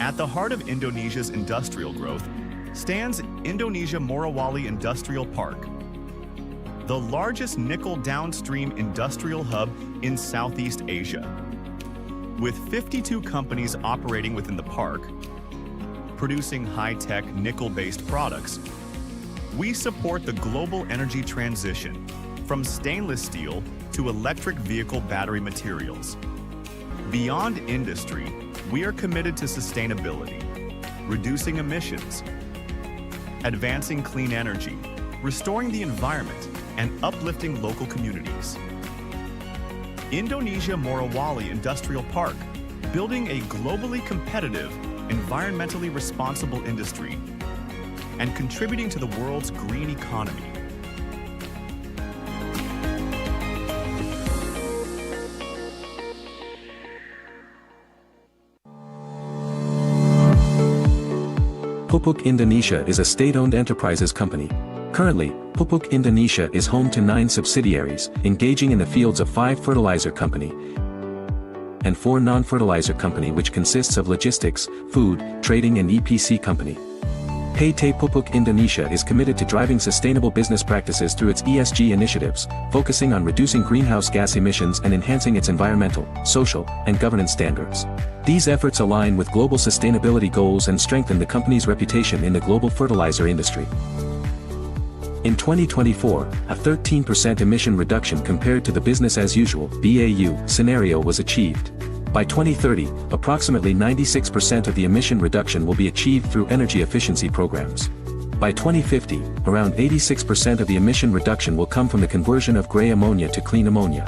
At the heart of Indonesia's industrial growth stands Indonesia Morowali Industrial Park, the largest nickel downstream industrial hub in Southeast Asia. With 52 companies operating within the park, producing high-tech nickel-based products, we support the global energy transition from stainless steel to electric vehicle battery materials. Beyond industry, we are committed to sustainability, reducing emissions, advancing clean energy, restoring the environment, and uplifting local communities. Indonesia Morowali Industrial Park, building a globally competitive, environmentally responsible industry, and contributing to the world's green economy. Pupuk Indonesia is a state-owned enterprises company. Currently, Pupuk Indonesia is home to 9 subsidiaries, engaging in the fields of 5 fertilizer company and 4 non-fertilizer company, which consists of logistics, food, trading and EPC company. PT Pupuk Indonesia is committed to driving sustainable business practices through its ESG initiatives, focusing on reducing greenhouse gas emissions and enhancing its environmental, social, and governance standards. These efforts align with global sustainability goals and strengthen the company's reputation in the global fertilizer industry. In 2024, a 13% emission reduction compared to the business-as-usual (BAU) scenario was achieved. By 2030, approximately 96% of the emission reduction will be achieved through energy efficiency programs. By 2050, around 86% of the emission reduction will come from the conversion of gray ammonia to clean ammonia.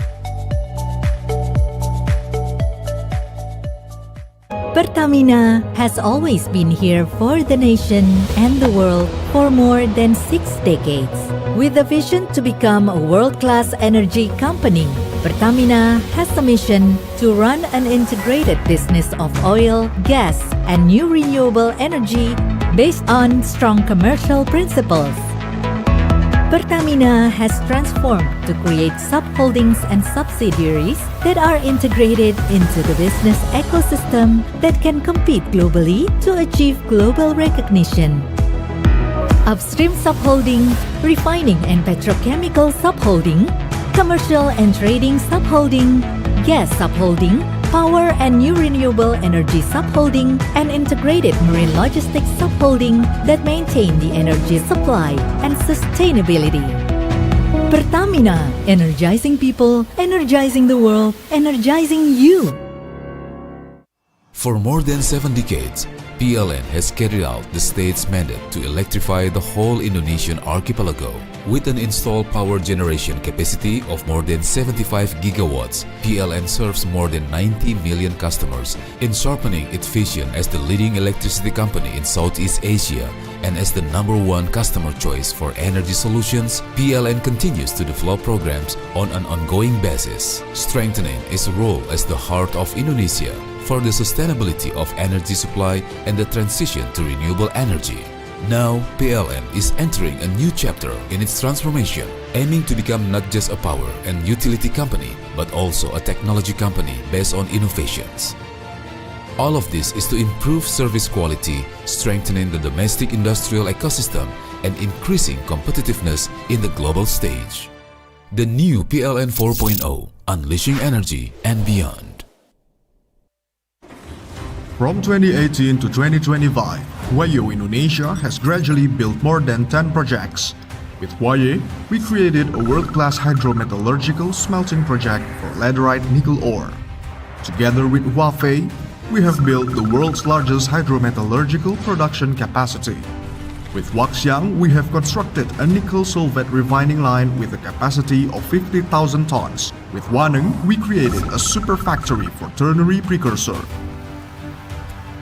Pertamina has always been here for the nation and the world for more than 6 decades. With a vision to become a world-class energy company, Pertamina has a mission to run an integrated business of oil, gas, and new renewable energy based on strong commercial principles. Pertamina has transformed to create sub-holdings and subsidiaries that are integrated into the business ecosystem that can compete globally to achieve global recognition. Upstream sub-holding, refining and petrochemical sub-holding, commercial and trading sub-holding, gas sub-holding, power and new renewable energy sub-holding, and integrated marine logistics sub-holding that maintain the energy supply and sustainability. Pertamina, energizing people, energizing the world, energizing you. For more than 7 decades, PLN has carried out the state's mandate to electrify the whole Indonesian archipelago. With an installed power generation capacity of more than 75 gigawatts, PLN serves more than 90 million customers in sharpening its vision as the leading electricity company in Southeast Asia and as the #1 customer choice for energy solutions. PLN continues to develop programs on an ongoing basis, strengthening its role as the heart of Indonesia for the sustainability of energy supply and the transition to renewable energy. Now, PLN is entering a new chapter in its transformation, aiming to become not just a power and utility company, but also a technology company based on innovations. All of this is to improve service quality, strengthening the domestic industrial ecosystem, and increasing competitiveness in the global stage. The new PLN 4.0, unleashing energy and beyond. From 2018 to 2025, Huayo Indonesia has gradually built more than 10 projects. With Huaye, we created a world-class hydrometallurgical smelting project for laterite nickel ore. Together with Huafei, we have built the world's largest hydrometallurgical production capacity. With Waxiang, we have constructed a nickel sulfate refining line with a capacity of 50,000 tons. With Waneng, we created a super factory for ternary precursor.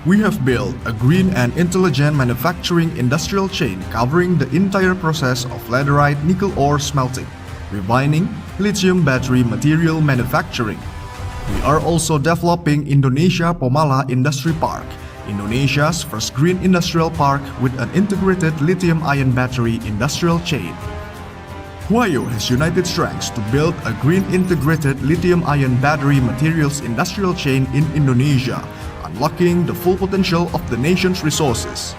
We have built a green and intelligent manufacturing industrial chain covering the entire process of laterite nickel ore smelting, refining, lithium battery material manufacturing. We are also developing Indonesia Pomala Industry Park, Indonesia's first green industrial park with an integrated lithium-ion battery industrial chain. Huayo has united strengths to build a green integrated lithium-ion battery materials industrial chain in Indonesia unlocking the full potential of the nation's resources.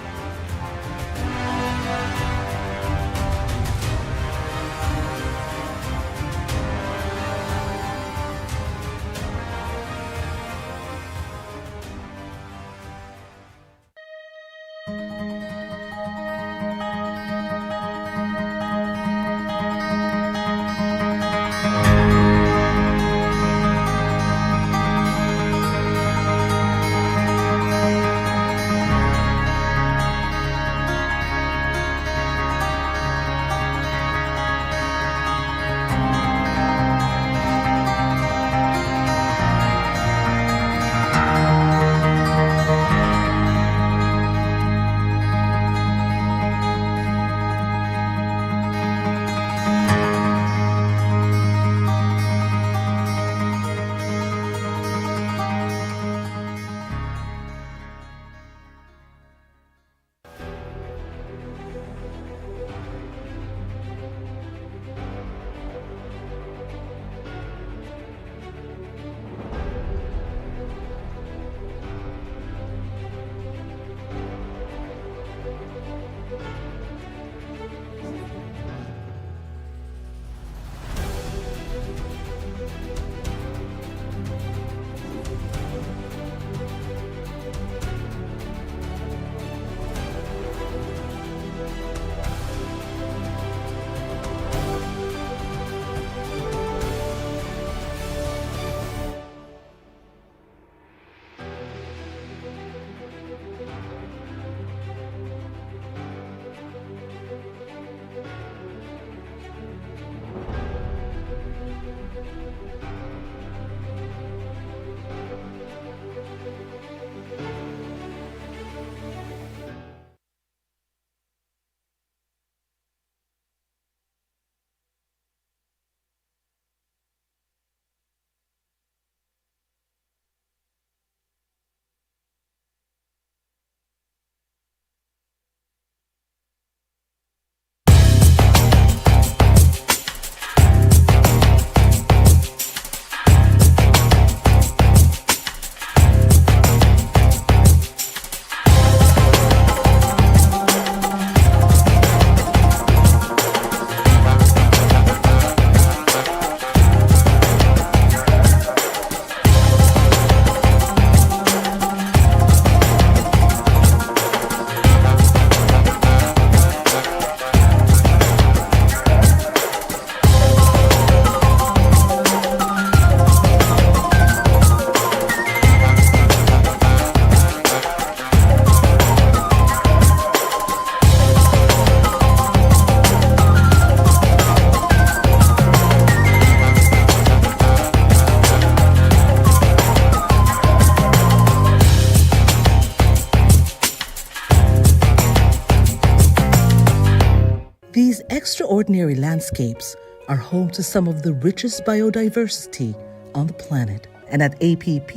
These extraordinary landscapes are home to some of the richest biodiversity on the planet. And at APP,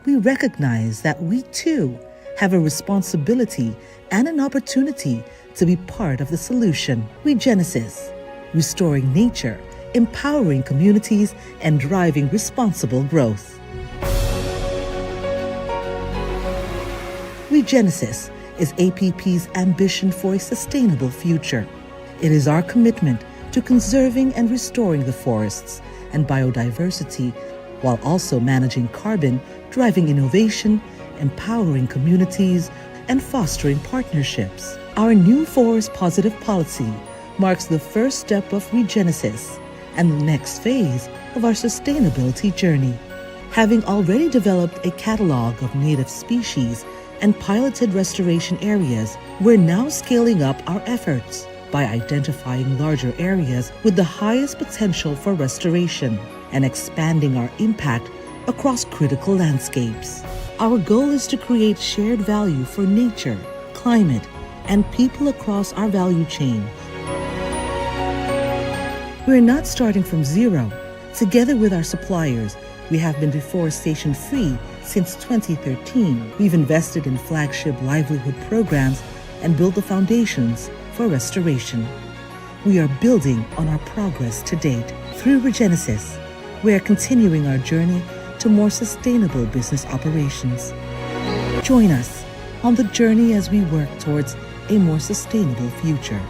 we recognize that we too have a responsibility and an opportunity to be part of the solution. Regenesis, restoring nature, empowering communities, and driving responsible growth. Regenesis is APP's ambition for a sustainable future. It is our commitment to conserving and restoring the forests and biodiversity while also managing carbon, driving innovation, empowering communities, and fostering partnerships. Our new Forest Positive policy marks the first step of Regenesis and the next phase of our sustainability journey. Having already developed a catalog of native species and piloted restoration areas, we're now scaling up our efforts by identifying larger areas with the highest potential for restoration and expanding our impact across critical landscapes. Our goal is to create shared value for nature, climate, and people across our value chain. We're not starting from zero. Together with our suppliers, we have been deforestation-free since 2013. We've invested in flagship livelihood programs and built the foundations for restoration. We are building on our progress to date. Through Regenesis, we are continuing our journey to more sustainable business operations. Join us on the journey as we work towards a more sustainable future.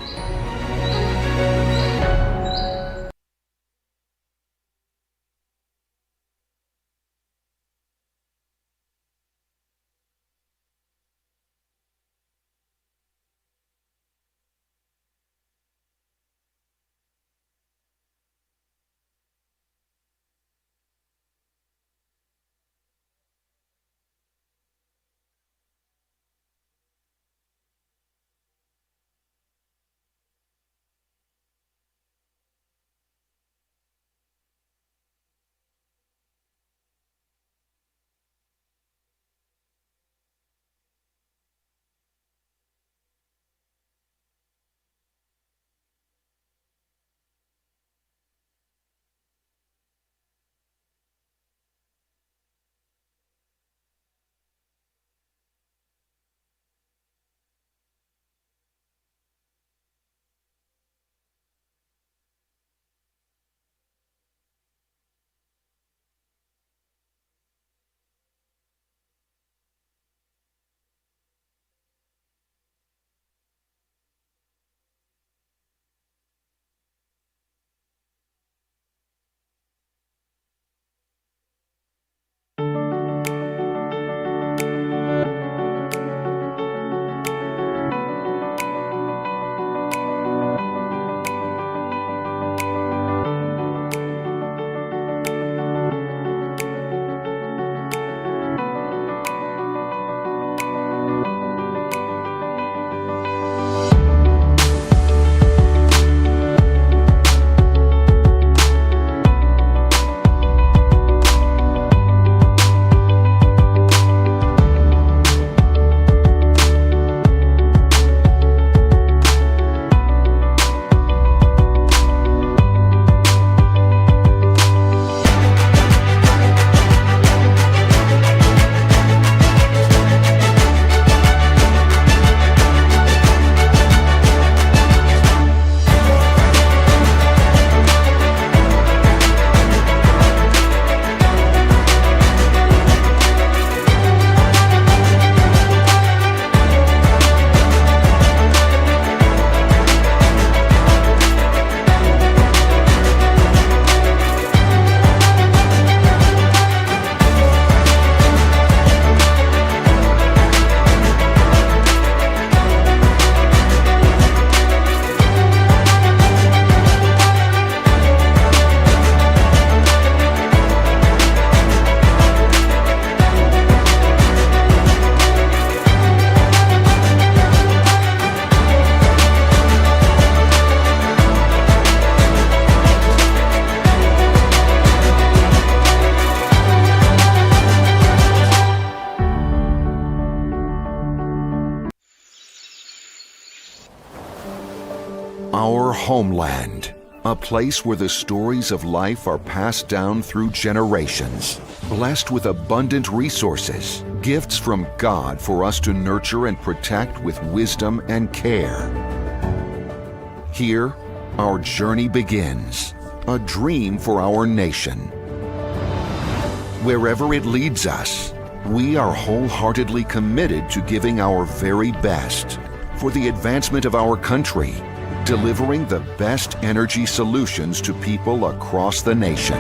Our homeland, a place where the stories of life are passed down through generations, blessed with abundant resources, gifts from God for us to nurture and protect with wisdom and care. Here, our journey begins, a dream for our nation. Wherever it leads us, we are wholeheartedly committed to giving our very best for the advancement of our country, delivering the best energy solutions to people across the nation.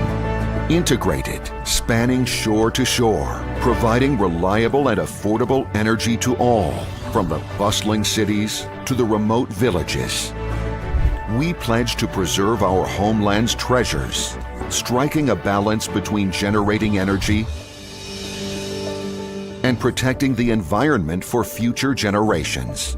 Integrated, spanning shore to shore, providing reliable and affordable energy to all, from the bustling cities to the remote villages. We pledge to preserve our homeland's treasures, striking a balance between generating energy and protecting the environment for future generations.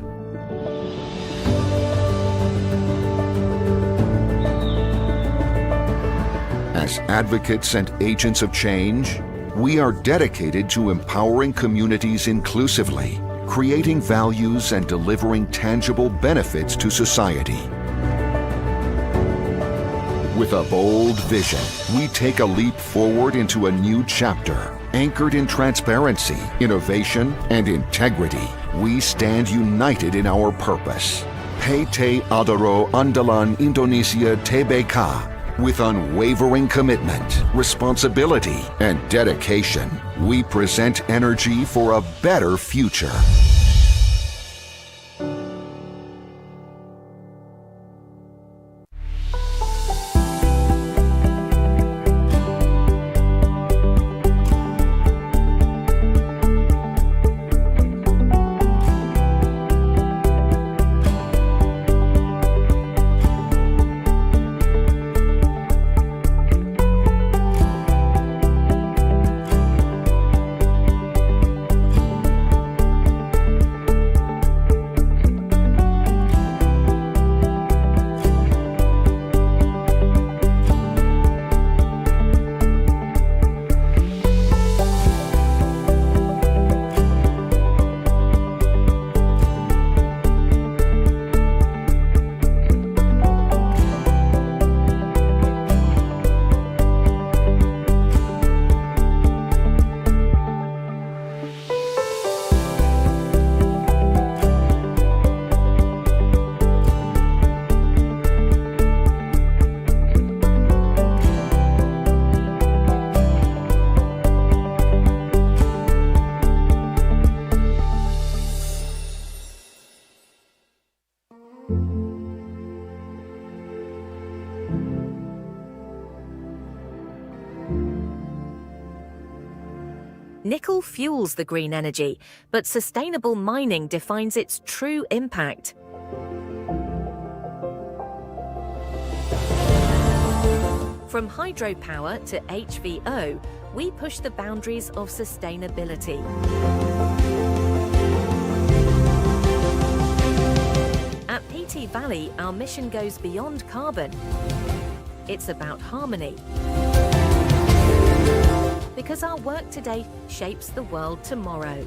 As advocates and agents of change, we are dedicated to empowering communities inclusively, creating values and delivering tangible benefits to society. With a bold vision, we take a leap forward into a new chapter, anchored in transparency, innovation, and integrity. We stand united in our purpose. PT Adaro Andalan Indonesia Tbk, With unwavering commitment, responsibility, and dedication, we present energy for a better future. Nickel fuels the green energy, but sustainable mining defines its true impact. From hydropower to HVO, we push the boundaries of sustainability. At PT Valley, our mission goes beyond carbon. It's about harmony. Because our work today shapes the world tomorrow.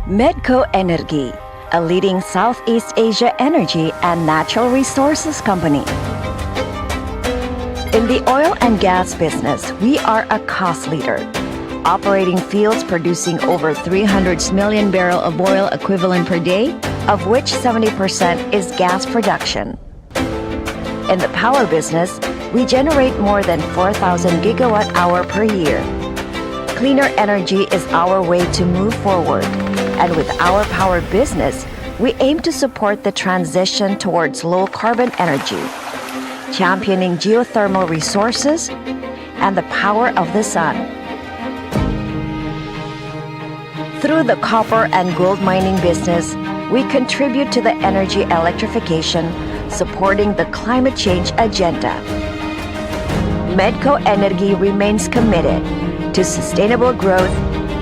Medco Energy, a leading Southeast Asia energy and natural resources company. In the oil and gas business, we are a cost leader, operating fields producing over 300 million barrels of oil equivalent per day, of which 70% is gas production. In the power business, we generate more than 4,000 gigawatt hour per year. Cleaner energy is our way to move forward. And with our power business, we aim to support the transition towards low-carbon energy, championing geothermal resources and the power of the sun. Through the copper and gold mining business, we contribute to the energy electrification, supporting the climate change agenda. Medco Energy remains committed to sustainable growth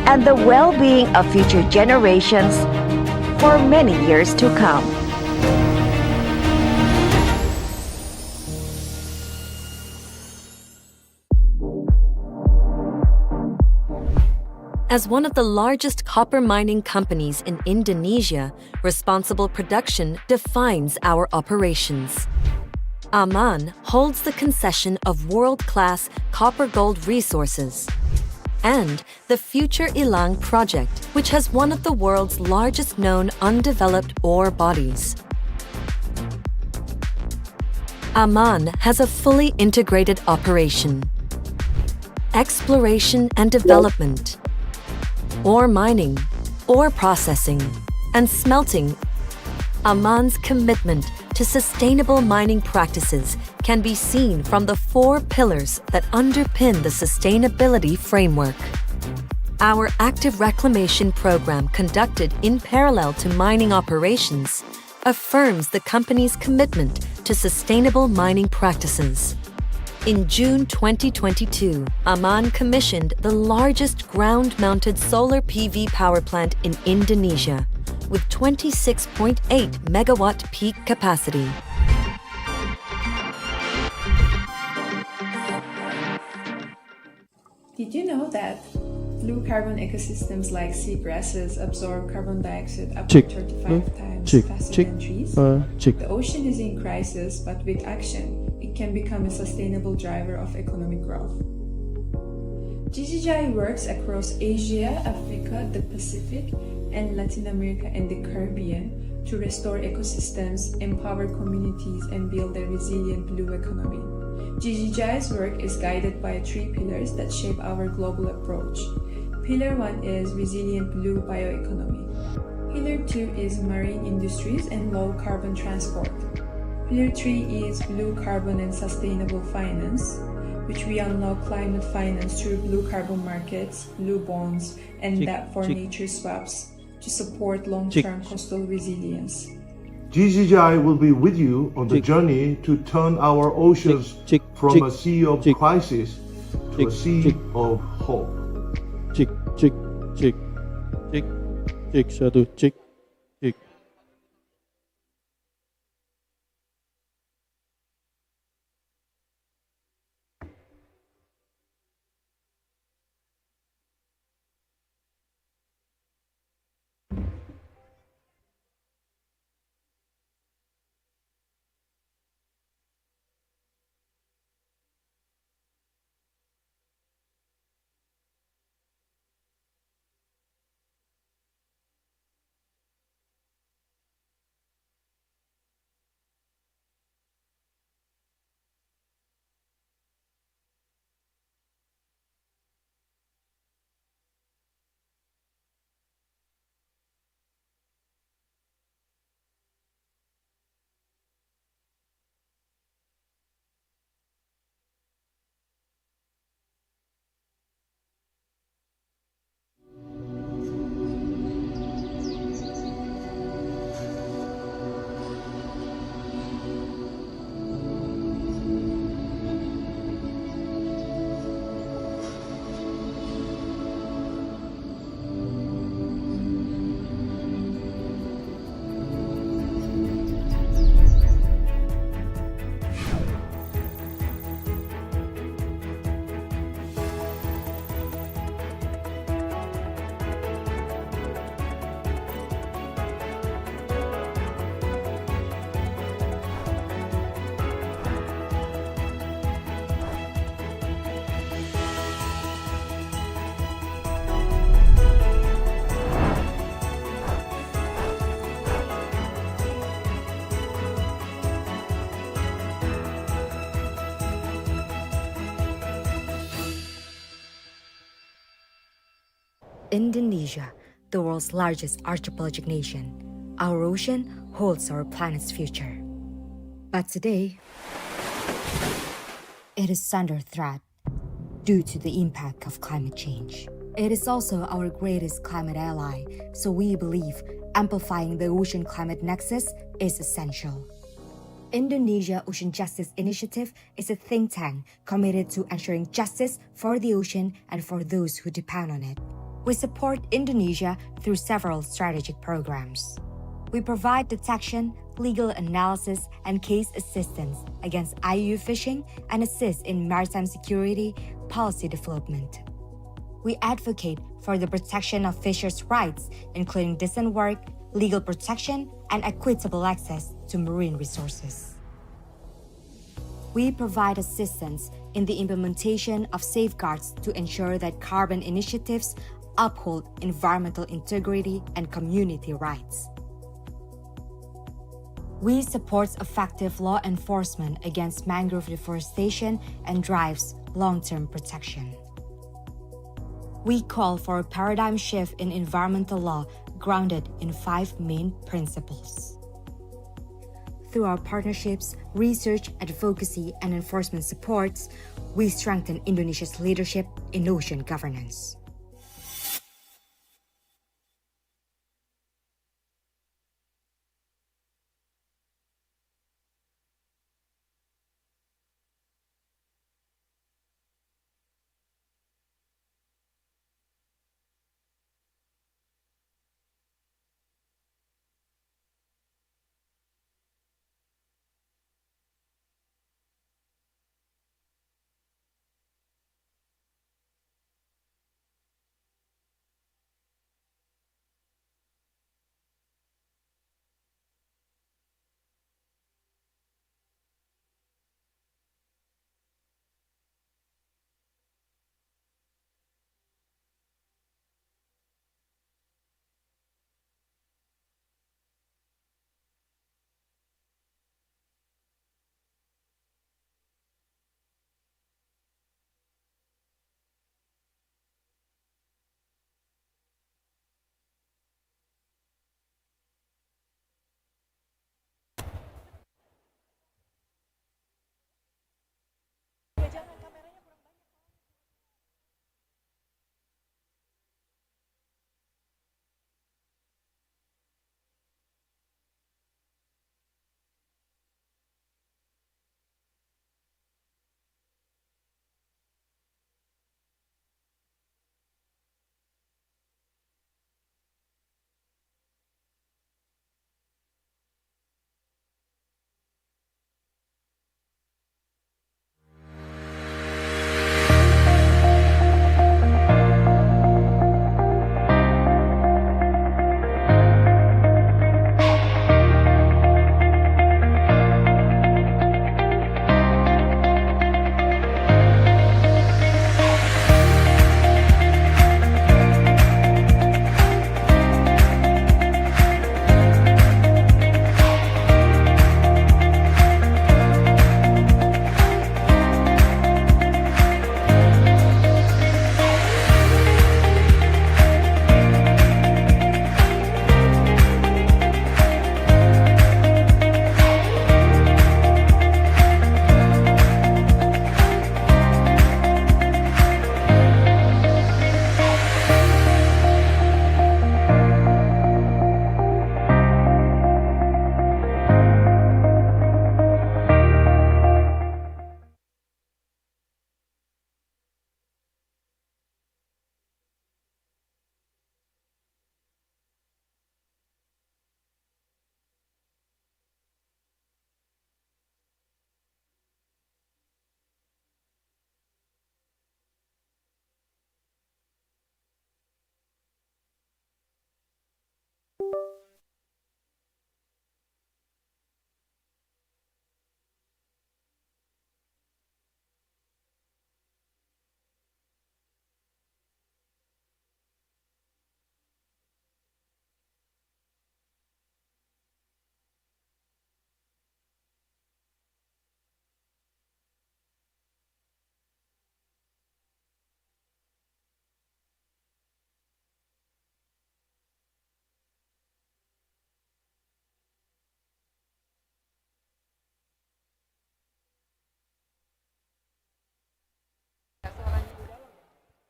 and the well-being of future generations for many years to come. As one of the largest copper mining companies in Indonesia, responsible production defines our operations. Aman holds the concession of world-class copper-gold resources and the Future Ilang project, which has one of the world's largest known undeveloped ore bodies. Aman has a fully integrated operation. Exploration and development, ore mining, ore processing, and smelting. Aman's commitment to sustainable mining practices can be seen from the 4 pillars that underpin the sustainability framework. Our active reclamation program, conducted in parallel to mining operations, affirms the company's commitment to sustainable mining practices. In June 2022, Aman commissioned the largest ground-mounted solar PV power plant in Indonesia, with 26.8 megawatt peak capacity. Did you know that blue carbon ecosystems like seagrasses absorb carbon dioxide up to 35 times faster than trees? The ocean is in crisis, but with action, it can become a sustainable driver of economic growth. GGGI works across Asia, Africa, the Pacific, and Latin America and the Caribbean to restore ecosystems, empower communities, and build a resilient blue economy. GGGI's work is guided by 3 pillars that shape our global approach. Pillar 1 is resilient blue bioeconomy. Pillar 2 is marine industries and low carbon transport. Pillar 3 is blue carbon and sustainable finance, which we unlock climate finance through blue carbon markets, blue bonds, and debt for nature swaps to support long-term coastal resilience. GGGI will be with you on the journey to turn our oceans from a sea of crisis to a sea of hope. Indonesia, the world's largest archipelagic nation, our ocean holds our planet's future. But today, it is under threat due to the impact of climate change. It is also our greatest climate ally, so we believe amplifying the ocean climate nexus is essential. Indonesia Ocean Justice Initiative is a think tank committed to ensuring justice for the ocean and for those who depend on it. We support Indonesia through several strategic programs. We provide detection, legal analysis, and case assistance against IUU fishing and assist in maritime security policy development. We advocate for the protection of fishers' rights, including decent work, legal protection, and equitable access to marine resources. We provide assistance in the implementation of safeguards to ensure that carbon initiatives uphold environmental integrity and community rights. We support effective law enforcement against mangrove deforestation and drives long-term protection. We call for a paradigm shift in environmental law grounded in 5 main principles. Through our partnerships, research, advocacy, and enforcement supports, we strengthen Indonesia's leadership in ocean governance.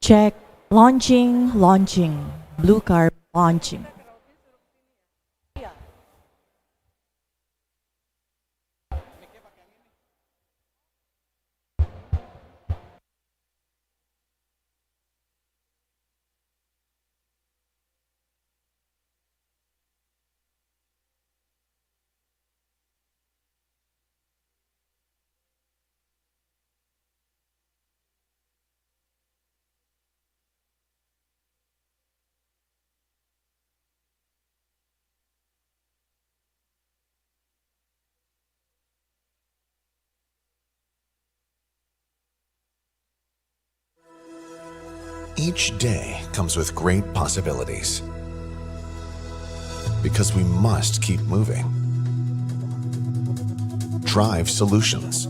Check. Launching. Blue car launching. Each day comes with great possibilities. Because we must keep moving. drive solutions.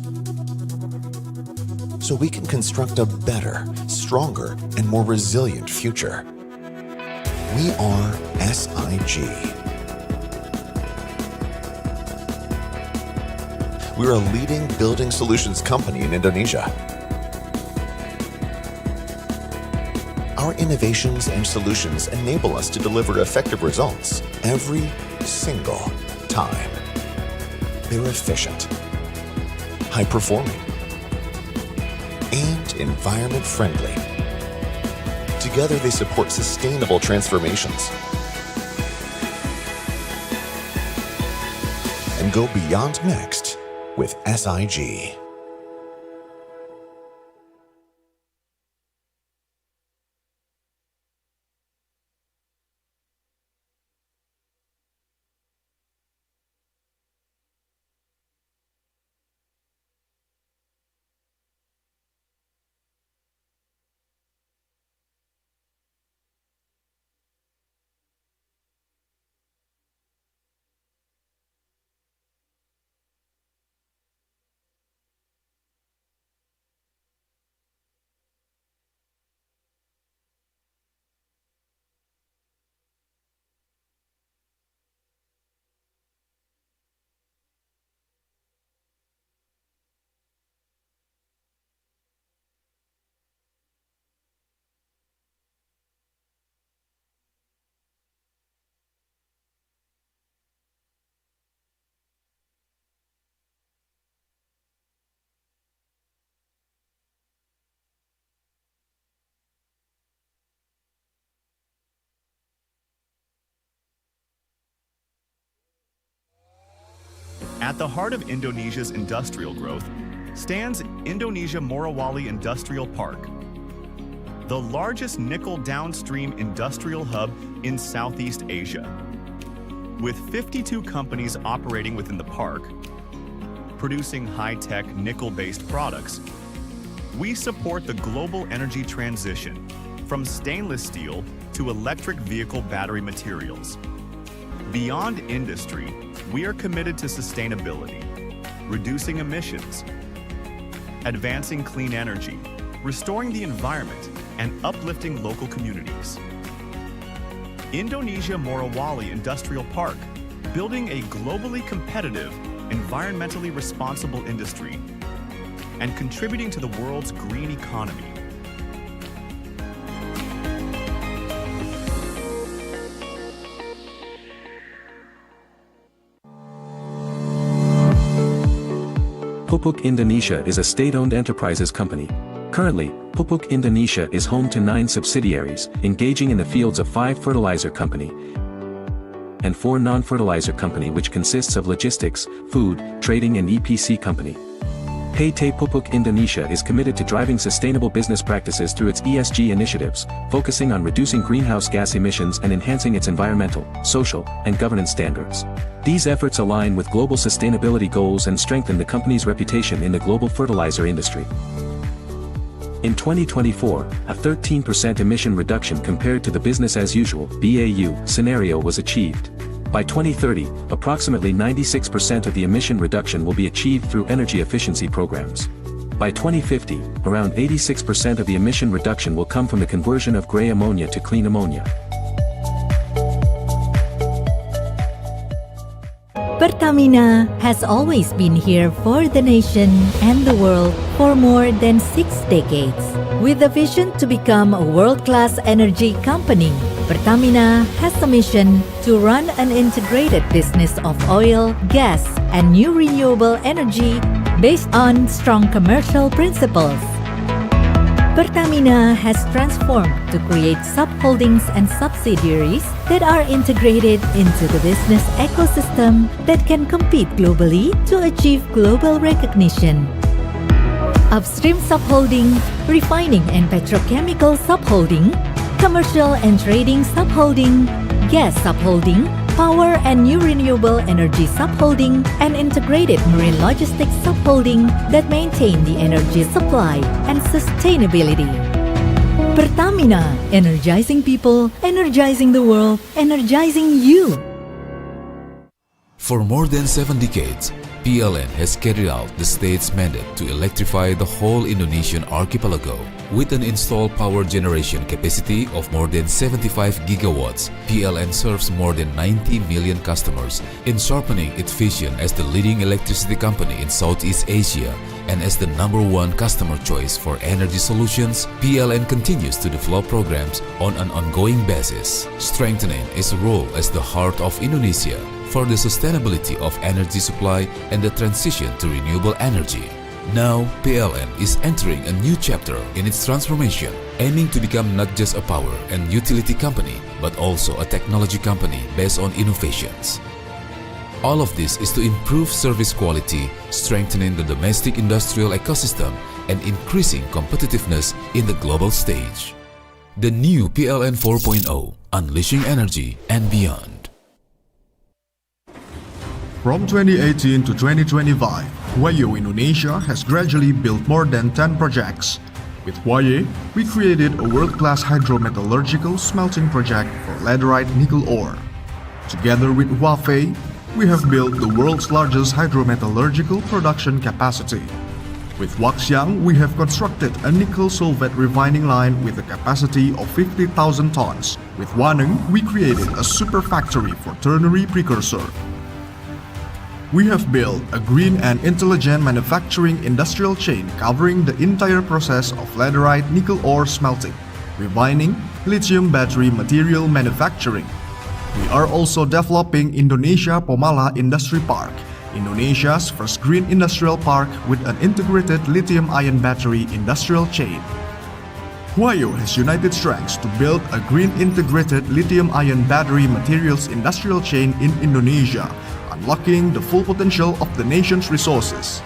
So we can construct a better, stronger, and more resilient future. We are SIG. We're a leading building solutions company in Indonesia. Our innovations and solutions enable us to deliver effective results every single time. They're efficient, high-performing, and environment-friendly. Together, they support sustainable transformations and go beyond next with SIG. At the heart of Indonesia's industrial growth stands Indonesia Morowali Industrial Park, the largest nickel downstream industrial hub in Southeast Asia. With 52 companies operating within the park, producing high-tech nickel-based products, we support the global energy transition from stainless steel to electric vehicle battery materials. Beyond industry, we are committed to sustainability, reducing emissions, advancing clean energy, restoring the environment, and uplifting local communities. Indonesia Morowali Industrial Park, building a globally competitive, environmentally responsible industry, and contributing to the world's green economy. Pupuk Indonesia is a state-owned enterprises company. Currently, Pupuk Indonesia is home to 9 subsidiaries, engaging in the fields of 5 fertilizer company and 4 non-fertilizer company, which consists of logistics, food, trading and EPC company. PT Pupuk Indonesia is committed to driving sustainable business practices through its ESG initiatives, focusing on reducing greenhouse gas emissions and enhancing its environmental, social, and governance standards. These efforts align with global sustainability goals and strengthen the company's reputation in the global fertilizer industry. In 2024, a 13% emission reduction compared to the business-as-usual (BAU) scenario was achieved. By 2030, approximately 96% of the emission reduction will be achieved through energy efficiency programs. By 2050, around 86% of the emission reduction will come from the conversion of gray ammonia to clean ammonia. Pertamina has always been here for the nation and the world for more than 6 decades. With a vision to become a world-class energy company, Pertamina has a mission to run an integrated business of oil, gas, and new renewable energy based on strong commercial principles. Pertamina has transformed to create subholdings and subsidiaries that are integrated into the business ecosystem that can compete globally to achieve global recognition. Upstream subholding, refining and petrochemical subholding, commercial and trading subholding, gas subholding, power and new renewable energy subholding, and integrated marine logistics subholding that maintain the energy supply and sustainability. Pertamina, energizing people, energizing the world, energizing you. For more than 7 decades, PLN has carried out the state's mandate to electrify the whole Indonesian archipelago. With an installed power generation capacity of more than 75 gigawatts, PLN serves more than 90 million customers in sharpening its vision as the leading electricity company in Southeast Asia and as the #1 customer choice for energy solutions. PLN continues to develop programs on an ongoing basis, strengthening its role as the heart of Indonesia for the sustainability of energy supply and the transition to renewable energy. Now, PLN is entering a new chapter in its transformation, aiming to become not just a power and utility company, but also a technology company based on innovations. All of this is to improve service quality, strengthening the domestic industrial ecosystem, and increasing competitiveness in the global stage. The new PLN 4.0, unleashing energy and beyond. From 2018 to 2025, Huayo Indonesia has gradually built more than 10 projects. With Huaye, we created a world-class hydrometallurgical smelting project for laterite nickel ore. Together with Huafei, we have built the world's largest hydrometallurgical production capacity. With Huaxiang, we have constructed a nickel sulfate refining line with a capacity of 50,000 tons. With Waneng, we created a super factory for ternary precursor. We have built a green and intelligent manufacturing industrial chain covering the entire process of laterite nickel ore smelting, refining, lithium battery material manufacturing. We are also developing Indonesia Pomala Industry Park, Indonesia's first green industrial park with an integrated lithium-ion battery industrial chain. Huayo has united strengths to build a green integrated lithium-ion battery materials industrial chain in Indonesia, unlocking the full potential of the nation's resources.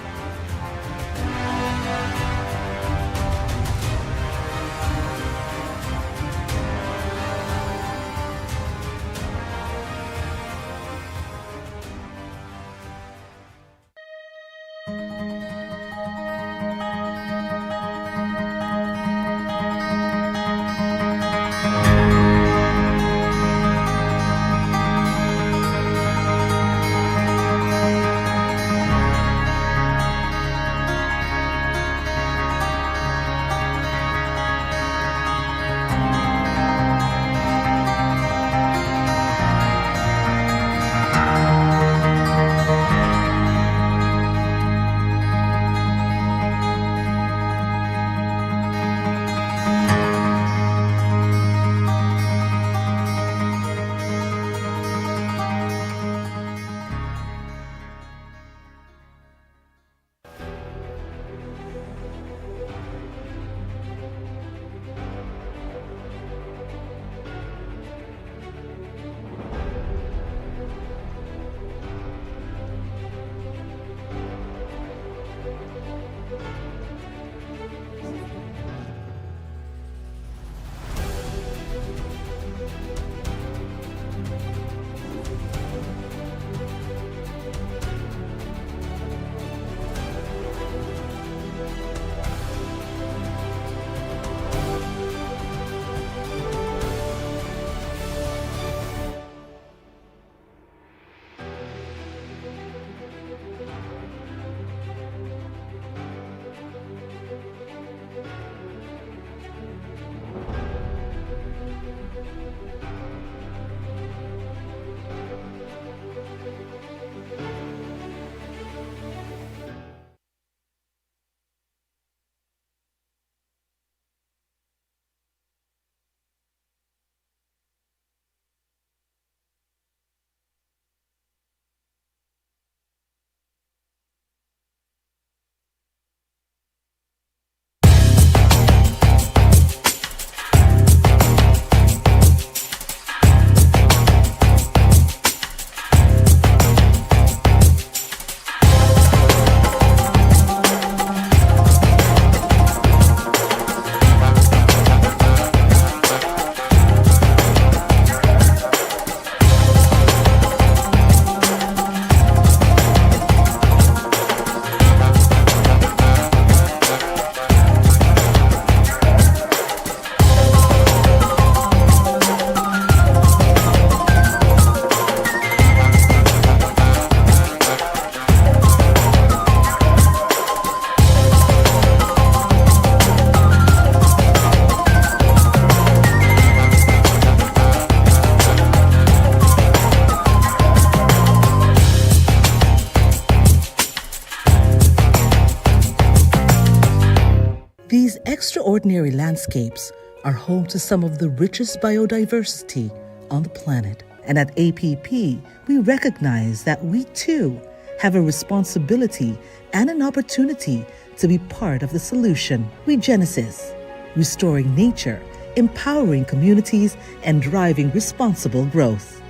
These extraordinary landscapes are home to some of the richest biodiversity on the planet. And at APP, we recognize that we too have a responsibility and an opportunity to be part of the solution. Regenesis, restoring nature, empowering communities, and driving responsible growth.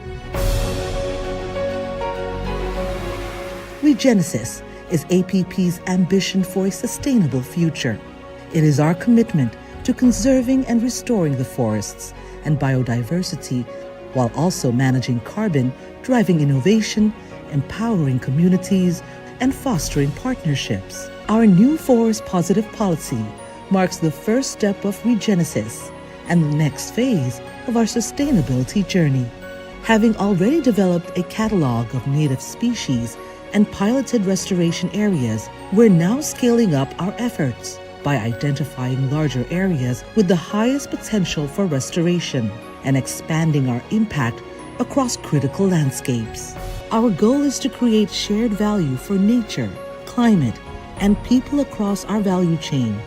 Regenesis is APP's ambition for a sustainable future. It is our commitment to conserving and restoring the forests and biodiversity while also managing carbon, driving innovation, empowering communities, and fostering partnerships. Our new Forest Positive policy marks the first step of Regenesis and the next phase of our sustainability journey. Having already developed a catalog of native species and piloted restoration areas, we're now scaling up our efforts by identifying larger areas with the highest potential for restoration and expanding our impact across critical landscapes. Our goal is to create shared value for nature, climate, and people across our value chain.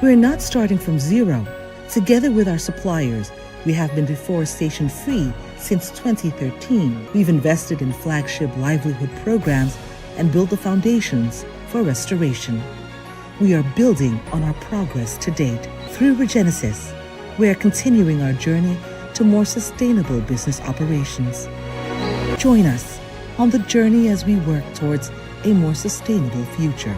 We're not starting from zero. Together with our suppliers, we have been deforestation-free since 2013. We've invested in flagship livelihood programs and built the foundations for restoration. We are building on our progress to date. Through Regenesis, we are continuing our journey to more sustainable business operations. Join us on the journey as we work towards a more sustainable future.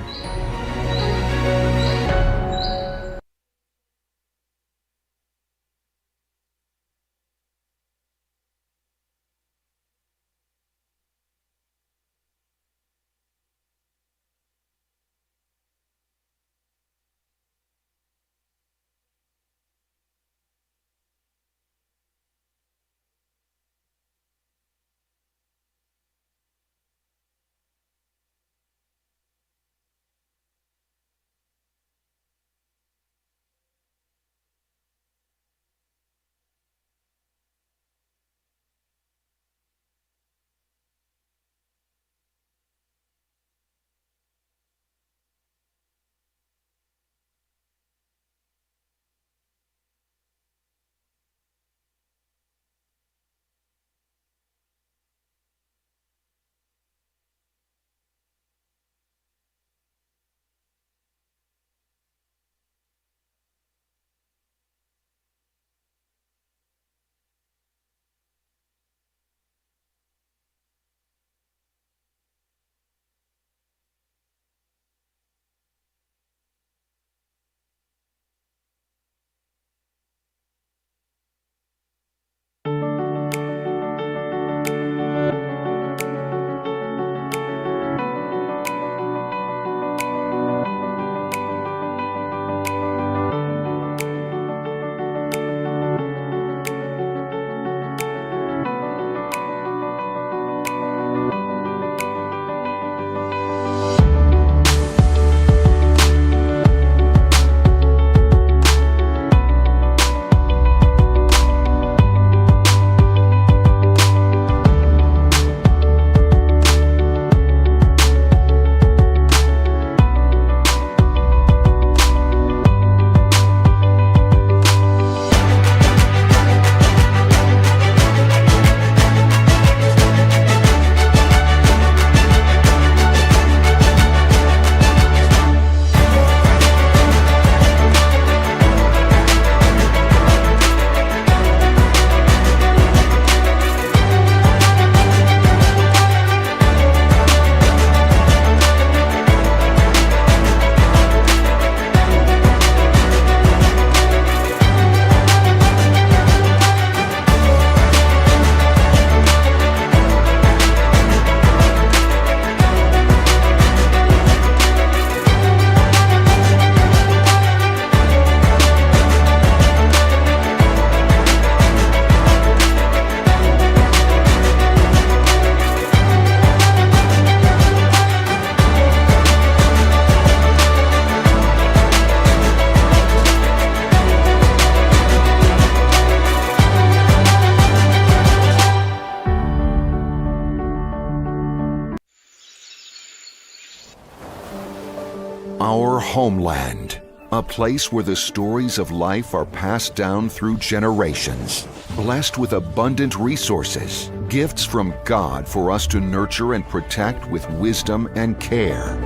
our homeland, a place where the stories of life are passed down through generations, blessed with abundant resources, gifts from God for us to nurture and protect with wisdom and care.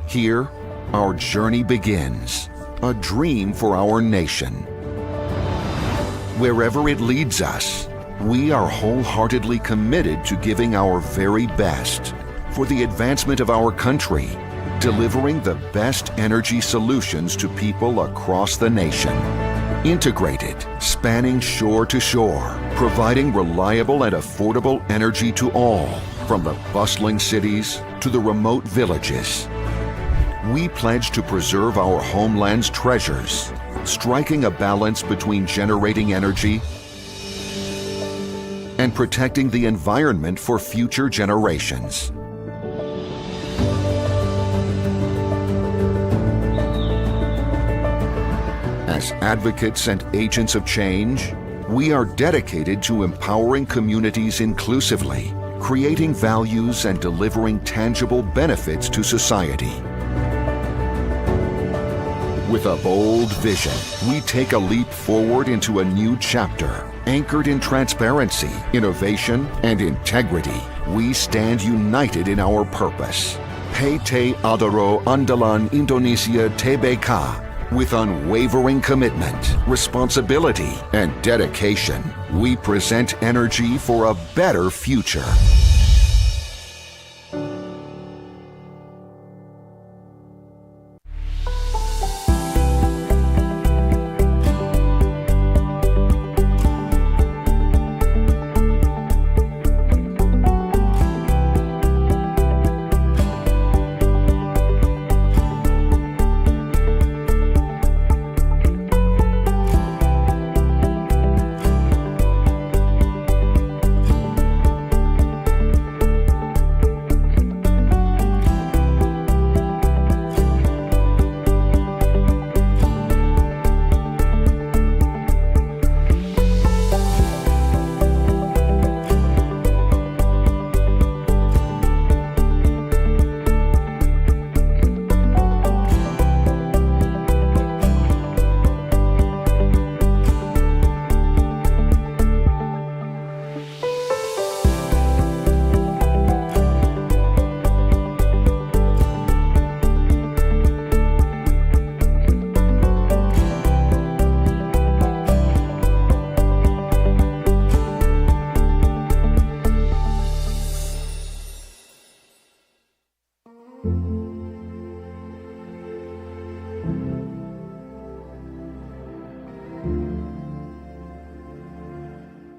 Here, our journey begins, a dream for our nation. Wherever it leads us, we are wholeheartedly committed to giving our very best for the advancement of our country, delivering the best energy solutions to people across the nation. Integrated, spanning shore to shore, providing reliable and affordable energy to all, from the bustling cities to the remote villages. We pledge to preserve our homeland's treasures, striking a balance between generating energy and protecting the environment for future generations. As advocates and agents of change, we are dedicated to empowering communities inclusively, creating values and delivering tangible benefits to society. With a bold vision, we take a leap forward into a new chapter, anchored in transparency, innovation, and integrity. We stand united in our purpose. PT Adaro Andalan Indonesia Tbk. With unwavering commitment, responsibility, and dedication, we present energy for a better future.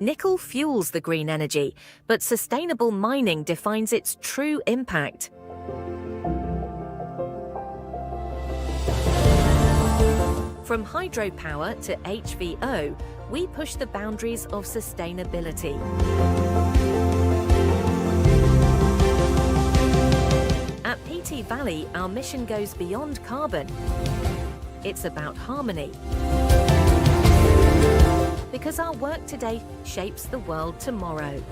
Nickel fuels the green energy, but sustainable mining defines its true impact. From hydropower to HVO, we push the boundaries of sustainability. At PT Valley, our mission goes beyond carbon. It's about harmony. Because our work today shapes the world tomorrow.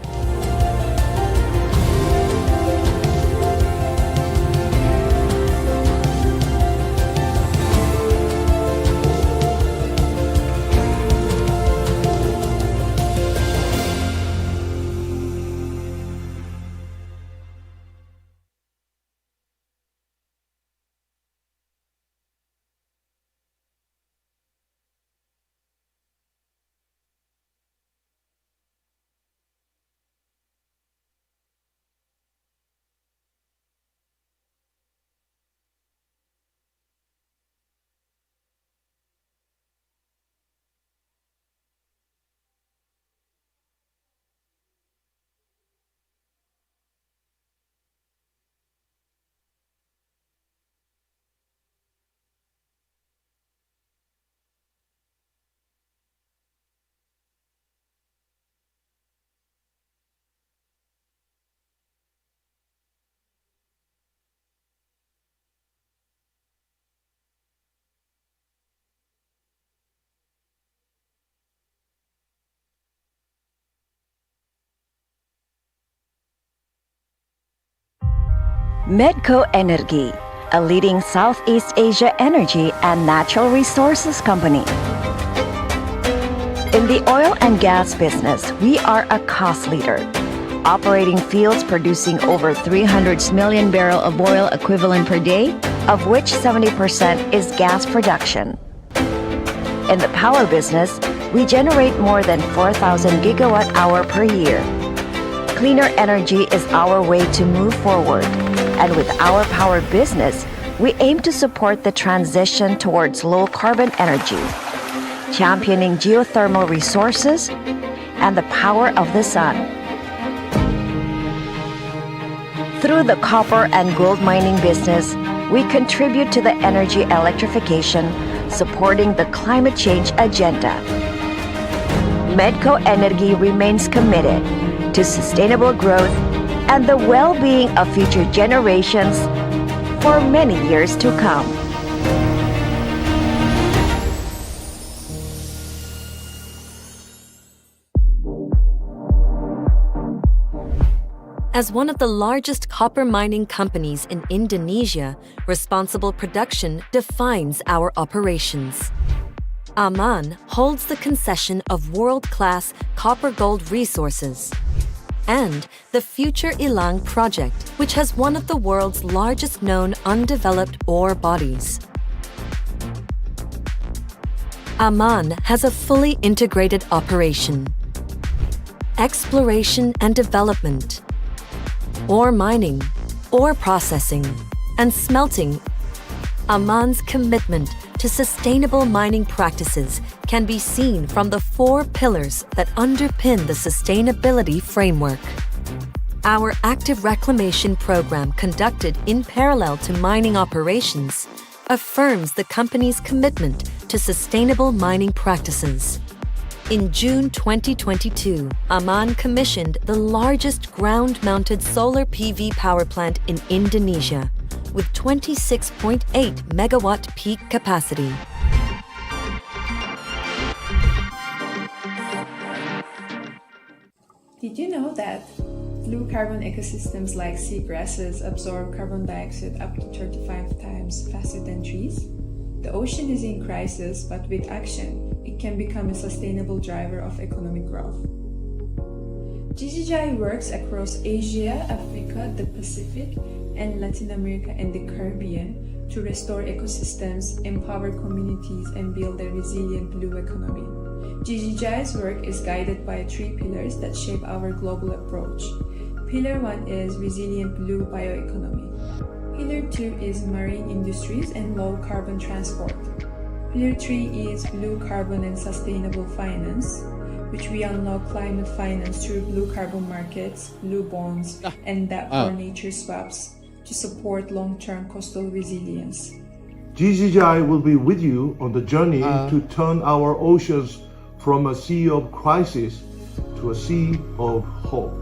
Medco Energy, a leading Southeast Asia energy and natural resources company. In the oil and gas business, we are a cost leader, operating fields producing over 300 million barrels of oil equivalent per day, of which 70% is gas production. In the power business, we generate more than 4,000 gigawatt hour per year. Cleaner energy is our way to move forward, and with our power business, we aim to support the transition towards low carbon energy, championing geothermal resources and the power of the sun. Through the copper and gold mining business, we contribute to the energy electrification, supporting the climate change agenda. Medco Energy remains committed to sustainable growth and the well-being of future generations for many years to come. As one of the largest copper mining companies in Indonesia, responsible production defines our operations. Aman holds the concession of world-class copper-gold resources and the Future Ilang project, which has one of the world's largest known undeveloped ore bodies. Aman has a fully integrated operation, exploration and development, ore mining, ore processing, and smelting. Aman's commitment to sustainable mining practices can be seen from the 4 pillars that underpin the sustainability framework. Our active reclamation program, conducted in parallel to mining operations, affirms the company's commitment to sustainable mining practices. In June 2022, Aman commissioned the largest ground-mounted solar PV power plant in Indonesia, with 26.8 megawatt peak capacity. Did you know that blue carbon ecosystems like seagrasses absorb carbon dioxide up to 35 times faster than trees? The ocean is in crisis, but with action, it can become a sustainable driver of economic growth. GGGI works across Asia, Africa, the Pacific, and Latin America and the Caribbean to restore ecosystems, empower communities, and build a resilient blue economy. GGGI's work is guided by 3 pillars that shape our global approach. Pillar 1 is resilient blue bioeconomy. Pillar 2 is marine industries and low carbon transport. Pillar 3 is blue carbon and sustainable finance, which we unlock climate finance through blue carbon markets, blue bonds, and debt for nature swaps to support long-term coastal resilience. GGGI will be with you on the journey to turn our oceans from a sea of crisis to a sea of hope.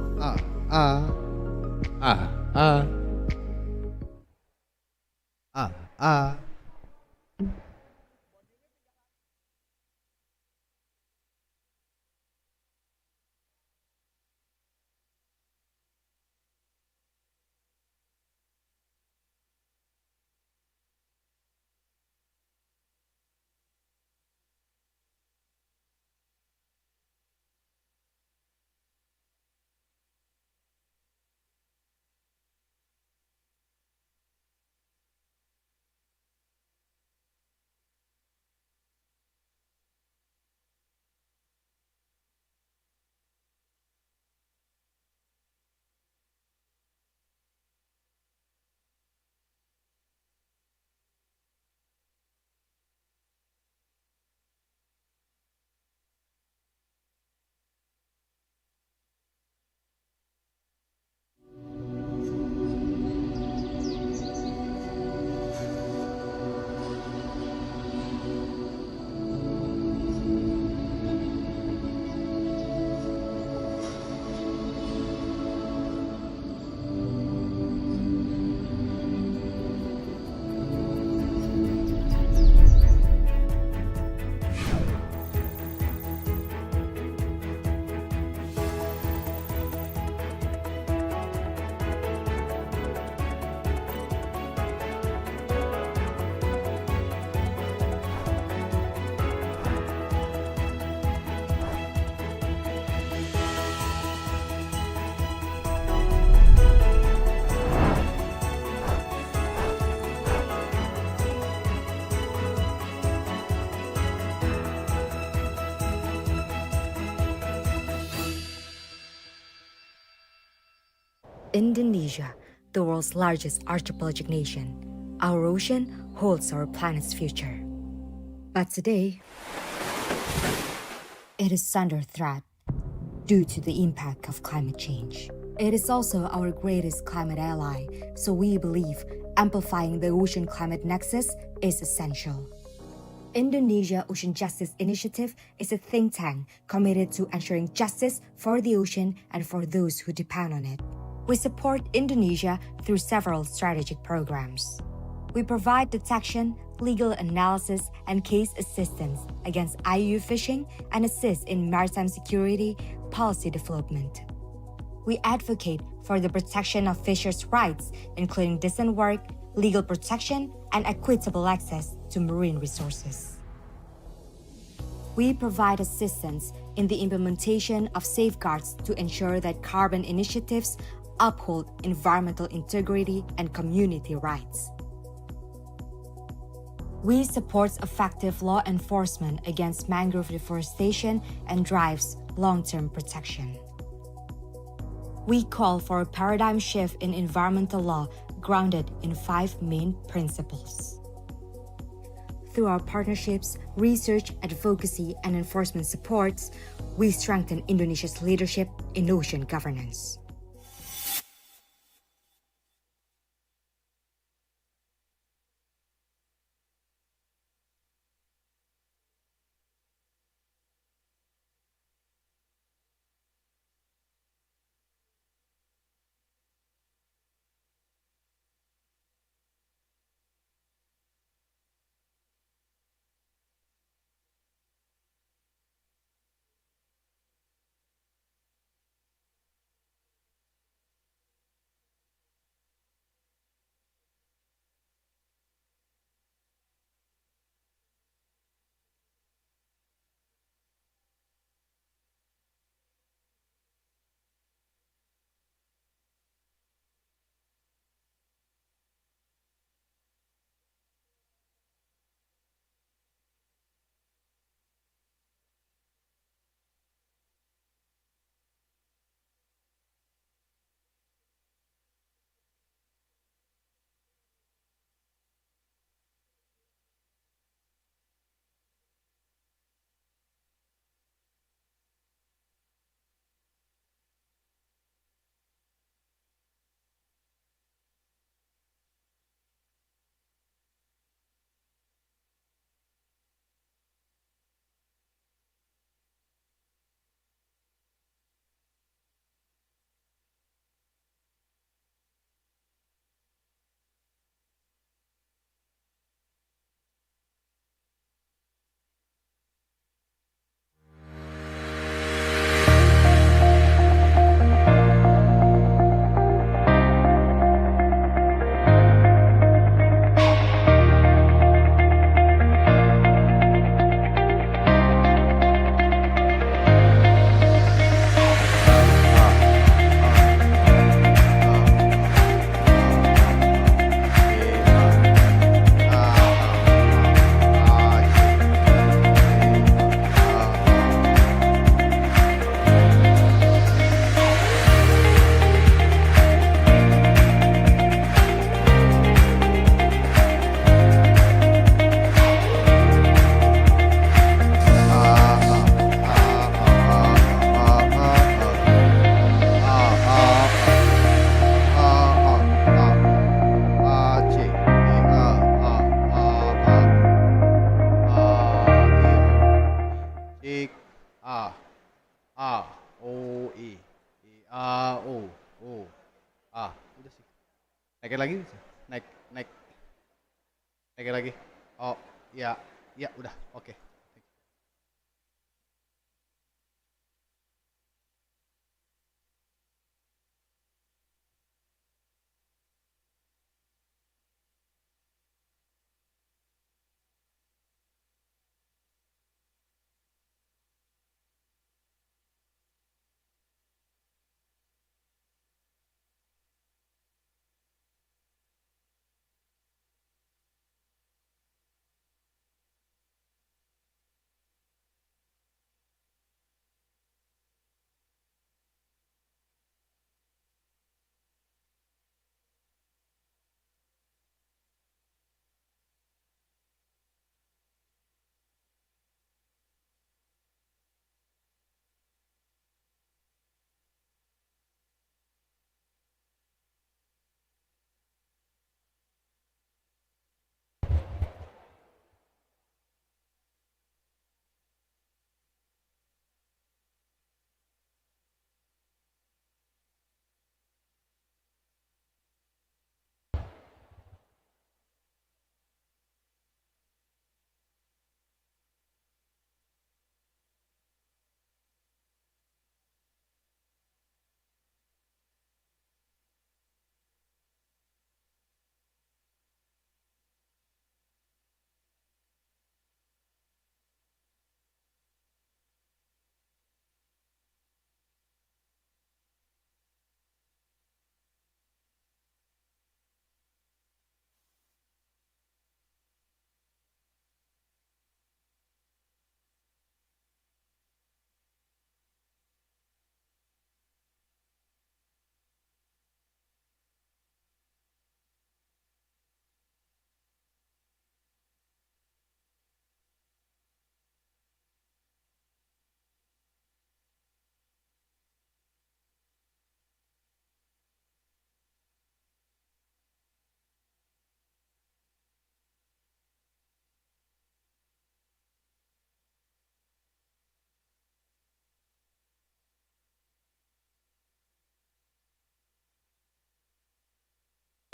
Indonesia, the world's largest archipelagic nation, our ocean holds our planet's future. But today, it is under threat due to the impact of climate change. It is also our greatest climate ally, so we believe amplifying the ocean climate nexus is essential. Indonesia Ocean Justice Initiative is a think tank committed to ensuring justice for the ocean and for those who depend on it. We support Indonesia through several strategic programs. We provide detection, legal analysis, and case assistance against IUU fishing and assist in maritime security policy development. We advocate for the protection of fishers' rights, including decent work, legal protection, and equitable access to marine resources. We provide assistance in the implementation of safeguards to ensure that carbon initiatives uphold environmental integrity and community rights. We support effective law enforcement against mangrove deforestation and drives long-term protection. We call for a paradigm shift in environmental law grounded in 5 main principles. Through our partnerships, research, advocacy, and enforcement supports, we strengthen Indonesia's leadership in ocean governance. Naikin lagi, naik naikin lagi. Oh ya, ya udah, oke.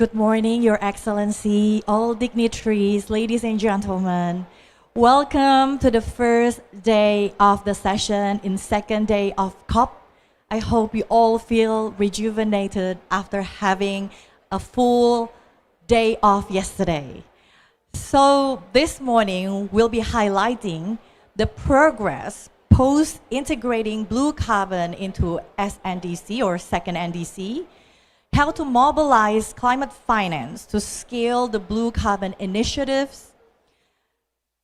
good morning, Your Excellency, all dignitaries, ladies and gentlemen. Welcome to the first day of the session in second day of COP. I hope you all feel rejuvenated after having a full day off yesterday. So this morning, we'll be highlighting the progress post-integrating blue carbon into SNDC or second NDC, how to mobilize climate finance to scale the blue carbon initiatives,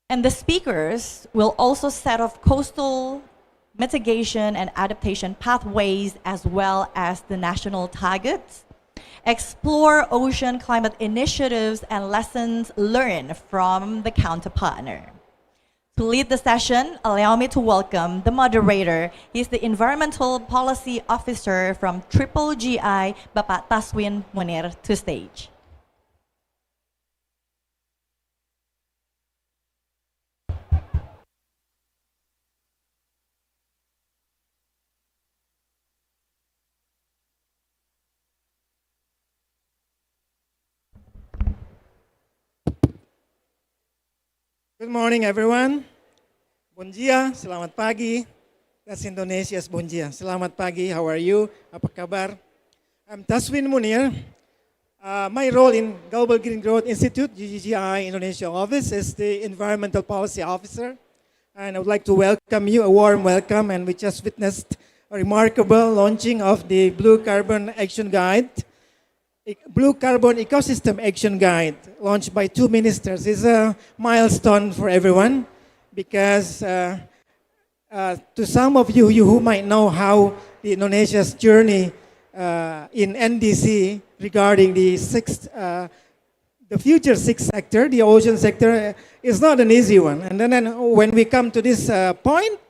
and the speakers will also set off coastal mitigation and adaptation pathways as well as the national targets, explore ocean climate initiatives and lessons learned from the counterpartner. To lead the session, allow me to welcome the moderator. He's the Environmental Policy Officer from Triple GI, Bapak Taswin Munir, to stage. Good morning, everyone. Bon dia, selamat pagi. That's Indonesia's bon dia. Selamat pagi, how are you? Apa kabar? I'm Taswin Munir. My role in Global Green Growth Institute, GGGI Indonesia office, is the Environmental Policy Officer. And I would like to welcome you, a warm welcome. And we just witnessed a remarkable launching of the Blue Carbon Action Guide. Blue Carbon Ecosystem Action Guide, launched by 2 ministers, is a milestone for everyone because to some of you who might know how Indonesia's journey in NDC regarding the future sixth sector, the ocean sector, is not an easy one. And then when we come to this point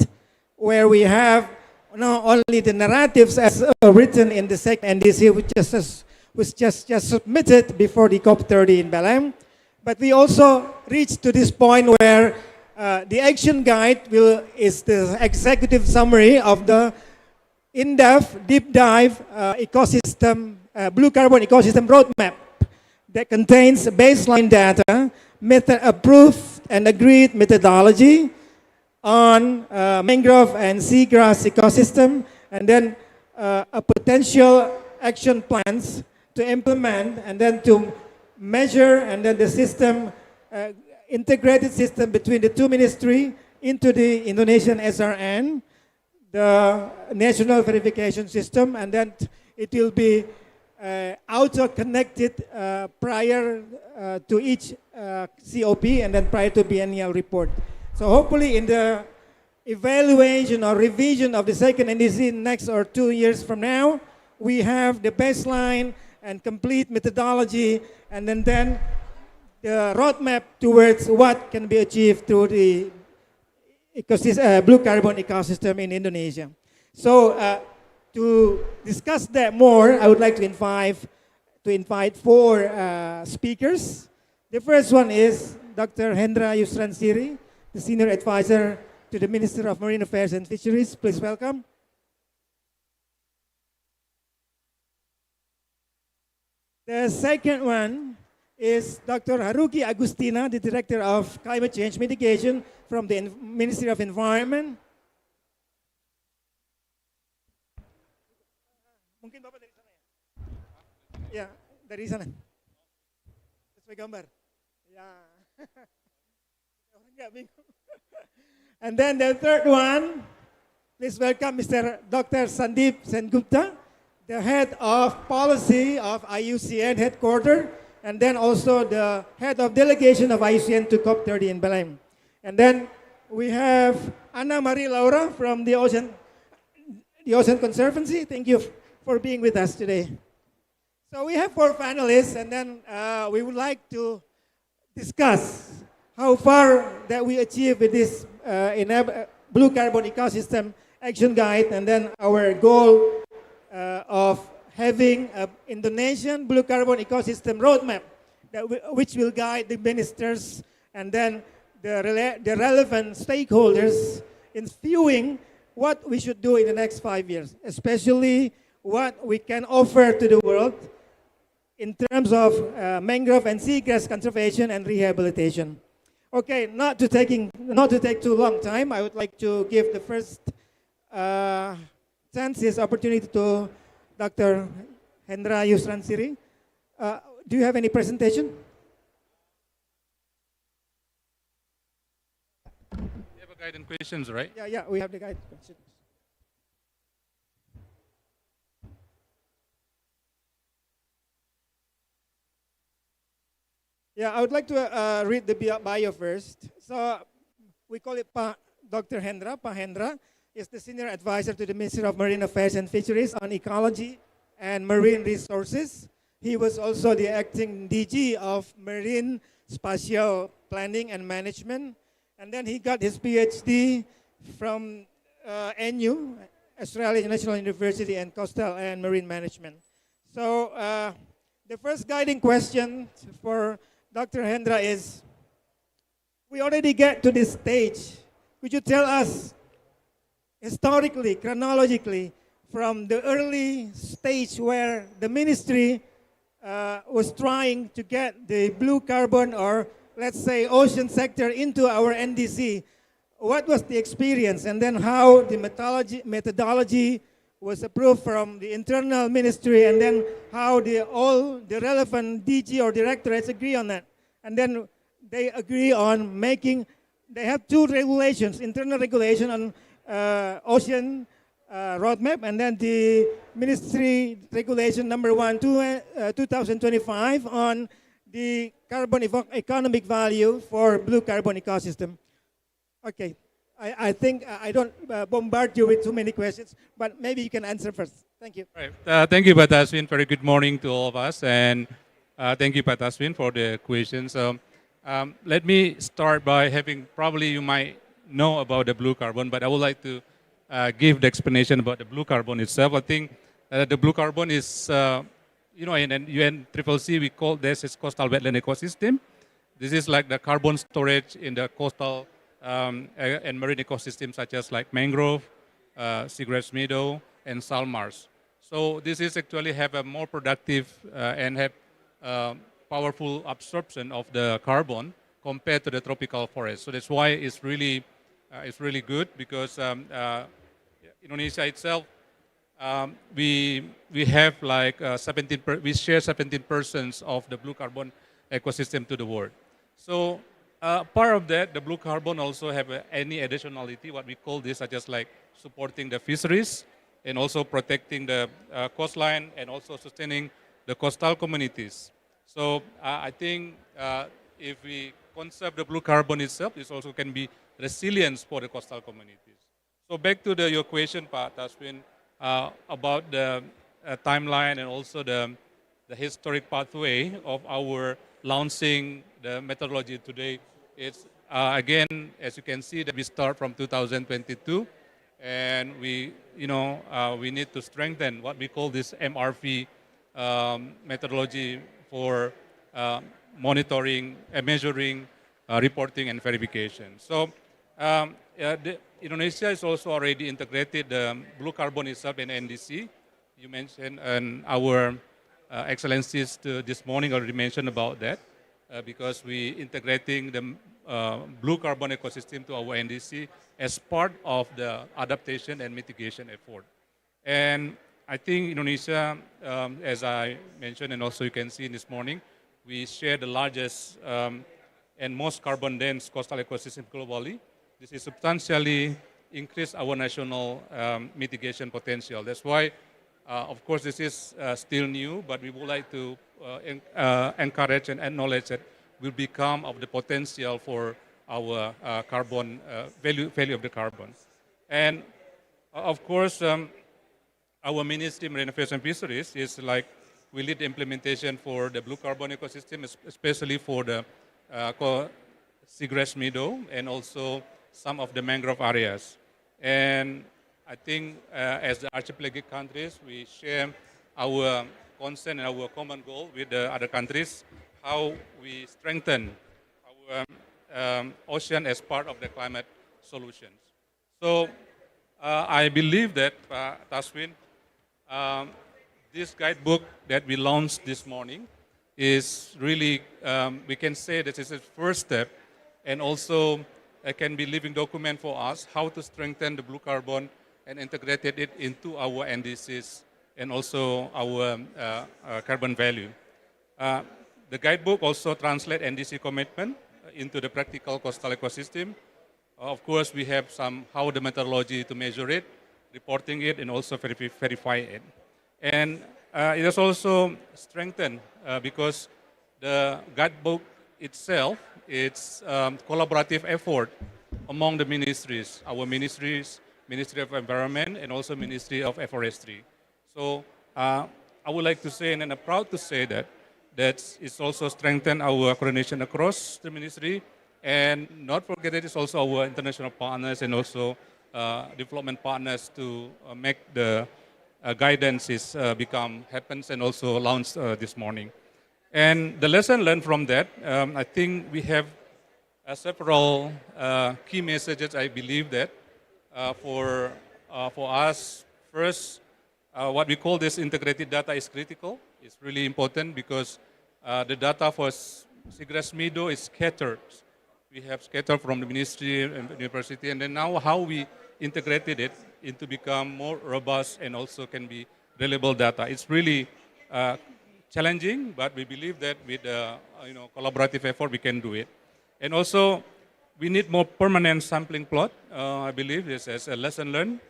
where we have not only the narratives as written in the second NDC, which was just submitted before the COP30 in Belém. But we also reached to this point where the action guide is the executive summary of the in-depth, deep dive blue carbon ecosystem roadmap that contains baseline data, approved and agreed methodology on mangrove and seagrass ecosystem, and then a potential action plans to implement and then to measure, and then the system, integrated system between the 2 ministries into the Indonesian SRN, the National Verification System, and then it will be auto-connected prior to each COP and then prior to biennial report. So hopefully in the evaluation or revision of the second NDC next or 2 years from now, we have the baseline and complete methodology, and then the roadmap towards what can be achieved through the blue carbon ecosystem in Indonesia. So to discuss that more, I would like to invite 4 speakers. The first one is Dr. Hendra Yusran Siri, the Senior Advisor to the Minister of Marine Affairs and Fisheries. Please welcome. The second one is Dr. Haruki Agustina, the Director of Climate Change Mitigation from the Ministry of Environment. Mungkin Bapak dari sana ya? Ya, dari sana. Sesuai gambar. Ya. Orang nggak bingung. And then the third one, please welcome Mr. Dr. Sandeep Sengupta, the head of policy of IUCN headquarters, and then also the head of delegation of IUCN to COP30 in Belém. And then we have Anna Marie Laura from the Ocean Conservancy. Thank you for being with us today. So we have 4 panelists, and then we would like to discuss how far that we achieve with this Blue Carbon Ecosystem Action Guide, and then our goal of having an Indonesian blue carbon ecosystem roadmap which will guide the ministers and then the relevant stakeholders in viewing what we should do in the next 5 years, especially what we can offer to the world in terms of mangrove and seagrass conservation and rehabilitation. Okay, not to take too long time, I would like to give the first chance, opportunity to Dr. Hendra Yusran Siri. Do you have any presentation? You have a guidance questions, right? Yeah, we have the guidance questions. Yeah, I would like to read the bio first. So we call it Dr. Hendra. Hendra is the Senior Advisor to the Ministry of Marine Affairs and Fisheries on Ecology and Marine Resources. He was also the acting DG of Marine Spatial Planning and Management. And then he got his PhD from NU, Australian National University, and Coastal and Marine Management. So the first guiding question for Dr. Hendra is, we already get to this stage. Could you tell us historically, chronologically, from the early stage where the ministry was trying to get the blue carbon, or let's say ocean sector, into our NDC, what was the experience, and then how the methodology was approved from the internal ministry, and then how all the relevant DG or directorates agree on that. And then they agree on making, they have two regulations, internal regulation on ocean roadmap, and then the ministry regulation number 1, 2025 on the carbon economic value for blue carbon ecosystem. Okay. I think I don't bombard you with too many questions, but maybe you can answer first. Thank you. Right. Thank you, Pat Aswin. Very good morning to all of us, and thank you, Pat Aswin, for the questions. Let me start by having, probably you might know about the blue carbon, but I would like to give the explanation about the blue carbon itself. I think the blue carbon is, in UNFCCC, we call this as coastal wetland ecosystem. This is like the carbon storage in the coastal and marine ecosystems, such as like mangrove, seagrass meadow, and salt marsh. So this is actually have a more productive and have powerful absorption of the carbon compared to the tropical forest. So that's why it's really good, because Indonesia itself, we have like we share 17% of the blue carbon ecosystem to the world. So part of that, the blue carbon also have any additionality, what we call this, such as like supporting the fisheries and also protecting the coastline and also sustaining the coastal communities. So I think if we conserve the blue carbon itself, this also can be resilience for the coastal communities. So back to your question, Pak Taswin, about the timeline and also the historic pathway of our launching the methodology today. It's again, as you can see, that we start from 2022, and we need to strengthen what we call this MRV methodology for monitoring, measuring, reporting, and verification. So Indonesia is also already integrated the blue carbon itself in NDC. You mentioned, and our excellencies this morning already mentioned about that, because we integrating the blue carbon ecosystem to our NDC as part of the adaptation and mitigation effort. And I think Indonesia, as I mentioned, and also you can see this morning, we share the largest and most carbon-dense coastal ecosystem globally. This is substantially increase our national mitigation potential. That's why, of course, this is still new, but we would like to encourage and acknowledge that will become of the potential for our carbon value of the carbon. And of course, our Ministry of Marine Affairs and Fisheries is like, we lead the implementation for the blue carbon ecosystem, especially for the seagrass meadow and also some of the mangrove areas. And I think as the archipelagic countries, we share our concern and our common goal with the other countries, how we strengthen our ocean as part of the climate solutions. So I believe that, Taswin, this guidebook that we launched this morning is really, we can say that it's a first step, and also it can be living document for us how to strengthen the blue carbon and integrated it into our NDCs and also our carbon value. The guidebook also translates NDC commitment into the practical coastal ecosystem. Of course, we have how the methodology to measure it, reporting it, and also verify it. And it is also strengthened because the guidebook itself, it's collaborative effort among the ministries, our ministries, Ministry of Environment, and also Ministry of Forestry. So I would like to say, and I'm proud to say that it's also strengthened our coordination across the ministry, and not forget that it's also our international partners and also development partners to make the guidance happens and also launched this morning. And the lesson learned from that, I think we have several key messages. I believe that for us, first, what we call this integrated data is critical. It's really important because the data for Seagrass Meadow is scattered. We have scattered from the ministry and university, and then now how we integrated it into become more robust and also can be reliable data. It's really challenging, but we believe that with collaborative effort we can do it. And also, we need more permanent sampling plot. I believe this as a lesson learned,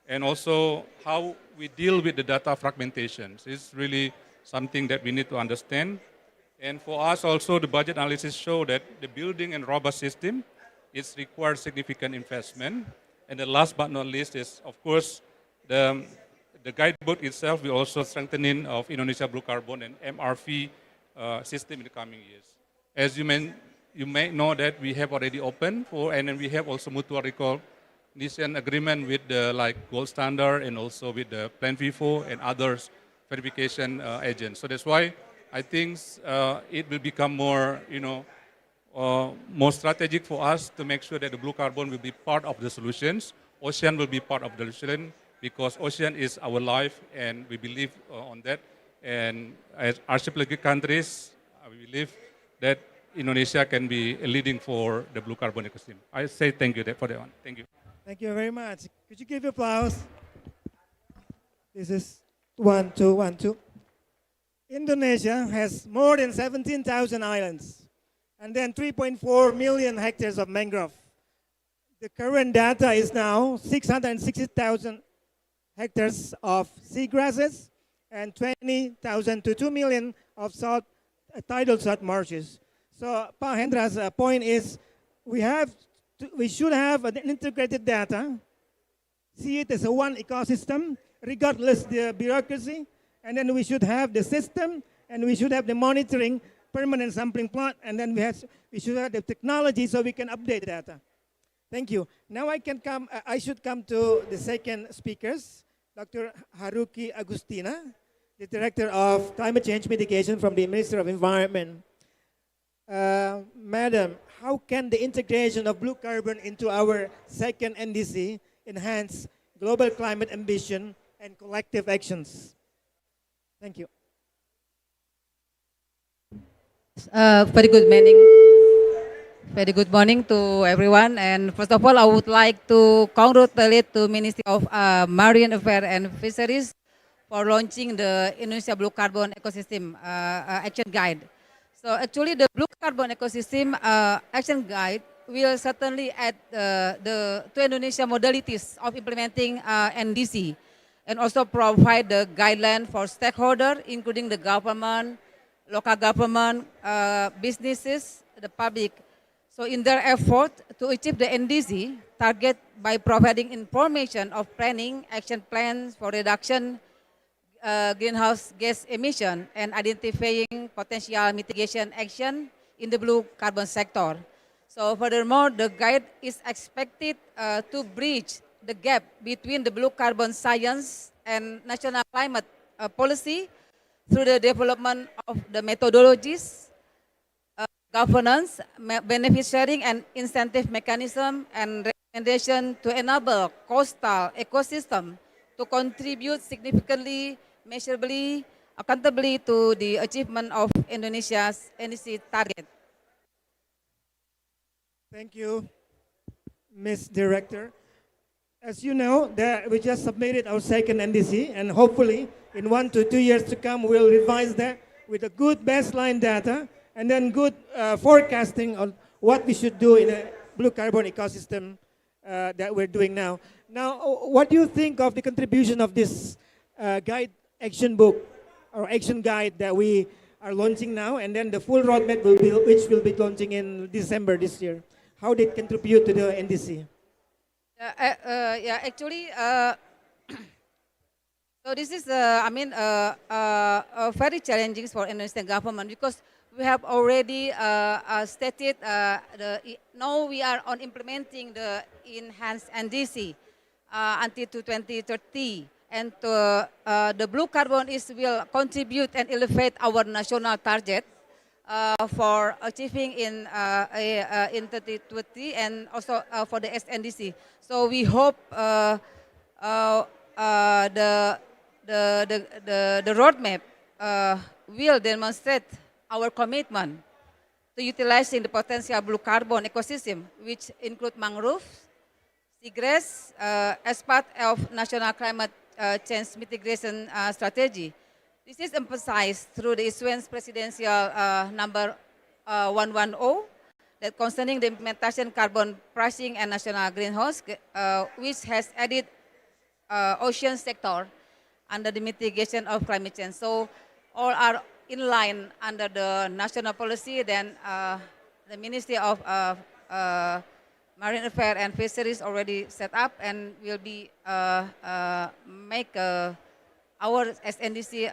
and also how we deal with the data fragmentations is really something that we need to understand. And for us also, the budget analysis show that the building and robust system requires significant investment. And the last but not least is, of course, the guidebook itself will also strengthening of Indonesia Blue Carbon and MRV system in the coming years. As you may know that we have already opened and then we have also mutual recognition agreement with the Gold Standard and also with the Plan V4 and others verification agents. So that's why I think it will become more, more strategic for us to make sure that the blue carbon will be part of the solutions. Ocean will be part of the solution because ocean is our life, and we believe on that. And as archipelagic countries, we believe that Indonesia can be leading for the blue carbon ecosystem. I say thank you for that one. Thank you. Thank you very much. Could you give applause? This is 1, 2, 1, 2. Indonesia has more than 17,000 islands and then 3.4 million hectares of mangrove. The current data is now 660,000 hectares of seagrasses and 20,000 to 2 million of tidal salt marshes. So Pa Hendra's point is we should have an integrated data, see it as a one ecosystem, regardless the bureaucracy, and then we should have the system, and we should have the monitoring, permanent sampling plot, and then we should have the technology so we can update the data. Thank you. Now I should come to the second speakers, Dr. Haruki Agustina, the Director of Climate Change Mitigation from the Ministry of Environment. Madam, how can the integration of blue carbon into our second NDC enhance global climate ambition and collective actions? Thank you. Very good morning. Very good morning to everyone. And first of all, I would like to congratulate the Ministry of Marine Affairs and Fisheries for launching the Indonesia Blue Carbon Ecosystem Action Guide. So actually, the Blue Carbon Ecosystem Action Guide will certainly add to Indonesia modalities of implementing NDC, and also provide the guideline for stakeholders, including the government, local government, businesses, the public. So in their effort to achieve the NDC target by providing information of planning, action plans for reduction greenhouse gas emission and identifying potential mitigation action in the blue carbon sector. So furthermore, the guide is expected to bridge the gap between the blue carbon science and national climate policy through the development of the methodologies, governance, benefit sharing and incentive mechanism, and recommendation to enable coastal ecosystem to contribute significantly measurably, accountably to the achievement of Indonesia's NDC target? Thank you, Ms. Director. As you know, that we just submitted our second NDC, and hopefully in 1 to 2 years to come, we'll revise that with a good baseline data and then good forecasting on what we should do in a blue carbon ecosystem that we're doing now. Now, what do you think of the contribution of this guide action book or action guide that we are launching now, and then the full roadmap which will be launching in December this year? How did it contribute to the NDC? Yeah, actually, so this is, very challenging for Indonesian government because we have already stated now we are on implementing the enhanced NDC until to 2030, and the blue carbon will contribute and elevate our national target for achieving in 2020 and also for the SNDC. So we hope the roadmap will demonstrate our commitment to utilizing the potential blue carbon ecosystem, which include mangroves, seagrass, as part of national climate change mitigation strategy. This is emphasized through the issuance presidential number 110 that concerning the implementation carbon pricing and national greenhouse, which has added ocean sector under the mitigation of climate change. So all are in line under the national policy. Then the Ministry of Marine Affairs and Fisheries already set up and will be make our SNDC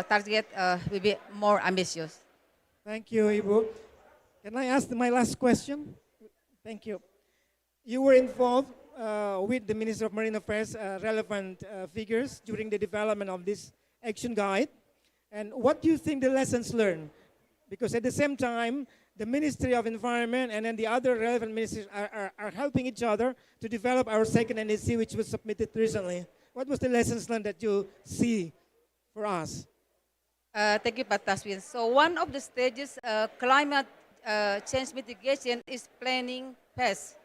target will be more ambitious. Thank you, Ibu. Can I ask my last question? Thank you. You were involved with the Minister of Marine Affairs relevant figures during the development of this action guide. And what do you think the lessons learned? Because at the same time, the Ministry of Environment and then the other relevant ministries are helping each other to develop our second NDC, which was submitted recently. What was the lessons learned that you see for us? Thank you, Pak Taswin. So one of the stages, climate change mitigation is planning phase.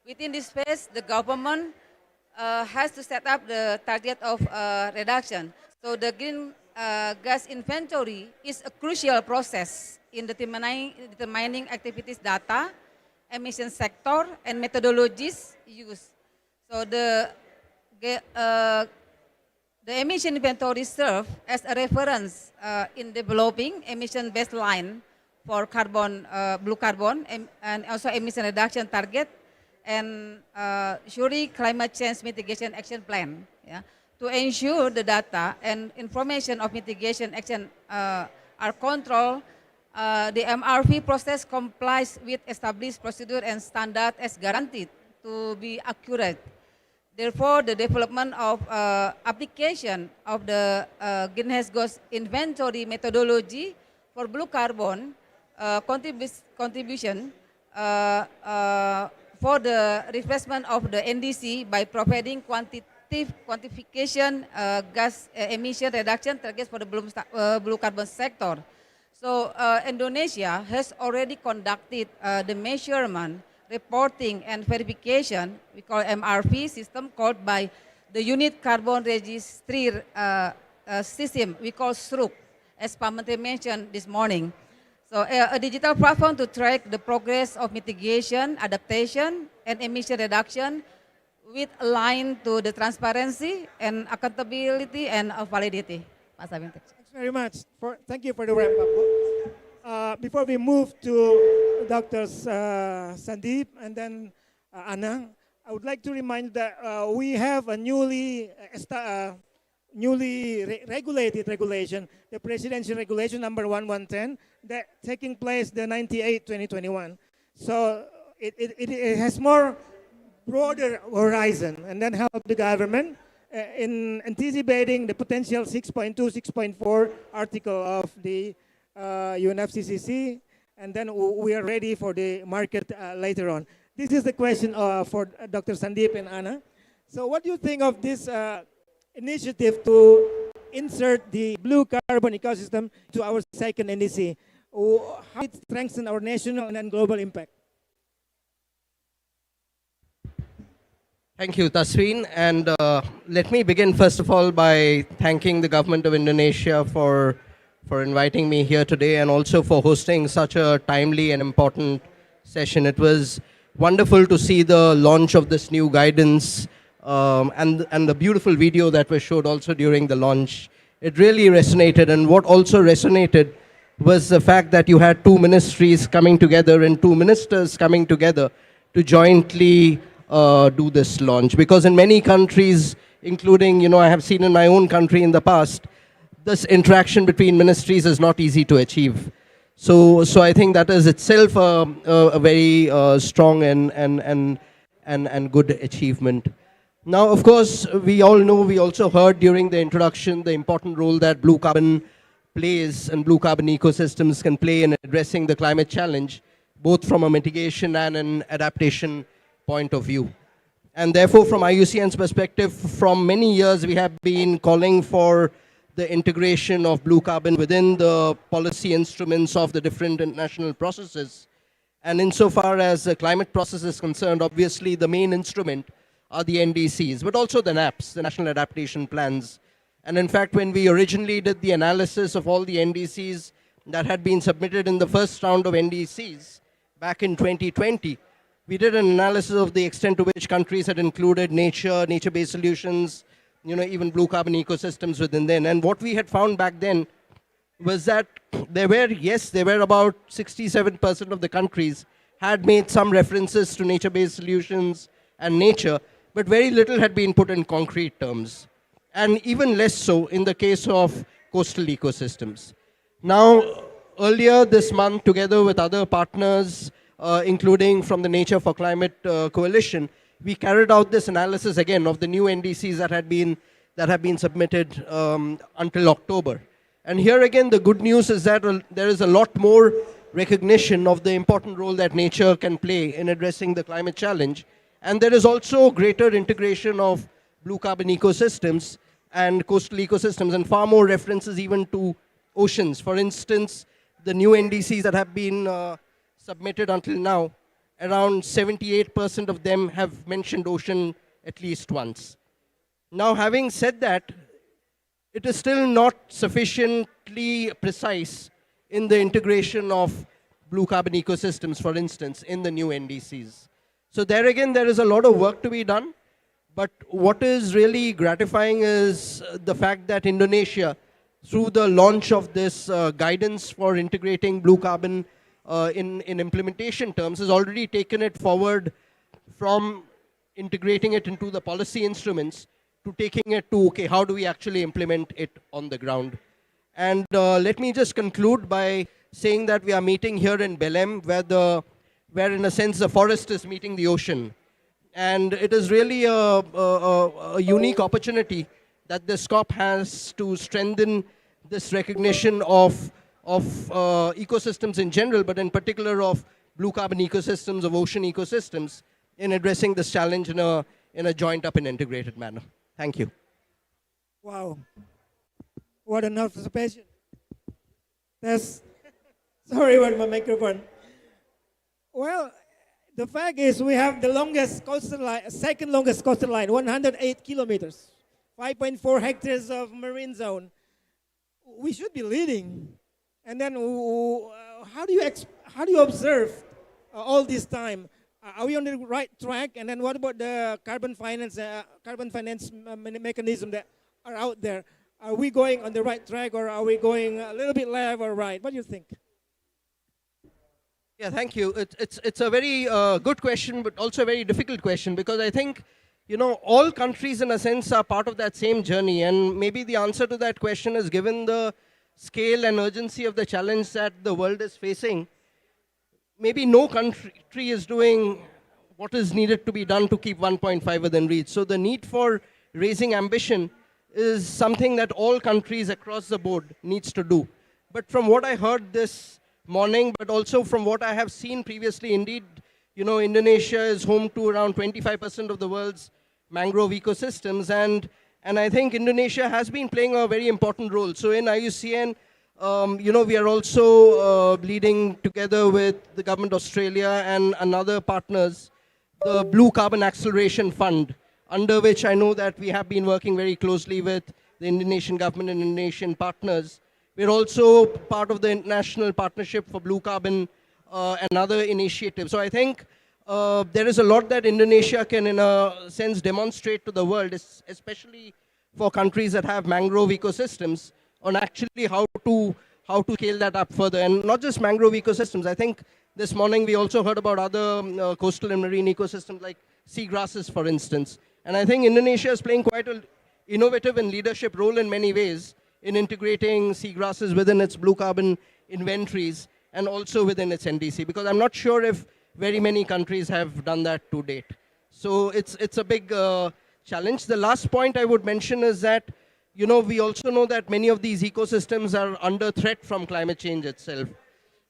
Within this phase, the government has to set up the target of reduction. So the green gas inventory is a crucial process in determining activities data, emission sector, and methodologies used. So the emission inventory serves as a reference in developing emission baseline for carbon, blue carbon, and also emission reduction target, and surely climate change mitigation action plan. Yeah, to ensure the data and information of mitigation action are controlled, the MRV process complies with established procedure and standard as guaranteed to be accurate. Therefore, the development of application of the greenhouse gas inventory methodology for blue carbon contribution for the replacement of the NDC by providing quantification gas emission reduction targets for the blue carbon sector. So Indonesia has already conducted the measurement, reporting, and verification, we call MRV system, called by the Unit Carbon Registry system, we call SRUC, as Pak Menteri mentioned this morning. So a digital platform to track the progress of mitigation, adaptation, and emission reduction with aligned to the transparency and accountability and validity. Thanks very much. Thank you for the wrap up. Before we move to Dr. Sandeep and then Anna, I would like to remind that we have a newly regulated regulation, the Presidential Regulation number 1110, that taking place the 98/2021. So it has more broader horizon and then help the government in anticipating the potential 6.2, 6.4 article of the UNFCCC, and then we are ready for the market later on. This is the question for Dr. Sandeep and Anna. So what do you think of this initiative to insert the blue carbon ecosystem to our second NDC? How it strengthen our national and global impact? Thank you, Tasween. And let me begin, first of all, by thanking the government of Indonesia for inviting me here today and also for hosting such a timely and important session. It was wonderful to see the launch of this new guidance and the beautiful video that was showed also during the launch. It really resonated. And what also resonated was the fact that you had two ministries coming together and two ministers coming together to jointly do this launch. Because in many countries, including, I have seen in my own country in the past, this interaction between ministries is not easy to achieve. So I think that is itself a very strong and good achievement. Now, of course, we all know, we also heard during the introduction the important role that blue carbon plays and blue carbon ecosystems can play in addressing the climate challenge, both from a mitigation and an adaptation point of view. And therefore, from IUCN's perspective, from many years, we have been calling for the integration of blue carbon within the policy instruments of the different international processes. And insofar as the climate process is concerned, obviously the main instrument are the NDCs, but also the NAPs, the National Adaptation Plans. And in fact, when we originally did the analysis of all the NDCs that had been submitted in the first round of NDCs back in 2020, we did an analysis of the extent to which countries had included nature-based solutions, even blue carbon ecosystems within them. And what we had found back then was that there were about 67% of the countries had made some references to nature-based solutions and nature, but very little had been put in concrete terms. And even less so in the case of coastal ecosystems. Now, earlier this month, together with other partners, including from the Nature for Climate Coalition, we carried out this analysis again of the new NDCs that have been submitted until October. And here again, the good news is that there is a lot more recognition of the important role that nature can play in addressing the climate challenge. And there is also greater integration of blue carbon ecosystems and coastal ecosystems, and far more references even to oceans. For instance, the new NDCs that have been submitted until now, around 78% of them have mentioned ocean at least once. Now, having said that, it is still not sufficiently precise in the integration of blue carbon ecosystems, for instance, in the new NDCs. So there again, there is a lot of work to be done. But what is really gratifying is the fact that Indonesia, through the launch of this guidance for integrating blue carbon in implementation terms, has already taken it forward from integrating it into the policy instruments to taking it to, okay, how do we actually implement it on the ground? And let me just conclude by saying that we are meeting here in Belém, where in a sense the forest is meeting the ocean. And it is really a unique opportunity that this COP has to strengthen this recognition of ecosystems in general, but in particular of blue carbon ecosystems, of ocean ecosystems, in addressing this challenge in a joint up and integrated manner. Thank you. Wow. What an observation. Sorry about my microphone. Well, the fact is we have the longest coastal line, second longest coastal line, 108 kilometers, 5.4 hectares of marine zone. We should be leading. And then how do you observe all this time? Are we on the right track? And then what about the carbon finance mechanism that are out there? Are we going on the right track, or are we going a little bit left or right? What do you think? Yeah, thank you. It's a very good question, but also a very difficult question, because I think, all countries in a sense are part of that same journey. And maybe the answer to that question is, given the scale and urgency of the challenge that the world is facing, maybe no country is doing what is needed to be done to keep 1.5 within reach. So the need for raising ambition is something that all countries across the board needs to do. But from what I heard this morning, but also from what I have seen previously, indeed, Indonesia is home to around 25% of the world's mangrove ecosystems, and And I think Indonesia has been playing a very important role. So in IUCN, we are also leading together with the government of Australia and another partners, the Blue Carbon Acceleration Fund, under which I know that we have been working very closely with the Indonesian government and Indonesian partners. We're also part of the International Partnership for Blue Carbon and other initiatives. So I think there is a lot that Indonesia can, in a sense, demonstrate to the world, especially for countries that have mangrove ecosystems, on actually how to scale that up further. And not just mangrove ecosystems. I think this morning we also heard about other coastal and marine ecosystems like seagrasses, for instance. And I think Indonesia is playing quite an innovative and leadership role in many ways in integrating seagrasses within its blue carbon inventories and also within its NDC, because I'm not sure if very many countries have done that to date. So it's a big challenge. The last point I would mention is that, we also know that many of these ecosystems are under threat from climate change itself.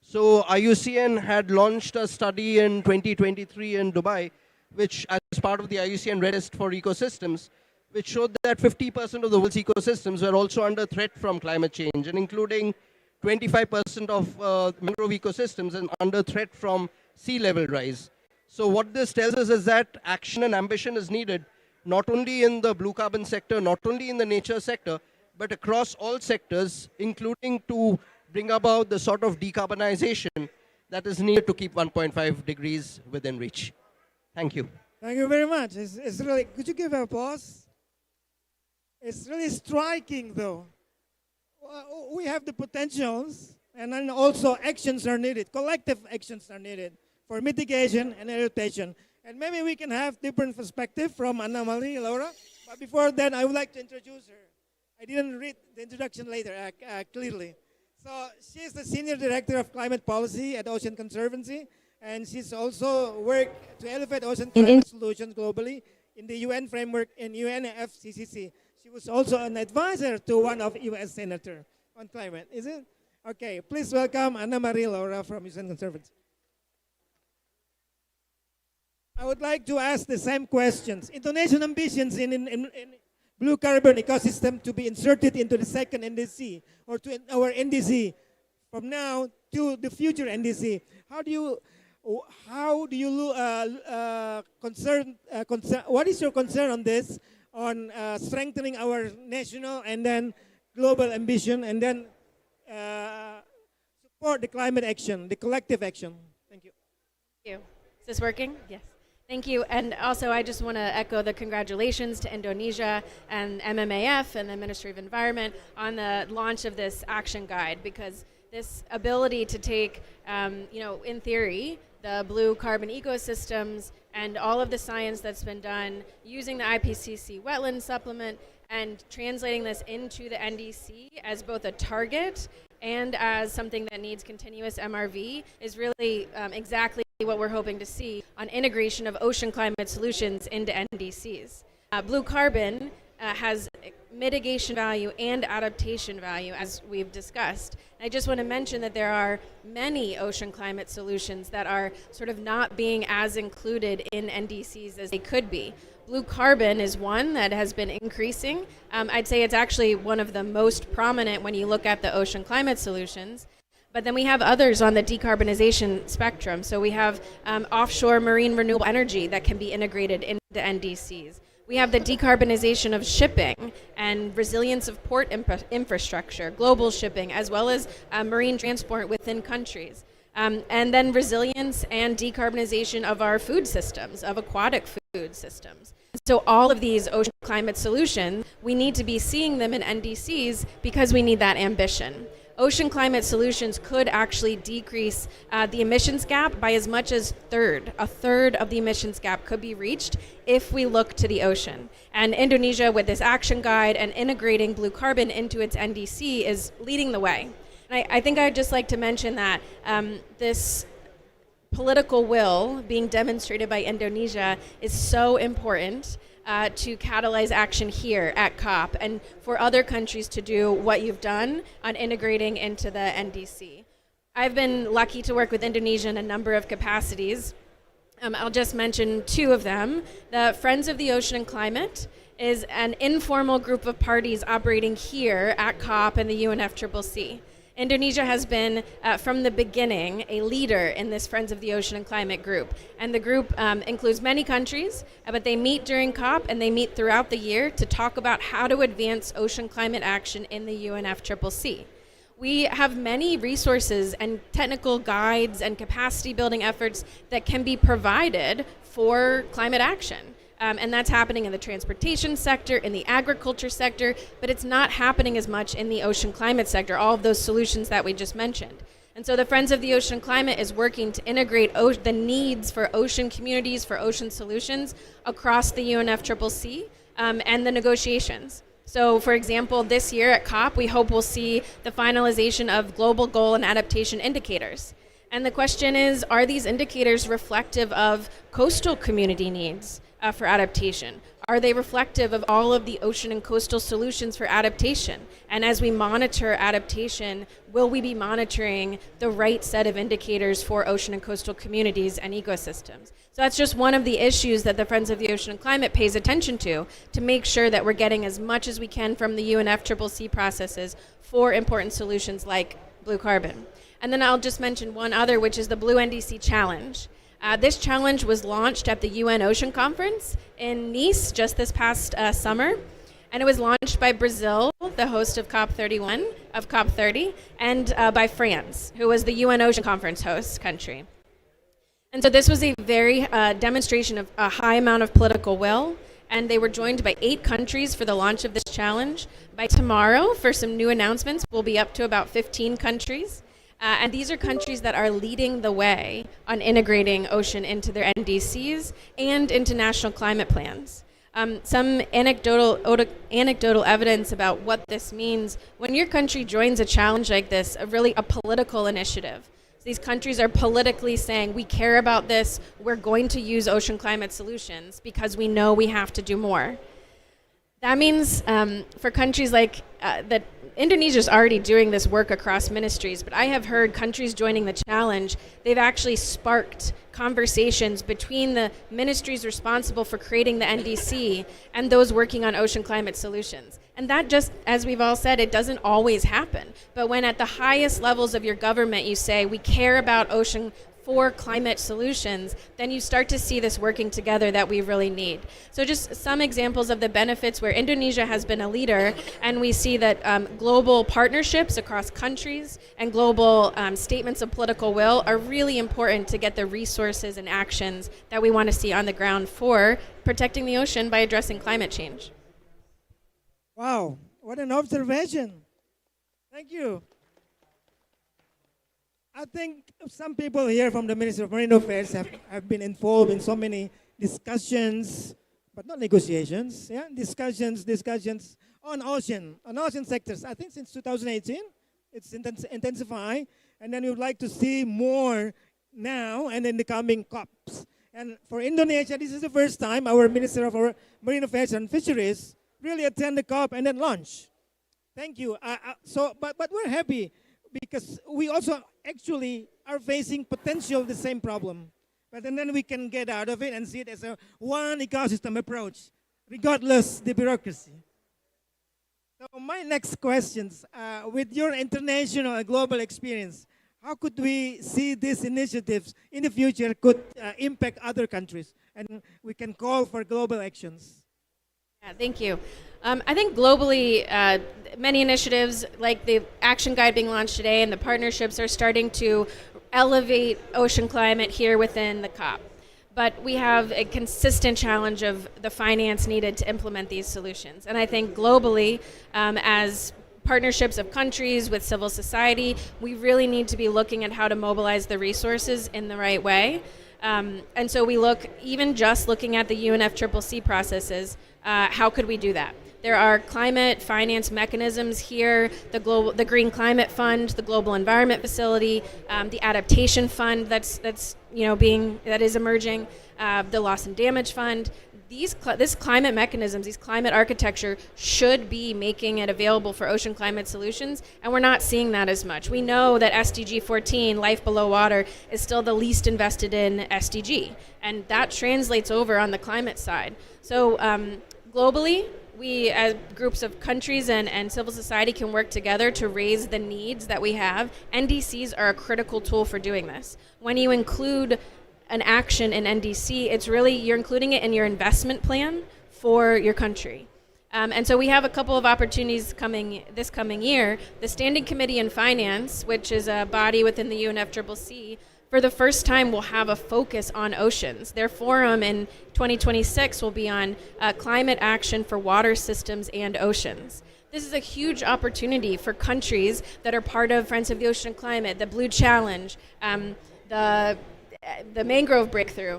So IUCN had launched a study in 2023 in Dubai, which as part of the IUCN Red List for ecosystems, which showed that 50% of the world's ecosystems were also under threat from climate change, and including 25% of mangrove ecosystems and under threat from sea level rise. So what this tells us is that action and ambition is needed, not only in the blue carbon sector, not only in the nature sector, but across all sectors, including to bring about the sort of decarbonization that is needed to keep 1.5 degrees within reach. Thank you. Thank you very much. It's really, could you give applause? It's really striking, though. We have the potentials, and then also actions are needed. Collective actions are needed for mitigation and adaptation. And maybe we can have different perspective from Anna Marie, Laura. But before then, I would like to introduce her. I didn't read the introduction later clearly. So she's the Senior Director of Climate Policy at Ocean Conservancy, and she's also worked to elevate ocean climate solutions globally in the UN framework in UNFCCC. She was also an advisor to one of US Senator on climate, is it? Okay, please welcome Anna Marie Laura from Ocean Conservancy. I would like to ask the same questions. Indonesian ambitions in blue carbon ecosystem to be inserted into the second NDC or to our NDC from now to the future NDC. How do you what is your concern on this, on strengthening our national and then global ambition, and then support the climate action, the collective action? Thank you. Thank you. Is this working? Yes. Thank you. And also, I just want to echo the congratulations to Indonesia and MMAF and the Ministry of Environment on the launch of this action guide, because this ability to take, in theory, the blue carbon ecosystems and all of the science that's been done using the IPCC wetland supplement and translating this into the NDC as both a target and as something that needs continuous MRV is really exactly what we're hoping to see on integration of ocean climate solutions into NDCs. Blue carbon has mitigation value and adaptation value, as we've discussed. And I just want to mention that there are many ocean climate solutions that are sort of not being as included in NDCs as they could be. Blue carbon is one that has been increasing. I'd say it's actually one of the most prominent when you look at the ocean climate solutions. But then we have others on the decarbonization spectrum. So we have offshore marine renewable energy that can be integrated into NDCs. We have the decarbonization of shipping and resilience of port infrastructure, global shipping, as well as marine transport within countries. And then resilience and decarbonization of our food systems, of aquatic food systems. So all of these ocean climate solutions, we need to be seeing them in NDCs because we need that ambition. Ocean climate solutions could actually decrease the emissions gap by as much as a third of the emissions gap could be reached if we look to the ocean. And Indonesia, with this action guide and integrating blue carbon into its NDC, is leading the way. And I think I'd just like to mention that this political will being demonstrated by Indonesia is so important to catalyze action here at COP and for other countries to do what you've done on integrating into the NDC. I've been lucky to work with Indonesia in a number of capacities. I'll just mention two of them. The Friends of the Ocean and Climate is an informal group of parties operating here at COP and the UNFCCC. Indonesia has been, from the beginning, a leader in this Friends of the Ocean and Climate group. And the group includes many countries, but they meet during COP and they meet throughout the year to talk about how to advance ocean climate action in the UNFCCC. We have many resources and technical guides and capacity building efforts that can be provided for climate action. And that's happening in the transportation sector, in the agriculture sector, but it's not happening as much in the ocean climate sector, all of those solutions that we just mentioned. And so the Friends of the Ocean and Climate is working to integrate the needs for ocean communities, for ocean solutions across the UNFCCC and the negotiations. So for example, this year at COP, we hope we'll see the finalization of global goal and adaptation indicators. And the question is, are these indicators reflective of coastal community needs for adaptation? Are they reflective of all of the ocean and coastal solutions for adaptation? And as we monitor adaptation, will we be monitoring the right set of indicators for ocean and coastal communities and ecosystems? So that's just one of the issues that the Friends of the Ocean and Climate pays attention to make sure that we're getting as much as we can from the UNFCCC processes for important solutions like blue carbon. And then I'll just mention one other, which is the Blue NDC Challenge. This challenge was launched at the UN Ocean Conference in Nice just this past summer. And it was launched by Brazil, the host of COP30, and by France, who was the UN Ocean Conference host country. And so this was a very demonstration of a high amount of political will, and they were joined by 8 countries for the launch of this challenge. By tomorrow, for some new announcements, we'll be up to about 15 countries. And these are countries that are leading the way on integrating ocean into their NDCs and into national climate plans. Some anecdotal evidence about what this means: when your country joins a challenge like this, a political initiative. So these countries are politically saying, we care about this, we're going to use ocean climate solutions because we know we have to do more. That means for countries like that, Indonesia is already doing this work across ministries, but I have heard countries joining the challenge, they've actually sparked conversations between the ministries responsible for creating the NDC and those working on ocean climate solutions. And that just, as we've all said, it doesn't always happen. But when at the highest levels of your government you say, we care about ocean for climate solutions, then you start to see this working together that we really need. So just some examples of the benefits where Indonesia has been a leader, and we see that global partnerships across countries and global statements of political will are really important to get the resources and actions that we want to see on the ground for protecting the ocean by addressing climate change. Wow, what an observation. Thank you. I think some people here from the Ministry of Marine Affairs have been involved in so many discussions, but not negotiations, discussions on ocean sectors. I think since 2018, it's intensified, and then we would like to see more now and in the coming COPs. And for Indonesia, this is the first time our Minister of Marine Affairs and Fisheries really attend the COP and then launch. Thank you. But we're happy because we also actually are facing the same problem. But then we can get out of it and see it as a one ecosystem approach, regardless the bureaucracy. So my next questions, with your international and global experience, how could we see these initiatives in the future could impact other countries? And we can call for global actions. Yeah, thank you. I think globally, many initiatives like the action guide being launched today and the partnerships are starting to elevate ocean climate here within the COP. But we have a consistent challenge of the finance needed to implement these solutions. And I think globally, as partnerships of countries with civil society, we really need to be looking at how to mobilize the resources in the right way. And so we look, even just looking at the UNFCCC processes, how could we do that? There are climate finance mechanisms here, the Green Climate Fund, the Global Environment Facility, the Adaptation Fund that is emerging, the Loss and Damage Fund. this climate mechanisms, these climate architecture should be making it available for ocean climate solutions, and we're not seeing that as much. We know that SDG 14, life below water, is still the least invested in SDG, and that translates over on the climate side. So globally, we as groups of countries and civil society can work together to raise the needs that we have. NDCs are a critical tool for doing this. When you include an action in NDC, it's really, you're including it in your investment plan for your country. And so we have a couple of opportunities this coming year. The Standing Committee in Finance, which is a body within the UNFCCC, for the first time will have a focus on oceans. Their forum in 2026 will be on climate action for water systems and oceans. This is a huge opportunity for countries that are part of Friends of the Ocean and Climate, the Blue Challenge, the mangrove breakthrough,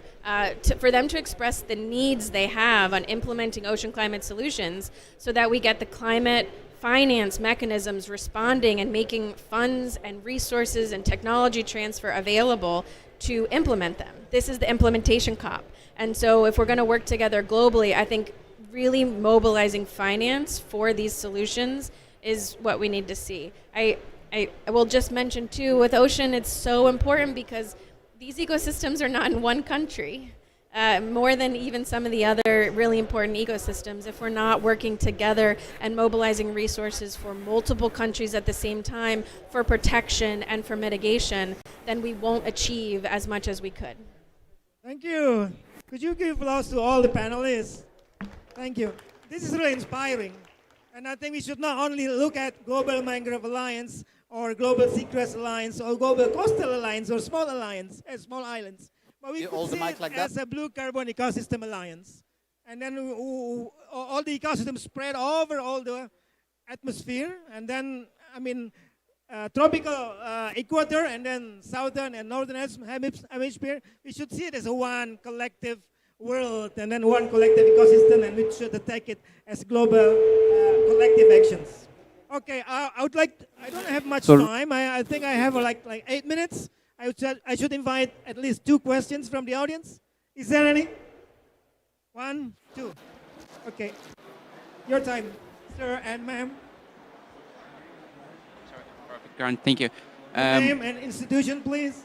for them to express the needs they have on implementing ocean climate solutions so that we get the climate finance mechanisms responding and making funds and resources and technology transfer available to implement them. This is the implementation COP. And so if we're going to work together globally, I think really mobilizing finance for these solutions is what we need to see. I will just mention too, with ocean, it's so important because these ecosystems are not in one country, more than even some of the other really important ecosystems. If we're not working together and mobilizing resources for multiple countries at the same time for protection and for mitigation, then we won't achieve as much as we could. Thank you. Could you give applause to all the panelists? Thank you. This is really inspiring. And I think we should not only look at Global Mangrove Alliance or Global Seagrass Alliance or Global Coastal Alliance or small islands. But we could see it as a Blue Carbon Ecosystem Alliance. And then all the ecosystems spread over all the atmosphere. And then, tropical equator and then southern and northern hemisphere. We should see it as a one collective world and then one collective ecosystem, and we should take it as global collective actions. Okay, I don't have much time. I think I have like 8 minutes. I should invite at least 2 questions from the audience. Is there any? 1, 2. Okay. Your time, sir and ma'am. Perfect, Grant. Thank you. Name and institution, please.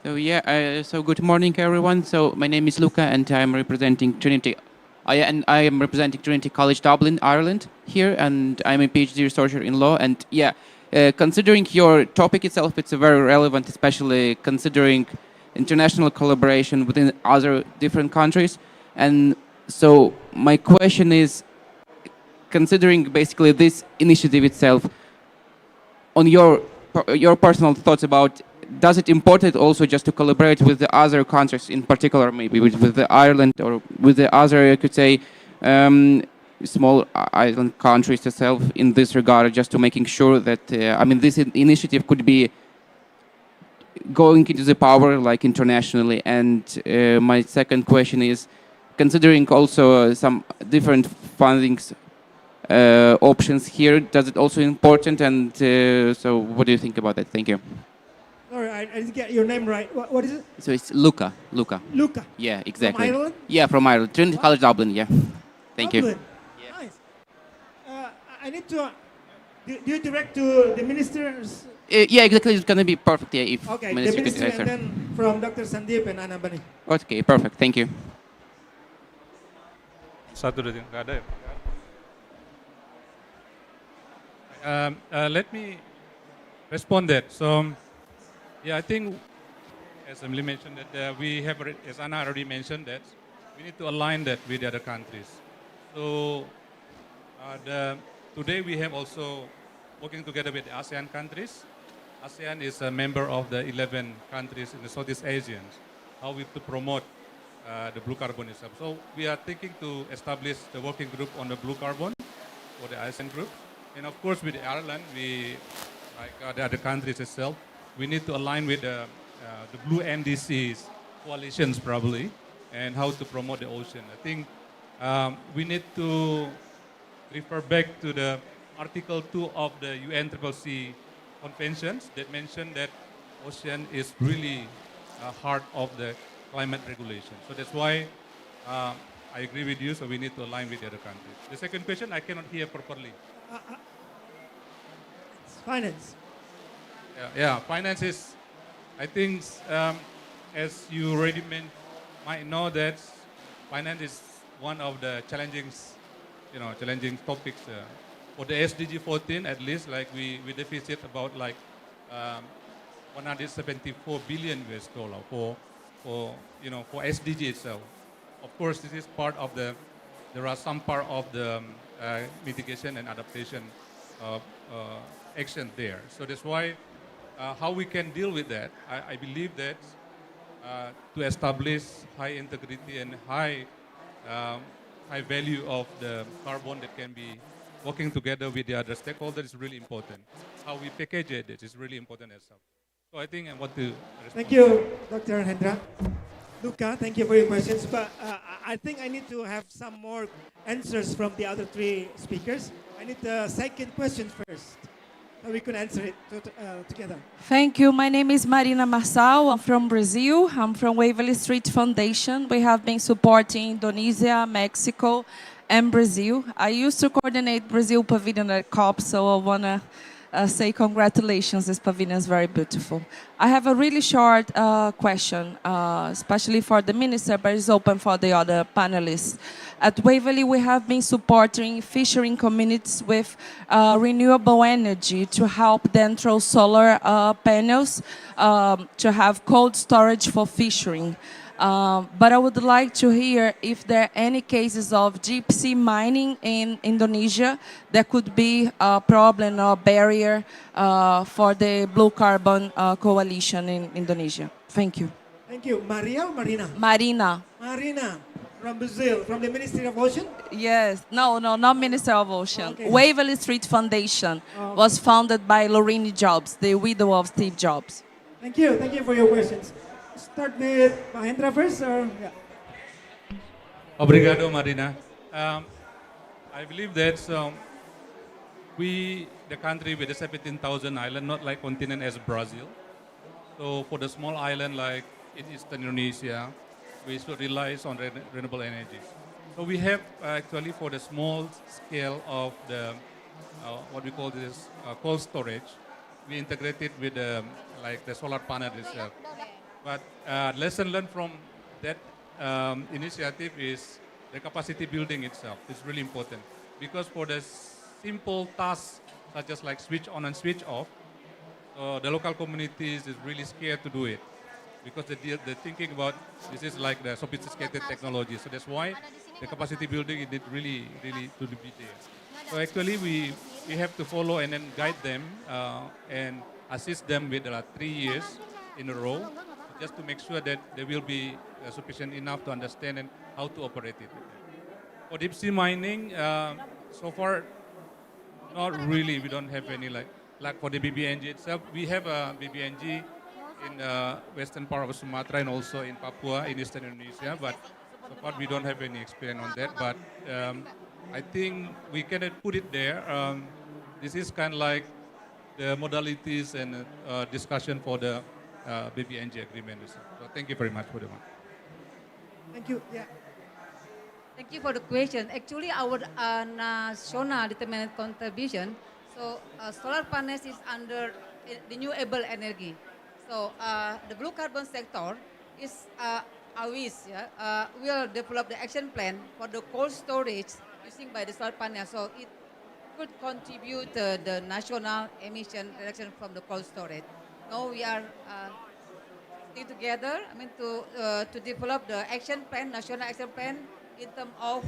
So good morning, everyone. So my name is Luca, and I'm representing Trinity. I am representing Trinity College Dublin, Ireland here, and I'm a PhD researcher in law. And considering your topic itself, it's very relevant, especially considering international collaboration within other different countries. And so my question is, considering basically this initiative itself, on your personal thoughts about, does it important also just to collaborate with the other countries, in particular maybe with the Ireland or with the other, I could say, small island countries itself in this regard, just to making sure that, this initiative could be going into the power like internationally? And my second question is, considering also some different fundings options here, does it also important? And so what do you think about that? Thank you. Sorry, I didn't get your name right. What is it? So it's Luca. Luca. Yeah, exactly. From Ireland? Yeah, from Ireland. Trinity College Dublin, yeah. Thank you. Dublin. Nice. I need to... Do you direct to the ministers? Yeah, exactly. It's going to be perfect, yeah, if okay, Minister the minister could answer. and then from Dr. Sandeep and Anabani. Okay, perfect. Thank you. Let me respond that. So, yeah, I think, as Emily mentioned, that we have, as Anna already mentioned, that we need to align that with the other countries. So, today we have also working together with the ASEAN countries. ASEAN is a member of the 11 countries in the Southeast Asian. How we to promote the blue carbon itself. So we are thinking to establish the working group on the blue carbon for the ASEAN group. And of course with Ireland, we, like the other countries itself, we need to align with the blue NDCs coalitions probably, and how to promote the ocean. I think we need to refer back to the Article 2 of the UNFCCC conventions that mention that ocean is really heart of the climate regulation. So that's why I agree with you, so we need to align with the other countries. The second question, I cannot hear properly. It's finance. Yeah, finance is, I think, as you already might know that finance is one of the challenging topics. For the SDG 14, at least, like we deficit about like 174 billion US dollar for SDG itself. Of course, this is part of there are some part of the mitigation and adaptation action there. So that's why how we can deal with that, I believe that to establish high integrity and high value of the carbon that can be working together with the other stakeholders is really important. How we package it is really important as well. So I think I want to respond. Thank you, Dr. Hendra. Luca, thank you for your questions. But I think I need to have some more answers from the other three speakers. I need the second question first, so we can answer it together. Thank you. My name is Marina Marçal. I'm from Brazil. I'm from Waverly Street Foundation. We have been supporting Indonesia, Mexico, and Brazil. I used to coordinate Brazil Pavilion at COP, so I want to say congratulations. This pavilion is very beautiful. I have a really short question, especially for the minister, but it's open for the other panelists. At Waverly, we have been supporting fishing communities with renewable energy to help them through solar panels to have cold storage for fishing. But I would like to hear if there are any cases of deep sea mining in Indonesia that could be a problem or barrier for the Blue Carbon Coalition in Indonesia. Thank you. Thank you. Maria or Marina? Marina. Marina, from Brazil, from the Ministry of Ocean? Yes. No, not Minister of Ocean. Okay. Waverly Street Foundation was founded by Lorraine Jobs, the widow of Steve Jobs. Thank you. Thank you for your questions. Start with Mahendra first, or yeah. Obrigado, Marina. I believe that we, the country with the 17,000 islands, not like continent as Brazil. So for the small island like in Eastern Indonesia, we should rely on renewable energies. So we have actually for the small scale of the what we call this cold storage, we integrated with like the solar panel itself. But lesson learned from that initiative is the capacity building itself. It's really important because for the simple tasks such as like switch on and switch off, the local communities is really scared to do it because they're thinking about this is like the sophisticated technology. So that's why the capacity building is really to be there. So actually we have to follow and then guide them and assist them with 3 years in a row, just to make sure that they will be sufficient enough to understand and how to operate it. For deep sea mining, so far, not really. We don't have any like for the BBNG itself. We have a BBNG in the western part of Sumatra and also in Papua, in eastern Indonesia, but so far we don't have any experience on that. But I think we can put it there. This is kind of like the modalities and discussion for the BBNG agreement. So thank you very much for the one. Thank you. Yeah. Thank you for the question. Actually, our national determined contribution, so solar panels is under renewable energy. So the blue carbon sector is always will develop the action plan for the cold storage using by the solar panel. So it could contribute to the national emission reduction from the cold storage. Now we are sitting together, to develop the action plan, national action plan in terms of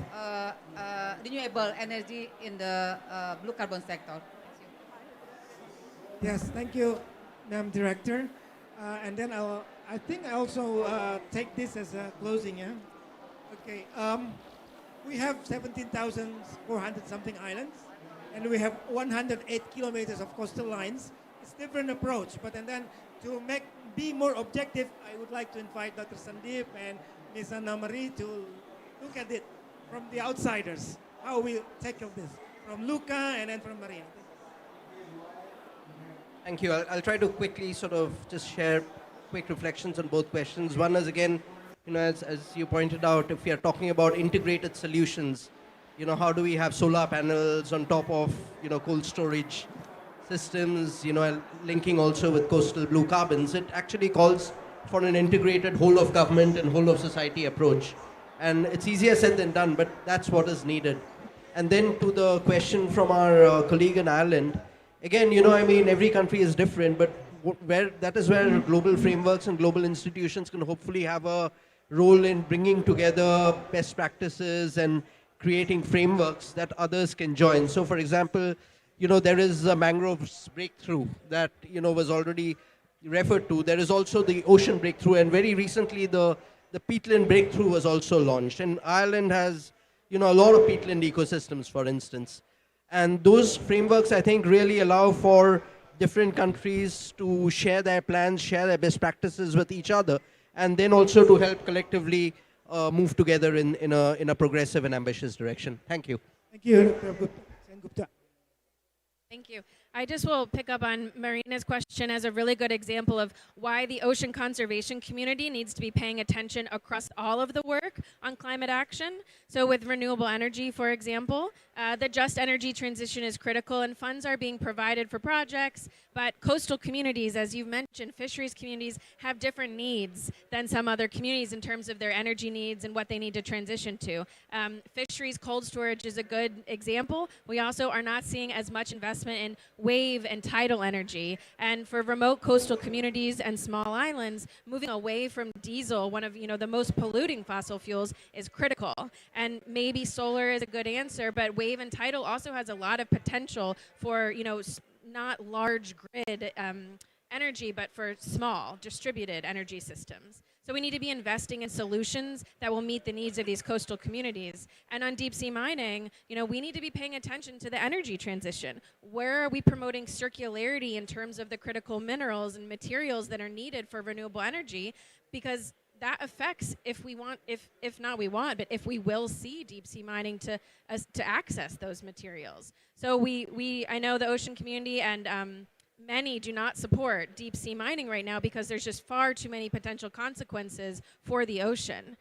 renewable energy in the blue carbon sector. Yes, thank you, Madam Director. And then I think I also take this as a closing. Yeah. Okay. We have 17,400 something islands, and we have 108 kilometers of coastal lines. It's different approach, but and then to be more objective, I would like to invite Dr. Sandeep and Ms. Anna Marie to look at it from the outsiders, how we tackle this, from Luca and then from Maria. Thank you. I'll try to quickly sort of just share quick reflections on both questions. One is again as you pointed out, if we are talking about integrated solutions, how do we have solar panels on top of, cold storage systems, linking also with coastal blue carbons? It actually calls for an integrated whole of government and whole of society approach. And it's easier said than done, but that's what is needed. And then to the question from our colleague in Ireland, again, every country is different, but that is where global frameworks and global institutions can hopefully have a role in bringing together best practices and creating frameworks that others can join. So, for example, there is a mangroves breakthrough that, was already referred to. There is also the ocean breakthrough, and very recently the peatland breakthrough was also launched. And Ireland has, a lot of peatland ecosystems, for instance. And those frameworks, I think, really allow for different countries to share their plans, share their best practices with each other, and then also to help collectively move together in a progressive and ambitious direction. Thank you. Thank you, Dr. Gupta. Thank you. I just will pick up on Marina's question as a really good example of why the ocean conservation community needs to be paying attention across all of the work on climate action. So with renewable energy, for example, the just energy transition is critical and funds are being provided for projects, but coastal communities, as you've mentioned, fisheries communities have different needs than some other communities in terms of their energy needs and what they need to transition to. Fisheries cold storage is a good example. We also are not seeing as much investment in wave and tidal energy. And for remote coastal communities and small islands, moving away from diesel, one of the most polluting fossil fuels, is critical. And maybe solar is a good answer, but wave and tidal also has a lot of potential for not large grid energy, but for small distributed energy systems. So we need to be investing in solutions that will meet the needs of these coastal communities. And on deep sea mining, we need to be paying attention to the energy transition. Where are we promoting circularity in terms of the critical minerals and materials that are needed for renewable energy? Because that affects if we will see deep sea mining to access those materials. So I know the ocean community and many do not support deep sea mining right now because there's just far too many potential consequences for the ocean.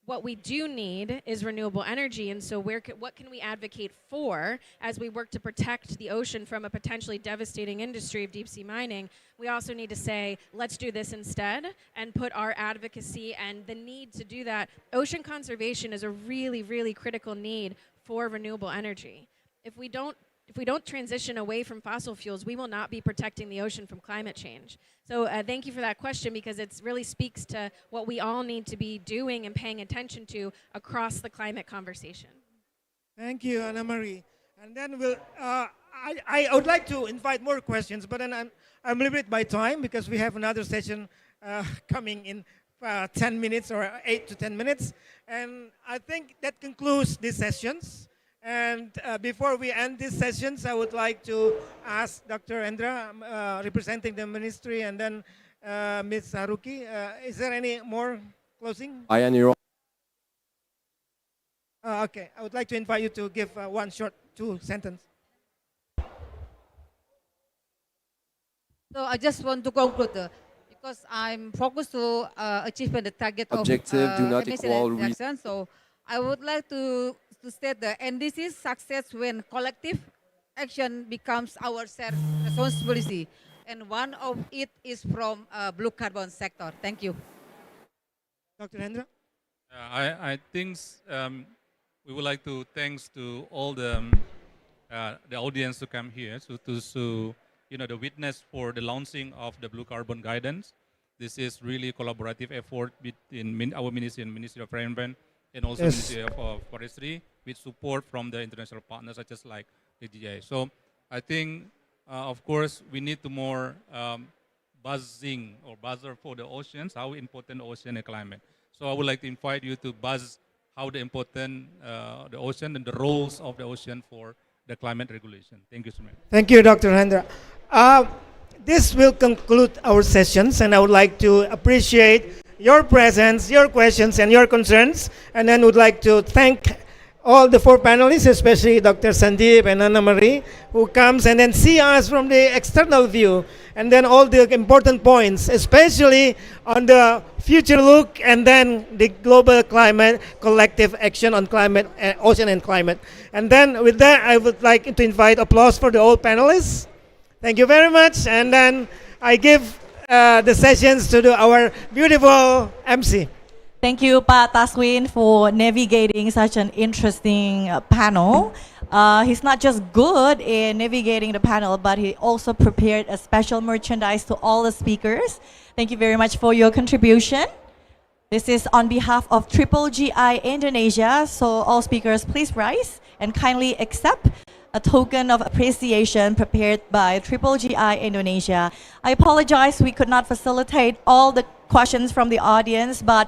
What we do need is renewable energy, and so what can we advocate for as we work to protect the ocean from a potentially devastating industry of deep sea mining? We also need to say, let's do this instead and put our advocacy and the need to do that. Ocean conservation is a really, really critical need for renewable energy. If we don't transition away from fossil fuels, we will not be protecting the ocean from climate change. So thank you for that question, because it really speaks to what we all need to be doing and paying attention to across the climate conversation. Thank you, Anna Marie. And then I would like to invite more questions, but then I'm limited by time because we have another session coming in 10 minutes or 8 to 10 minutes. And I think that concludes these sessions. And before we end these sessions, I would like to ask Dr. Hendra, representing the ministry, and then Ms. Haruki. Is there any more closing? Okay, I would like to invite you to give one short 2 sentence. So I just want to conclude because I'm focused to achieving the target Objective of do not emission equal reduction. So I would like to state that NDC's success when collective action becomes our shared responsibility, and one of it is from blue carbon sector. Thank you. Dr. Hendra? I think we would like to thanks to all the audience to come here to the witness for the launching of the blue carbon guidance. This is really a collaborative effort between our ministry and Ministry of Environment and also Ministry of Forestry, with support from the international partners such as like the DJI. So I think, of course, we need to more buzzer for the oceans, how important the ocean and climate. So I would like to invite you to buzz how the important the ocean and the roles of the ocean for the climate regulation. Thank you so much. Thank you, Dr. Hendra. This will conclude our sessions, and I would like to appreciate your presence, your questions, and your concerns, and then would like to thank all the four panelists, especially Dr. Sandeep and Anna Marie, who comes and then see us from the external view, and then all the important points, especially on the future look, and then the global climate collective action on climate, ocean and climate. And then with that, I would like to invite applause for the all panelists. Thank you very much. And then I give the sessions to our beautiful MC. Thank you, Pak Taswin, for navigating such an interesting panel. He's not just good in navigating the panel, but he also prepared a special merchandise to all the speakers. Thank you very much for your contribution. This is on behalf of Triple GI Indonesia, so all speakers please rise and kindly accept a token of appreciation prepared by Triple GI Indonesia. I apologize we could not facilitate all the questions from the audience, but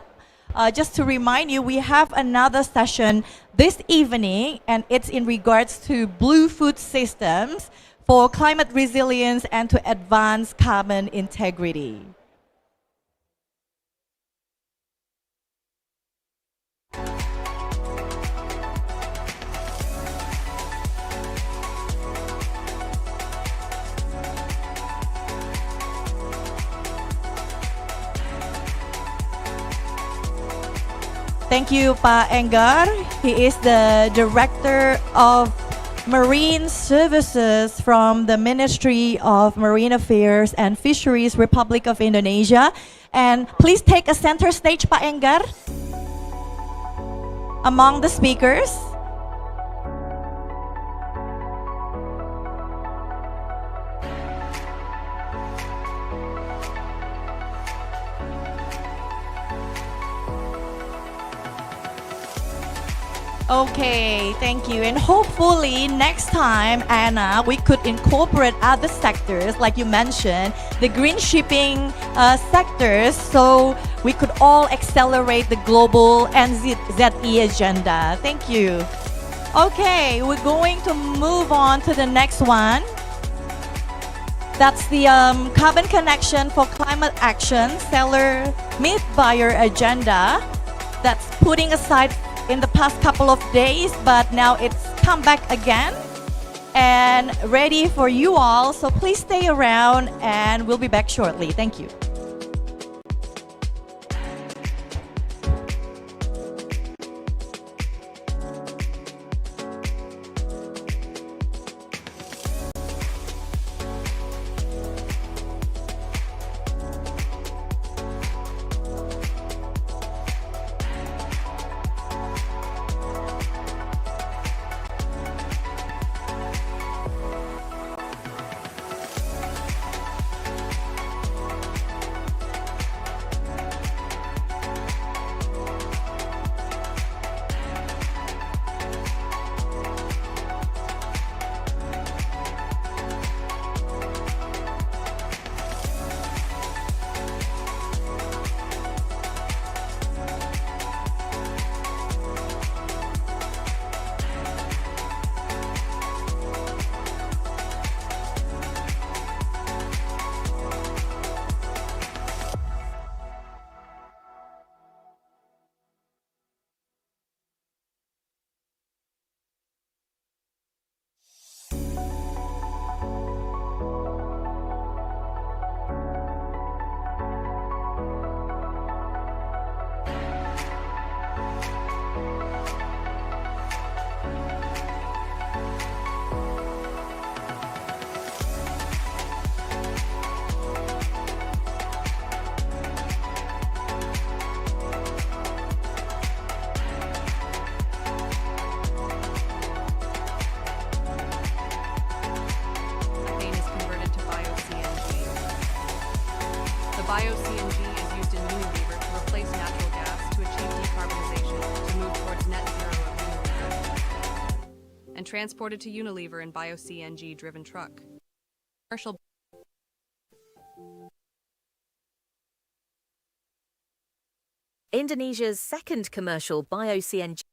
just to remind you, we have another session this evening, and it's in regards to blue food systems for climate resilience and to advance carbon integrity. Thank you, Pa Enggar. He is the Director of Marine Services from the Ministry of Marine Affairs and Fisheries, Republic of Indonesia. And please take a center stage, Pa Enggar, among the speakers. Okay, thank you. And hopefully next time, Anna, we could incorporate other sectors, like you mentioned, the green shipping sectors, so we could all accelerate the global NZE agenda. Thank you. Okay, we're going to move on to the next one. That's the Carbon Connection for Climate Action Seller Mid-Buyer Agenda. That's putting aside in the past couple of days, but now it's come back again and ready for you all. So please stay around and we'll be back shortly. Thank you. Bio-CNG is used in Unilever to replace natural gas to achieve decarbonization to move towards net zero of Unilever, and transported to Unilever in Bio-CNG driven truck. Commercial Indonesia's second commercial Bio-CNG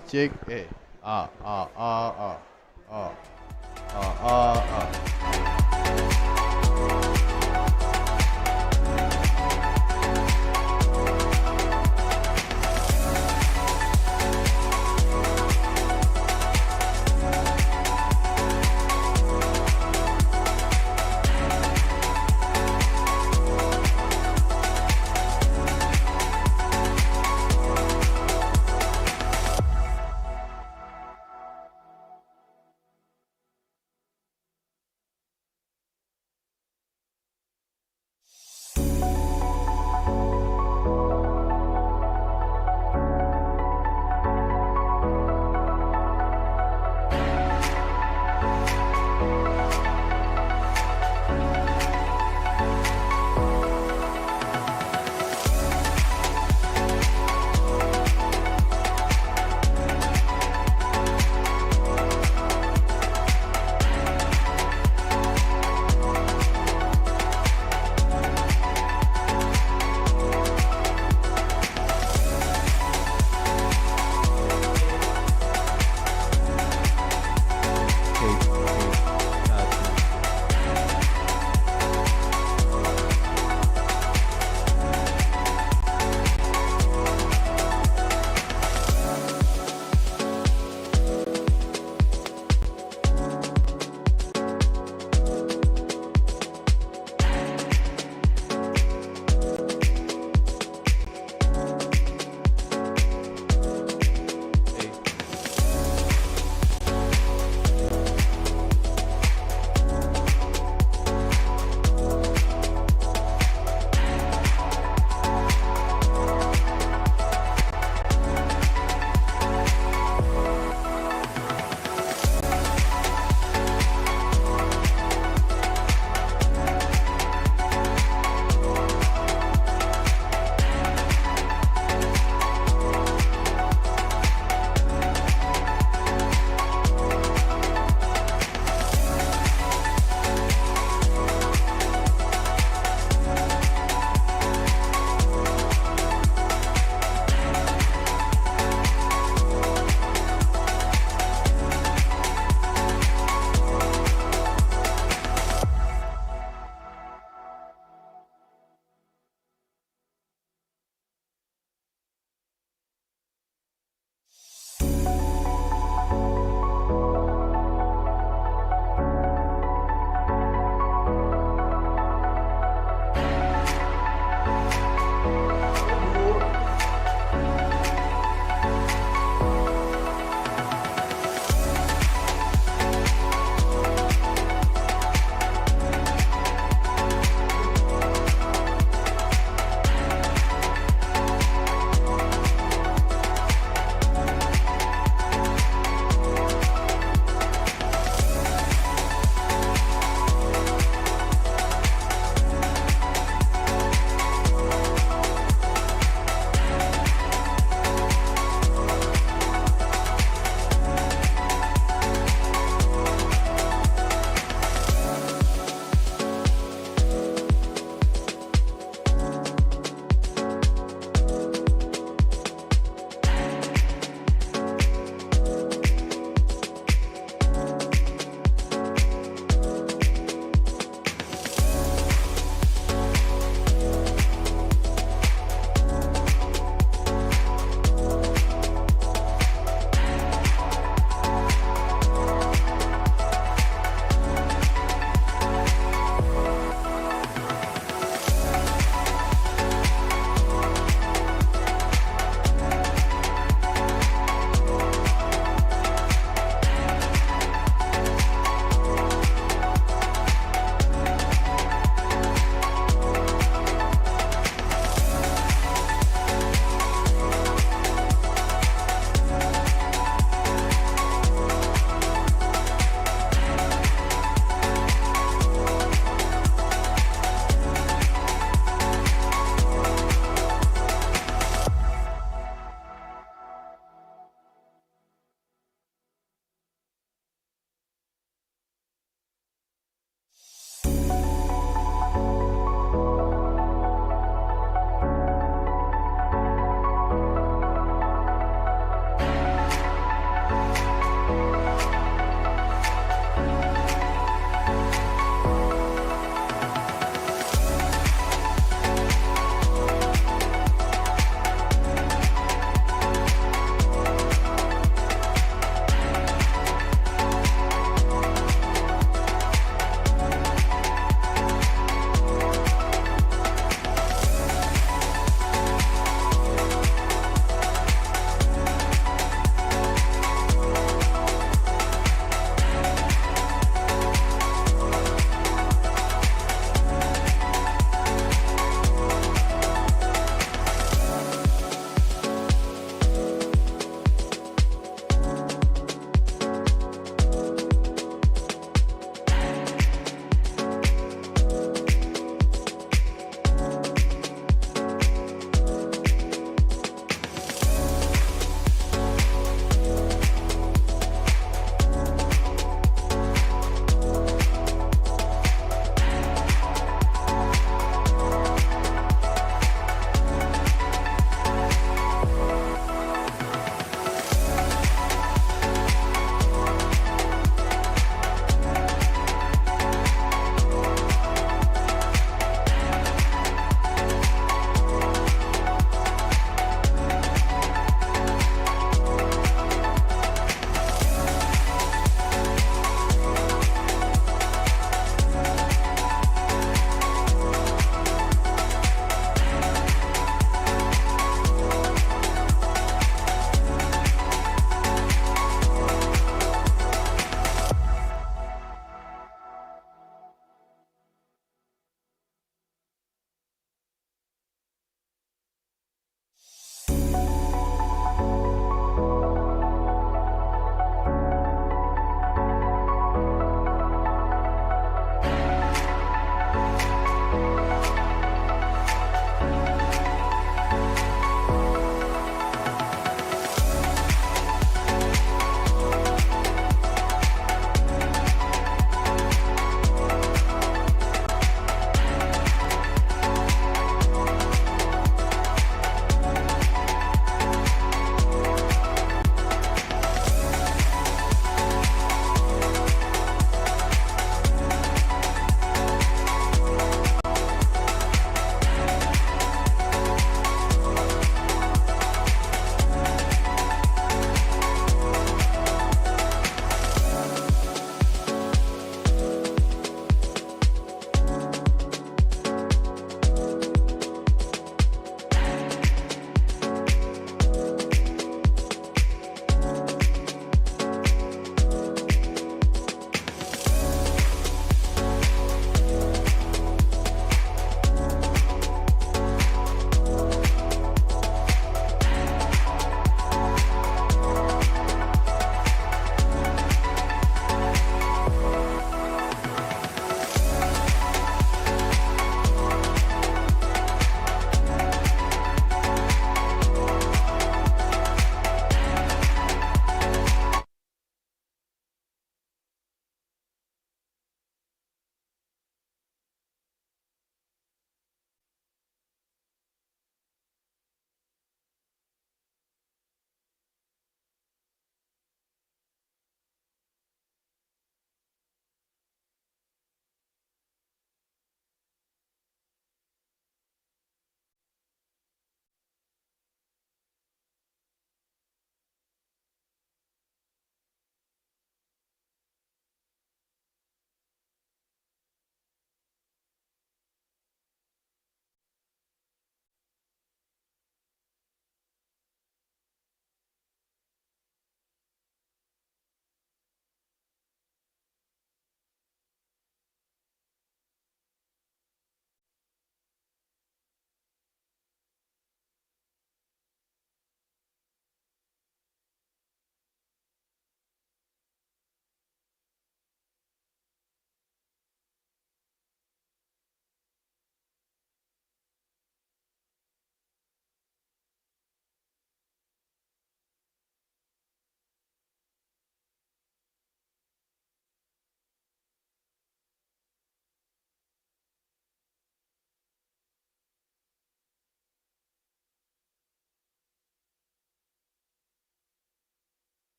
Cek. Ah, ah, ah, ah. Ah. Ah, ah, ah.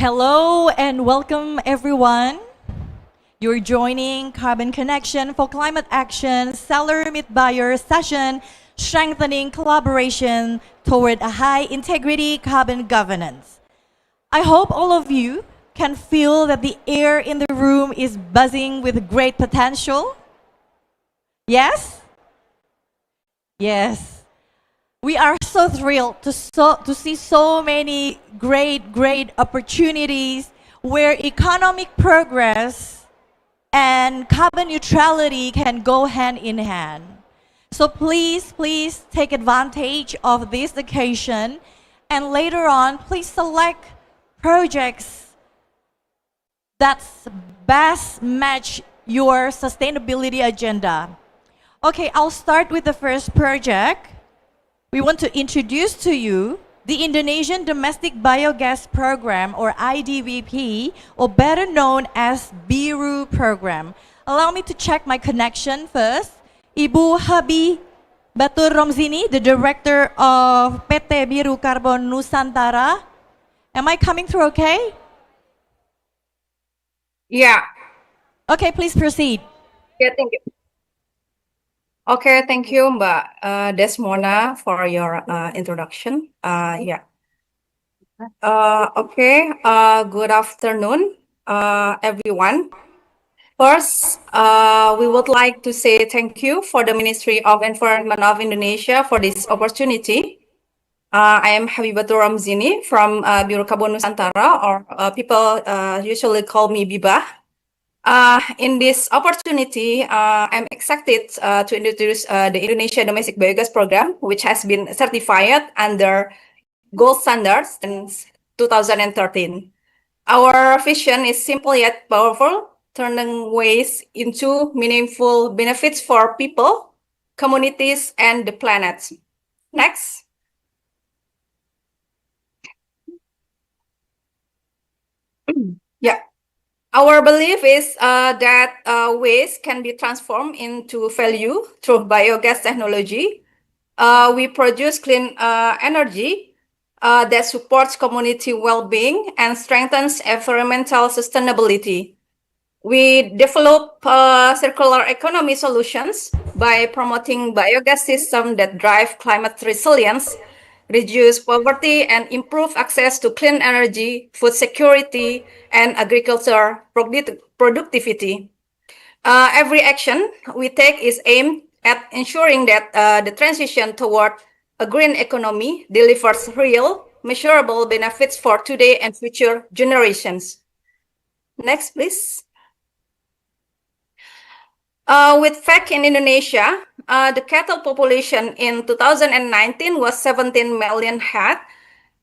Hello and welcome everyone. You're joining Carbon Connection for Climate Action Seller Meet Buyer session, strengthening collaboration toward a high integrity carbon governance. I hope all of you can feel that the air in the room is buzzing with great potential. Yes? Yes. We are so thrilled to see so many great opportunities where economic progress and carbon neutrality can go hand in hand. So please take advantage of this occasion, and later on, please select projects that best match your sustainability agenda. Okay, I'll start with the first project. We want to introduce to you the Indonesian Domestic Biogas Program, or IDBP, or better known as BIRU program. Allow me to check my connection first. Ibu Habi Batur Romzini, the director of PT Biru Karbon Nusantara. Am I coming through okay? Yeah. Okay, please proceed. Yeah, thank you. Okay, thank you, Mbak Desmona, for your introduction. Yeah. Okay, good afternoon, everyone. First, we would like to say thank you for the Ministry of Environment of Indonesia for this opportunity. I am Habibatul Ramzini from Biro Karbon Nusantara, or people usually call me Biba. In this opportunity, I'm excited to introduce the Indonesia Domestic Biogas Program, which has been certified under Gold Standards since 2013. Our vision is simple yet powerful, turning waste into meaningful benefits for people, communities, and the planet. Next. Yeah. Our belief is that waste can be transformed into value through biogas technology. We produce clean energy that supports community well-being and strengthens environmental sustainability. We develop circular economy solutions by promoting biogas systems that drive climate resilience, reduce poverty, and improve access to clean energy, food security, and agriculture productivity. Every action we take is aimed at ensuring that the transition toward a green economy delivers real, measurable benefits for today and future generations. Next, please. With fact in Indonesia, the cattle population in 2019 was 17 million head,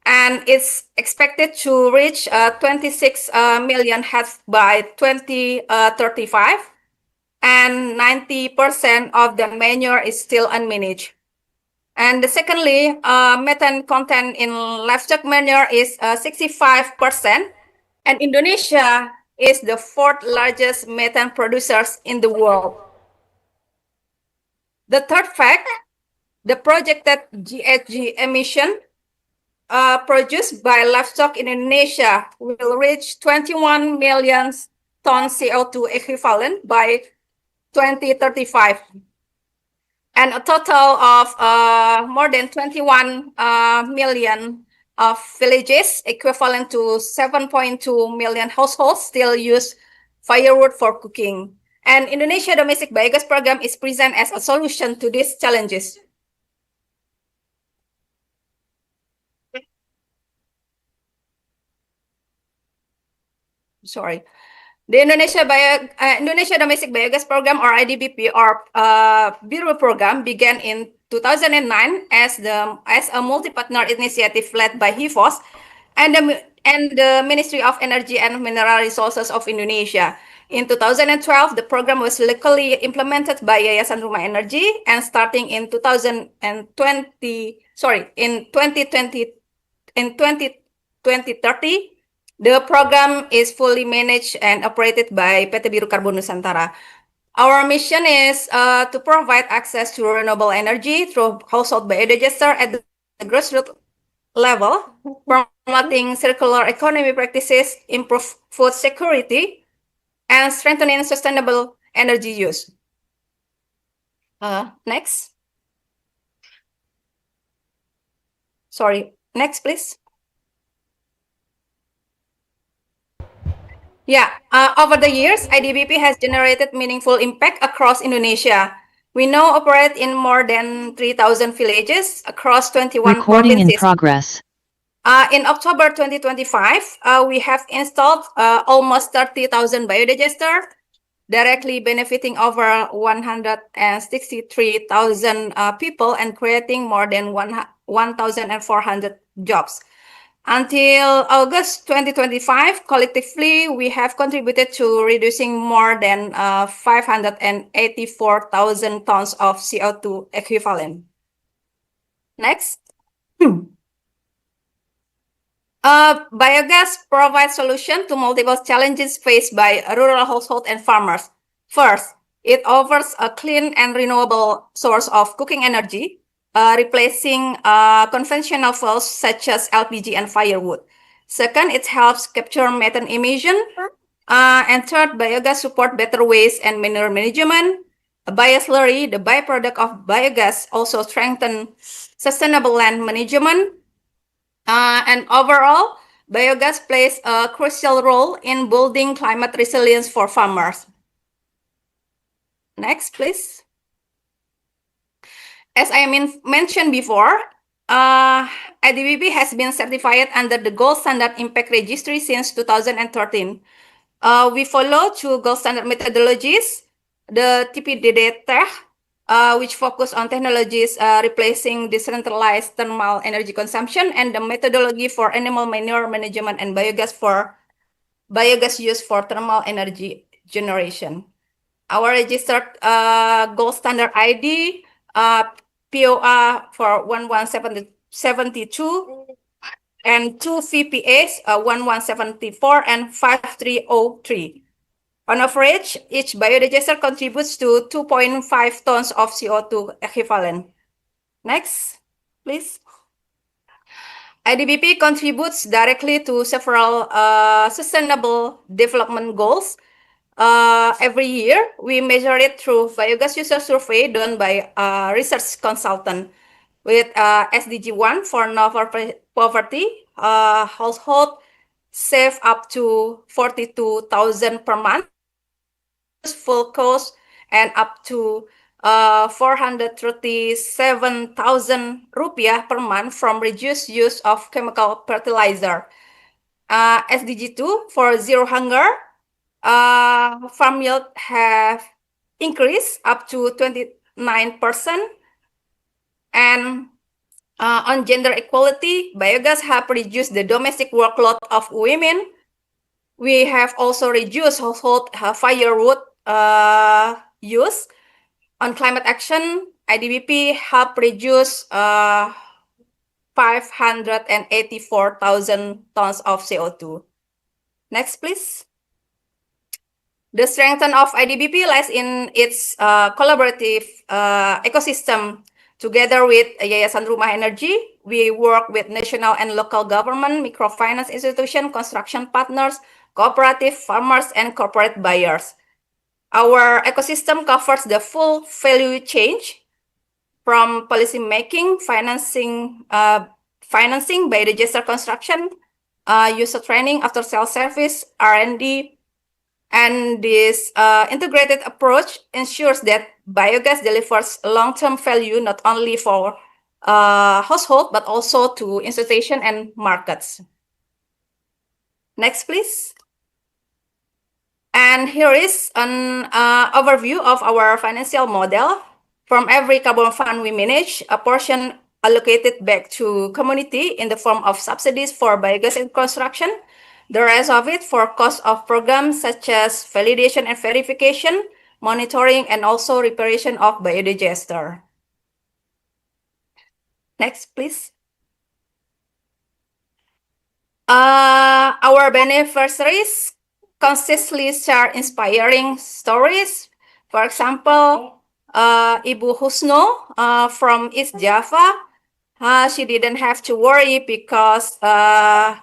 and it's expected to reach 26 million head by 2035, and 90% of the manure is still unmanaged. And secondly, methane content in livestock manure is 65%, and Indonesia is the fourth largest methane producers in the world. The third fact, the projected GHG emission produced by livestock in Indonesia will reach 21 million tons CO2 equivalent by 2035. And a total of more than 21 million of villages, equivalent to 7.2 million households, still use firewood for cooking. And Indonesia Domestic Biogas Program is present as a solution to these challenges. Sorry. The Indonesia Domestic Biogas Program, or IDBP, or Biru program, began in 2009 as a multi-partner initiative led by HIVOS and the Ministry of Energy and Mineral Resources of Indonesia. In 2012, the program was locally implemented by Yayasan Rumah Energy, and starting in 2030, the program is fully managed and operated by PT Biru Karbon Nusantara. Our mission is to provide access to renewable energy through household biodigester at the grassroots level, promoting circular economy practices, improve food security, and strengthening sustainable energy use. Next. Sorry, next, please. Yeah, over the years, IDBP has generated meaningful impact across Indonesia. We now operate in more than 3,000 villages across 21 Recording in provinces. progress. In October 2025, we have installed almost 30,000 biodigester, directly benefiting over 163,000 people and creating more than 1,400 jobs. Until August 2025, collectively, we have contributed to reducing more than 584,000 tons of CO2 equivalent. Next. Biogas provides solution to multiple challenges faced by rural households and farmers. First, it offers a clean and renewable source of cooking energy, replacing conventional fuels such as LPG and firewood. Second, it helps capture methane emission. And third, biogas support better waste and manure management. Bioslurry, the byproduct of biogas, also strengthen sustainable land management. And overall, biogas plays a crucial role in building climate resilience for farmers. Next, please. As I mentioned before, IDBP has been certified under the Gold Standard Impact Registry since 2013. We follow two gold standard methodologies, the TPDD-TEH, which focus on technologies replacing decentralized thermal energy consumption, and the methodology for animal manure management and biogas use for thermal energy generation. Our registered gold standard ID, POA for 1172 and two VPAs, 1174 and 5303. On average, each biodigester contributes to 2.5 tons of CO2 equivalent. Next, please. IDBP contributes directly to several sustainable development goals. Every year, we measure it through biogas user survey done by a research consultant with SDG 1 for no poverty. Household save up to 42,000 per month, full cost, and up to 437,000 rupiah per month from reduced use of chemical fertilizer. SDG 2 for zero hunger. Farm yield have increased up to 29%. And on gender equality, biogas have reduced the domestic workload of women. We have also reduced household firewood use. On climate action, IDBP helped reduce 584,000 tons of CO2. Next, please. The strength of IDBP lies in its collaborative ecosystem. Together with Yayasan Rumah Energy, we work with national and local government, microfinance institutions, construction partners, cooperative farmers, and corporate buyers. Our ecosystem covers the full value chain from policy making, financing, financing, biodigester construction, user training, after-sale service, R&D, and this integrated approach ensures that biogas delivers long-term value not only for household but also to institution and markets. Next, please. And here is an overview of our financial model. From every carbon fund we manage, a portion allocated back to community in the form of subsidies for biogas and construction. The rest of it for cost of programs such as validation and verification, monitoring, and also reparation of biodigester. Next, please. Our beneficiaries consistently share inspiring stories. For example, Ibu Husno from East Java, she didn't have to worry because of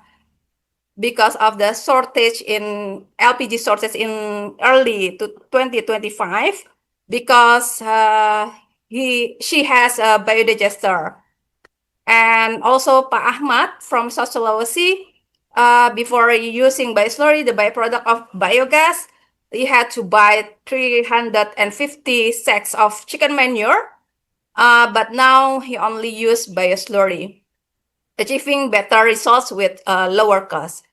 the shortage in LPG shortage in early 2025, because she has a biodigester. And also Pak Ahmad from South Sulawesi, before using bioslurry, the byproduct of biogas, he had to buy 350 sacks of chicken manure, but now he only used bioslurry, achieving better results with lower cost.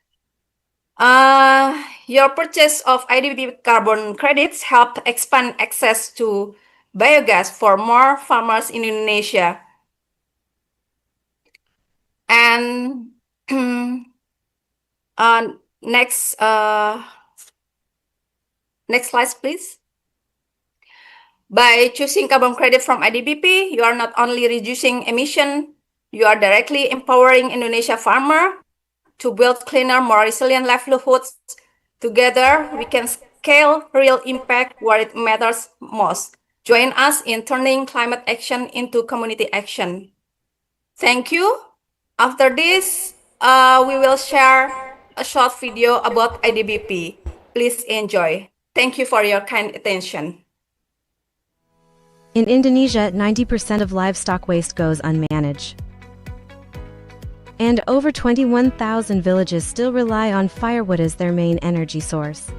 Your purchase of IDBP carbon credits help expand access to biogas for more farmers in Indonesia. And next slide, please. By choosing carbon credit from IDBP, you are not only reducing emission, you are directly empowering Indonesia farmer to build cleaner, more resilient livelihoods. Together, we can scale real impact where it matters most. Join us in turning climate action into community action. Thank you. After this, we will share a short video about IDBP. Please enjoy. Thank you for your kind attention. In Indonesia, 90% of livestock waste goes unmanaged. And over 21,000 villages still rely on firewood as their main energy source.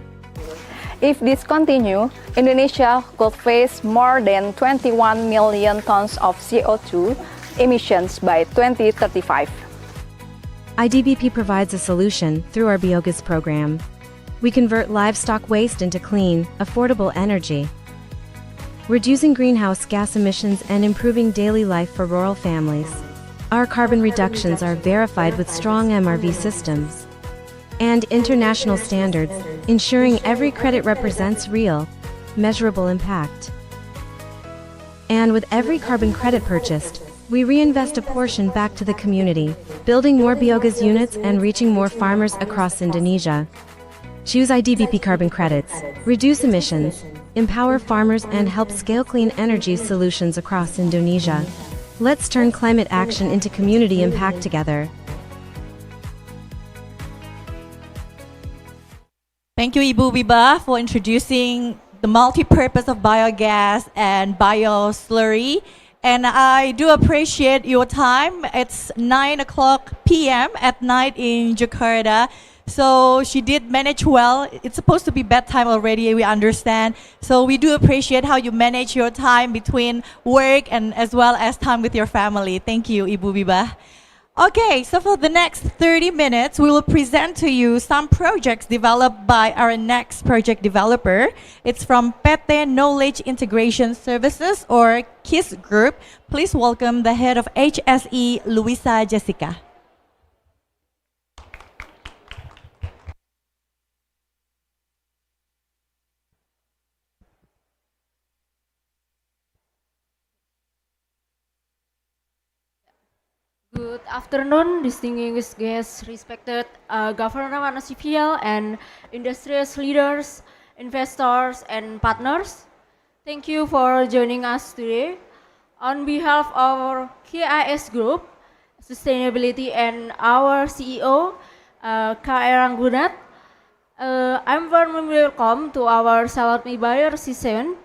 If this continues, Indonesia could face more than 21 million tons of CO2 emissions by 2035. IDBP provides a solution through our biogas program. We convert livestock waste into clean, affordable energy, reducing greenhouse gas emissions and improving daily life for rural families. Our carbon reductions are verified with strong MRV systems and international standards, ensuring every credit represents real, measurable impact. And with every carbon credit purchased, we reinvest a portion back to the community, building more biogas units and reaching more farmers across Indonesia. Choose IDBP carbon credits, reduce emissions, empower farmers, and help scale clean energy solutions across Indonesia. Let's turn climate action into community impact together. Thank you, Ibu Wiba, for introducing the multi-purpose of biogas and bioslurry. And I do appreciate your time. It's 9:00 p.m. at night in Jakarta. So she did manage well. It's supposed to be bedtime already, we understand. So we do appreciate how you manage your time between work and as well as time with your family. Thank you, Ibu Wiba. Okay, so for the next 30 minutes, we will present to you some projects developed by our next project developer. It's from PT Knowledge Integration Services, or KISS Group. Please welcome the head of HSE, Luisa Jessica. Good afternoon, distinguished guests, respected government civil and industrial leaders, investors, and partners. Thank you for joining us today. On behalf of our KIS Group, Sustainability, and our CEO, K.R. Ranggunat, I'm warmly welcome to our Salami Buyer session,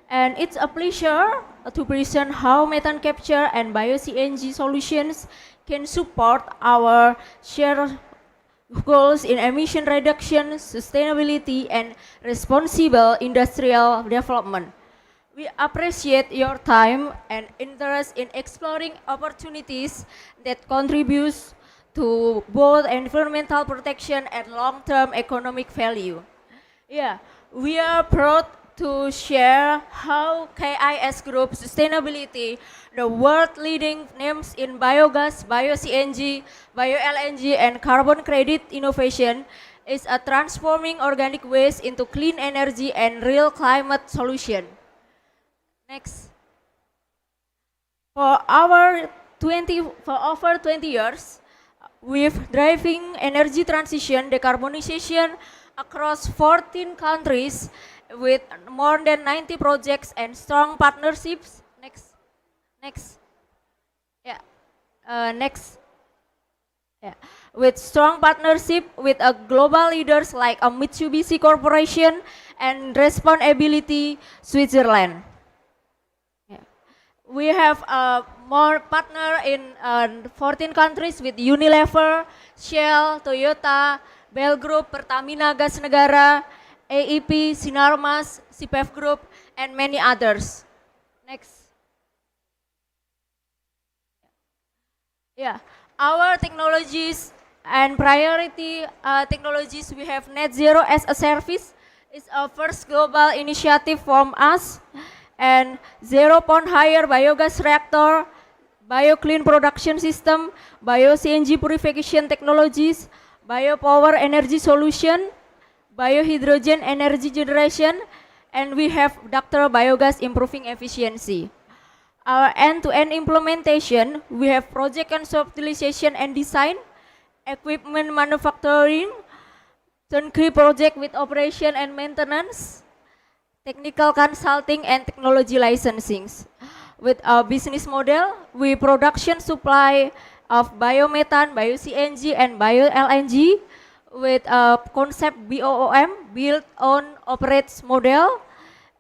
and it's a pleasure to present how methane capture and bio-CNG solutions can support our shared goals in emission reduction, sustainability, and responsible industrial development. We appreciate your time and interest in exploring opportunities that contribute to both environmental protection and long-term economic value. Yeah, we are proud to share how KIS Group Sustainability, the world-leading names in biogas, bio-CNG, bio-LNG, and carbon credit innovation, is a transforming organic waste into clean energy and real climate solution. Next. For over 20 years, we've driving energy transition, decarbonization across 14 countries with more than 90 projects and strong partnerships. Next. Yeah. Next. Yeah. With strong partnership with global leaders like Mitsubishi Corporation and Responsability Switzerland. Yeah. We have more partner in 14 countries with Unilever, Shell, Toyota, Bell Group, Pertamina Gas Negara, AEP, Sinarmas, CPF Group, and many others. Next. Yeah, our technologies and priority technologies, we have Net Zero as a Service. It's our first global initiative from us. And zero-point higher biogas reactor, bio-clean production system, bio-CNG purification technologies, biopower energy solution, biohydrogen energy generation, and we have ductile biogas improving efficiency. Our end-to-end implementation, we have project conceptualization and design, equipment manufacturing, turnkey project with operation and maintenance, technical consulting and technology licensing. With our business model, we production supply of biomethane, bio-CNG, and bio-LNG with a concept BOOM, build on operates model,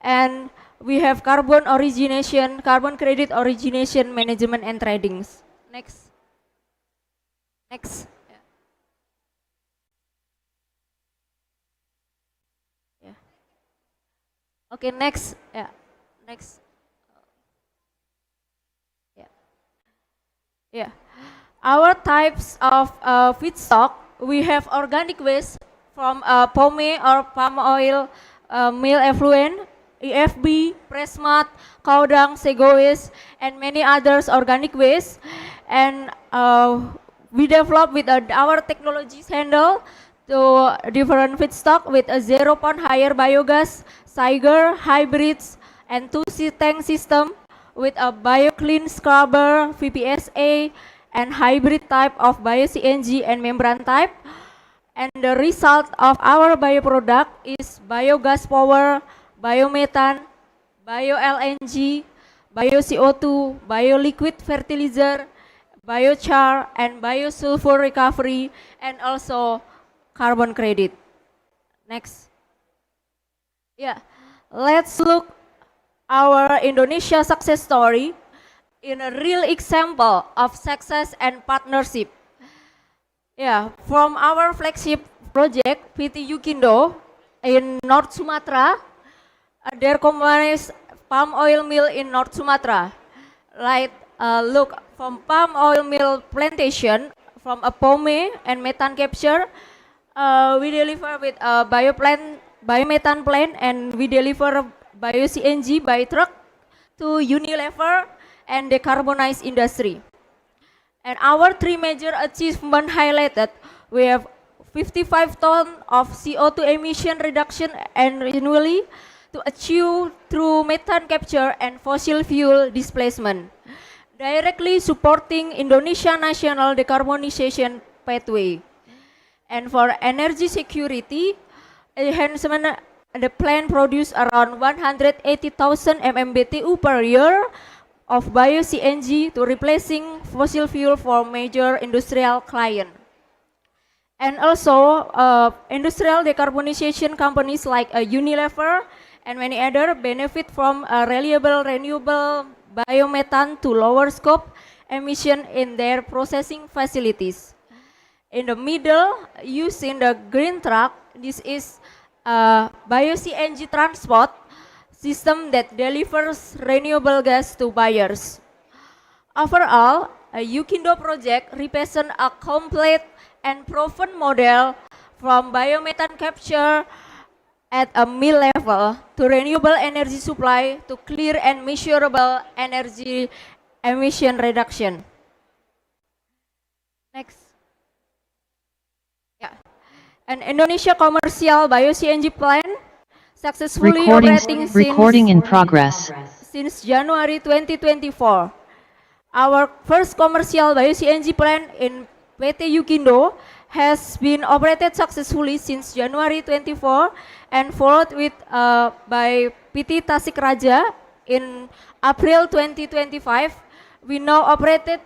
and we have carbon origination, carbon credit origination, management and tradings. Next. Yeah. Okay, next. Yeah. Next. Yeah. Our types of feedstock, we have organic waste from palm or palm oil, meal effluent, EFB, press mud, cow dung, sago waste, and many others organic waste. And we develop with our technologies handle to different feedstock with a zero-point higher biogas, Siger, hybrids, and two-seat tank system with a bio-clean scrubber, VPSA, and hybrid type of bio-CNG and membrane type. And the result of our bioproduct is biogas power, biomethane, bio-LNG, bio-CO2, bio-liquid fertilizer, biochar, and biosulfur recovery, and also carbon credit. Next. Yeah, let's look our Indonesia success story in a real example of success and partnership. Yeah, from our flagship project, PT Yukindo in North Sumatra, their combines palm oil mill in North Sumatra. Like, look, from palm oil mill plantation, from a pome and methane capture, we deliver with a biomethane plant, and we deliver bio-CNG by truck to Unilever and decarbonize industry. And our three major achievements highlighted, we have 55 tons of CO2 emission reduction annually to achieve through methane capture and fossil fuel displacement, directly supporting Indonesia national decarbonization pathway. And for energy security enhancement, the plant produce around 180,000 MMBTU per year of bio-CNG to replacing fossil fuel for major industrial client. And also industrial decarbonization companies like Unilever and many other benefit from a reliable renewable biomethane to lower scope emission in their processing facilities. In the middle, using the green truck, this is a bio-CNG transport system that delivers renewable gas to buyers. Overall, a Yukindo project represents a complete and proven model from biomethane capture at a mill level to renewable energy supply to clear and measurable energy emission reduction. Next. Yeah. An Indonesia commercial bio-CNG plant successfully operating since January 2024. Our first commercial bio-CNG plant in PT Yukindo has been operated successfully since January 24 and followed with by PT Tasik Raja in April 2025. We now operated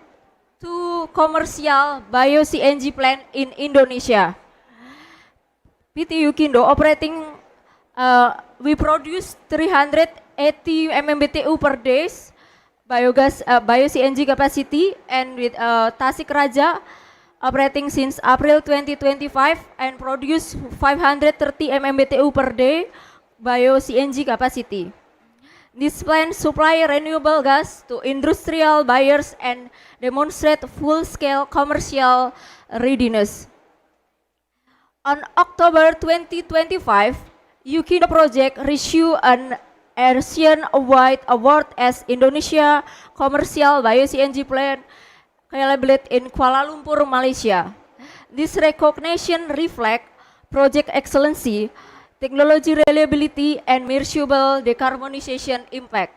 2 commercial bio-CNG plant in Indonesia. PT Yukindo operating, we produce 380 MMBTU per day biogas bio-CNG capacity, and with Tasik Raja operating since April 2025 and produce 530 MMBTU per day bio-CNG capacity. This plant supply renewable gas to industrial buyers and demonstrate full-scale commercial readiness. On October 2025, Yukindo project received an Asian Award as Indonesia Commercial Bio-CNG Plant calibrated in Kuala Lumpur, Malaysia. This recognition reflects project excellency, technology reliability, and measurable decarbonization impact.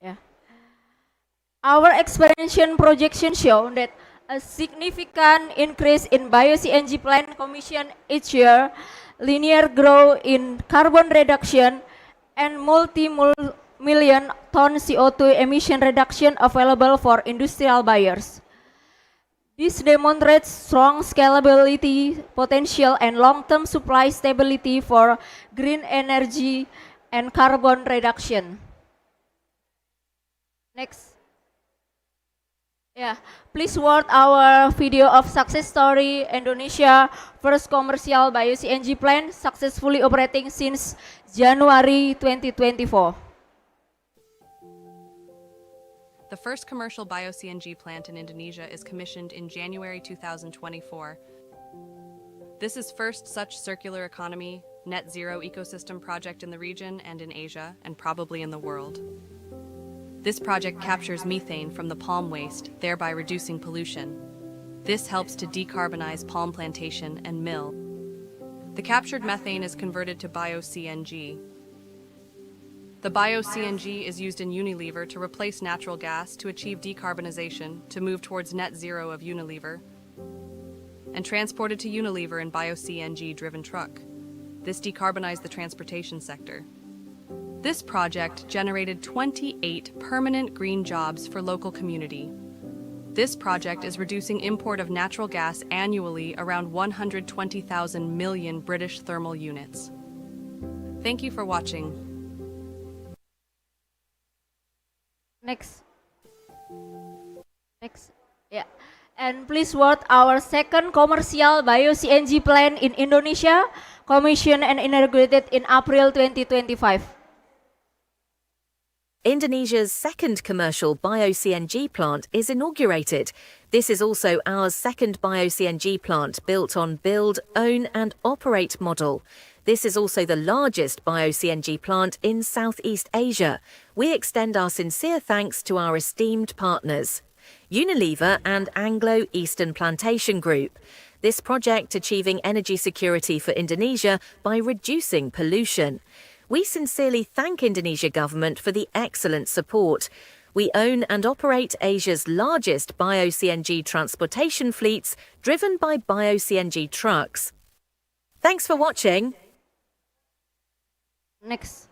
Yeah. Our expansion projections show that a significant increase in bio-CNG plant commission each year, linear growth in carbon reduction, and multi-million ton CO2 emission reduction available for industrial buyers. This demonstrates strong scalability potential and long-term supply stability for green energy and carbon reduction. Next. Yeah, please watch our video of success story Indonesia first commercial bio-CNG plant successfully operating since January 2024. The first commercial bio-CNG plant in Indonesia is commissioned in January 2024. This is first such circular economy, net zero ecosystem project in the region and in Asia, and probably in the world. This project captures methane from the palm waste, thereby reducing pollution. This helps to decarbonize palm plantation and mill. The captured methane is converted to bio-CNG. The bio-CNG is used in Unilever to replace natural gas to achieve decarbonization, to move towards net zero of Unilever, and transported to Unilever in bio-CNG-driven truck. This decarbonized the transportation sector. This project generated 28 permanent green jobs for local community. This project is reducing import of natural gas annually around 120,000 million British thermal units. Thank you for watching. Next. Yeah. And please watch our second commercial bio-CNG plant in Indonesia, commissioned and inaugurated in April 2025. Indonesia's second commercial bio-CNG plant is inaugurated. This is also our second bio-CNG plant built on build, own and operate model. This is also the largest bio-CNG plant in Southeast Asia. We extend our sincere thanks to our esteemed partners, Unilever and Anglo Eastern Plantation Group. This project achieving energy security for Indonesia by reducing pollution. We sincerely thank Indonesia government for the excellent support. We own and operate Asia's largest bio-CNG transportation fleets driven by bio-CNG trucks. Thanks for watching. Next.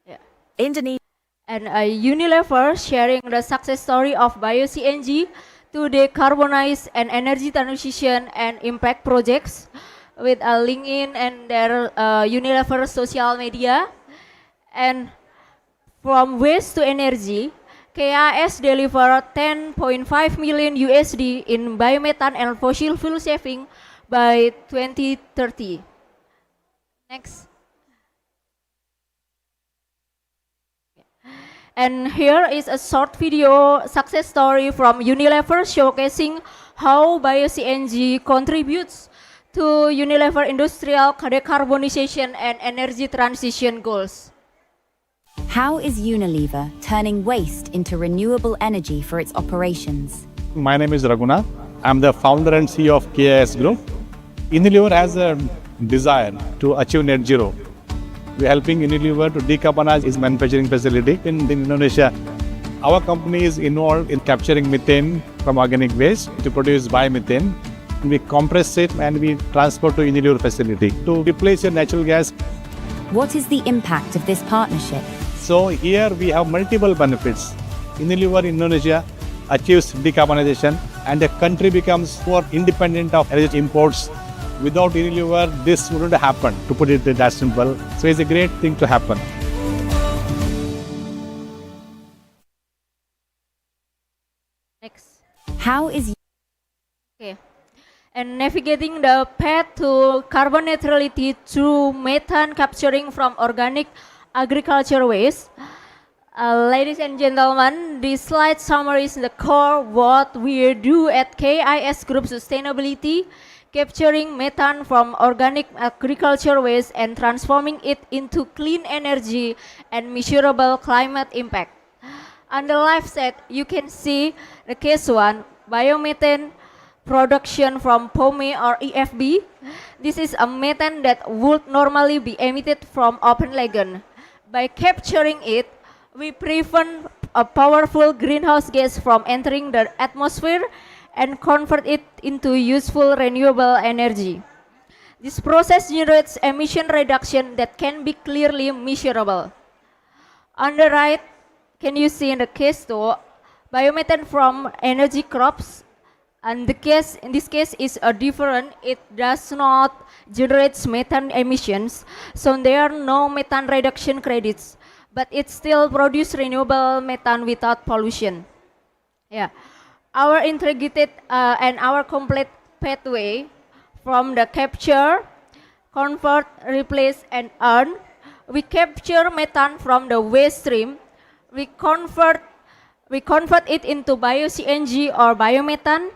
Yeah. Indonesia and Unilever sharing the success story of bio-CNG to decarbonize and energy transition and impact projects with a LinkedIn and their Unilever social media. And from waste to energy, KIS delivered 10.5 million USD in biomethane and fossil fuel saving by 2030. Next. And here is a short video success story from Unilever showcasing how bio-CNG contributes to Unilever industrial decarbonization and energy transition goals. How is Unilever turning waste into renewable energy for its operations? My name is Raghunath. I'm the founder and CEO of KIS Group. Unilever has a desire to achieve net zero. We're helping Unilever to decarbonize its manufacturing facility in Indonesia. Our company is involved in capturing methane from organic waste to produce biomethane. We compress it and we transport to Unilever facility to replace your natural gas. What is the impact of this partnership? So here we have multiple benefits. Unilever Indonesia achieves decarbonization and the country becomes more independent of energy imports. Without Unilever, this wouldn't happen, to put it that simple. So it's a great thing to happen. Next. How is Okay. And navigating the path to carbon neutrality through methane capturing from organic agriculture waste. Ladies and gentlemen, this slide summarizes the core what we do at KIS Group Sustainability, capturing methane from organic agriculture waste and transforming it into clean energy and measurable climate impact. On the left side, you can see the case one, biomethane production from POME or EFB. This is a methane that would normally be emitted from open lagoon. By capturing it, we prevent a powerful greenhouse gas from entering the atmosphere and convert it into useful renewable energy. This process generates emission reduction that can be clearly measurable. On the right, can you see in the case 2, biomethane from energy crops, and the case in this case is a different. It does not generate methane emissions, so there are no methane reduction credits, but it still produces renewable methane without pollution. Yeah, our integrated and our complete pathway from the capture, convert, replace, and earn. We capture methane from the waste stream. We convert it into bio-CNG or biomethane,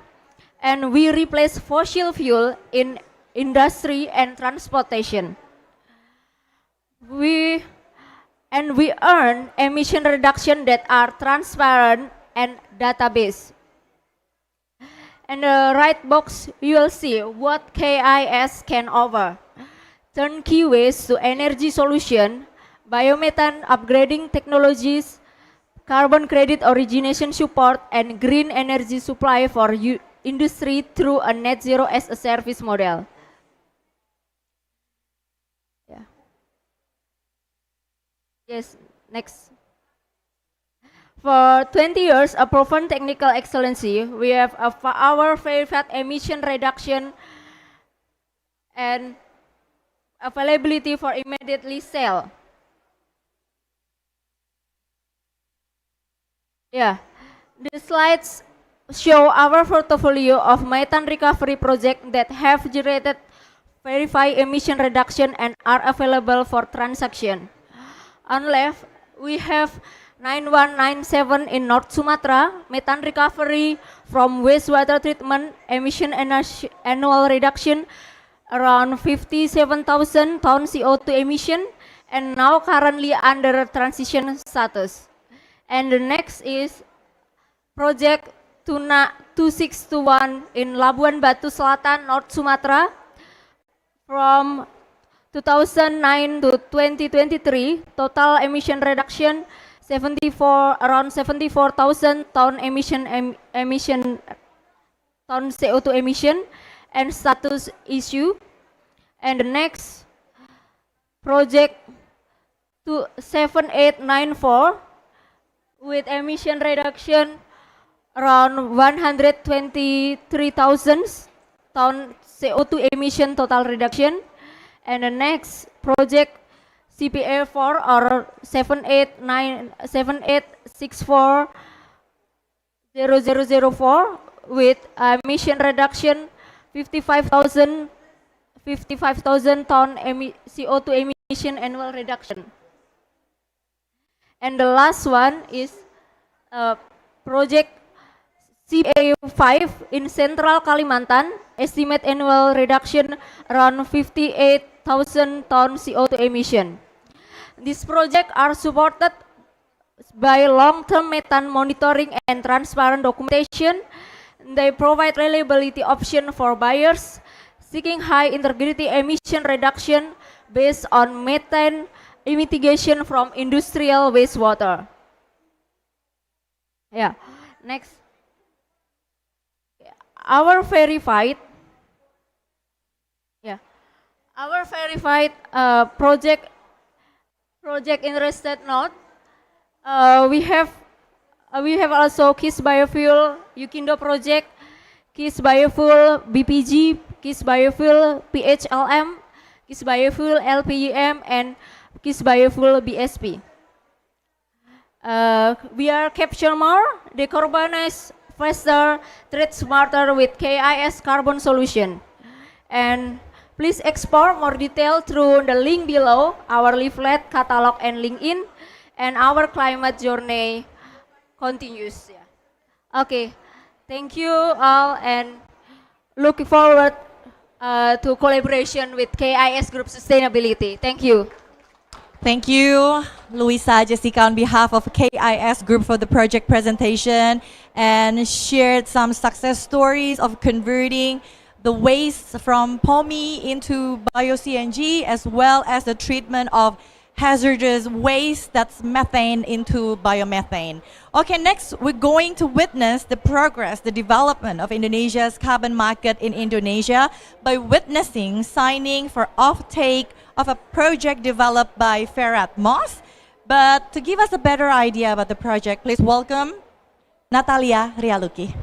and we replace fossil fuel in industry and transportation. We earn emission reduction that are transparent and database. In the right box, you will see what KIS can offer. Turnkey waste to energy solution, biomethane upgrading technologies, carbon credit origination support, and green energy supply for industry through a net zero as a service model. Yeah. Yes, next. For 20 years, a proven technical excellency, we have our verified emission reduction and availability for immediately sale. Yeah, the slides show our portfolio of methane recovery projects that have generated verified emission reduction and are available for transaction. On left, we have 9197 in North Sumatra, methane recovery from wastewater treatment, emission annual reduction around 57,000 tons CO2 emission, and now currently under transition status. And the next is project Tuna 2621 in Labuan Batu Selatan, North Sumatra. From 2009 to 2023, total emission reduction around 74,000 ton ton CO2 emission and status issue. And the next project 7894 with emission reduction around 123,000 ton CO2 emission total reduction. And the next project CPA4 or 7864 0004 with emission reduction 55,000 ton CO2 emission annual reduction. And the last one is project CA5 in Central Kalimantan, estimate annual reduction around 58,000 ton CO2 emission. These projects are supported by long-term methane monitoring and transparent documentation. They provide reliability option for buyers seeking high integrity emission reduction based on methane mitigation from industrial wastewater. Yeah, next. Our verified project interested note. We have also KIS Biofuel Yukindo project, KIS Biofuel BPG, KIS Biofuel PHLM, KIS Biofuel LPUM, and KIS Biofuel BSP. We are capture more, decarbonize faster, trade smarter with KIS carbon solution. And please explore more detail through the link below, our leaflet, catalog, and LinkedIn, and our climate journey continues. Okay, thank you all, and looking forward to collaboration with KIS Group Sustainability. Thank you. Thank you, Louisa, Jessica, on behalf of KIS Group for the project presentation, and shared some success stories of converting the waste from POMI into bio-CNG, as well as the treatment of hazardous waste, that's methane, into biomethane. Okay, next we're going to witness the progress, the development of Indonesia's carbon market in Indonesia by witnessing signing for offtake of a project developed by Feratmos. But to give us a better idea about the project, please welcome Natalia Rialuki.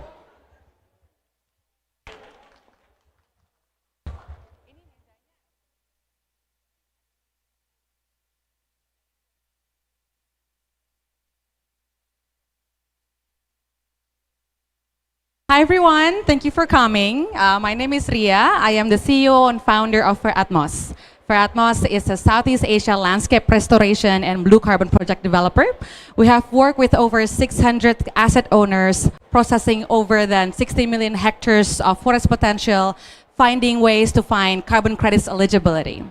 Hi everyone, thank you for coming. My name is Ria. I am the CEO and founder of Feratmos. Feratmos is a Southeast Asia landscape restoration and blue carbon project developer. We have worked with over 600 asset owners, processing over than 60 million hectares of forest potential, finding ways to find carbon credits eligibility.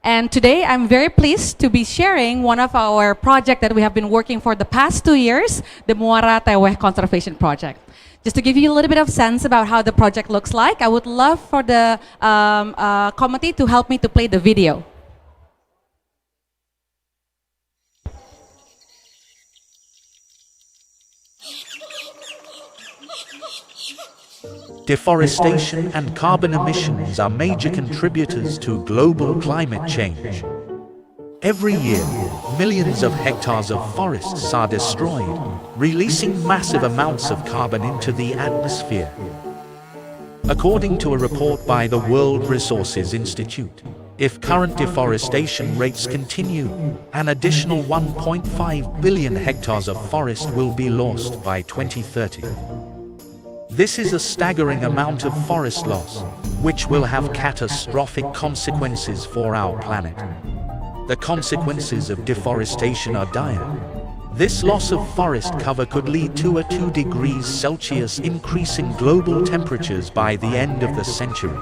And today I'm very pleased to be sharing one of our projects that we have been working for the past 2 years, the Muara Teweh Conservation Project. Just to give you a little bit of sense about how the project looks like, I would love for the committee to help me to play the video. Deforestation and carbon emissions are major contributors to global climate change. Every year, millions of hectares of forests are destroyed, releasing massive amounts of carbon into the atmosphere. According to a report by the World Resources Institute, if current deforestation rates continue, an additional 1.5 billion hectares of forest will be lost by 2030. This is a staggering amount of forest loss, which will have catastrophic consequences for our planet. The consequences of deforestation are dire. This loss of forest cover could lead to a 2 degrees Celsius increase in global temperatures by the end of the century.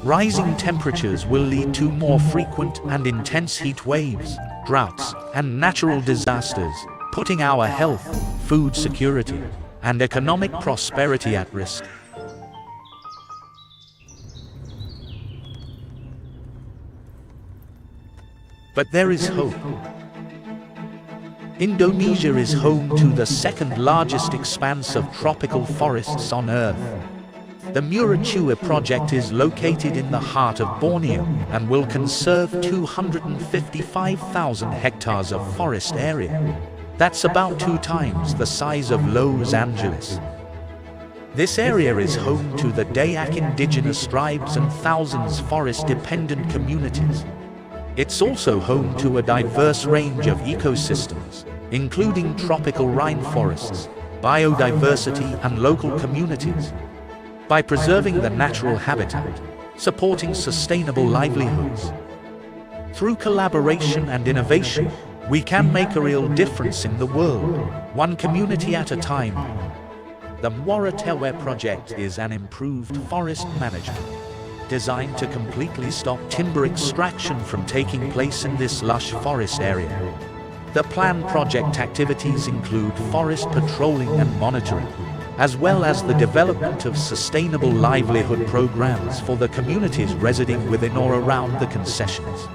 Rising temperatures will lead to more frequent and intense heat waves, droughts, and natural disasters, putting our health, food security, and economic prosperity at risk. But there is hope. Indonesia is home to the second largest expanse of tropical forests on Earth. The Muracua project is located in the heart of Borneo and will conserve 255,000 hectares of forest area. That's about 2 times the size of Los Angeles. This area is home to the Dayak indigenous tribes and thousands forest-dependent communities. It's also home to a diverse range of ecosystems, including tropical rainforests, biodiversity and local communities. By preserving the natural habitat, supporting sustainable livelihoods. Through collaboration and innovation, we can make a real difference in the world, one community at a time. The Muara Tewe project is an improved forest management, designed to completely stop timber extraction from taking place in this lush forest area. The planned project activities include forest patrolling and monitoring, as well as the development of sustainable livelihood programs for the communities residing within or around the concessions,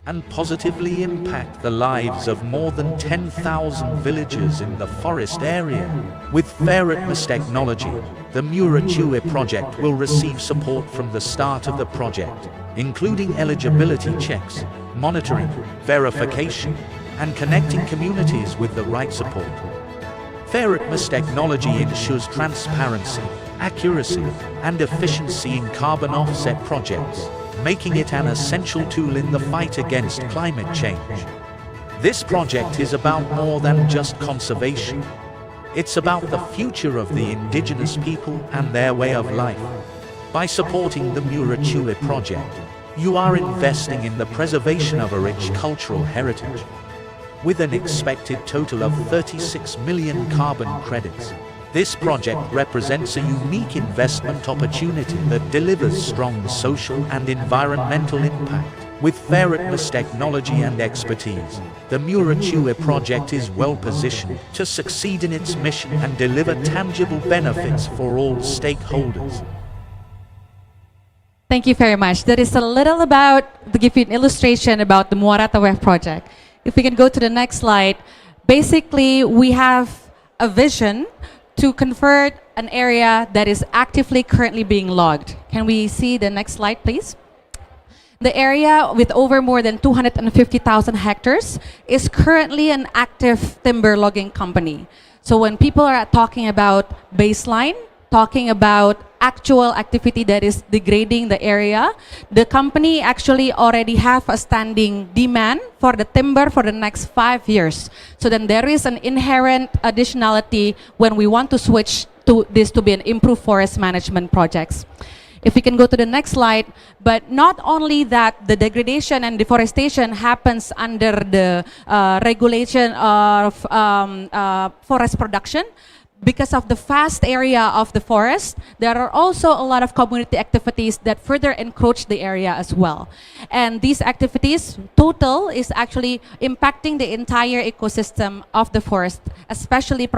and positively impact the lives of more than 10,000 villagers in the forest area. With Feritmas technology, the Muara Tewe project will receive support from the start of the project, including eligibility checks, monitoring, verification, and connecting communities with the right support. Feritmas technology ensures transparency, accuracy, and efficiency in carbon offset projects, making it an essential tool in the fight against climate change. This project is about more than just conservation. It's about the future of the indigenous people and their way of life. By supporting the Muara Tewe project, you are investing in the preservation of a rich cultural heritage. With an expected total of 36 million carbon credits, this project represents a unique investment opportunity that delivers strong social and environmental impact. With Feritmas technology and expertise, the Muara Tewe project is well positioned to succeed in its mission and deliver tangible benefits for all stakeholders. Thank you very much. That is a little about, to give you an illustration about the Muara Tewe project. If we can go to the next slide, basically we have a vision to convert an area that is actively currently being logged. Can we see the next slide, please? The area with over more than 250,000 hectares is currently an active timber logging company. So when people are talking about baseline, talking about actual activity that is degrading the area, the company actually already have a standing demand for the timber for the next 5 years. So then there is an inherent additionality when we want to switch to this to be an improved forest management projects. If we can go to the next slide, but not only that, the degradation and deforestation happens under the regulation of forest production. Because of the vast area of the forest, there are also a lot of community activities that further encroach the area as well. And these activities, total, is actually impacting the entire ecosystem of the forest, especially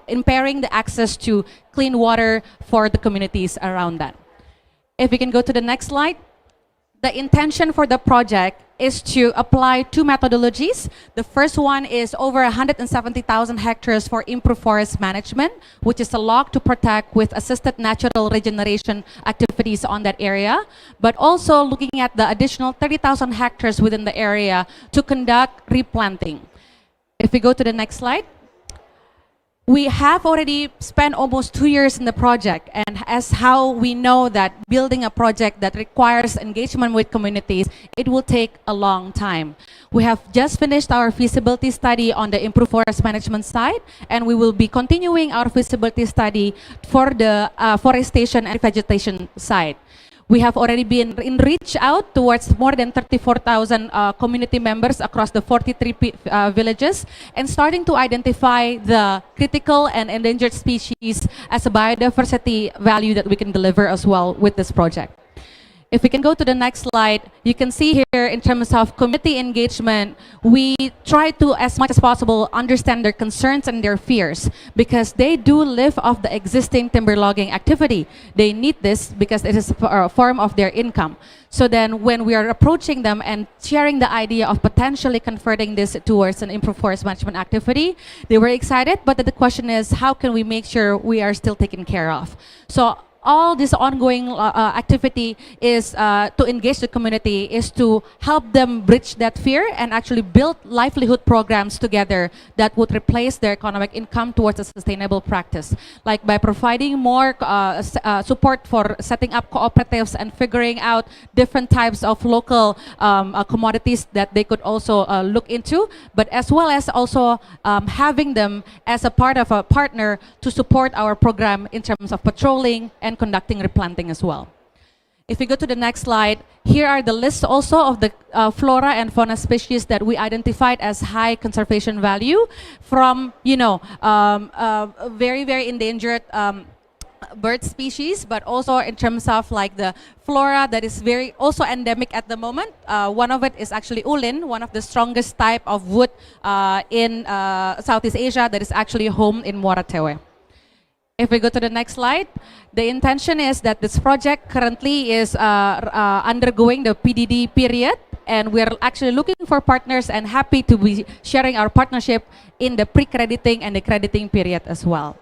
impairing the access to clean water for the communities around that. If we can go to the next slide. The intention for the project is to apply two methodologies. The first one is over 170,000 hectares for improved forest management, which is a log to protect with assisted natural regeneration activities on that area, but also looking at the additional 30,000 hectares within the area to conduct replanting. If we go to the next slide. We have already spent almost 2 years in the project, and as how we know that building a project that requires engagement with communities, it will take a long time. We have just finished our feasibility study on the improved forest management side, and we will be continuing our feasibility study for the forestation and vegetation side. We have already been reach out towards more than 34,000 community members across the 43 villages and starting to identify the critical and endangered species as a biodiversity value that we can deliver as well with this project. If we can go to the next slide, you can see here in terms of community engagement, we try to, as much as possible, understand their concerns and their fears because they do live off the existing timber logging activity. They need this because it is a form of their income. So then when we are approaching them and sharing the idea of potentially converting this towards an improved forest management activity, they were excited, but the question is, how can we make sure we are still taken care of? So all this ongoing activity is to engage the community, is to help them bridge that fear and actually build livelihood programs together that would replace their economic income towards a sustainable practice, like by providing more support for setting up cooperatives and figuring out different types of local commodities that they could also look into, but as well as also having them as a part of a partner to support our program in terms of patrolling and conducting replanting as well. If we go to the next slide, here are the lists also of the flora and fauna species that we identified as high conservation value, from, you know, very, very endangered bird species, but also in terms of like the flora that is very also endemic at the moment. One of it is actually ulin, one of the strongest type of wood in Southeast Asia that is actually home in Muara Tewe. If we go to the next slide, the intention is that this project currently is undergoing the PDD period, and we're actually looking for partners and happy to be sharing our partnership in the pre-crediting and the crediting period as well.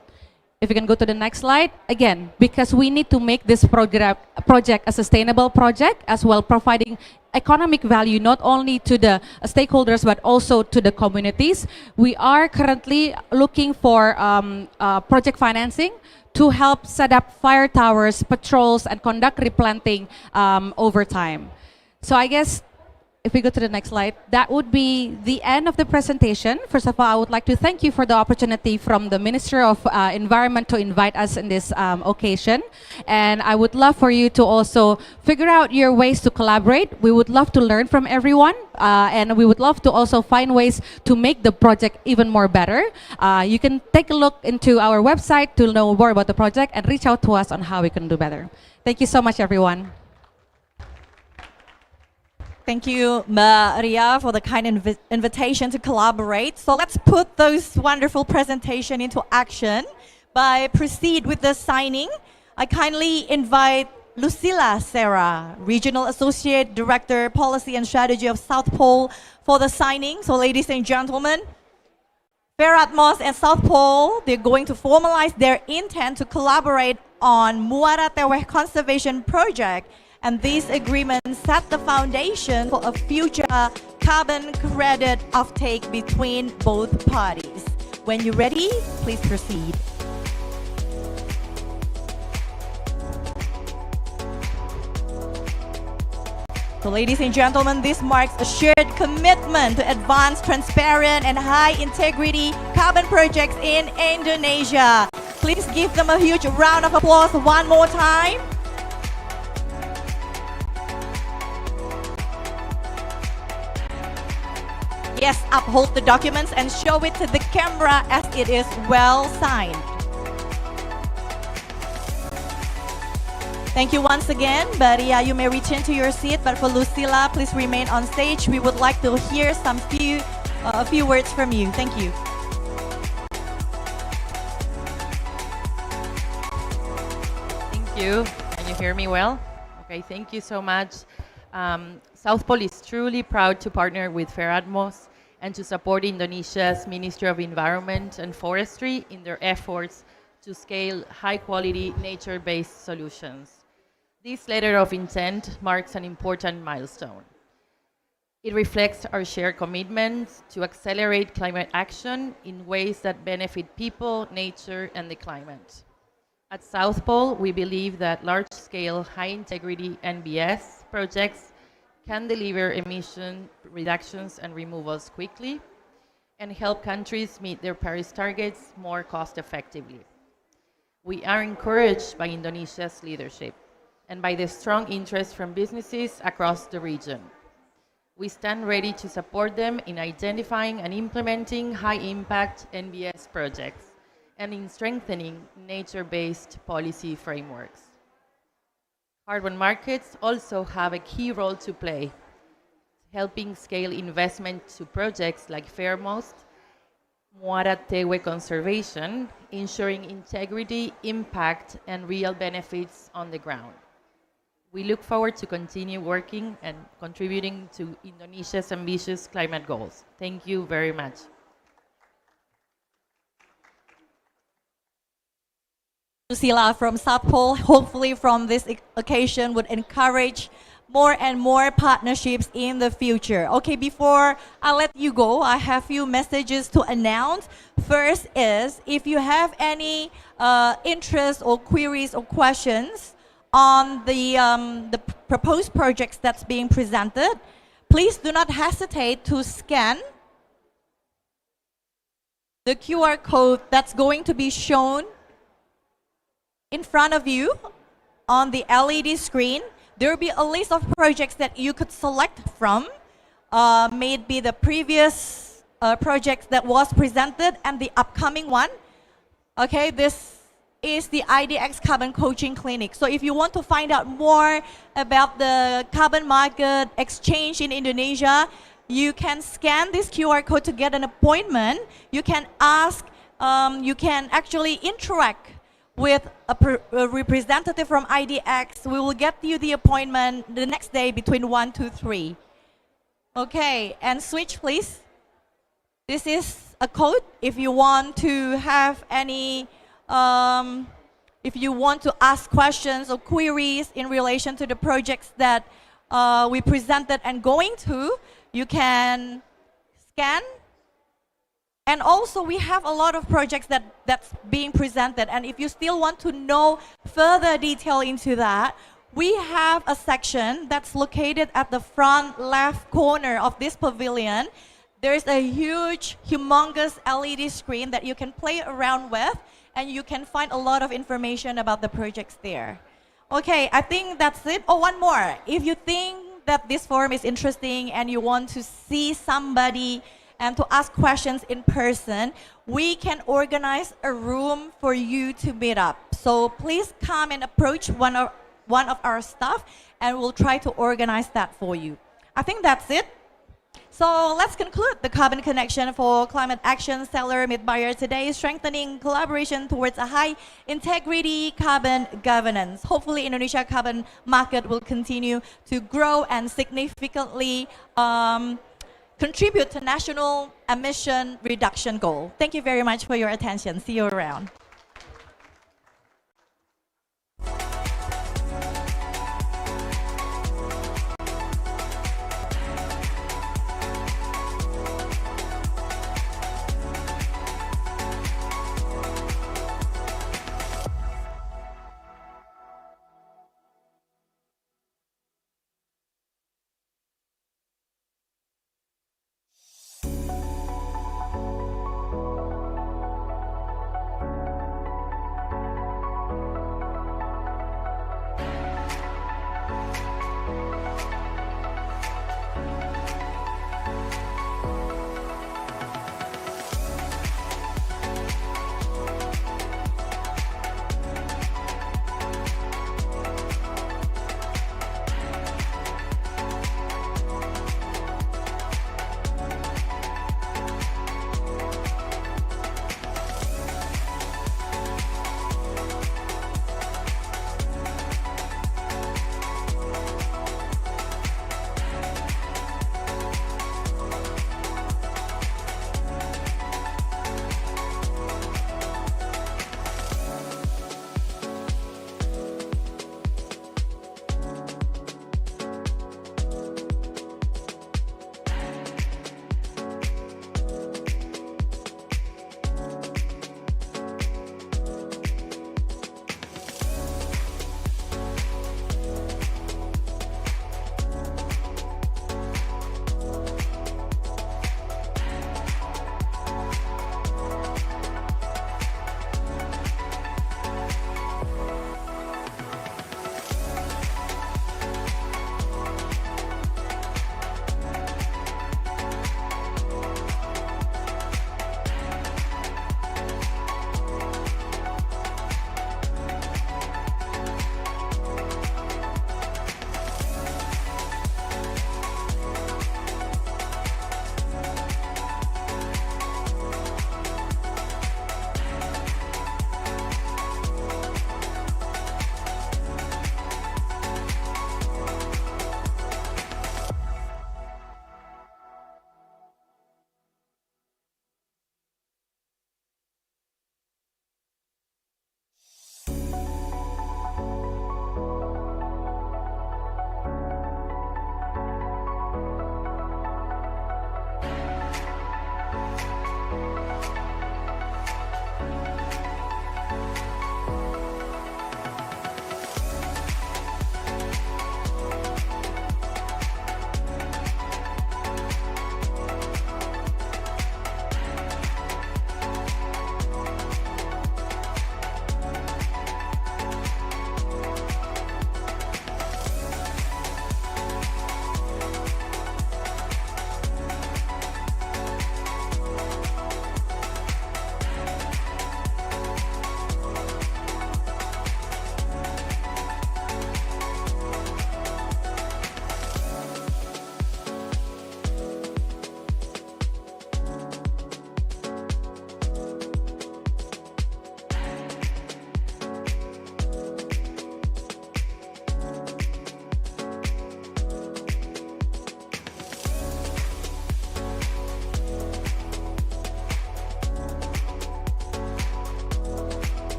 If we can go to the next slide, again, because we need to make this project a sustainable project, as well providing economic value not only to the stakeholders but also to the communities. We are currently looking for project financing to help set up fire towers, patrols, and conduct replanting over time. So I guess if we go to the next slide, that would be the end of the presentation. First of all, I would like to thank you for the opportunity from the Minister of Environment to invite us in this occasion. And I would love for you to also figure out your ways to collaborate. We would love to learn from everyone. And we would love to also find ways to make the project even more better. You can take a look into our website to know more about the project and reach out to us on how we can do better. Thank you so much, everyone. Thank you, Maria, for the kind invitation to collaborate. So let's put those wonderful presentation into action by proceed with the signing. I kindly invite Lucila Serra, Regional Associate Director, Policy and Strategy of South Pole, for the signing. So ladies and gentlemen, Feratmos and South Pole, they're going to formalize their intent to collaborate on Muara Teweh Conservation Project. And these agreements set the foundation for a future carbon credit offtake between both parties. When you're ready, please proceed. So ladies and gentlemen, this marks a shared commitment to advance transparent and high integrity carbon projects in Indonesia. Please give them a huge round of applause one more time. Yes, uphold the documents and show it to the camera as it is well signed. Thank you once again, Maria, you may return to your seat, but for Lucila, please remain on stage. We would like to hear a few words from you. Thank you. Thank you. Can you hear me well? Okay, thank you so much. South Pole is truly proud to partner with Feratmos and to support Indonesia's Ministry of Environment and Forestry in their efforts to scale high-quality nature-based solutions. This letter of intent marks an important milestone. It reflects our shared commitment to accelerate climate action in ways that benefit people, nature, and the climate. At South Pole, we believe that large-scale, high-integrity NBS projects can deliver emission reductions and removals quickly and help countries meet their Paris targets more cost-effectively. We are encouraged by Indonesia's leadership and by the strong interest from businesses across the region. We stand ready to support them in identifying and implementing high-impact NBS projects and in strengthening nature-based policy frameworks. Carbon markets also have a key role to play, helping scale investment to projects like Fairmost, Muara Tewe Conservation, ensuring integrity, impact, and real benefits on the ground. We look forward to continue working and contributing to Indonesia's ambitious climate goals. Thank you very much. . Susila from South Pole, hopefully from this occasion would encourage more and more partnerships in the future. Okay, before I let you go, I have few messages to announce. First is, if you have any interest or queries or questions on the proposed projects that's being presented, please do not hesitate to scan the QR code that's going to be shown in front of you on the LED screen. There will be a list of projects that you could select from, maybe the previous project that was presented and the upcoming one. Okay, this is the IDX Carbon Coaching Clinic. So if you want to find out more about the carbon market exchange in Indonesia, you can scan this QR code to get an appointment. You can ask, you can actually interact with a representative from IDX. We will get you the appointment the next day between 1 to 3. Okay, and switch please. This is a code if you want to have any, if you want to ask questions or queries in relation to the projects that we presented and going to, you can scan. And also we have a lot of projects that's being presented, and if you still want to know further detail into that, we have a section that's located at the front left corner of this pavilion. There's a huge, humongous LED screen that you can play around with, and you can find a lot of information about the projects there. Okay, I think that's it. Oh, one more. If you think that this forum is interesting and you want to see somebody and to ask questions in person, we can organize a room for you to meet up. So please come and approach one of our staff, and we'll try to organize that for you. I think that's it. So let's conclude the Carbon Connection for Climate Action Seller Meet Buyer today, strengthening collaboration towards a high integrity carbon governance. Hopefully Indonesia carbon market will continue to grow and significantly contribute to national emission reduction goal. Thank you very much for your attention. See you around.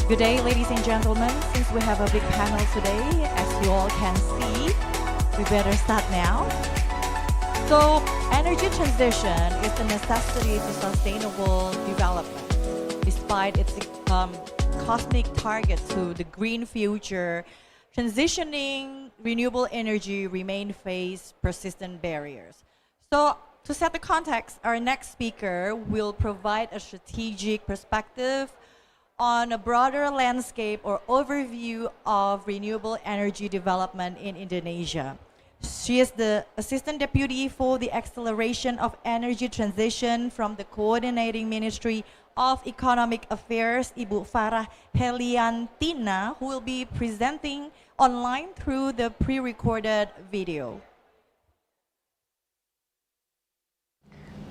Good day, ladies and gentlemen. Since we have a big panel today, as you all can see, we better start now. So, energy transition is a necessity to sustainable development. Despite its cosmic target to the green future, transitioning renewable energy face persistent barriers. So, to set the context, our next speaker will provide a strategic perspective on a broader landscape or overview of renewable energy development in Indonesia. She is the Assistant Deputy for the Acceleration of Energy Transition from the Coordinating Ministry of Economic Affairs, Ibu Farah Heliantina, who will be presenting online through the pre-recorded video.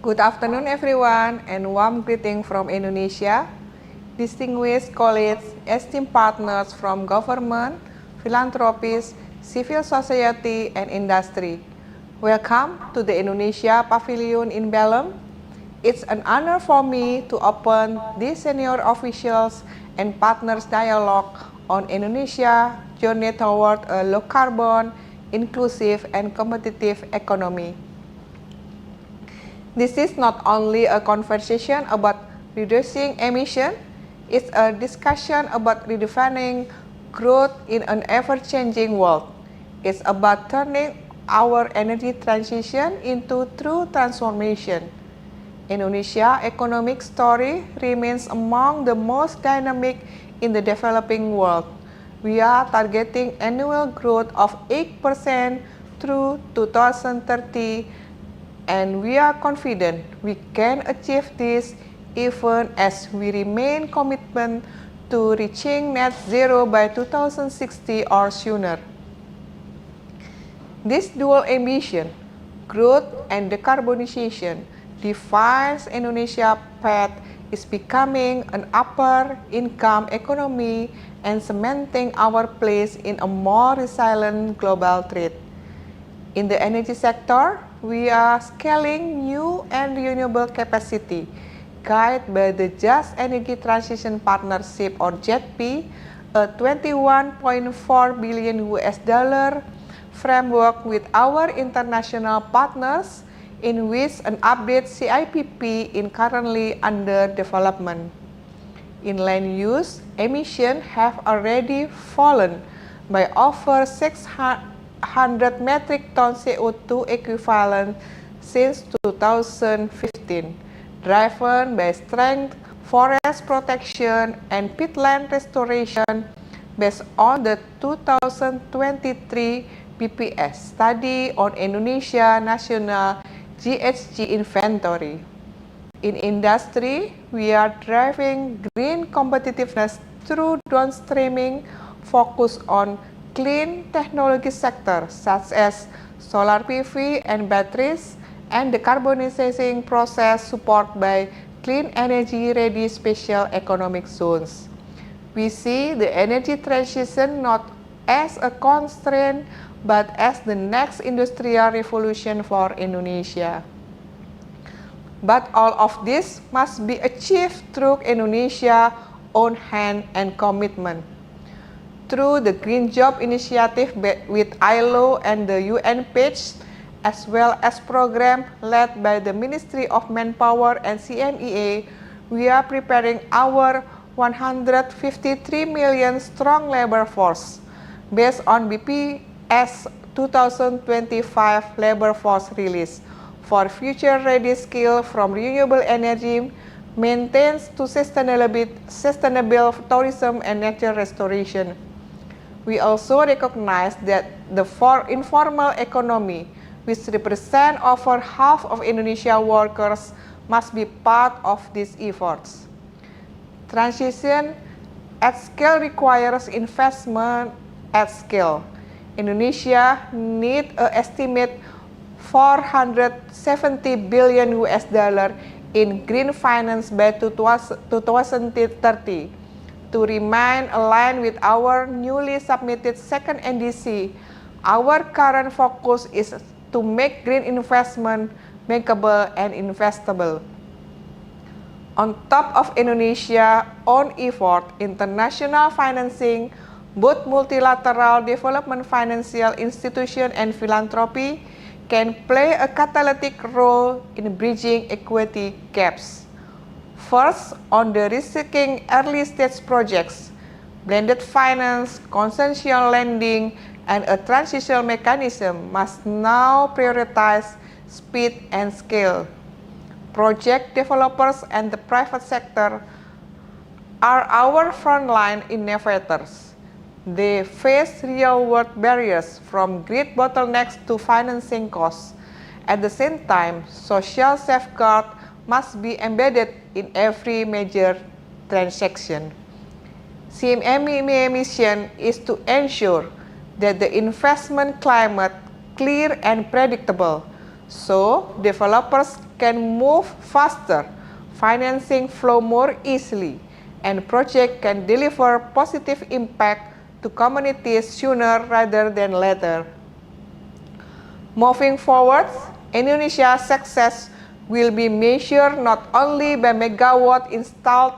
Good afternoon, everyone, and warm greeting from Indonesia. Distinguished colleagues, esteemed partners from government, philanthropists, civil society, and industry. Welcome to the Indonesia Pavilion in Belem. It's an honor for me to open this senior officials and partners dialogue on Indonesia journey toward a low carbon, inclusive, and competitive economy. This is not only a conversation about reducing emission, it's a discussion about redefining growth in an ever-changing world. It's about turning our energy transition into true transformation. Indonesia's economic story remains among the most dynamic in the developing world. We are targeting annual growth of 8% through 2030, and we are confident we can achieve this even as we remain committed to reaching net zero by 2060 or sooner. This dual ambition, growth and decarbonization, defines Indonesia's path is becoming an upper-income economy and cementing our place in a more resilient global trade. In the energy sector, we are scaling new and renewable capacity, guided by the Just Energy Transition Partnership or JETP, a $21.4 billion framework with our international partners, in which an updated CIPP is currently under development. In land use, emissions have already fallen by over 600 metric tons CO2 equivalent since 2015, driven by strength forest protection and peatland restoration based on the 2023 BPS study on Indonesia National GHG Inventory. In industry, we are driving green competitiveness through downstreaming focus on clean technology sectors such as solar PV and batteries, and the decarbonization process supported by clean energy-ready special economic zones. We see the energy transition not as a constraint, but as the next industrial revolution for Indonesia. But all of this must be achieved through Indonesia's own hand and commitment. Through the Green Job Initiative with ILO and the UN PACE, as well as programs led by the Ministry of Manpower and CMEA, we are preparing our 153 million strong labor force based on BPS 2025 labor force release for future-ready skill from renewable energy, maintenance to sustainable tourism and nature restoration. We also recognize that the informal economy, which represents over half of Indonesia workers, must be part of these efforts. Transition at scale requires investment at scale. Indonesia needs an estimate $470 billion in green finance by 2030. To remain aligned with our newly submitted second NDC, our current focus is to make green investment bankable and investable. On top of Indonesia's own effort, international financing, both multilateral development financial institutions and philanthropy, can play a catalytic role in bridging equity gaps. First, on the risking early-stage projects, blended finance, concessional lending, and a transitional mechanism must now prioritize speed and scale. Project developers and the private sector are our frontline innovators. They face real-world barriers from grid bottlenecks to financing costs. At the same time, social safeguards must be embedded in every major transaction. CMME mission is to ensure that the investment climate clear and predictable, so developers can move faster, financing flow more easily, and projects can deliver positive impact to communities sooner rather than later. Moving forward, Indonesia's success will be measured not only by megawatt installed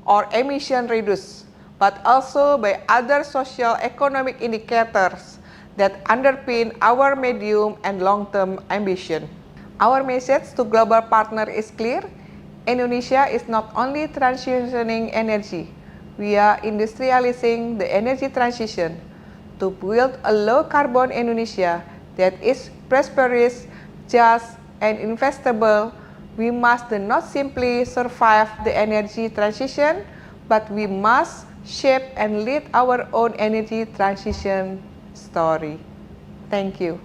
or emission reduced, but also by other social economic indicators that underpin our medium and long-term ambition. Our message to global partners is clear. Indonesia is not only transitioning energy, we are industrializing the energy transition to build a low-carbon Indonesia that is prosperous, just, and investable. We must not simply survive the energy transition, but we must shape and lead our own energy transition story. Thank you.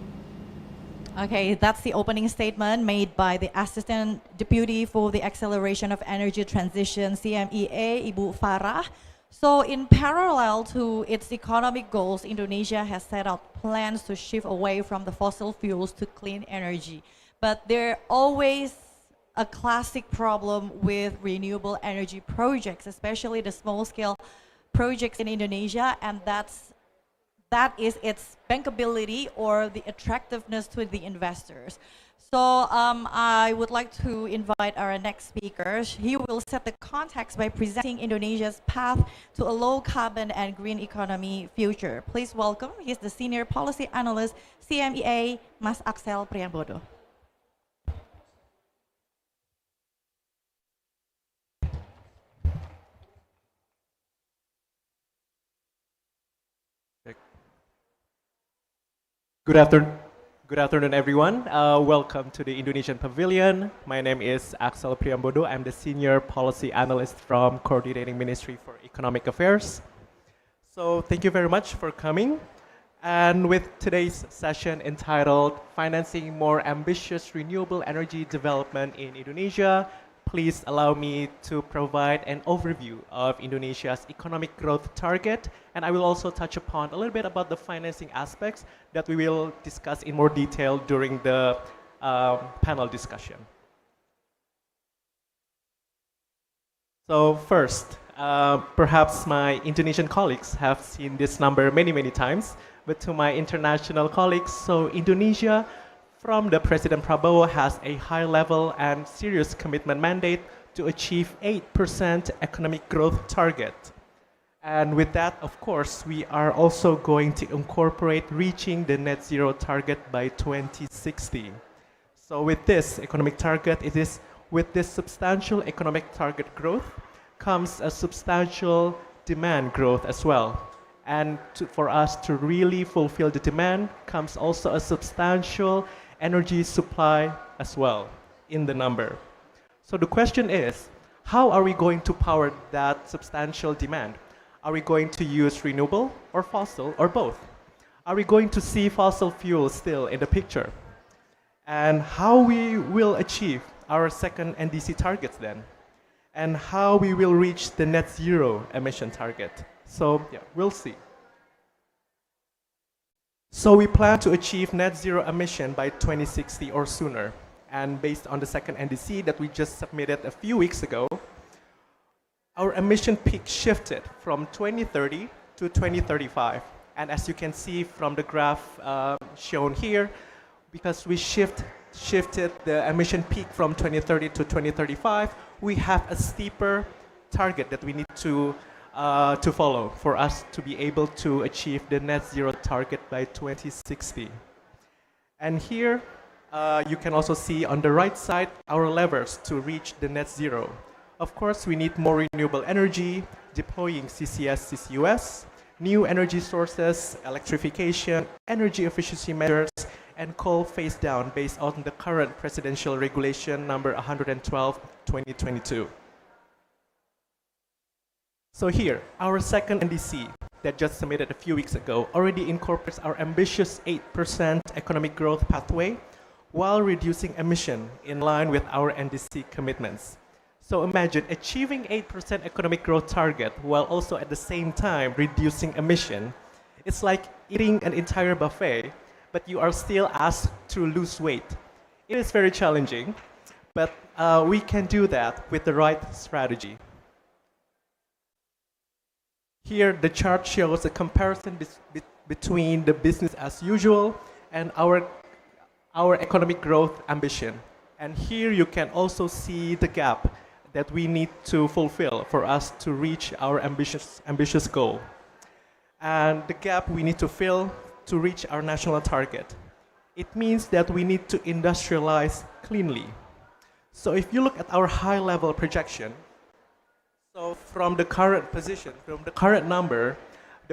Okay, that's the opening statement made by the Assistant Deputy for the Acceleration of Energy Transition, CMEA, Ibu Farah. So in parallel to its economic goals, Indonesia has set out plans to shift away from the fossil fuels to clean energy. But there always a classic problem with renewable energy projects, especially the small-scale projects in Indonesia, and that is its bankability or the attractiveness to the investors. So I would like to invite our next speaker. He will set the context by presenting Indonesia's path to a low-carbon and green economy future. Please welcome, he's the Senior Policy Analyst, CMEA, Mas Axel Priambodo. Good afternoon, everyone. Welcome to the Indonesian Pavilion. My name is Axel Priambodo. I'm the Senior Policy Analyst from Coordinating Ministry for Economic Affairs. So thank you very much for coming. And with today's session entitled Financing More Ambitious Renewable Energy Development in Indonesia, please allow me to provide an overview of Indonesia's economic growth target, and I will also touch upon a little bit about the financing aspects that we will discuss in more detail during the panel discussion. So first, perhaps my Indonesian colleagues have seen this number many, many times, but to my international colleagues, so Indonesia from the President Prabowo has a high level and serious commitment mandate to achieve 8% economic growth target. And with that, of course, we are also going to incorporate reaching the net zero target by 2060. So with this economic target, with this substantial economic target growth comes a substantial demand growth as well. And for us to really fulfill the demand comes also a substantial energy supply as well in the number. So the question is, how are we going to power that substantial demand? Are we going to use renewable or fossil or both? Are we going to see fossil fuels still in the picture? And how we will achieve our second NDC targets then? And how we will reach the net zero emission target? So yeah, we'll see. So we plan to achieve net zero emission by 2060 or sooner. And based on the second NDC that we just submitted a few weeks ago, our emission peak shifted from 2030 to 2035. And as you can see from the graph shown here, because we shift shifted the emission peak from 2030 to 2035, we have a steeper target that we need to follow for us to be able to achieve the net zero target by 2060. And here you can also see on the right side our levers to reach the net zero. Of course, we need more renewable energy, deploying CCS, CCUS, new energy sources, electrification, energy efficiency measures, and coal phase down based on the current presidential regulation number 112/2022. So here, our second NDC that just submitted a few weeks ago already incorporates our ambitious 8% economic growth pathway while reducing emission in line with our NDC commitments. So imagine achieving 8% economic growth target while also at the same time reducing emission. It's like eating an entire buffet, but you are still asked to lose weight. It is very challenging, but we can do that with the right strategy. Here, the chart shows a comparison between the business as usual and our economic growth ambition. And here you can also see the gap that we need to fulfill for us to reach our ambitious goal. And the gap we need to fill to reach our national target. It means that we need to industrialize cleanly. So if you look at our high-level projection, so from the current position, from the current number,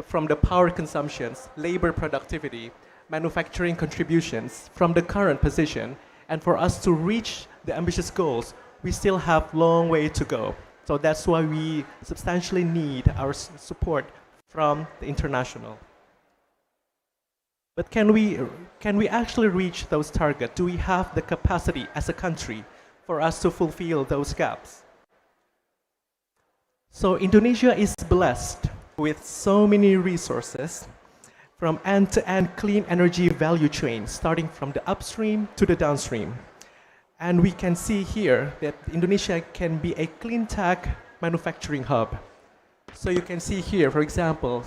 from the power consumptions, labor productivity, manufacturing contributions, from the current position, and for us to reach the ambitious goals, we still have a long way to go. So that's why we substantially need our support from the international. But can we actually reach those targets? Do we have the capacity as a country for us to fulfill those gaps? So Indonesia is blessed with so many resources from end-to-end clean energy value chain, starting from the upstream to the downstream. And we can see here that Indonesia can be a clean tech manufacturing hub. So you can see here, for example,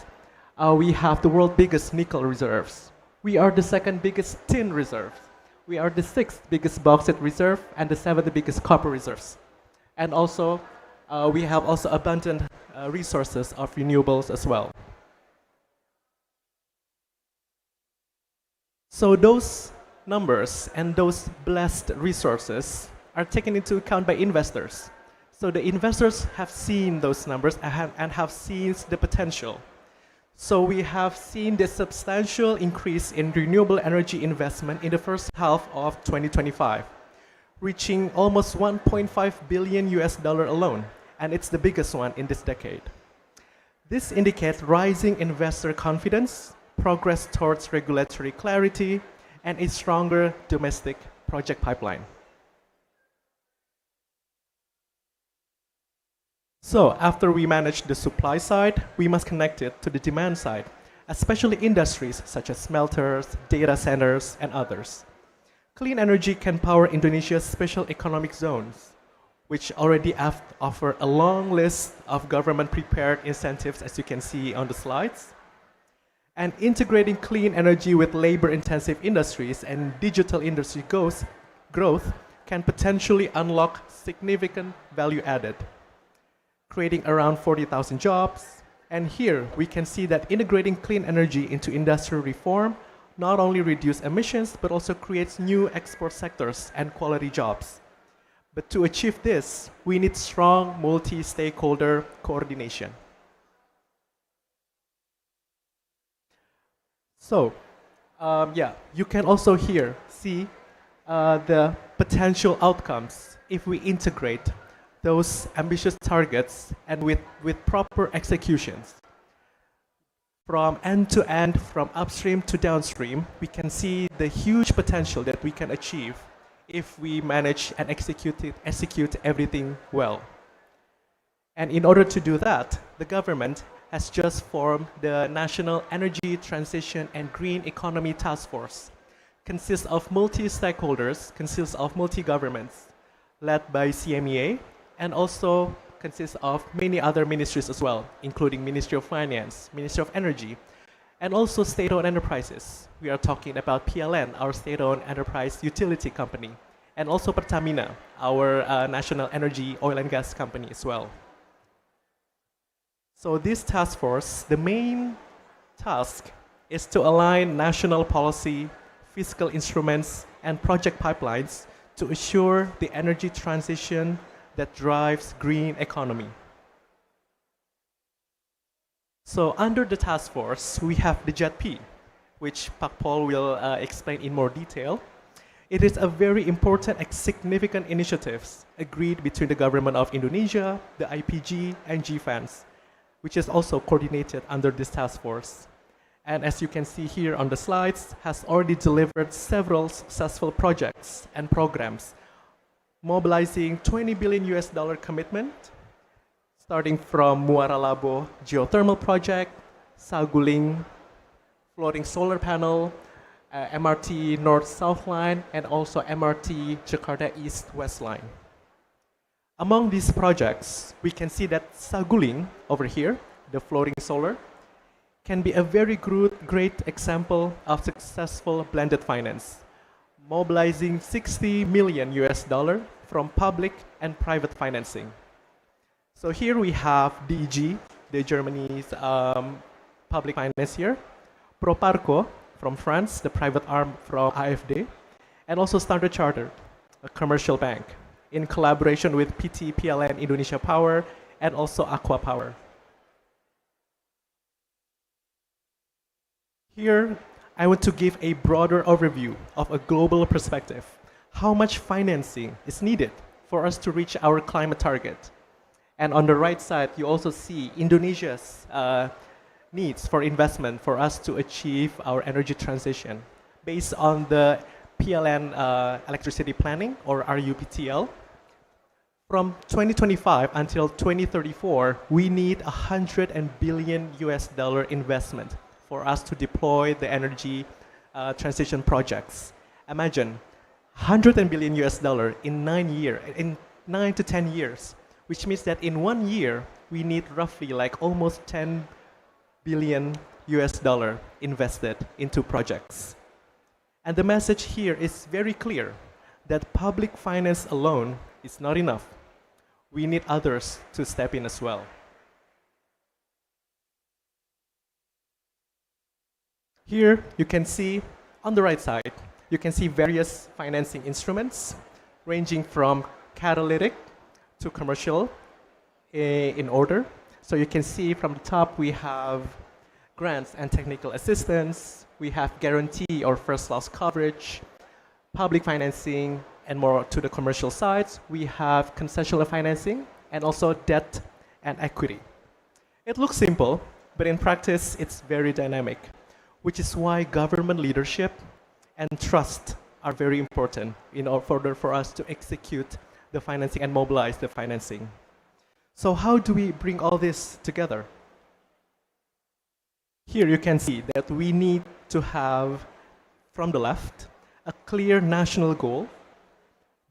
we have the world's biggest nickel reserves. We are the second biggest tin reserve. We are the sixth biggest bauxite reserve and the seventh biggest copper reserves. And also, we have also abundant resources of renewables as well. So those numbers and those blessed resources are taken into account by investors. So the investors have seen those numbers and have seen the potential. So we have seen the substantial increase in renewable energy investment in the first half of 2025, reaching almost $1.5 billion alone, and it's the biggest one in this decade. This indicates rising investor confidence, progress towards regulatory clarity, and a stronger domestic project pipeline. So after we manage the supply side, we must connect it to the demand side, especially industries such as smelters, data centers, and others. Clean energy can power Indonesia's special economic zones, which already offer a long list of government-prepared incentives, as you can see on the slides. And integrating clean energy with labor-intensive industries and digital industry growth can potentially unlock significant value added, creating around 40,000 jobs. And here we can see that integrating clean energy into industrial reform not only reduces emissions, but also creates new export sectors and quality jobs. But to achieve this, we need strong multi-stakeholder coordination. So, you can also here see the potential outcomes if we integrate those ambitious targets and with proper executions. From end to end, from upstream to downstream, we can see the huge potential that we can achieve if we manage and execute everything well. And in order to do that, the government has just formed the National Energy Transition and Green Economy Task Force. Consists of multi-stakeholders, consists of multi-governments, led by CMEA, and also consists of many other ministries as well, including Ministry of Finance, Ministry of Energy, and also state-owned enterprises. We are talking about PLN, our state-owned enterprise utility company, and also Pertamina, our national energy, oil and gas company as well. So this task force, the main task is to align national policy, fiscal instruments, and project pipelines to assure the energy transition that drives green economy. So under the task force, we have the JETP, which Pak Paul will explain in more detail. It is a very important and significant initiatives agreed between the government of Indonesia, the IPG, and GFANZ, which is also coordinated under this task force. And as you can see here on the slides, has already delivered several successful projects and programs, mobilizing $20 billion commitment, starting from Muara Laboh geothermal project, Saguling floating solar panel, MRT North-South line, and also MRT Jakarta East-West line. Among these projects, we can see that Saguling over here, the floating solar, can be a very great example of successful blended finance, mobilizing $60 million from public and private financing. So here we have DEG, the Germany's public financier, Proparco from France, the private arm from AFD, and also Standard Chartered, a commercial bank, in collaboration with PT PLN Indonesia Power and also Aqua Power. Here, I want to give a broader overview of a global perspective. How much financing is needed for us to reach our climate target? And on the right side, you also see Indonesia's needs for investment for us to achieve our energy transition. Based on the PLN electricity planning, or RUPTL, from 2025 until 2034, we need $100 billion investment for us to deploy the energy transition projects. Imagine $100 billion in 9 to 10 years, which means that in 1 year, we need roughly like almost $10 billion invested into projects. And the message here is very clear, that public finance alone is not enough. We need others to step in as well. Here you can see on the right side, you can see various financing instruments ranging from catalytic to commercial in order. So you can see from the top we have grants and technical assistance, we have guarantee or first loss coverage, public financing, and more to the commercial sides, we have concessional financing and also debt and equity. It looks simple, but in practice it's very dynamic, which is why government leadership and trust are very important in order for us to execute the financing and mobilize the financing. So how do we bring all this together? Here you can see that we need to have, from the left, a clear national goal,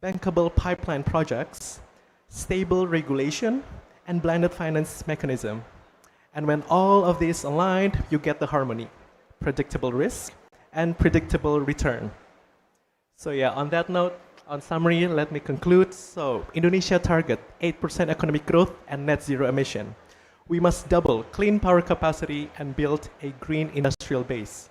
bankable pipeline projects, stable regulation, and blended finance mechanism. And when all of these aligned, you get the harmony, predictable risk, and predictable return. So yeah, on that note, on summary, let me conclude. So Indonesia target 8% economic growth and net zero emission. We must double clean power capacity and build a green industrial base.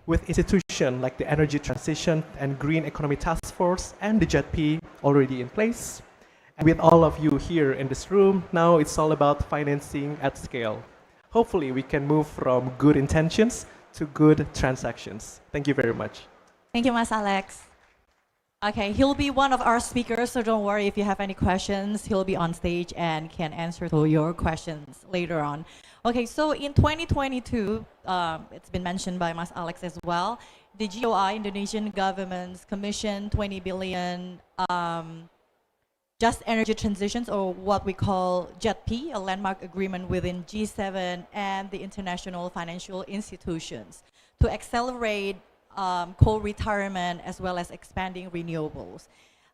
With institutions like the Energy Transition and Green Economy Task Force and the JETP already in place, and with all of you here in this room, now it's all about financing at scale. Hopefully we can move from good intentions to good transactions. Thank you very much. Thank you, Mas Alex. Okay, he'll be one of our speakers, so don't worry if you have any questions. He'll be on stage and can answer to your questions later on. Okay, so in 2022, it's been mentioned by Mas Alex as well, the GOI, Indonesian government's commissioned 20 billion just energy transitions, or what we call JETP, a landmark agreement within G7 and the international financial institutions to accelerate coal retirement as well as expanding renewables.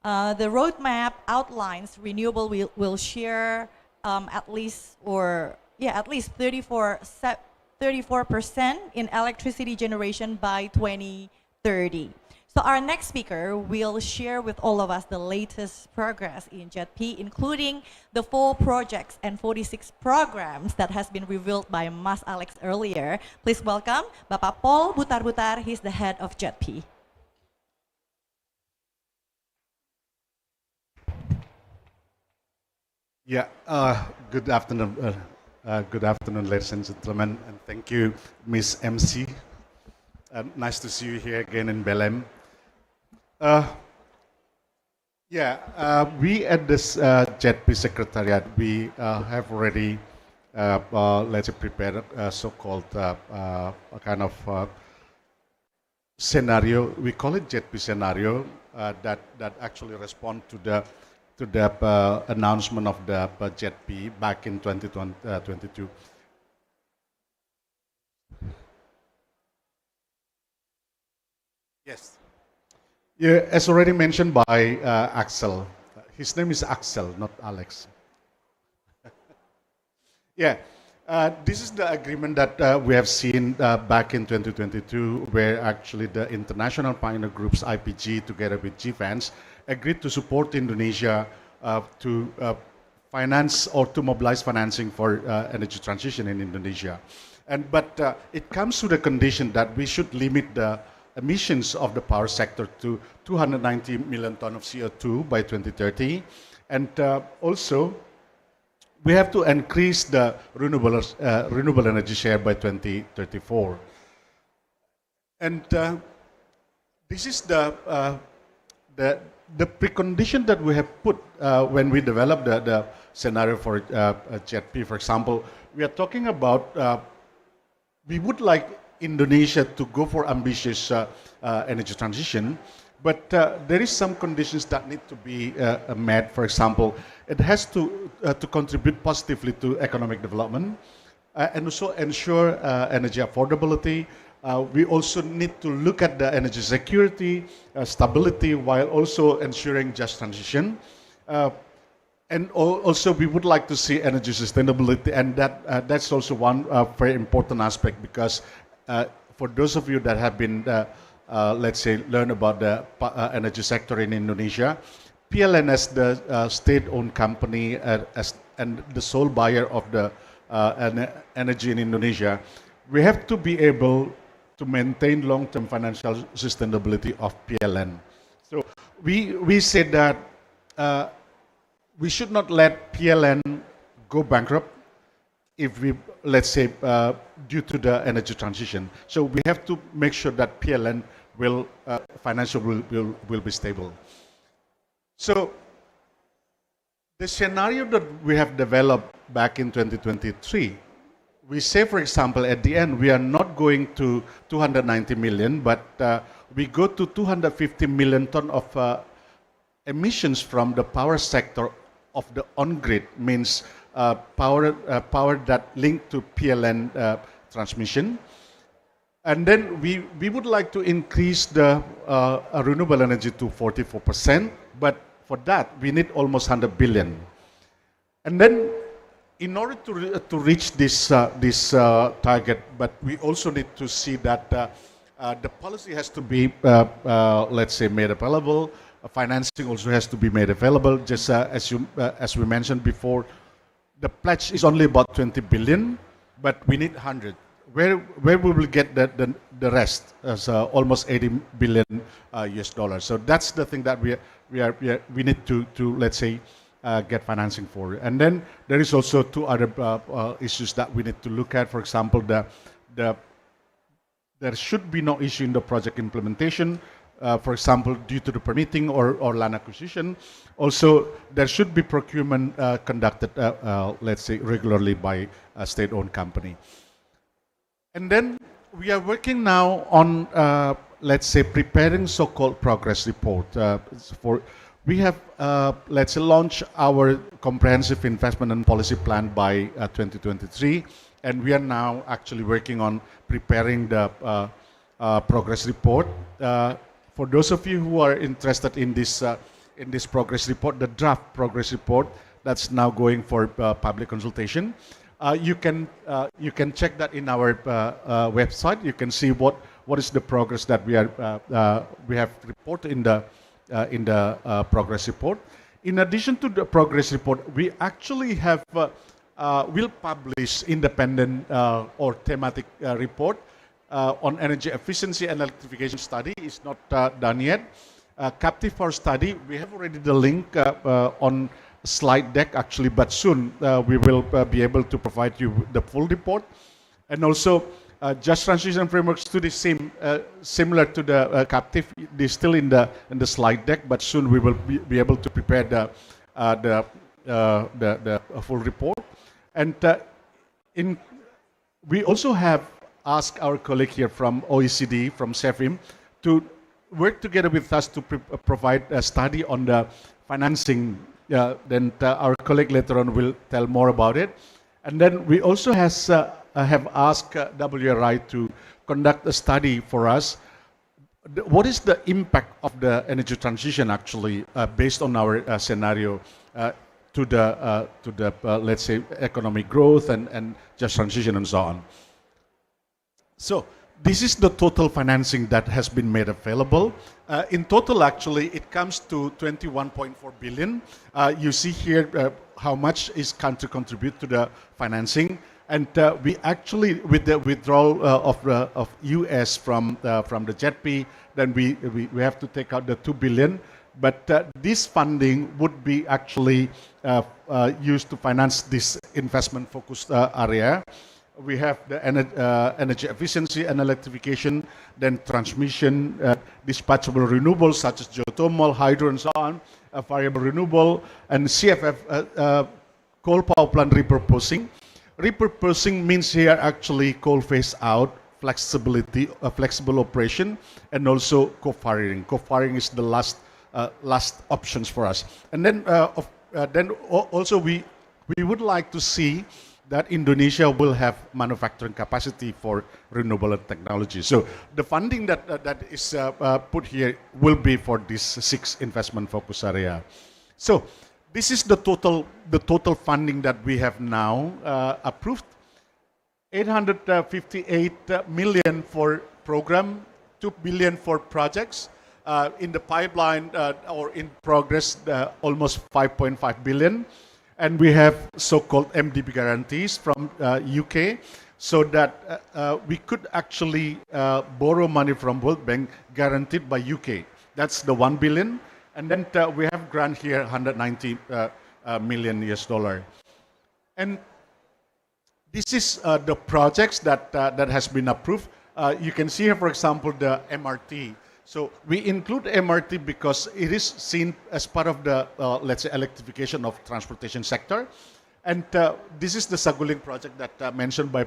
The roadmap outlines renewable will share at least 34 34% in electricity generation by 2030. So our next speaker will share with all of us the latest progress in JETP, including the 4 projects and 46 programs that has been revealed by Mas Alex earlier. Please welcome Bapak Paul Butar-Butar. He's the head of JETP. Yeah, good afternoon, ladies and gentlemen, and thank you, Miss MC. Nice to see you here again in Belém. We at this JETP Secretariat, we have already, let's say, prepared a so-called a kind of scenario. We call it JETP scenario that actually respond to the announcement of the JETP back in 2022. Yes. Yeah, as already mentioned by Axel. His name is Axel, not Alex. Yeah, this is the agreement that we have seen back in 2022, where actually the international pioneer groups IPG together with GFANZ agreed to support Indonesia to finance or to mobilize financing for energy transition in Indonesia. But it comes to the condition that we should limit the emissions of the power sector to 290 million tons of CO2 by 2030. And also, we have to increase the renewable energy share by 2034. And this is the precondition that we have put when we developed the scenario for JETP. For example, we are talking about, we would like Indonesia to go for ambitious energy transition, but there is some conditions that need to be met. For example, it has to contribute positively to economic development and also ensure energy affordability. We also need to look at the energy security, stability, while also ensuring just transition. And also, we would like to see energy sustainability, and that's also one very important aspect, because for those of you that have been, let's say, learn about the energy sector in Indonesia, PLN as the state-owned company and the sole buyer of the energy in Indonesia, we have to be able to maintain long-term financial sustainability of PLN. So we said that we should not let PLN go bankrupt if we, let's say, due to the energy transition. So we have to make sure that PLN will, financial will be stable. So the scenario that we have developed back in 2023, we say, for example, at the end, we are not going to 290 million, but we go to 250 million ton of emissions from the power sector of the on-grid, means power that linked to PLN transmission. And then we would like to increase the renewable energy to 44%, but for that, we need almost 100 billion. And then, in order to reach this target, but we also need to see that the policy has to be, let's say, made available. Financing also has to be made available. Just as we mentioned before, the pledge is only about 20 billion, but we need 100. Where we will get the rest, as almost 80 billion US dollars. So that's the thing that we need to let's say get financing for. And then there is also 2 other issues that we need to look at. For example, there should be no issue in the project implementation. For example, due to the permitting or land acquisition. Also, there should be procurement conducted, let's say, regularly by a state-owned company. And then we are working now on, let's say, preparing so-called progress report. We have, let's say, launched our comprehensive investment and policy plan by 2023, and we are now actually working on preparing the progress report. For those of you who are interested in this progress report, the draft progress report, that's now going for public consultation. you can check that in our website. You can see what is the progress that we have reported in the progress report. In addition to the progress report, we actually have will publish independent or thematic report on energy efficiency and electrification study. It's not done yet. Captive power study, we have already the link on slide deck actually, but soon we will be able to provide you the full report. And also just transition framework study similar to the captive, it is still in the slide deck, but soon we will be able to prepare the full report. And we also have asked our colleague here from OECD, from CEFIM, to work together with us to provide a study on the financing. Then our colleague later on will tell more about it. And then we also have asked WRI to conduct a study for us. What is the impact of the energy transition actually based on our scenario to the let's say economic growth and just transition and so on. So this is the total financing that has been made available. In total, actually, it comes to 21.4 billion. You see here how much is country contribute to the financing, and we actually, with the withdrawal of US from the JETP, then we have to take out the 2 billion. But this funding would be actually used to finance this investment-focused area. We have the energy efficiency and electrification, then transmission, dispatchable renewables such as geothermal, hydro, and so on, variable renewable, and CFF, coal power plant repurposing. Repurposing means here actually coal phase out, flexibility, flexible operation, and also co-firing. Co-firing is the last options for us. And then also we would like to see that Indonesia will have manufacturing capacity for renewable technology. So the funding that is put here will be for this 6 investment focus area. So this is the total funding that we have now approved. 858 million for program, 2 billion for projects. In the pipeline or in progress, almost 5.5 billion. And we have so-called MDB guarantees from UK, so that we could actually borrow money from World Bank guaranteed by UK. That's the 1 billion. And then we have grant here, 190 million US dollar. And this is the projects that has been approved. You can see here, for example, the MRT. So we include MRT because it is seen as part of the, let's say, electrification of transportation sector. And this is the Saguling project that mentioned by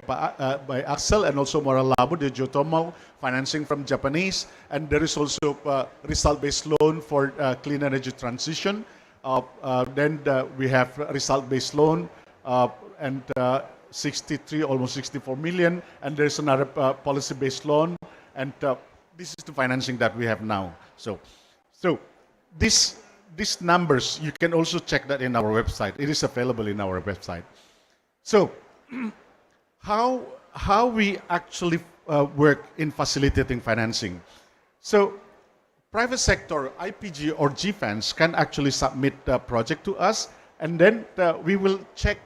Axel and also Moralabu, the geothermal financing from Japanese. And there is also result-based loan for clean energy transition. Then we have result-based loan and 63, almost 64 million. And there's another policy-based loan. And this is the financing that we have now. So these numbers, you can also check that in our website. It is available in our website. So how we actually work in facilitating financing. So private sector, IPG or GFANs can actually submit a project to us, and then we will check,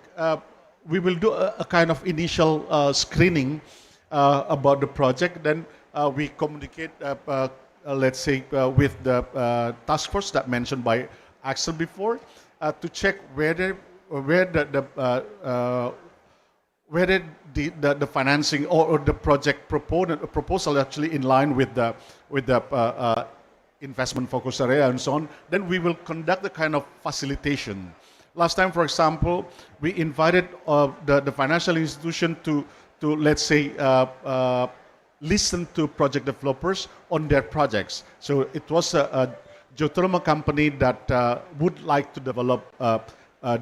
we will do a kind of initial screening about the project. Then we communicate, let's say, with the task force that mentioned by Axel before, to check whether the financing or the project proposal actually in line with the investment focus area and so on. Then we will conduct the kind of facilitation. Last time, for example, we invited the financial institution to let's say, listen to project developers on their projects. So it was a geothermal company that would like to develop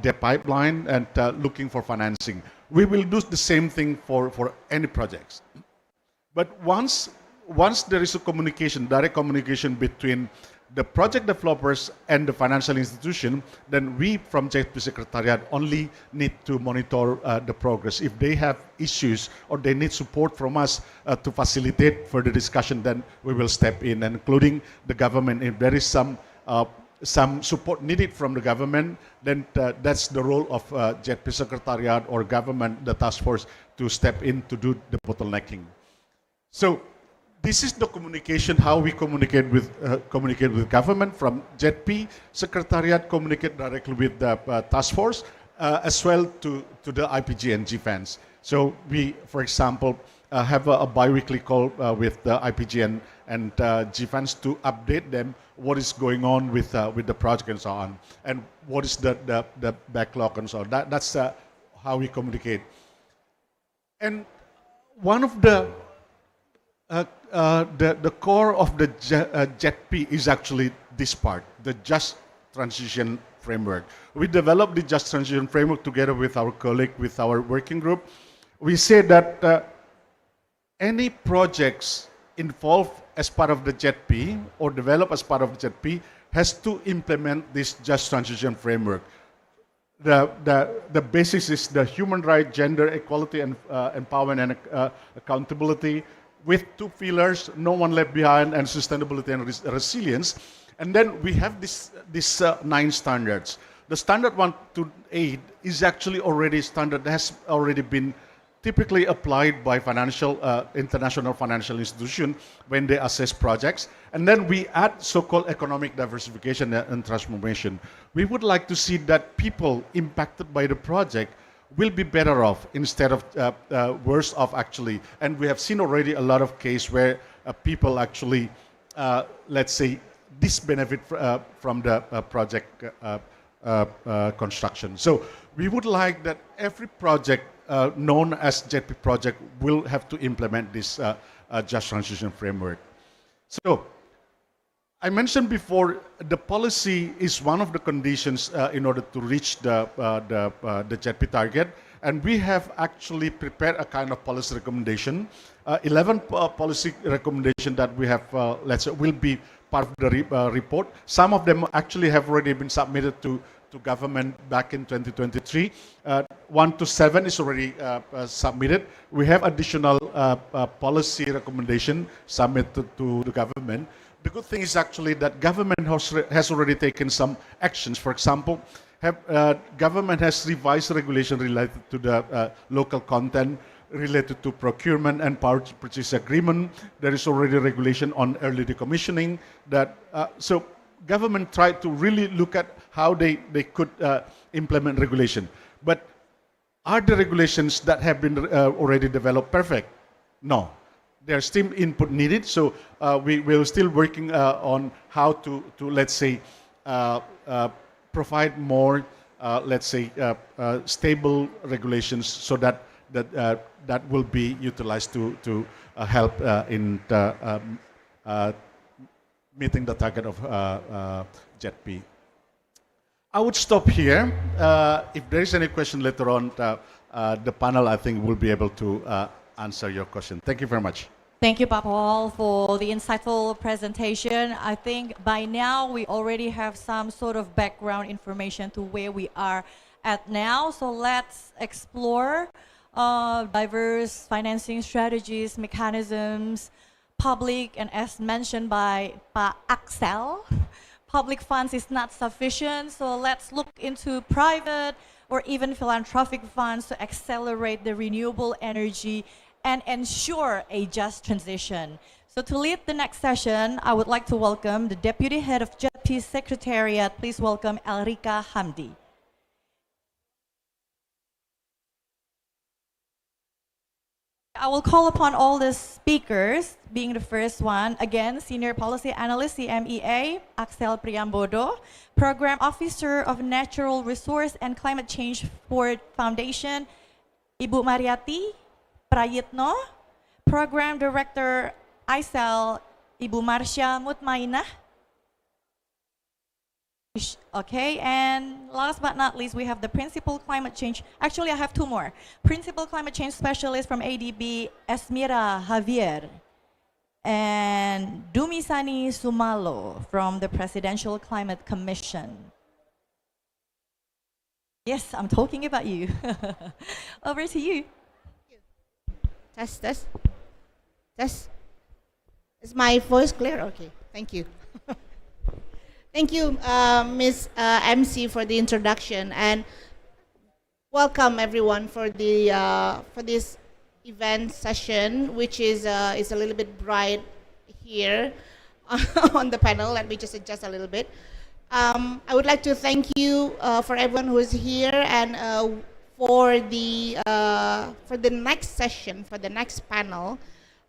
their pipeline and looking for financing. We will do the same thing for any projects. But once there is a communication, direct communication between the project developers and the financial institution, then we from JP Secretariat only need to monitor the progress. If they have issues or they need support from us to facilitate further discussion, then we will step in, including the government. If there is some support needed from the government, then that's the role of JP Secretariat or government, the task force, to step in to do the bottlenecking. So this is the communication, how we communicate with government from JP Secretariat, communicate directly with the task force, as well to the IPG and GFANS. So we, for example, have a bi-weekly call with the IPG and GFANS to update them what is going on with the project and so on, and what is the backlog and so on. That's how we communicate. And one of the core of the JETP is actually this part, the Just Transition Framework. We developed the Just Transition Framework together with our colleague, with our working group. We say that any projects involved as part of the JETP or developed as part of the JETP has to implement this Just Transition Framework. The basis is the human right, gender equality, and empowerment and accountability, with two pillars: no one left behind and sustainability and resilience. And then we have these 9 standards. The standard 1 to 8 is actually already standard that has already been typically applied by international financial institutions when they assess projects. And then we add so-called economic diversification and transformation. We would like to see that people impacted by the project will be better off instead of worse off, actually. And we have seen already a lot of cases where people actually, let's say, disbenefit from the project construction. So we would like that every project known as JETP project will have to implement this Just Transition Framework. So I mentioned before, the policy is one of the conditions in order to reach the JETP target, and we have actually prepared a kind of policy recommendation. 11 policy recommendations that we have, let's say, will be part of the report. Some of them actually have already been submitted to government back in 2023. 1 to 7 is already submitted. We have additional policy recommendation submitted to the government. The good thing is actually that government has already taken some actions. For example, government has revised regulation related to the local content, related to procurement and power purchase agreement. There is already regulation on early decommissioning. So government tried to really look at how they could implement regulation. But are the regulations that have been already developed perfect? No. There's still input needed, so we're still working on how to let's say, provide more, let's say, stable regulations so that will be utilized to help in meeting the target of JETP. I would stop here. If there is any question later on, the panel, I think, will be able to answer your question. Thank you very much. Thank you, Pak Paul, for the insightful presentation. I think by now we already have some sort of background information to where we are at now. So let's explore diverse financing strategies, mechanisms, public, and as mentioned by Pak Axel, public funds is not sufficient. So let's look into private or even philanthropic funds to accelerate the renewable energy and ensure a just transition. So to lead the next session, I would like to welcome the Deputy Head of JETP Secretariat. Please welcome Elrika Hamdi. I will call upon all the speakers, being the first one, again, Senior Policy Analyst, CMEA, Axel Priambodo, Program Officer of Natural Resource and Climate Change Ford Foundation, Ibu Mariati Prayitno, Program Director, ICEL, Ibu Marsha Mutmainah. Okay, and last but not least, we have the Principal Climate Change, actually I have 2 more. Principal Climate Change Specialist from ADB, Esmira Javier. and Dumisani Sumalo from the Presidential Climate Commission. Yes, I'm talking about you. Over to you. Test, test, test. Is my voice clear? Okay, thank you. Thank you, Ms. MC, for the introduction, and welcome everyone for the for this event session, which is a little bit bright here on the panel. Let me just adjust a little bit. I would like to thank you for everyone who is here, and for the next session, for the next panel,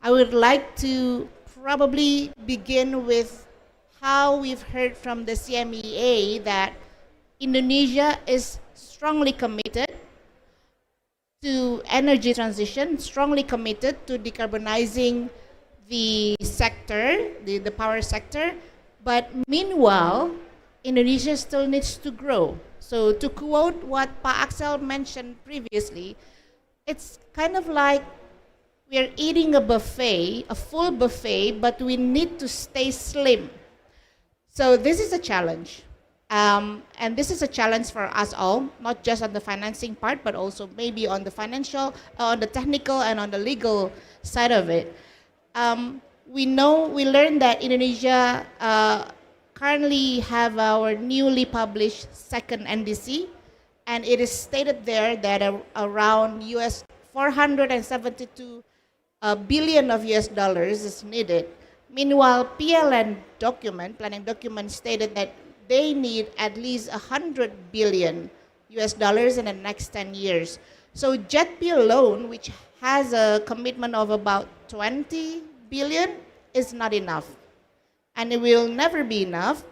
I would like to probably begin with how we've heard from the CMEA that Indonesia is strongly committed to energy transition, strongly committed to decarbonizing the sector, the power sector, but meanwhile, Indonesia still needs to grow. So to quote what Pa Axel mentioned previously, it's kind of like we're eating a buffet, a full buffet, but we need to stay slim. So this is a challenge. And this is a challenge for us all, not just on the financing part, but also maybe on the financial, on the technical, and on the legal side of it. We learned that Indonesia currently have our newly published second NDC, and it is stated there that around US 472 billion of US dollars is needed. Meanwhile, PLN document, planning document, stated that they need at least 100 billion US dollars in the next 10 years. So JETP alone, which has a commitment of about 20 billion, is not enough. And it will never be enough.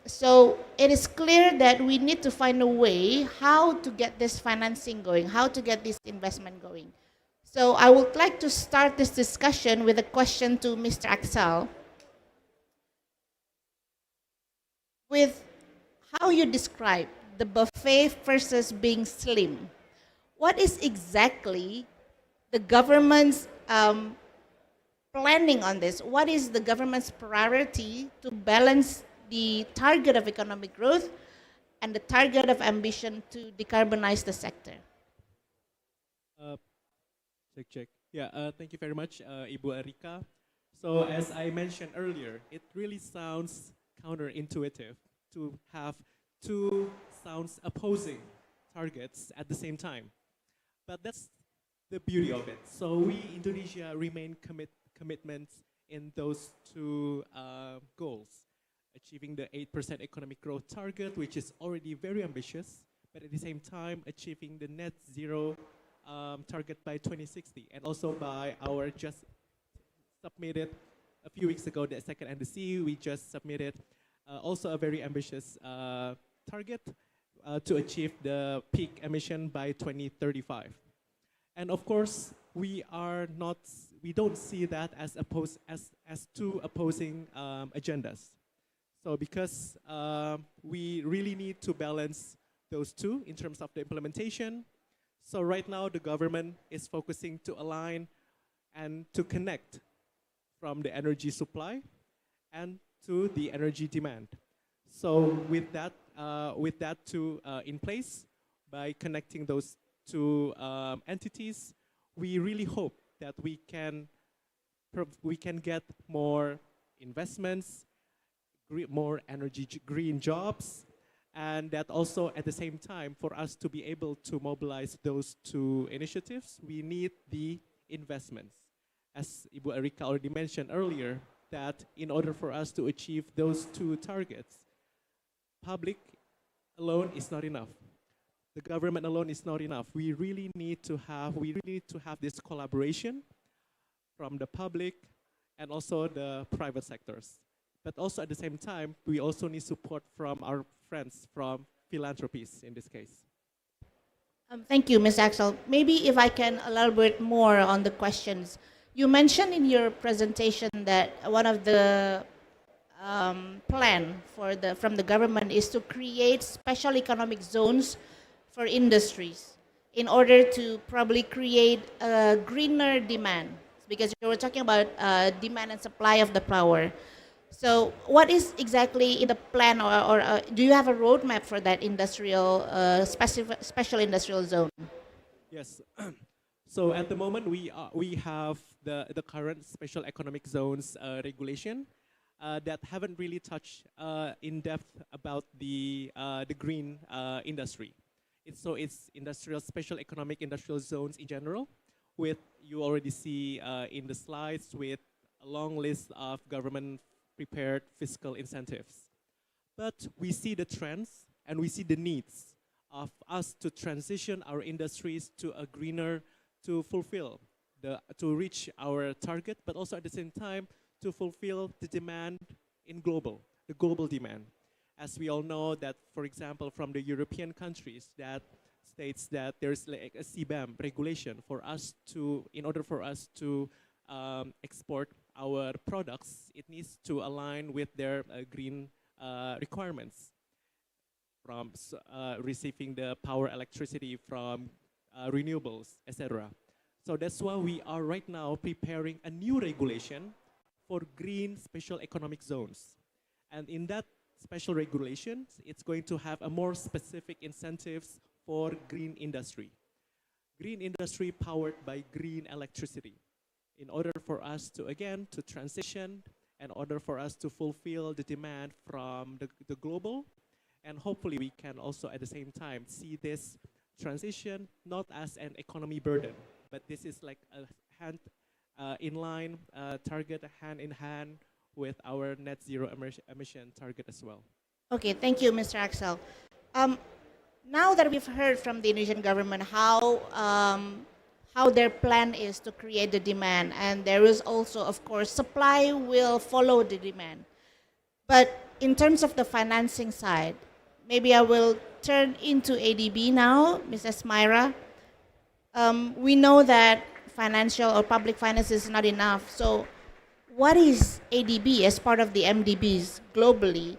So it is clear that we need to find a way how to get this financing going, how to get this investment going. So I would like to start this discussion with a question to Mr. Axel. With how you describe the buffet versus being slim, what is exactly the government's planning on this? What is the government's priority to balance the target of economic growth and the target of ambition to decarbonize the sector? Check. Yeah, thank you very much, Ibu Erika. So as I mentioned earlier, it really sounds counterintuitive to have two sounds opposing targets at the same time. But that's the beauty of it. So we, Indonesia, remain commitments in those two goals. Achieving the 8% economic growth target, which is already very ambitious, but at the same time achieving the net zero target by 2060, and also by our just submitted a few weeks ago, the second NDC, we just submitted also a very ambitious target to achieve the peak emission by 2035. And of course, we don't see that as two opposing agendas. So because we really need to balance those two in terms of the implementation. So right now, the government is focusing to align and to connect from the energy supply and to the energy demand. So with that two in place, by connecting those two entities, we really hope that we can get more investments, more green jobs, and that also at the same time, for us to be able to mobilize those two initiatives, we need the investments. As Ibu Erika already mentioned earlier, that in order for us to achieve those two targets, public alone is not enough. The government alone is not enough. We really need to have this collaboration from the public and also the private sectors. But also at the same time, we also need support from our friends from philanthropies in this case. Thank you, Ms. Axel. Maybe if I can elaborate more on the questions. You mentioned in your presentation that one of the plan from the government is to create special economic zones for industries in order to probably create a greener demand. because you were talking about demand and supply of the power. So what is exactly in the plan, or do you have a roadmap for that industrial, special industrial zone? Yes. So at the moment, we have the current special economic zones regulation that haven't really touched in depth about the green industry. It's special economic industrial zones in general, with you already see in the slides with a long list of government prepared fiscal incentives. But we see the trends and we see the needs of us to transition our industries to a greener, to fulfill to reach our target, but also at the same time to fulfill the demand in the global demand. As we all know that, for example, from the European countries that states that there's like a CBAM regulation for us to, in order for us to export our products, it needs to align with their green requirements from receiving the power electricity from renewables, etc. So that's why we are right now preparing a new regulation for green special economic zones. And in that special regulations, it's going to have a more specific incentives for green industry. Green industry powered by green electricity. In order for us to, again, to transition, in order for us to fulfill the demand from the global, and hopefully we can also at the same time see this transition not as an economy burden, but this is like a hand in line target, hand in hand with our net zero emission target as well. Okay, thank you, Mr. Axel. Now that we've heard from the Indonesian government how their plan is to create the demand, and there is also, of course, supply will follow the demand. But in terms of the financing side, maybe I will turn into ADB now, Ms. Esmaira. We know that financial or public finance is not enough. So what is ADB as part of the MDBs globally?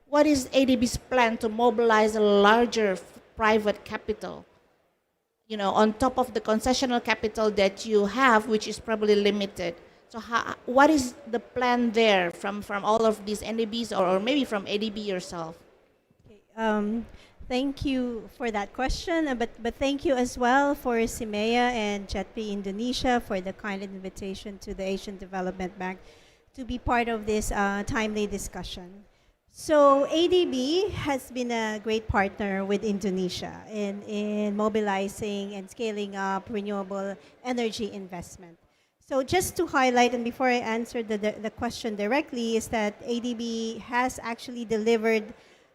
What is ADB's plan to mobilize a larger private capital, you know, on top of the concessional capital that you have, which is probably limited? So what is the plan there from all of these NDBs, or maybe from ADB yourself? Thank you for that question, but thank you as well for CIMEA and JETP Indonesia for the kind invitation to the Asian Development Bank to be part of this timely discussion. So ADB has been a great partner with Indonesia in mobilizing and scaling up renewable energy investment. So just to highlight, and before I answer the question directly, is that ADB has actually delivered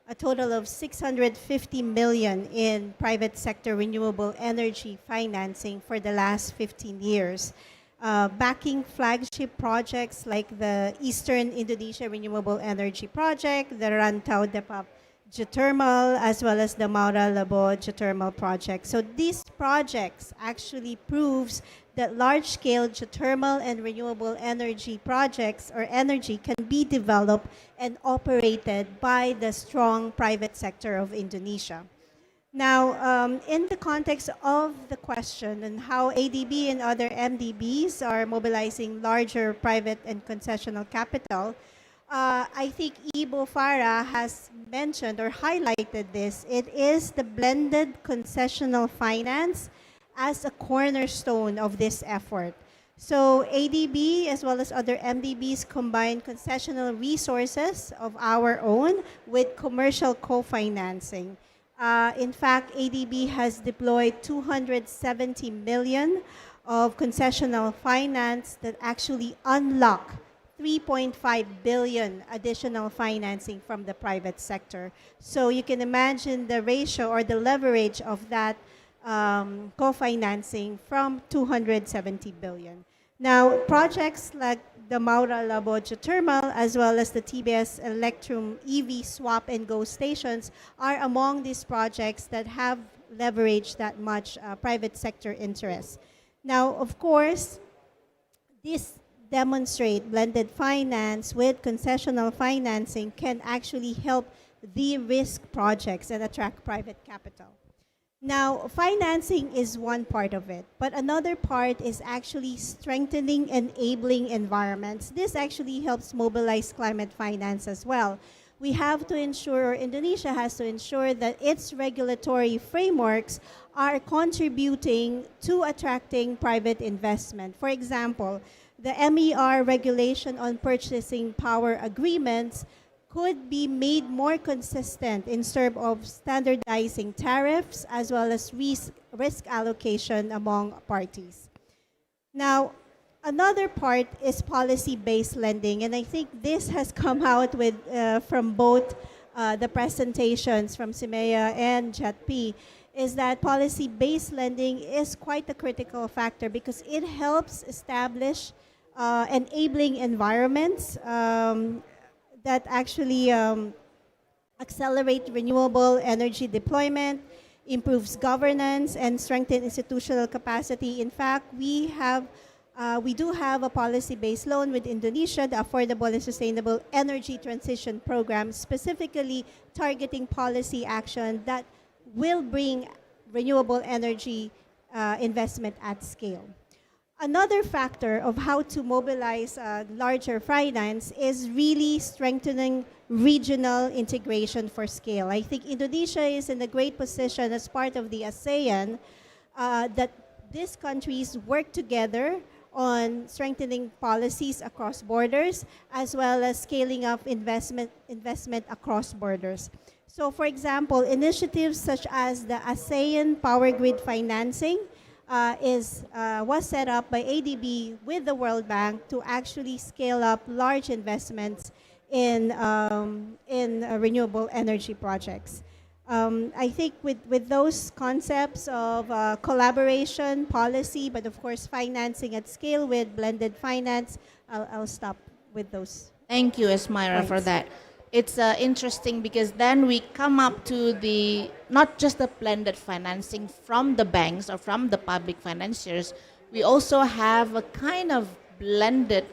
a total of 650 million in private sector renewable energy financing for the last 15 years. Backing flagship projects like the Eastern Indonesia Renewable Energy Project, the Rantau Depap Geothermal, as well as the Maura Labo Geothermal Project. So these projects actually proves that large-scale geothermal and renewable energy projects or energy can be developed and operated by the strong private sector of Indonesia. Now, in the context of the question and how ADB and other MDBs are mobilizing larger private and concessional capital, I think Ibo Farah has mentioned or highlighted this. It is the blended concessional finance as a cornerstone of this effort. So ADB as well as other MDBs combine concessional resources of our own with commercial co-financing. In fact, ADB has deployed 270 million of concessional finance that actually unlock 3.5 billion additional financing from the private sector. So you can imagine the ratio or the leverage of that co-financing from 270 billion. Now, projects like the Maura Labo Geothermal as well as the TBS Electrum EV swap and go stations are among these projects that have leveraged that much private sector interest. Now, of course, this demonstrate blended finance with concessional financing can actually help de-risk projects and attract private capital. Now, financing is one part of it, but another part is actually strengthening enabling environments. This actually helps mobilize climate finance as well. We have to ensure, Indonesia has to ensure that its regulatory frameworks are contributing to attracting private investment. For example, the MER regulation on purchasing power agreements could be made more consistent in terms of standardizing tariffs as well as risk allocation among parties. Now, another part is policy-based lending, and I think this has come out with from both the presentations from Simea and JETP, is that policy-based lending is quite a critical factor because it helps establish enabling environments that actually accelerate renewable energy deployment, improves governance, and strengthen institutional capacity. In fact, we do have a policy-based loan with Indonesia, the Affordable and Sustainable Energy Transition Program, specifically targeting policy action that will bring renewable energy investment at scale. Another factor of how to mobilize larger finance is really strengthening regional integration for scale. I think Indonesia is in a great position as part of the ASEAN that these countries work together on strengthening policies across borders as well as scaling up investment across borders. So for example, initiatives such as the ASEAN Power Grid Financing was set up by ADB with the World Bank to actually scale up large investments in renewable energy projects. I think with those concepts of collaboration, policy, but of course financing at scale with blended finance, I'll stop with those. Thank you, Esmira, for that. It's interesting because then we come up to the, not just the blended financing from the banks or from the public financiers, we also have a kind of blended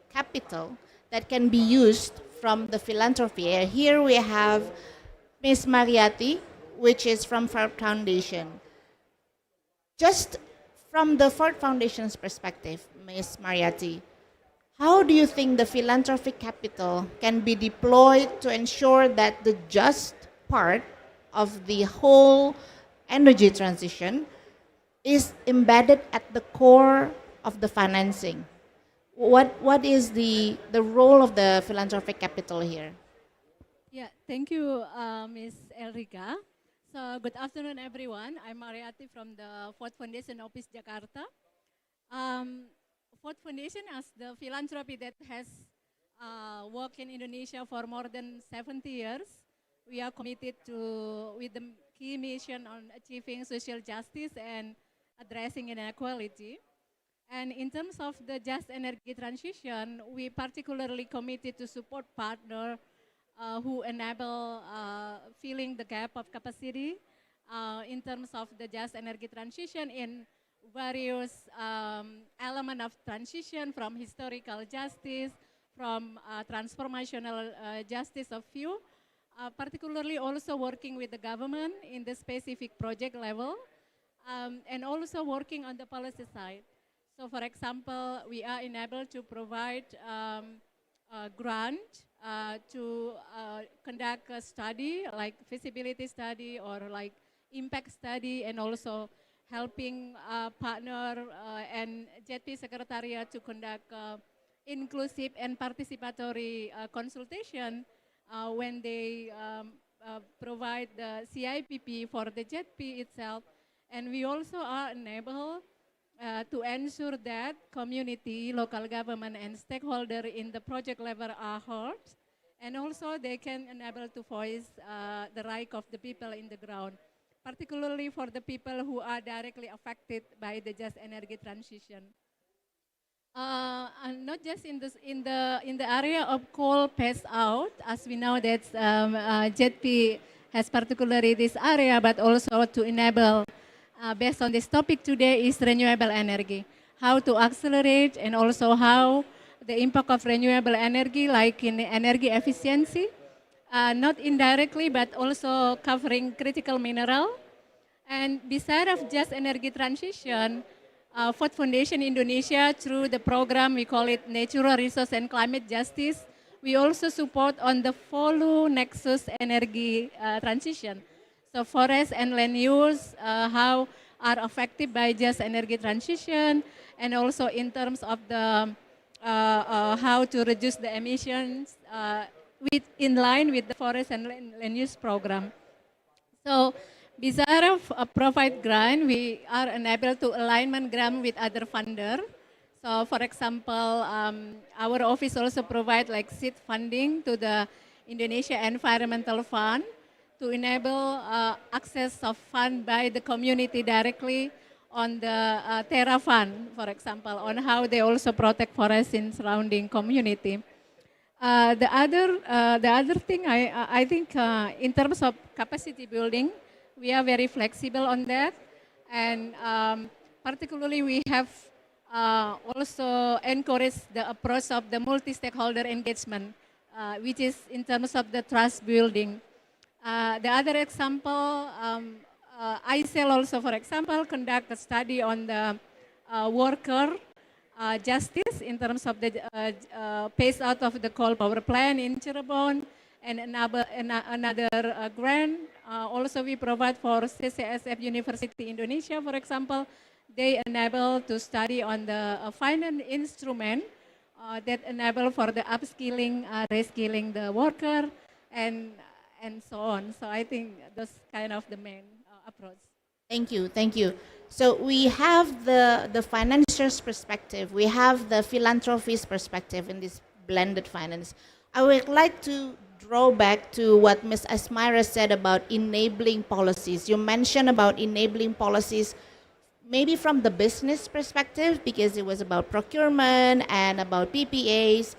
capital that can be used from the philanthropy. Here we have Ms. Mariati, which is from Ford Foundation. Just from the Ford Foundation's perspective, Ms. Mariati, how do you think the philanthropic capital can be deployed to ensure that the just part of the whole energy transition is embedded at the core of the financing? What is the role of the philanthropic capital here? Yeah, thank you, Ms. Elrica. So good afternoon, everyone. I'm Mariati from the Ford Foundation Office, Jakarta. Ford Foundation, as the philanthropy that has worked in Indonesia for more than 70 years, we are committed with the key mission on achieving social justice and addressing inequality. And in terms of the just energy transition, we particularly committed to support partners who enable filling the gap of capacity in terms of the just energy transition in various elements of transition, from historical justice, from transformational justice of view, particularly also working with the government in the specific project level, and also working on the policy side. So for example, we are enabled to provide a grant to conduct a study, like feasibility study or like impact study, and also helping partner and JETP Secretariat to conduct inclusive and participatory consultation when they provide the CIPP for the JETP itself. And we also are enabled to ensure that community, local government, and stakeholder in the project level are heard, and also they can enable to voice the right of the people in the ground, particularly for the people who are directly affected by the just energy transition. And not just in the area of coal phase out, as we know that JETP has particularly this area, but also to enable, based on this topic today, is renewable energy. How to accelerate, and also how the impact of renewable energy, like in energy efficiency, not indirectly, but also covering critical mineral, And beside of just energy transition, Food Foundation Indonesia, through the program we call it Natural Resource and Climate Justice, we also support on the follow nexus energy transition. So forest and land use, how are affected by just energy transition, and also in terms of the how to reduce the emissions in line with the forest and land use program. So beside of provide grant, we are enabled to alignment grant with other funder. So for example, our office also provide like seed funding to the Indonesia Environmental Fund to enable access of fund by the community directly on the Terra Fund, for example, on how they also protect forests in surrounding community. The other thing I think in terms of capacity building, we are very flexible on that, and particularly we have also encouraged the approach of the multi-stakeholder engagement, which is in terms of the trust building. The other example, ICEL also, for example, conduct a study on the worker justice in terms of the phase out of the coal power plant in Cirebon, and another grant. Also, we provide for CCSF University Indonesia, for example. They enable to study on the finance instrument that enable for the upskilling, reskilling the worker, and so on. So I think that's kind of the main approach. Thank you, thank you. So we have the financier's perspective, we have the philanthropist perspective in this blended finance. I would like to draw back to what Ms. Asmira said about enabling policies. You mentioned about enabling policies maybe from the business perspective, because it was about procurement and about PPAs.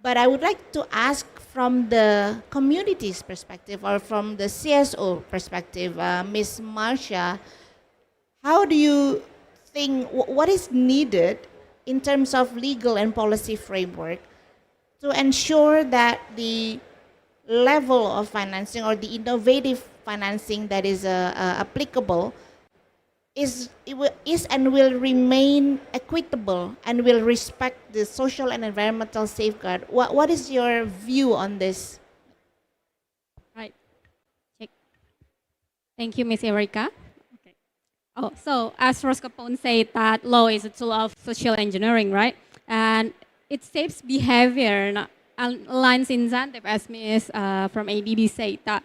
But I would like to ask from the community's perspective, or from the CSO perspective, Ms. Marcia, how do you think, what is needed in terms of legal and policy framework to ensure that the level of financing or the innovative financing that is applicable is and will remain equitable and will respect the social and environmental safeguard? What is your view on this? Right. Check. Thank you, Ms. Erika. Okay. Oh, so as Rose Capone said, that law is a tool of social engineering, right? And it shapes behavior and aligns incentive, as Ms. From ADB said that.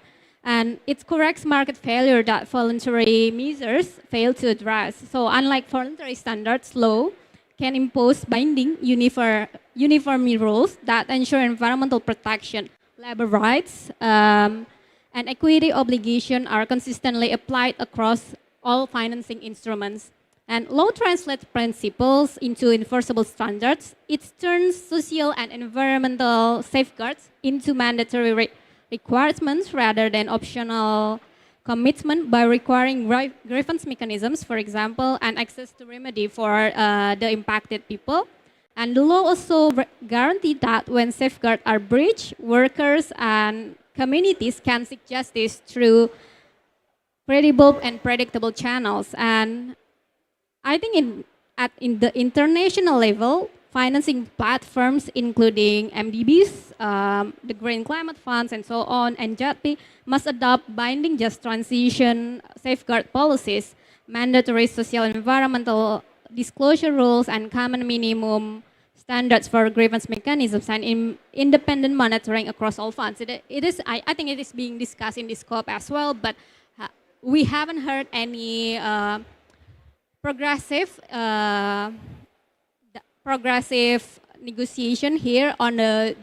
And it corrects market failure that voluntary measures fail to address. So unlike voluntary standards, law can impose binding uniform rules that ensure environmental protection, labor rights, and equity obligation are consistently applied across all financing instruments. And law translates principles into enforceable standards. It turns social and environmental safeguards into mandatory requirements rather than optional commitment by requiring grievance mechanisms, for example, and access to remedy for the impacted people. And the law also guarantees that when safeguards are breached, workers and communities can seek justice through credible and predictable channels. And I think at the international level, financing platforms, including MDBs, the Green Climate Funds, and so on, and JETP, must adopt binding just transition safeguard policies, mandatory social and environmental disclosure rules, and common minimum standards for grievance mechanisms, and independent monitoring across all funds. I think it is being discussed in this scope as well, but we haven't heard any progressive negotiation here on the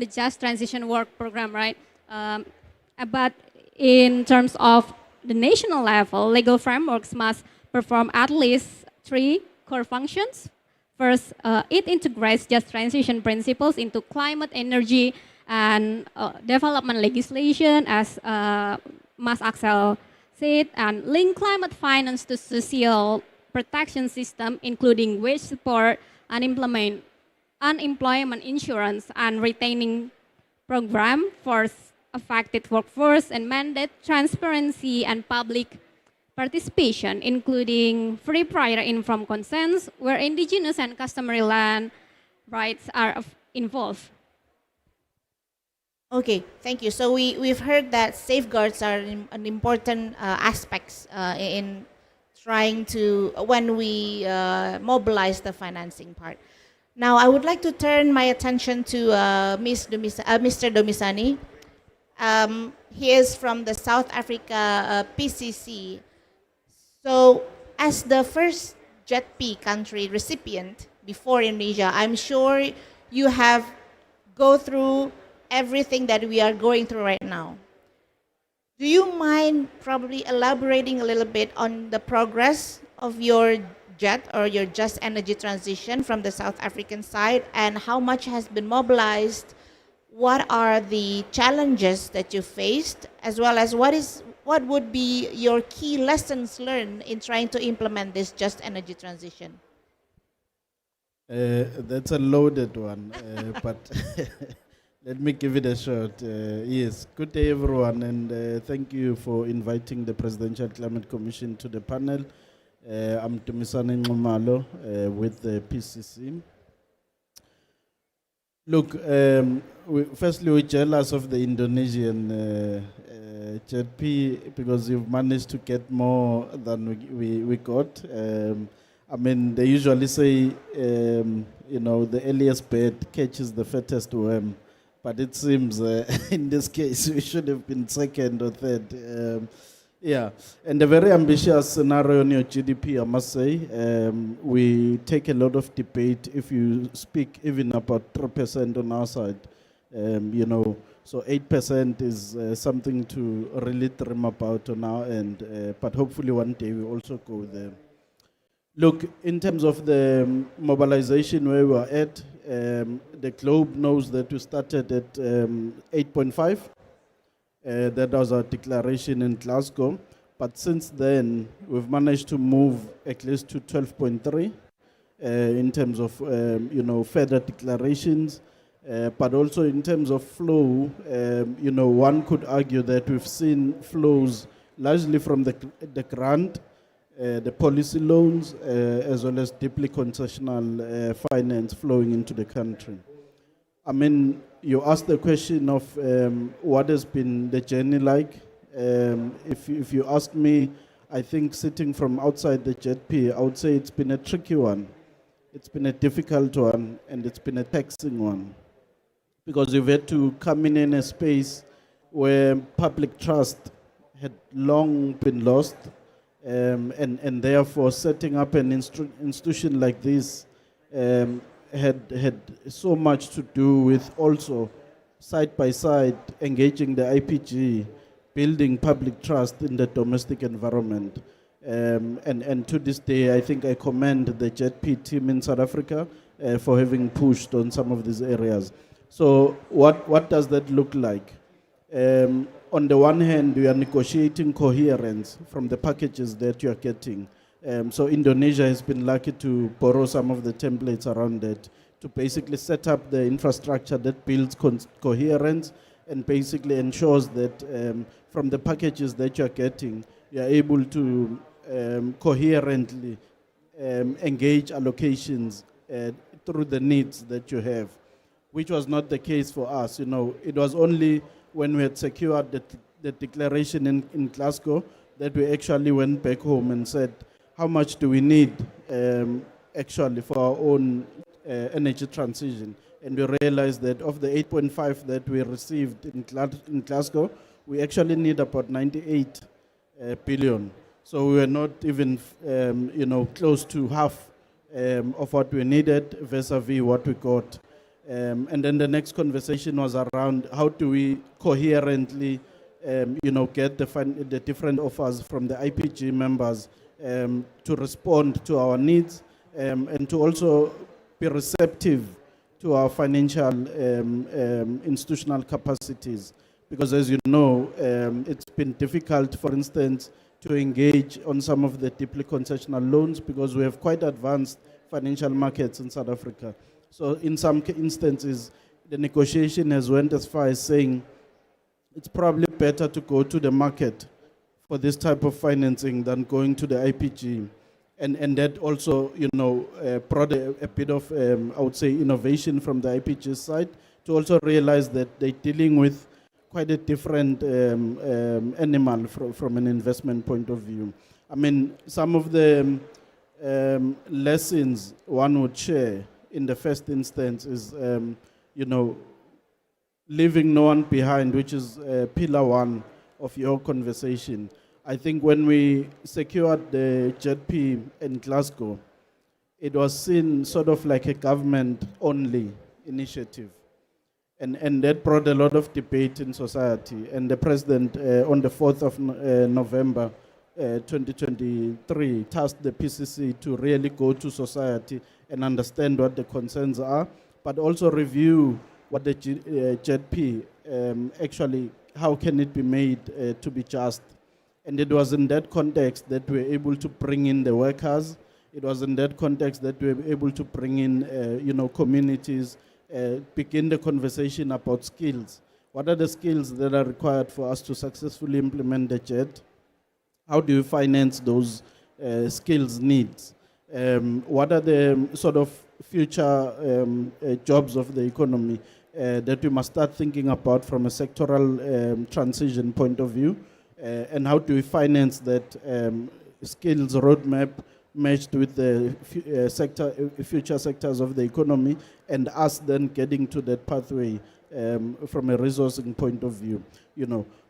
Just Transition Work Program, right? But in terms of the national level, legal frameworks must perform at least 3 core functions. First, it integrates just transition principles into climate, energy, and development legislation, as Mas Axel said, and link climate finance to social protection system, including wage support, unemployment insurance, and retaining program for affected workforce, and mandate transparency and public participation, including free prior informed consents, where indigenous and customary land rights are involved. Okay, thank you. So we've heard that safeguards are an important aspects in trying to, when we mobilize the financing part. Now, I would like to turn my attention to Mr. Domisani. He is from the South Africa PCC. So, as the first JETP country recipient before Indonesia, I'm sure you have go through everything that we are going through right now. Do you mind probably elaborating a little bit on the progress of your JET or your just energy transition from the South African side, and how much has been mobilized? What are the challenges that you faced, as well as what would be your key lessons learned in trying to implement this just energy transition? That's a loaded one, but let me give it a shot. Yes, good day everyone, and thank you for inviting the Presidential Climate Commission to the panel. I'm Tumisani Nxumalo with the PCC. Look, firstly, we're jealous of the Indonesian JETP because you've managed to get more than we got. I mean, they usually say, the earliest bird catches the fattest worm. But it seems in this case, we should have been second or third. And a very ambitious scenario on your GDP, I must say. We take a lot of debate if you speak even about 3% on our side. So 8% is something to really dream about on our end. But hopefully one day we also go there. Look, in terms of the mobilization where we are at, the globe knows that we started at 8.5. That was our declaration in Glasgow. But since then, we've managed to move at least to 12.3 in terms of, further declarations. But also in terms of flow, one could argue that we've seen flows largely from the grant, the policy loans, as well as deeply concessional finance flowing into the country. I mean, you asked the question of what has been the journey like. If you ask me, I think sitting from outside the JETP, I would say it's been a tricky one. It's been a difficult one, and it's been a taxing one. Because you've had to come in a space where public trust had long been lost, and therefore setting up an institution like this had so much to do with also side by side engaging the IPG, building public trust in the domestic environment. And to this day, I think I commend the JETP team in South Africa for having pushed on some of these areas. So what does that look like? On the one hand, we are negotiating coherence from the packages that you are getting. So Indonesia has been lucky to borrow some of the templates around that to basically set up the infrastructure that builds coherence and basically ensures that from the packages that you are getting, you are able to coherently engage allocations through the needs that you have, which was not the case for us. It was only when we had secured the declaration in Glasgow that we actually went back home and said, how much do we need actually for our own energy transition? And we realized that of the 8.5 that we received in Glasgow, we actually need about 98 billion. So we were not even, close to half of what we needed vis-a-vis what we got. And then the next conversation was around how do we coherently, get the different offers from the IPG members to respond to our needs and to also be receptive to our financial institutional capacities. Because as you know, it's been difficult, for instance, to engage on some of the deeply concessional loans because we have quite advanced financial markets in South Africa. So in some instances, the negotiation has went as far as saying it's probably better to go to the market for this type of financing than going to the IPG. And that also, brought a bit of, I would say, innovation from the IPG side to also realize that they're dealing with quite a different animal from an investment point of view. I mean, some of the lessons one would share in the first instance is, leaving no one behind, which is pillar one of your conversation. I think when we secured the JETP in Glasgow, it was seen sort of like a government-only initiative. And that brought a lot of debate in society. And the president, on the 4th of November 2023, tasked the PCC to really go to society and understand what the concerns are, but also review what the JETP actually, how can it be made to be just. And it was in that context that we were able to bring in the workers. It was in that context that we were able to bring in, communities, begin the conversation about skills. What are the skills that are required for us to successfully implement the JET? How do you finance those skills needs? What are the sort of future jobs of the economy that we must start thinking about from a sectoral transition point of view? And how do we finance that skills roadmap matched with the future sectors of the economy, and us then getting to that pathway from a resourcing point of view,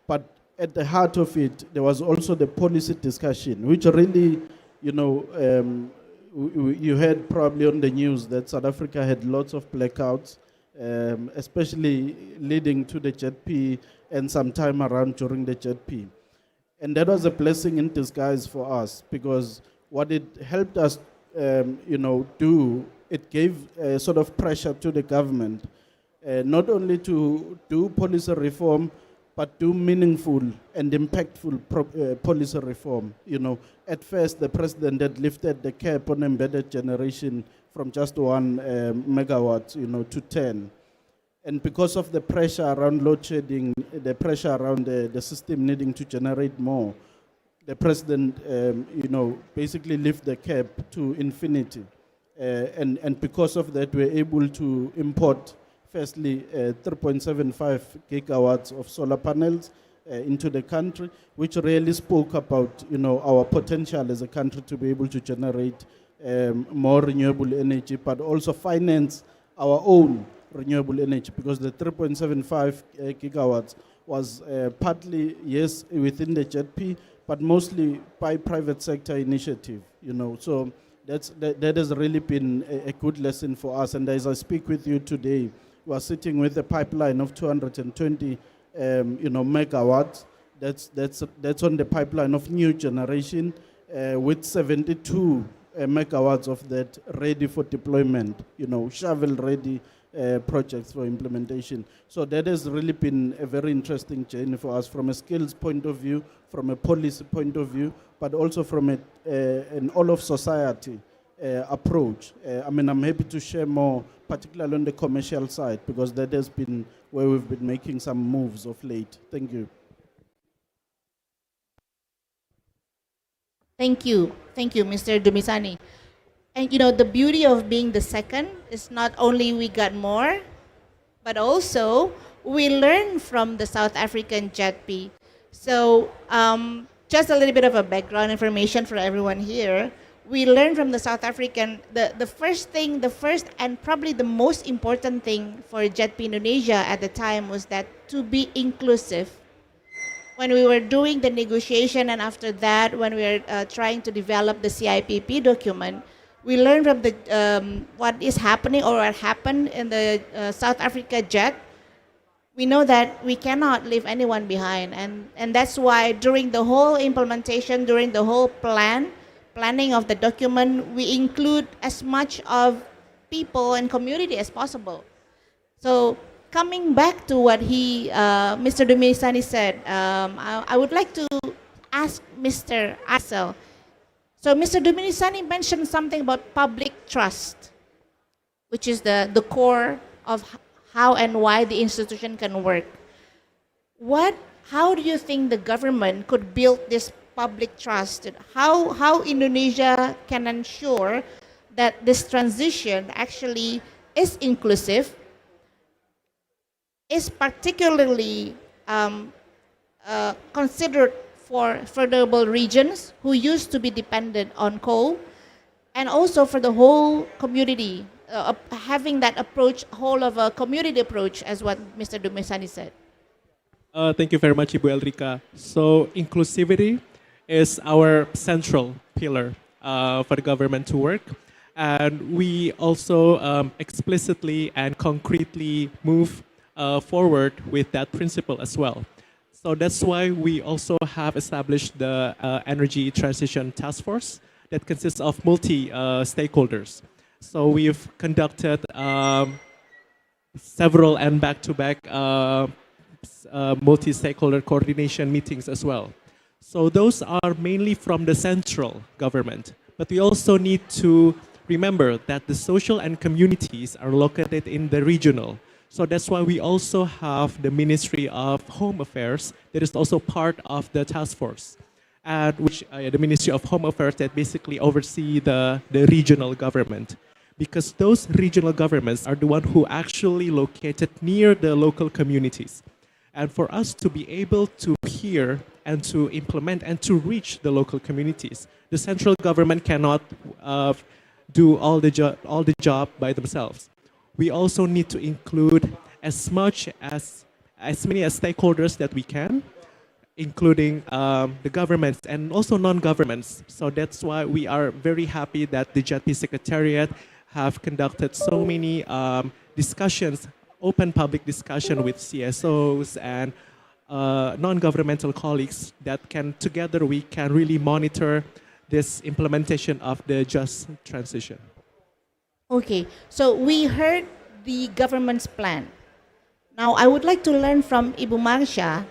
But at the heart of it, there was also the policy discussion, which really, you heard probably on the news that South Africa had lots of blackouts, especially leading to the JETP and some time around during the JETP. And that was a blessing in disguise for us, because what it helped us, do, it gave sort of pressure to the government, not only to do policy reform, but do meaningful and impactful policy reform. At first, the president had lifted the cap on embedded generation from just 1 megawatt, to 10. And because of the pressure around load shedding, the pressure around the system needing to generate more, the president, basically lift the cap to infinity. And because of that, we're able to import, firstly, 3.75 gigawatts of solar panels into the country, which really spoke about, our potential as a country to be able to generate more renewable energy, but also finance our own renewable energy, because the 3.75 gigawatts was partly, yes, within the JETP, but mostly by private sector initiative, So that has really been a good lesson for us. And as I speak with you today, we are sitting with a pipeline of 220, megawatts. That's on the pipeline of new generation, with 72 megawatts of that ready for deployment, shovel-ready projects for implementation. So that has really been a very interesting journey for us from a skills point of view, from a policy point of view, but also from an all of society approach. I'm happy to share more, particularly on the commercial side, because that has been where we've been making some moves of late. Thank you. Thank you, Mr. Dumisani. And the beauty of being the second is not only we got more, but also we learn from the South African JETP. So just a little bit of a background information for everyone here. We learned from the South African, the first and probably the most important thing for JETP Indonesia at the time was that to be inclusive. When we were doing the negotiation, and after that, when we were trying to develop the CIPP document, we learned from the what is happening or what happened in the South Africa JET. We know that we cannot leave anyone behind, and that's why during the whole implementation, during the whole planning of the document, we include as much of people and community as possible. So coming back to what Mr. Dumisani said, I would like to ask Mr. Axel. So Mr. Dumisani mentioned something about public trust, which is the core of how and why the institution can work. how do you think the government could build this public trust? How Indonesia can ensure that this transition actually is inclusive, is particularly considered for vulnerable regions who used to be dependent on coal, and also for the whole community, having that approach, whole of a community approach, as what Mr. Dumesani said. Thank you very much, Ibu Elrika. So inclusivity is our central pillar for the government to work. And we also explicitly and concretely move forward with that principle as well. So that's why we also have established the Energy Transition Task Force that consists of multi-stakeholders. So we've conducted several and back-to-back multi-stakeholder coordination meetings as well. So those are mainly from the central government. But we also need to remember that the social and communities are located in the regional. So that's why we also have the Ministry of Home Affairs that is also part of the task force. And which the Ministry of Home Affairs that basically oversee the regional government. Because those regional governments are the one who actually located near the local communities. And for us to be able to hear and to implement and to reach the local communities, the central government cannot do all the job by themselves. We also need to include as many stakeholders that we can, including the governments and also non-governments. So that's why we are very happy that the JETP Secretariat have conducted so many discussions, open public discussion with CSOs and non-governmental colleagues that can, together we can really monitor this implementation of the just transition. Okay, so we heard the government's plan. Now I would like to learn from Ibu Marsha,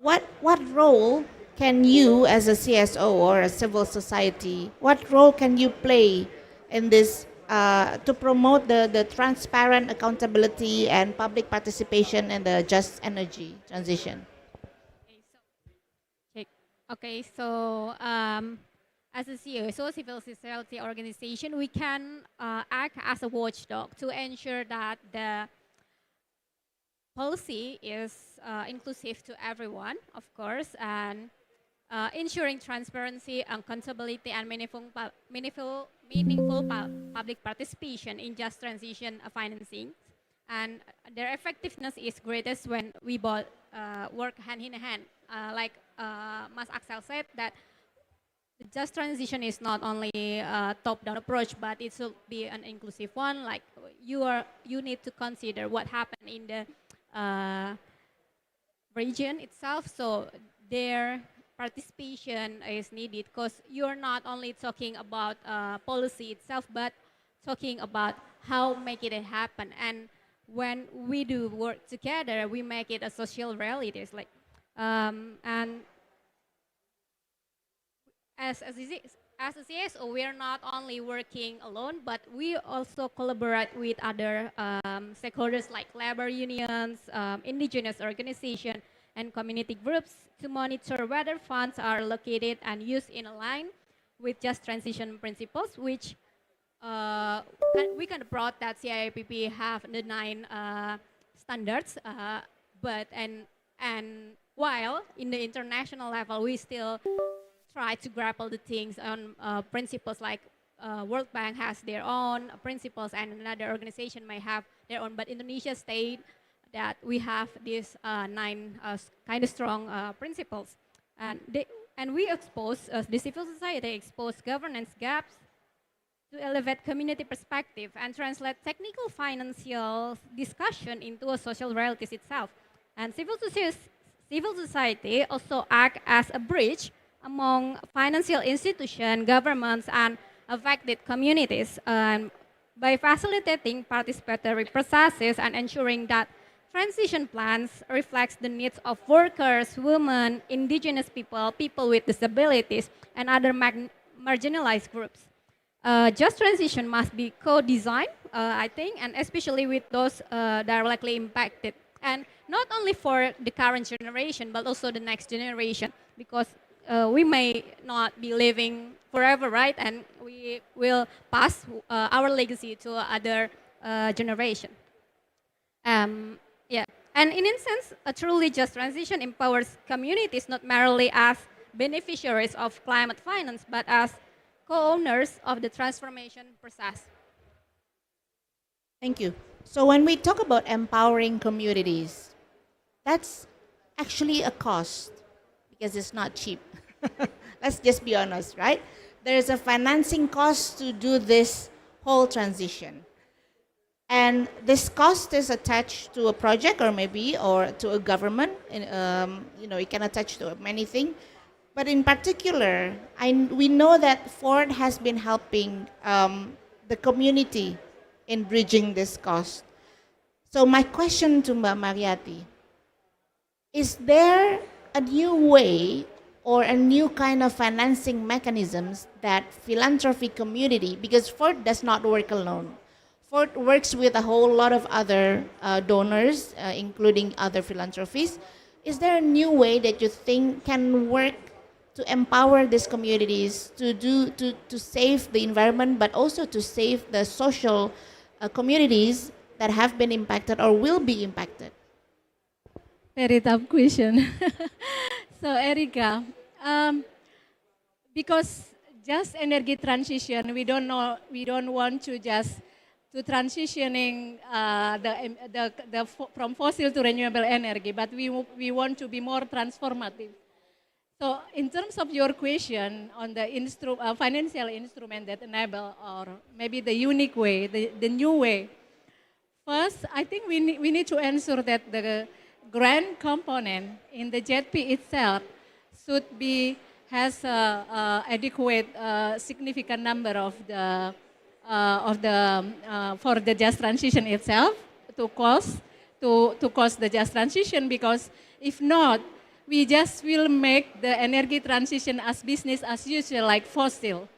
what role can you as a CSO or a civil society, what role can you play in this to promote the transparent accountability and public participation in the just energy transition? Okay, so as a CSO, civil society organization, we can act as a watchdog to ensure that the policy is inclusive to everyone, of course, and ensuring transparency, accountability, and meaningful public participation in just transition financing. And their effectiveness is greatest when we both work hand in hand. Like Mas Axel said, that the just transition is not only a top-down approach, but it should be an inclusive one. Like you need to consider what happened in the region itself. So their participation is needed because you're not only talking about policy itself, but talking about how make it happen. And when we do work together, we make it a social reality. It's like, and as a CSO, we are not only working alone, but we also collaborate with other stakeholders like labor unions, indigenous organizations, and community groups to monitor whether funds are allocated and used in line with just transition principles, which we can brought that CIPP have the 9 standards, but while in the international level, we still try to grapple the things on principles like World Bank has their own principles and another organization may have their own, but Indonesia stayed that we have these 9 kind of strong principles. And we expose, the civil society expose governance gaps to elevate community perspective and translate technical financial discussion into a social realities itself. And civil society also act as a bridge among financial institutions, governments, and affected communities by facilitating participatory processes and ensuring that transition plans reflects the needs of workers, women, indigenous people, people with disabilities, and other marginalized groups. Just transition must be co-designed, I think, and especially with those directly impacted. And not only for the current generation, but also the next generation, because we may not be living forever, right? And we will pass our legacy to other generation. Yeah, and in a sense, a truly just transition empowers communities not merely as beneficiaries of climate finance, but as co-owners of the transformation process. Thank you. So when we talk about empowering communities, that's actually a cost because it's not cheap. Let's just be honest, right? There's a financing cost to do this whole transition. And this cost is attached to a project or to a government. And, it can attach to many things. But in particular, we know that Ford has been helping the community in bridging this cost. So my question to Mbak Mariati, is there a new way or a new kind of financing mechanisms that philanthropy community, because Ford does not work alone. Ford works with a whole lot of other donors, including other philanthropies. Is there a new way that you think can work to empower these communities to save the environment, but also to save the social communities that have been impacted or will be impacted? Very tough question. So Erika, because just energy transition, we don't want to just to transitioning from fossil to renewable energy, but we want to be more transformative. So in terms of your question on the financial instrument that enable, or maybe the unique way, the new way, first, I think we need to ensure that the grant component in the JETP itself has adequate significant number of the for the just transition itself to cost the just transition, because if not, we just will make the energy transition as business as usual, like fossil.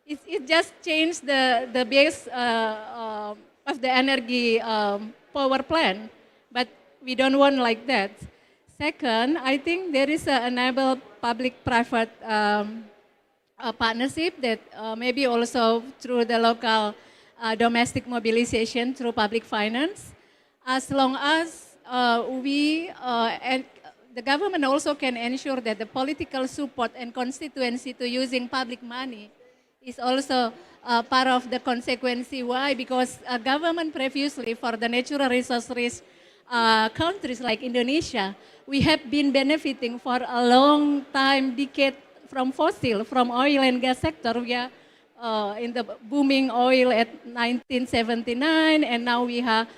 It just changed the base of the energy power plant, but we don't want like that. Second, I think there is an enable public-private partnership that maybe also through the local domestic mobilization through public finance, as long as and the government also can ensure that the political support and constituency to using public money is also part of the consequence. Why? Because government previously for the natural resource rich countries like Indonesia, we have been benefiting for a long time, decade from fossil, from oil and gas sector. We are in the booming oil at 1979, and now we have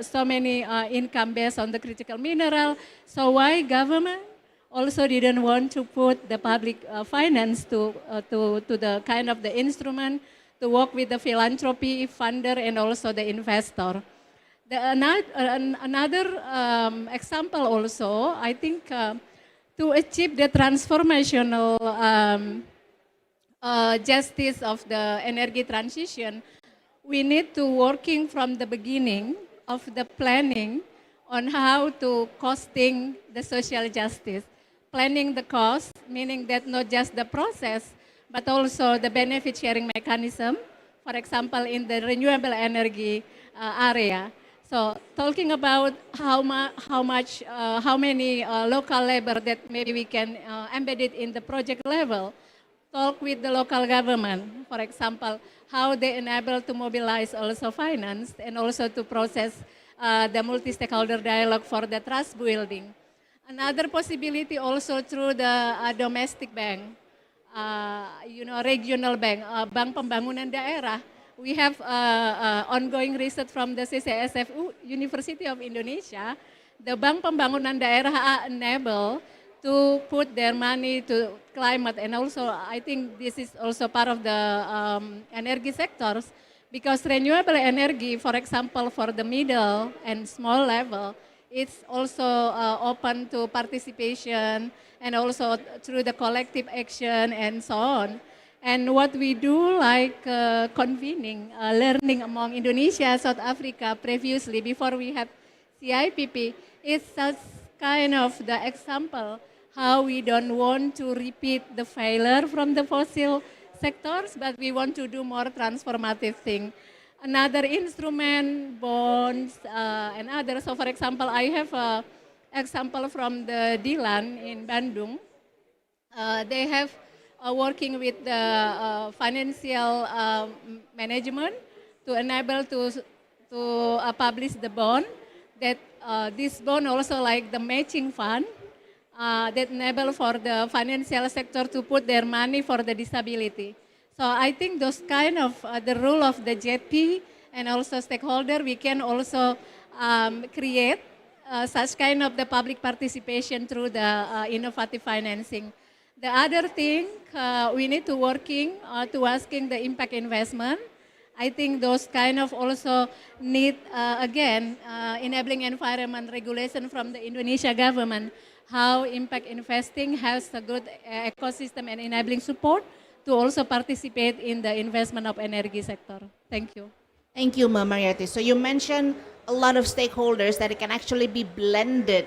so many income based on the critical mineral. So why government also didn't want to put the public finance to the kind of the instrument to work with the philanthropy funder and also the investor. Another example also, I think to achieve the transformational justice of the energy transition, we need to working from the beginning of the planning on how to costing the social justice. Planning the cost, meaning that not just the process, but also the benefit sharing mechanism, for example, in the renewable energy area. So talking about how many local labor that maybe we can embed it in the project level, talk with the local government, for example, how they enable to mobilize also finance and also to process the multi-stakeholder dialogue for the trust building. Another possibility also through the domestic bank, regional bank, Bank Pembangunan Daerah. We have ongoing research from the CCSFU, University of Indonesia. The Bank Pembangunan Daerah are enable to put their money to climate, and also I think this is also part of the energy sectors, because renewable energy, for example, for the middle and small level, it's also open to participation and also through the collective action and so on. And what we do, like convening, learning among Indonesia, South Africa previously, before we have CIPP, it's such kind of the example how we don't want to repeat the failure from the fossil sectors, but we want to do more transformative thing. Another instrument, bonds, and others. So for example, I have a example from the Dilan in Bandung. They have working with the financial management to enable to publish the bond. That this bond also like the matching fund that enable for the financial sector to put their money for the disability. So I think those kind of the role of the JP and also stakeholder, we can also create such kind of the public participation through the innovative financing. The other thing, we need to working to asking the impact investment. I think those kind of also need, again, enabling environment regulation from the Indonesia government, how impact investing has a good ecosystem and enabling support to also participate in the investment of energy sector. Thank you. Thank you, Ma'am Mariati. So you mentioned a lot of stakeholders that it can actually be blended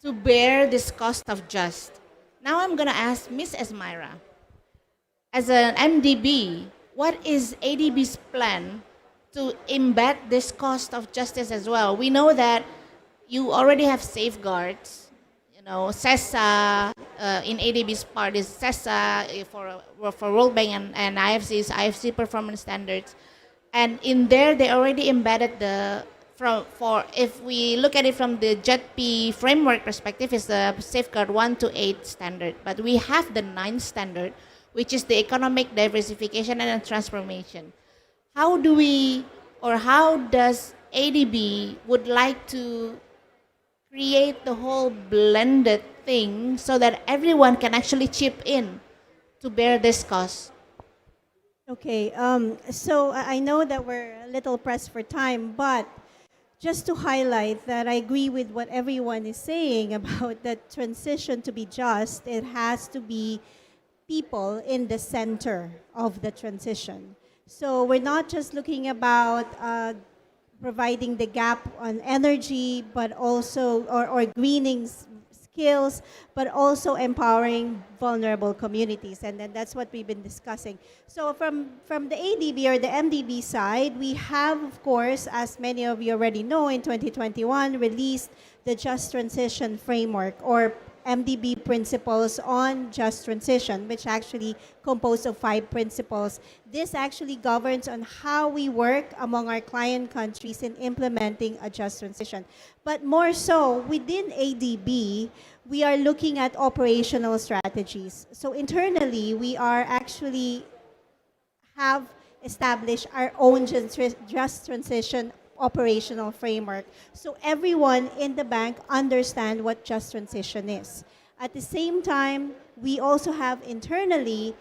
to bear this cost of just. Now I'm going to ask Ms. Esmaira, as an MDB, what is ADB's plan to embed this cost of justice as well? We know that you already have safeguards, you know, CESA, in ADB's part is CESA for World Bank and IFC's IFC performance standards. And in there, they already embedded if we look at it from the JETP framework perspective, is the safeguard 1 to 8 standard. But we have the 9th standard, which is the economic diversification and transformation. How does ADB would like to create the whole blended thing so that everyone can actually chip in to bear this cost? Okay, so I know that we're a little pressed for time, but just to highlight that I agree with what everyone is saying about the transition to be just, it has to be people in the center of the transition. So we're not just looking about providing the gap on energy, but also, or greening skills, but also empowering vulnerable communities. And then that's what we've been discussing. So from the ADB or the MDB side, we have, of course, as many of you already know, in 2021, released the Just Transition Framework, or MDB Principles on Just Transition, which actually composed of 5 principles. This actually governs on how we work among our client countries in implementing a just transition. But more so, within ADB, we are looking at operational strategies. So internally, we are actually have established our own just transition operational framework. So everyone in the bank understand what just transition is. At the same time, we also have internally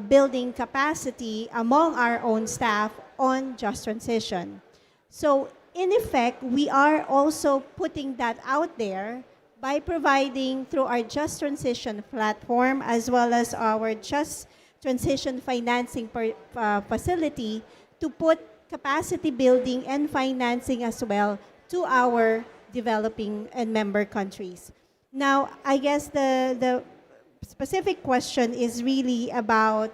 building capacity among our own staff on just transition. So in effect, we are also putting that out there by providing through our Just Transition platform as well as our Just Transition financing facility to put capacity building and financing as well to our developing and member countries. Now, I guess the specific question is really about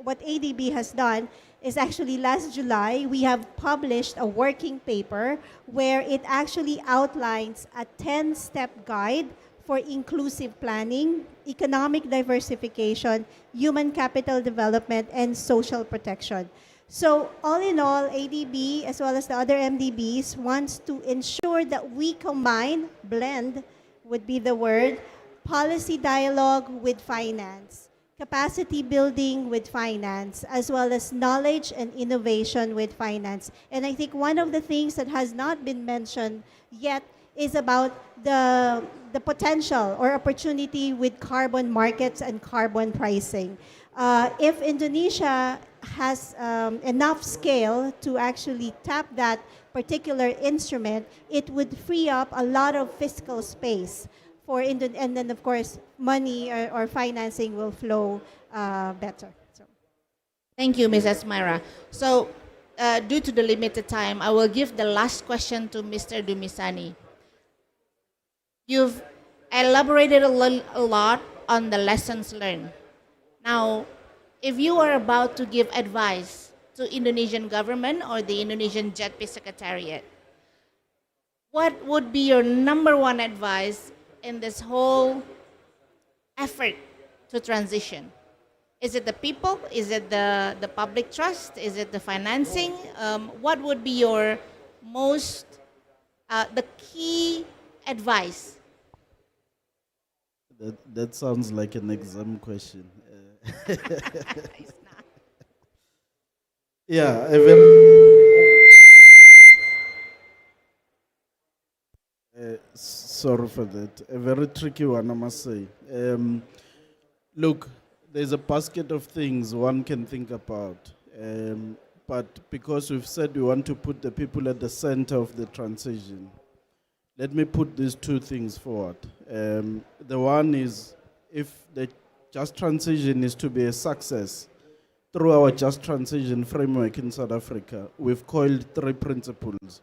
what ADB has done is actually last July, we have published a working paper where it actually outlines a 10-step guide for inclusive planning, economic diversification, human capital development, and social protection. So all in all, ADB as well as the other MDBs wants to ensure that we combine, blend would be the word, policy dialogue with finance, capacity building with finance, as well as knowledge and innovation with finance. And I think one of the things that has not been mentioned yet is about the potential or opportunity with carbon markets and carbon pricing. If Indonesia has enough scale to actually tap that particular instrument, it would free up a lot of fiscal space for and then of course money or financing will flow better. So. Thank you, Ms. Esmaira. So due to the limited time, I will give the last question to Mr. Dumisani. You've elaborated a lot on the lessons learned. Now, if you are about to give advice to Indonesian government or the Indonesian JETP Secretariat, what would be your number one advice in this whole effort to transition? Is it the people? Is it the public trust? Is it the financing? What would be your most, the key advice? That sounds like an exam question. It's not. Yeah, sorry for that. A very tricky one, I must say. Look, there's a basket of things one can think about. But because we've said we want to put the people at the center of the transition, let me put these two things forward. The one is, if the just transition is to be a success, through our just transition framework in South Africa, we've coiled 3 principles.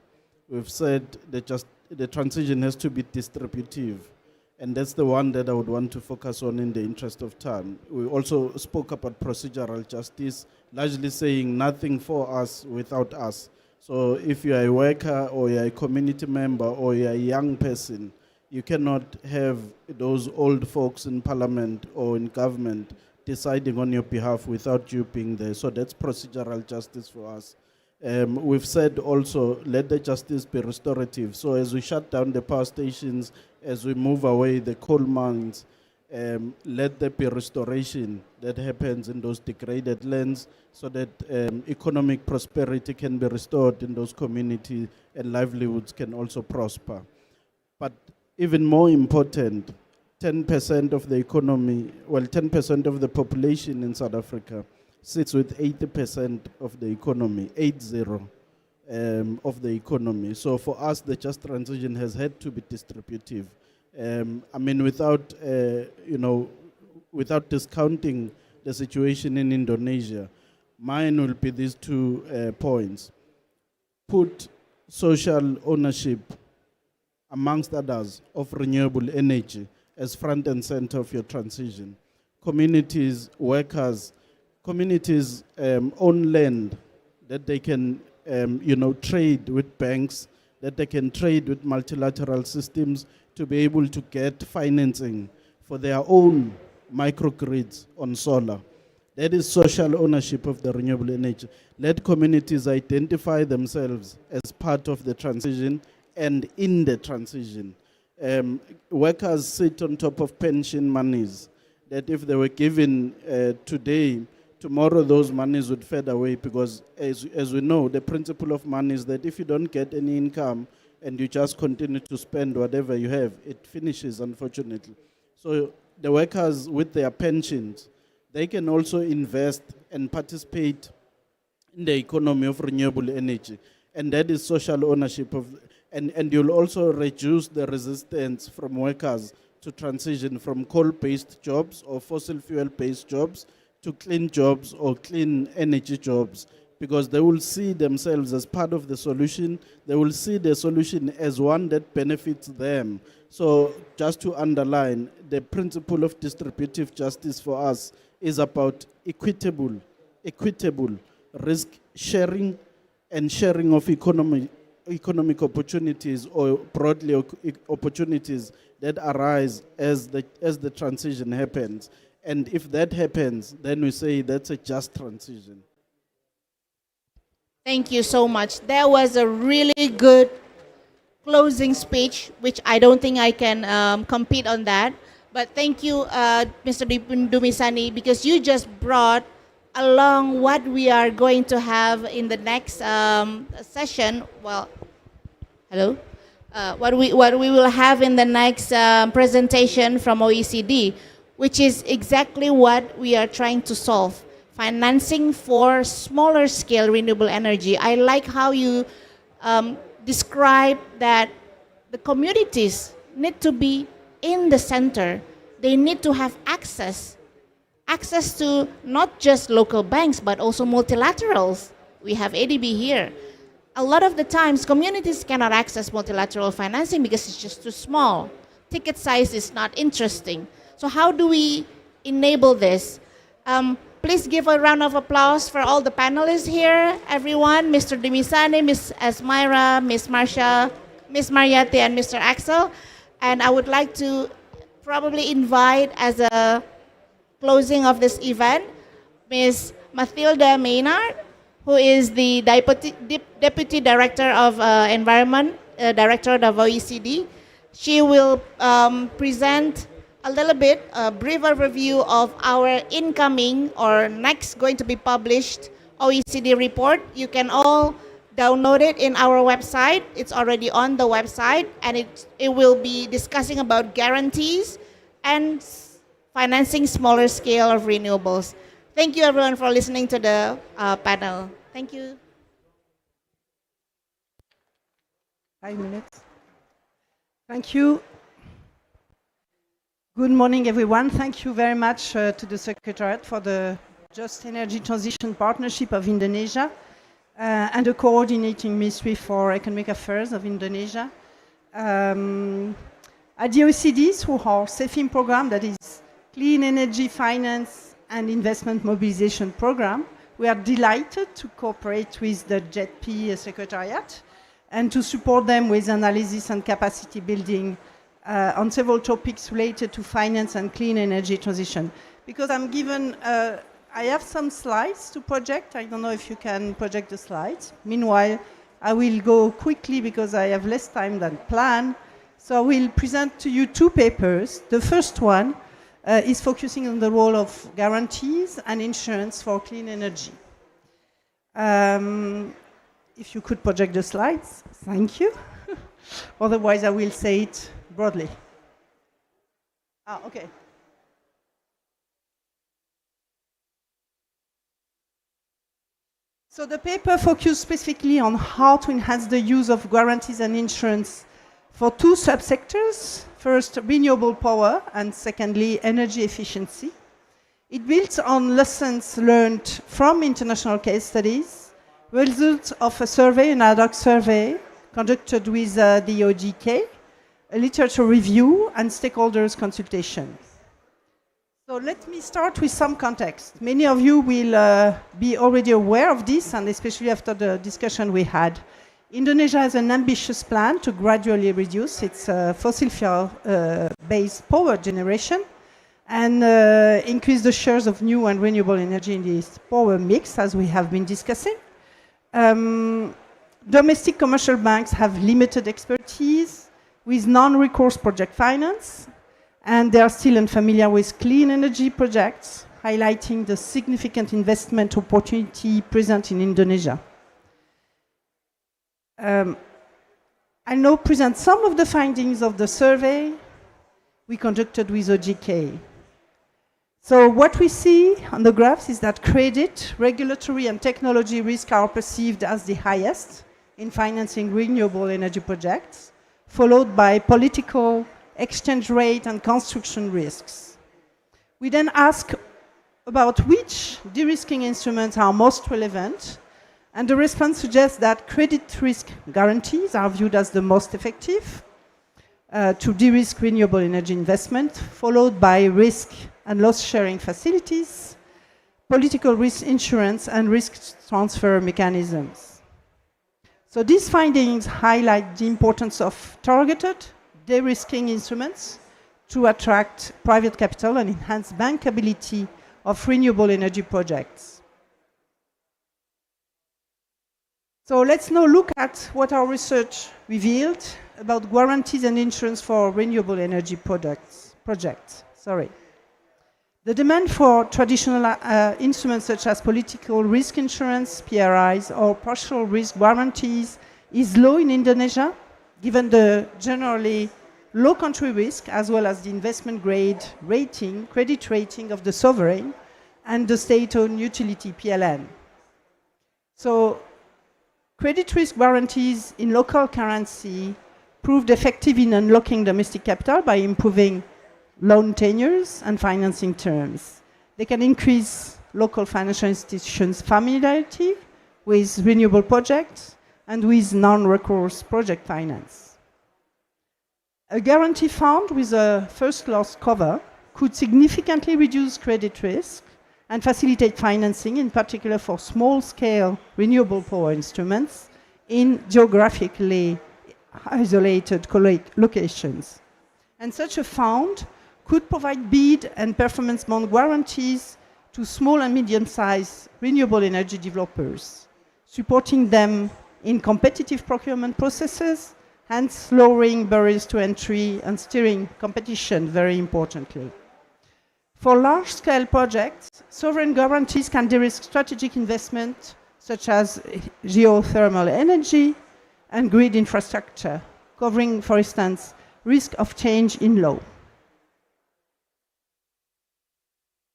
We've said the transition has to be distributive, and that's the one that I would want to focus on in the interest of time. We also spoke about procedural justice, largely saying nothing for us without us. So if you are a worker or you are a community member or you are a young person, you cannot have those old folks in parliament or in government deciding on your behalf without you being there. So that's procedural justice for us. We've said also, let the justice be restorative. So as we shut down the power stations, as we move away the coal mines, let there be restoration that happens in those degraded lands so that economic prosperity can be restored in those communities and livelihoods can also prosper. But even more important, 10% of the economy, 10% of the population in South Africa sits with 80% of the economy, 80 of the economy. So for us, the just transition has had to be distributive. I mean, without discounting the situation in Indonesia, mine will be these 2 points. Put social ownership, amongst others, of renewable energy as front and center of your transition. Communities, workers, communities own land that they can trade with banks, that they can trade with multilateral systems to be able to get financing for their own microgrids on solar. That is social ownership of the renewable energy. Let communities identify themselves as part of the transition and in the transition. Workers sit on top of pension monies that if they were given today, tomorrow those monies would fade away, because as we know, the principle of money is that if you don't get any income and you just continue to spend whatever you have, it finishes, unfortunately. So the workers with their pensions, they can also invest and participate in the economy of renewable energy. And that is social ownership of, and you'll also reduce the resistance from workers to transition from coal-based jobs or fossil fuel-based jobs to clean jobs or clean energy jobs, because they will see themselves as part of the solution. They will see the solution as one that benefits them. So just to underline, the principle of distributive justice for us is about equitable risk sharing and sharing of economic opportunities, or broadly opportunities that arise as the transition happens. And if that happens, then we say that's a just transition. Thank you so much. That was a really good closing speech, which I don't think I can compete on that. But thank you, Mr. Dumisani, because you just brought along what we are going to have in the next session. Well, hello? What we will have in the next presentation from OECD, which is exactly what we are trying to solve. Financing for smaller scale renewable energy. I like how you describe that the communities need to be in the center. They need to have access to not just local banks, but also multilaterals. We have ADB here. A lot of the times, communities cannot access multilateral financing because it's just too small. ticket size is not interesting. So how do we enable this? Please give a round of applause for all the panelists here, everyone, Mr. Dimisani, Ms. Esmira, Ms. Marsha, Ms. Mariati, and Mr. Axel. And I would like to probably invite, as a closing of this event, Ms. Mathilda Maynard, who is the Deputy Director of Environment, Directorate of OECD. She will present a little bit, a brief overview of our incoming or next going to be published OECD report. You can all download it in our website. It's already on the website, and it will be discussing about guarantees and financing smaller scale of renewables. Thank you everyone for listening to the panel. Thank you. 5 minutes. Thank you. Good morning, everyone. Thank you very much to the Secretariat for the Just Energy Transition Partnership of Indonesia and the Coordinating Ministry for Economic Affairs of Indonesia. At the OECD, through our CEFIM program, that is Clean Energy Finance and Investment Mobilization Program, we are delighted to cooperate with the JETP Secretariat and to support them with analysis and capacity building on several topics related to finance and clean energy transition. Because I have some slides to project. I don't know if you can project the slides. Meanwhile, I will go quickly because I have less time than planned. So I will present to you two papers. The first one is focusing on the role of guarantees and insurance for clean energy. If you could project the slides, thank you. Otherwise, I will say it broadly. Okay. So the paper focused specifically on how to enhance the use of guarantees and insurance for two subsectors. First, renewable power, and secondly, energy efficiency. It builds on lessons learned from international case studies, results of a survey, an ad hoc survey conducted with the OGK, a literature review, and stakeholders consultation. So let me start with some context. Many of you will be already aware of this, and especially after the discussion we had. Indonesia has an ambitious plan to gradually reduce its fossil fuel-based power generation and increase the shares of new and renewable energy in this power mix, as we have been discussing. Domestic commercial banks have limited expertise with non-recourse project finance, and they are still unfamiliar with clean energy projects, highlighting the significant investment opportunity present in Indonesia. I'll now present some of the findings of the survey we conducted with OGK. So what we see on the graphs is that credit, regulatory, and technology risk are perceived as the highest in financing renewable energy projects, followed by political, exchange rate, and construction risks. We then ask about which de-risking instruments are most relevant, and the response suggests that credit risk guarantees are viewed as the most effective to de-risk renewable energy investment, followed by risk and loss sharing facilities, political risk insurance, and risk transfer mechanisms. So these findings highlight the importance of targeted de-risking instruments to attract private capital and enhance bankability of renewable energy projects. So let's now look at what our research revealed about guarantees and insurance for renewable energy projects. The demand for traditional instruments such as political risk insurance, PRIs, or partial risk guarantees is low in Indonesia, given the generally low country risk, as well as the investment grade rating, credit rating of the sovereign and the state-owned utility, PLN. So credit risk guarantees in local currency proved effective in unlocking domestic capital by improving loan tenures and financing terms. They can increase local financial institutions' familiarity with renewable projects and with non-recourse project finance. A guarantee fund with a first loss cover could significantly reduce credit risk and facilitate financing, in particular for small-scale renewable power instruments in geographically isolated locations. And such a fund could provide bid and performance bond guarantees to small and medium-sized renewable energy developers, supporting them in competitive procurement processes, hence lowering barriers to entry and steering competition very importantly. For large-scale projects, sovereign guarantees can de-risk strategic investment such as geothermal energy and grid infrastructure, covering, for instance, risk of change in law.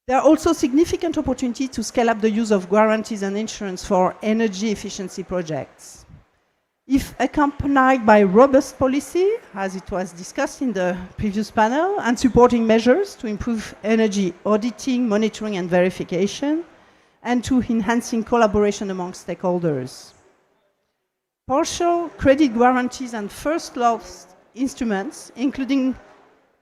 There are also significant opportunities to scale up the use of guarantees and insurance for energy efficiency projects. If accompanied by robust policy, as it was discussed in the previous panel, and supporting measures to improve energy auditing, monitoring and verification, and to enhancing collaboration among stakeholders. Partial credit guarantees and first loss instruments, including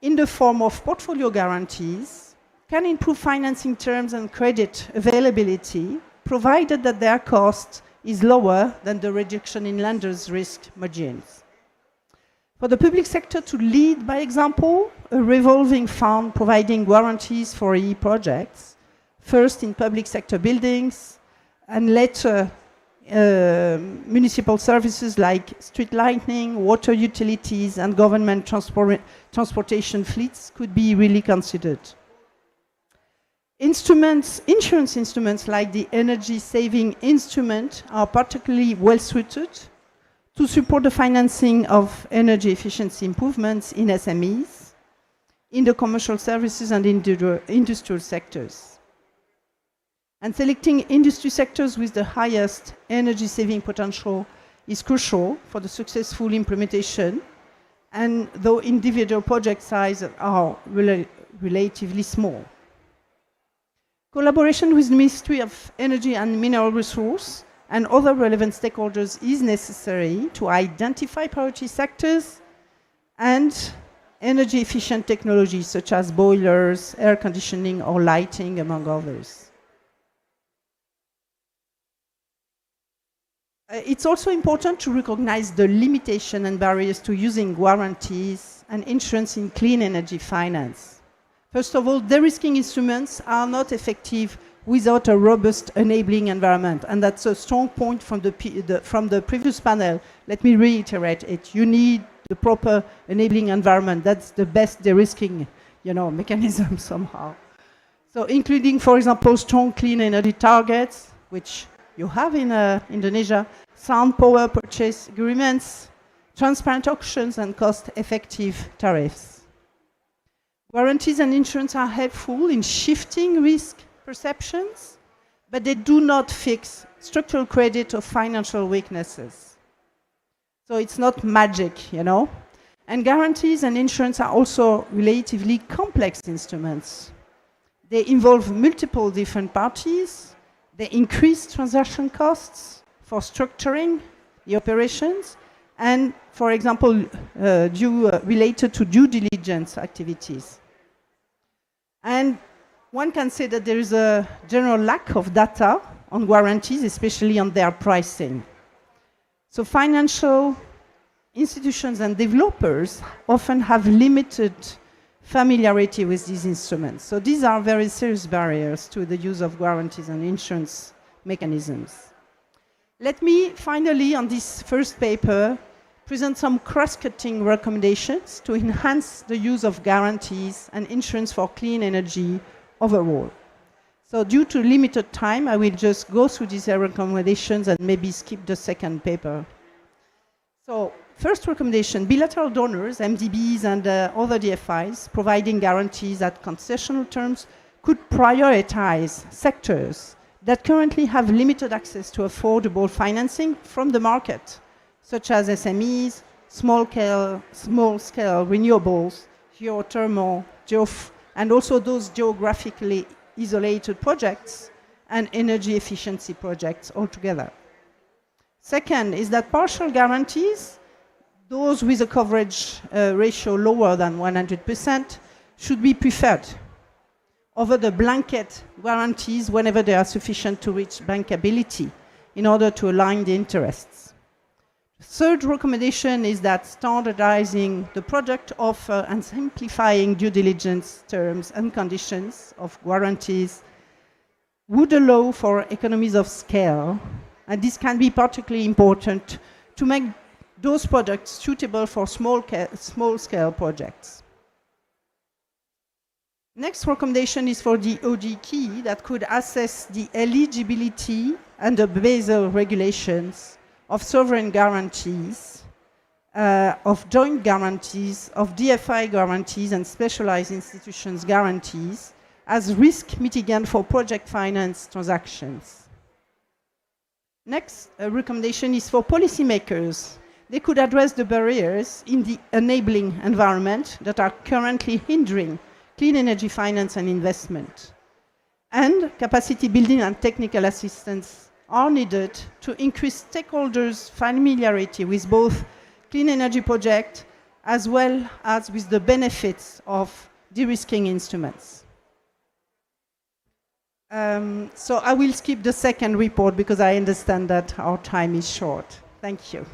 in the form of portfolio guarantees, can improve financing terms and credit availability, provided that their cost is lower than the reduction in lenders' risk margins. For the public sector to lead by example, a revolving fund providing guarantees for EE projects, first in public sector buildings, and later municipal services like street lighting, water utilities, and government transportation fleets could be really considered. Insurance instruments like the energy saving instrument are particularly well suited to support the financing of energy efficiency improvements in SMEs, in the commercial services and industrial sectors. And selecting industry sectors with the highest energy saving potential is crucial for the successful implementation, and though individual project sizes are relatively small. Collaboration with the Ministry of Energy and Mineral Resources and other relevant stakeholders is necessary to identify priority sectors and energy efficient technologies such as boilers, air conditioning or lighting, among others. It's also important to recognize the limitation and barriers to using guarantees and insurance in clean energy finance. First of all, de-risking instruments are not effective without a robust enabling environment, and that's a strong point from the previous panel. Let me reiterate it. You need the proper enabling environment. That's the best de-risking, mechanism somehow. So, including, for example, strong clean energy targets, which you have in Indonesia, sound power purchase agreements, transparent auctions, and cost-effective tariffs. Guarantees and insurance are helpful in shifting risk perceptions, but they do not fix structural credit or financial weaknesses. So it's not magic, And guarantees and insurance are also relatively complex instruments. They involve multiple different parties. They increase transaction costs for structuring the operations and, for example, related to due diligence activities. And one can say that there is a general lack of data on guarantees, especially on their pricing. So financial institutions and developers often have limited familiarity with these instruments. So these are very serious barriers to the use of guarantees and insurance mechanisms. Let me finally, on this first paper, present some cross-cutting recommendations to enhance the use of guarantees and insurance for clean energy overall. So due to limited time, I will just go through these recommendations and maybe skip the second paper. So first recommendation, bilateral donors, MDBs and other DFIs, providing guarantees at concessional terms could prioritize sectors that currently have limited access to affordable financing from the market, such as SMEs, small-scale renewables, geothermal, and also those geographically isolated projects and energy efficiency projects altogether. Second is that partial guarantees those with a coverage ratio lower than 100% should be preferred over the blanket guarantees whenever they are sufficient to reach bankability in order to align the interests. Third recommendation is that standardizing the product offer and simplifying due diligence terms and conditions of guarantees would allow for economies of scale, and this can be particularly important to make those products suitable for small-scale projects. Next recommendation is for the OGK that could assess the eligibility under Basel regulations of sovereign guarantees, of joint guarantees, of DFI guarantees and specialized institutions guarantees as risk mitigant for project finance transactions. Next recommendation is for policymakers. They could address the barriers in the enabling environment that are currently hindering clean energy finance and investment. And capacity building and technical assistance are needed to increase stakeholders' familiarity with both clean energy projects as well as with the benefits of de-risking instruments. So I will skip the second report because I understand that our time is short. Thank you.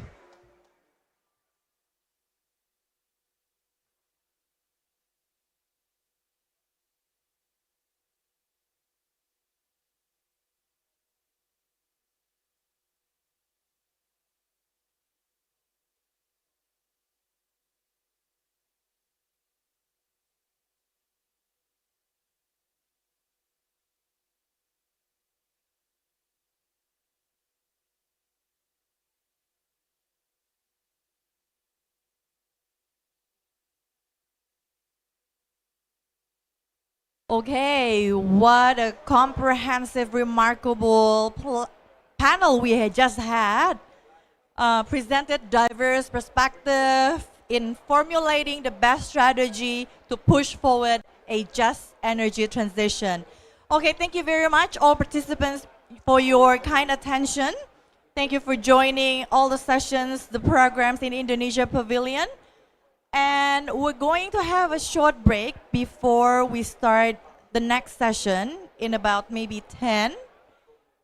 Okay, what a comprehensive, remarkable panel we had just had. Presented diverse perspective in formulating the best strategy to push forward a just energy transition. Okay, thank you very much, all participants, for your kind attention. Thank you for joining all the sessions, the programs in Indonesia Pavilion. And we're going to have a short break before we start the next session in about maybe 10.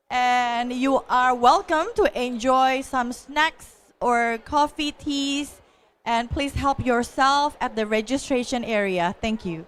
And you are welcome to enjoy some snacks or coffee, teas, and please help yourself at the registration area. Thank you.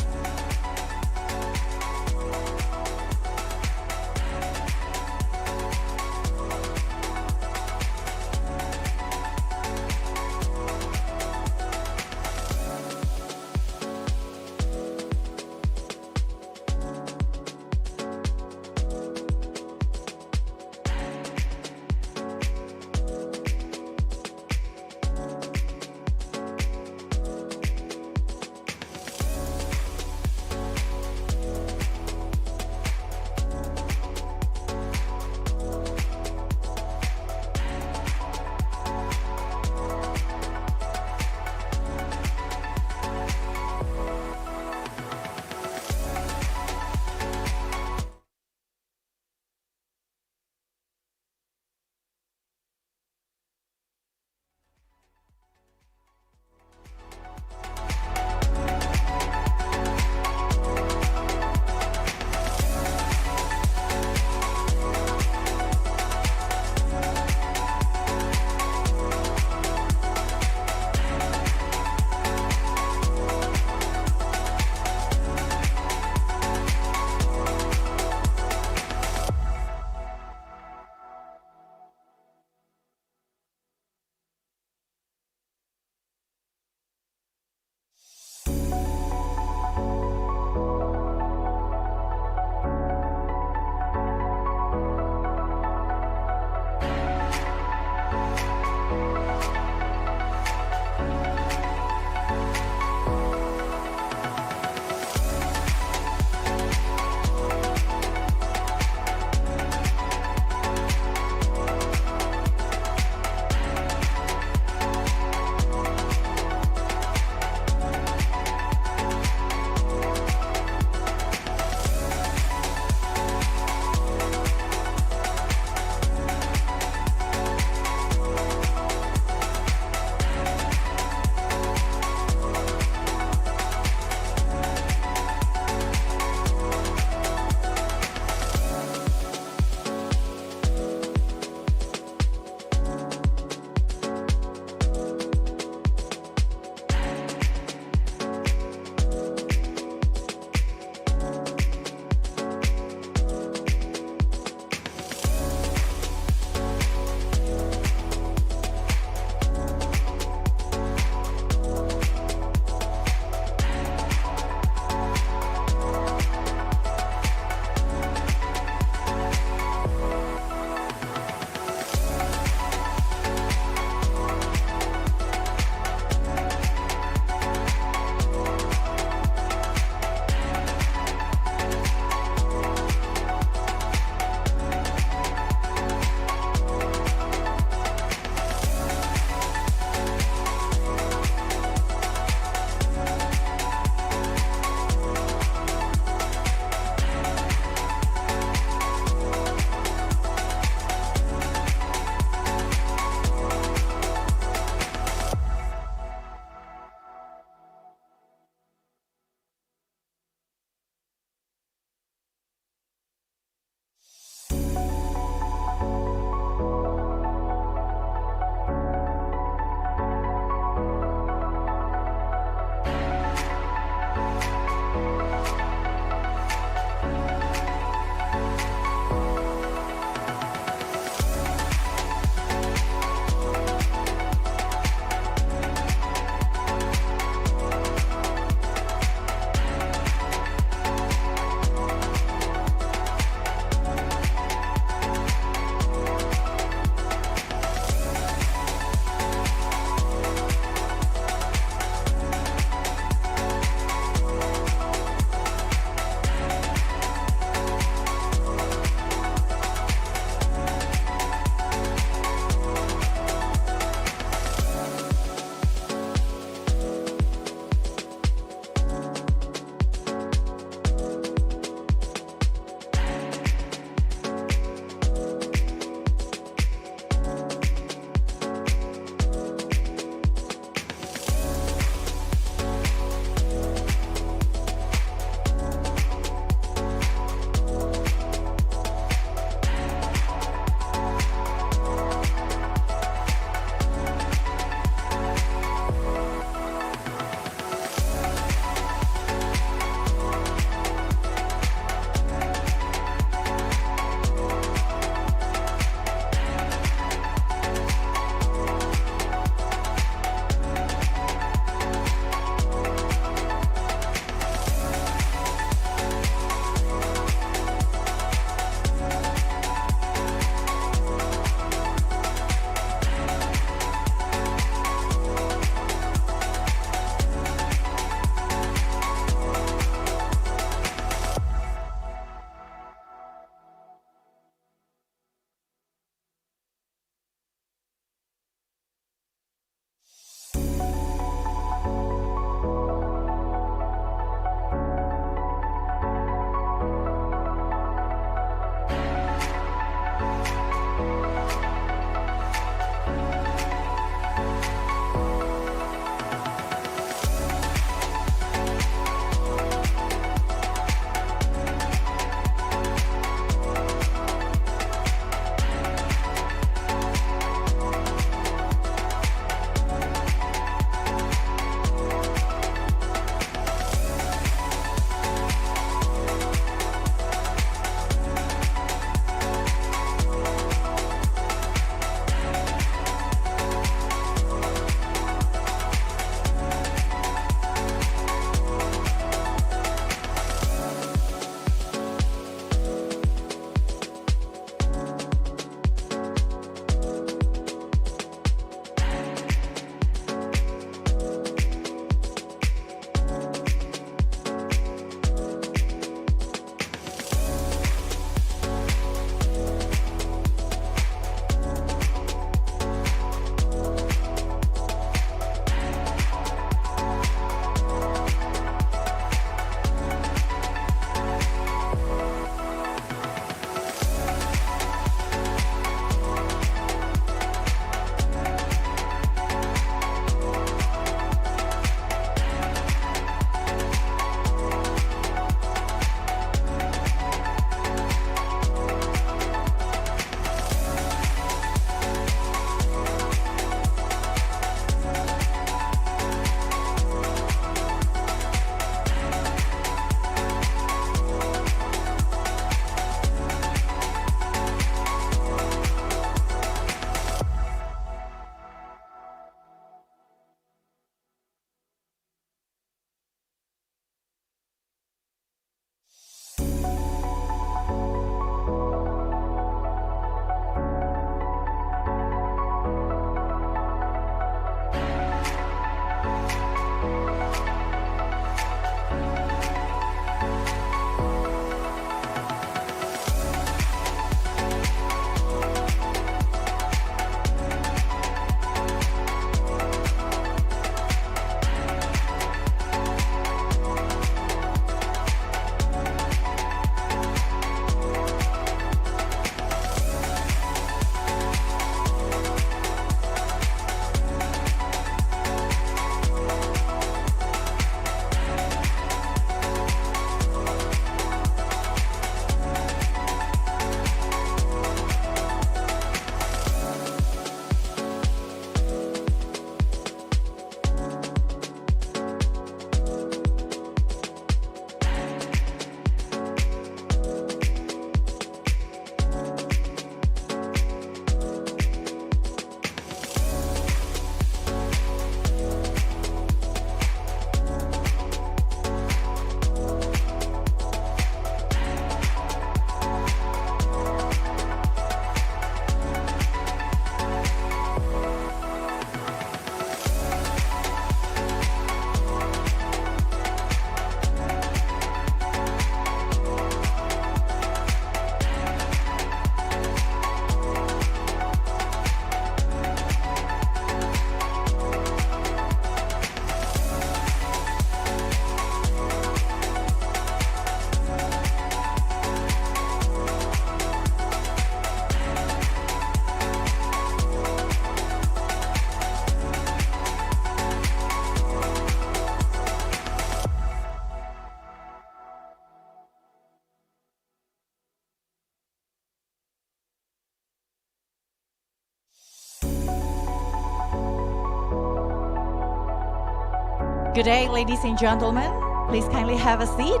Good day, ladies and gentlemen. Please kindly have a seat.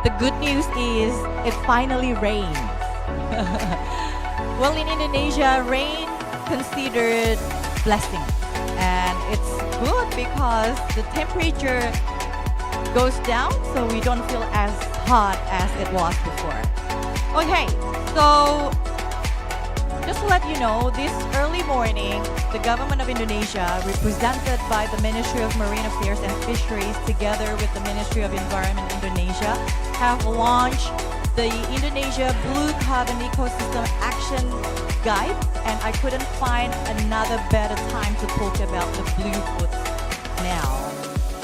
The good news is it finally rains. Well, in Indonesia, rain considered blessing. And it's good because the temperature goes down so we don't feel as hot as it was before. Okay, so just to let you know, this early morning, the government of Indonesia, represented by the Ministry of Marine Affairs and Fisheries, together with the Ministry of Environment Indonesia, have launched the Indonesia Blue Carbon Ecosystem Action Guide, and I couldn't find another better time to talk about the blue foods now.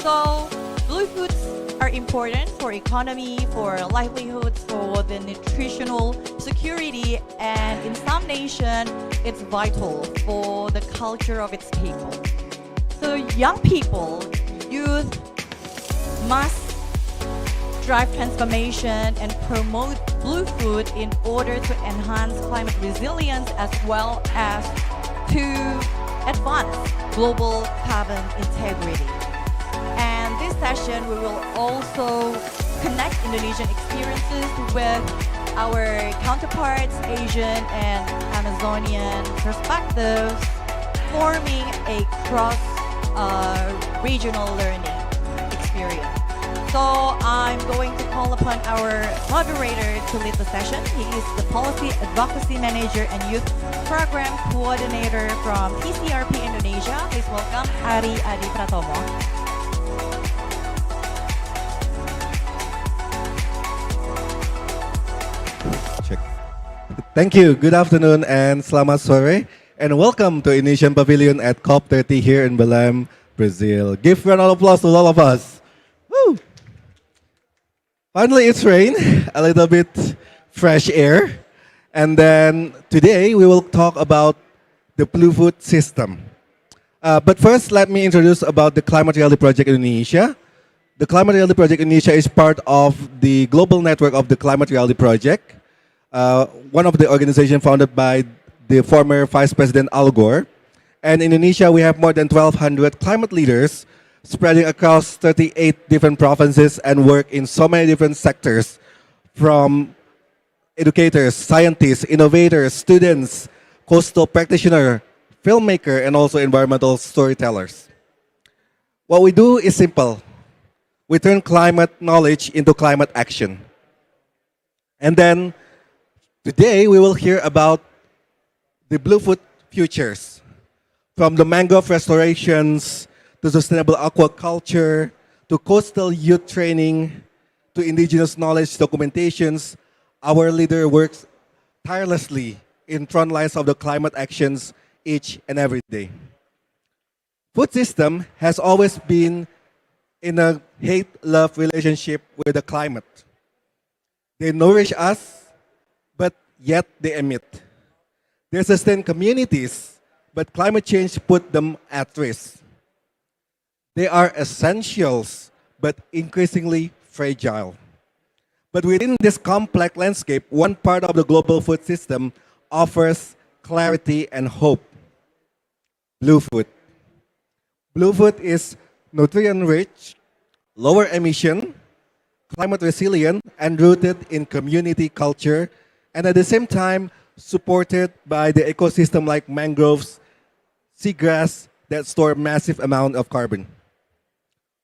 So, blue foods are important for economy, for livelihoods, for the nutritional security, and in some nations, it's vital for the culture of its people. So young people, youth, must drive transformation and promote blue food in order to enhance climate resilience as well as to advance global carbon integrity. And this session, we will also connect Indonesian experiences with our counterparts, Asian and Amazonian perspectives, forming a cross-regional learning experience. So I'm going to call upon our moderator to lead the session. He is the Policy Advocacy Manager and Youth Program Coordinator from PCRP Indonesia. Please welcome Ari Adi Pratomo. Thank you. Good afternoon and selamat sore. And welcome to Indonesian Pavilion at COP30 here in Belém, Brazil. Give a round of applause to all of us. Woo! Finally, it's rain, a little bit fresh air. And then today we will talk about the Blue Food System. But first, let me introduce about the Climate Reality Project Indonesia. The Climate Reality Project Indonesia is part of the global network of the Climate Reality Project, one of the organizations founded by the former Vice President Al Gore. And in Indonesia, we have more than 1,200 climate leaders spreading across 38 different provinces and work in so many different sectors, from educators, scientists, innovators, students, coastal practitioners, filmmakers, and also environmental storytellers. What we do is simple. We turn climate knowledge into climate action. And then today we will hear about the Blue Food futures, from the mangrove restorations to sustainable aquaculture, to coastal youth training, to indigenous knowledge documentations. Our leader works tirelessly in front lines of the climate actions each and every day. Food system has always been in a hate-love relationship with the climate. They nourish us, but yet they emit. They sustain communities, but climate change put them at risk. They are essentials, but increasingly fragile. But within this complex landscape, one part of the global food system offers clarity and hope. Blue food. Blue food is nutrient-rich, lower emission, climate resilient, and rooted in community culture, and at the same time supported by the ecosystem like mangroves, seagrass that store massive amount of carbon.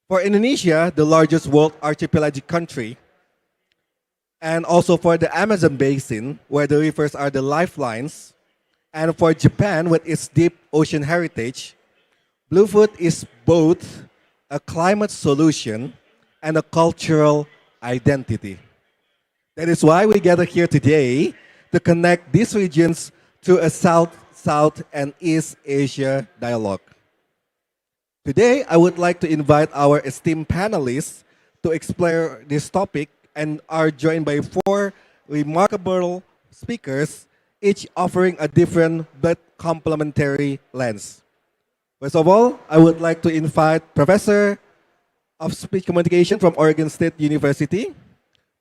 For Indonesia, the largest world archipelagic country, and also for the Amazon basin, where the rivers are the lifelines, and for Japan with its deep ocean heritage, Blue food is both a climate solution and a cultural identity. That is why we gather here today to connect these regions to a South and East Asia dialogue. Today, I would like to invite our esteemed panelists to explore this topic and are joined by 4 remarkable speakers, each offering a different but complementary lens. First of all, I would like to invite Professor of Speech Communication from Oregon State University,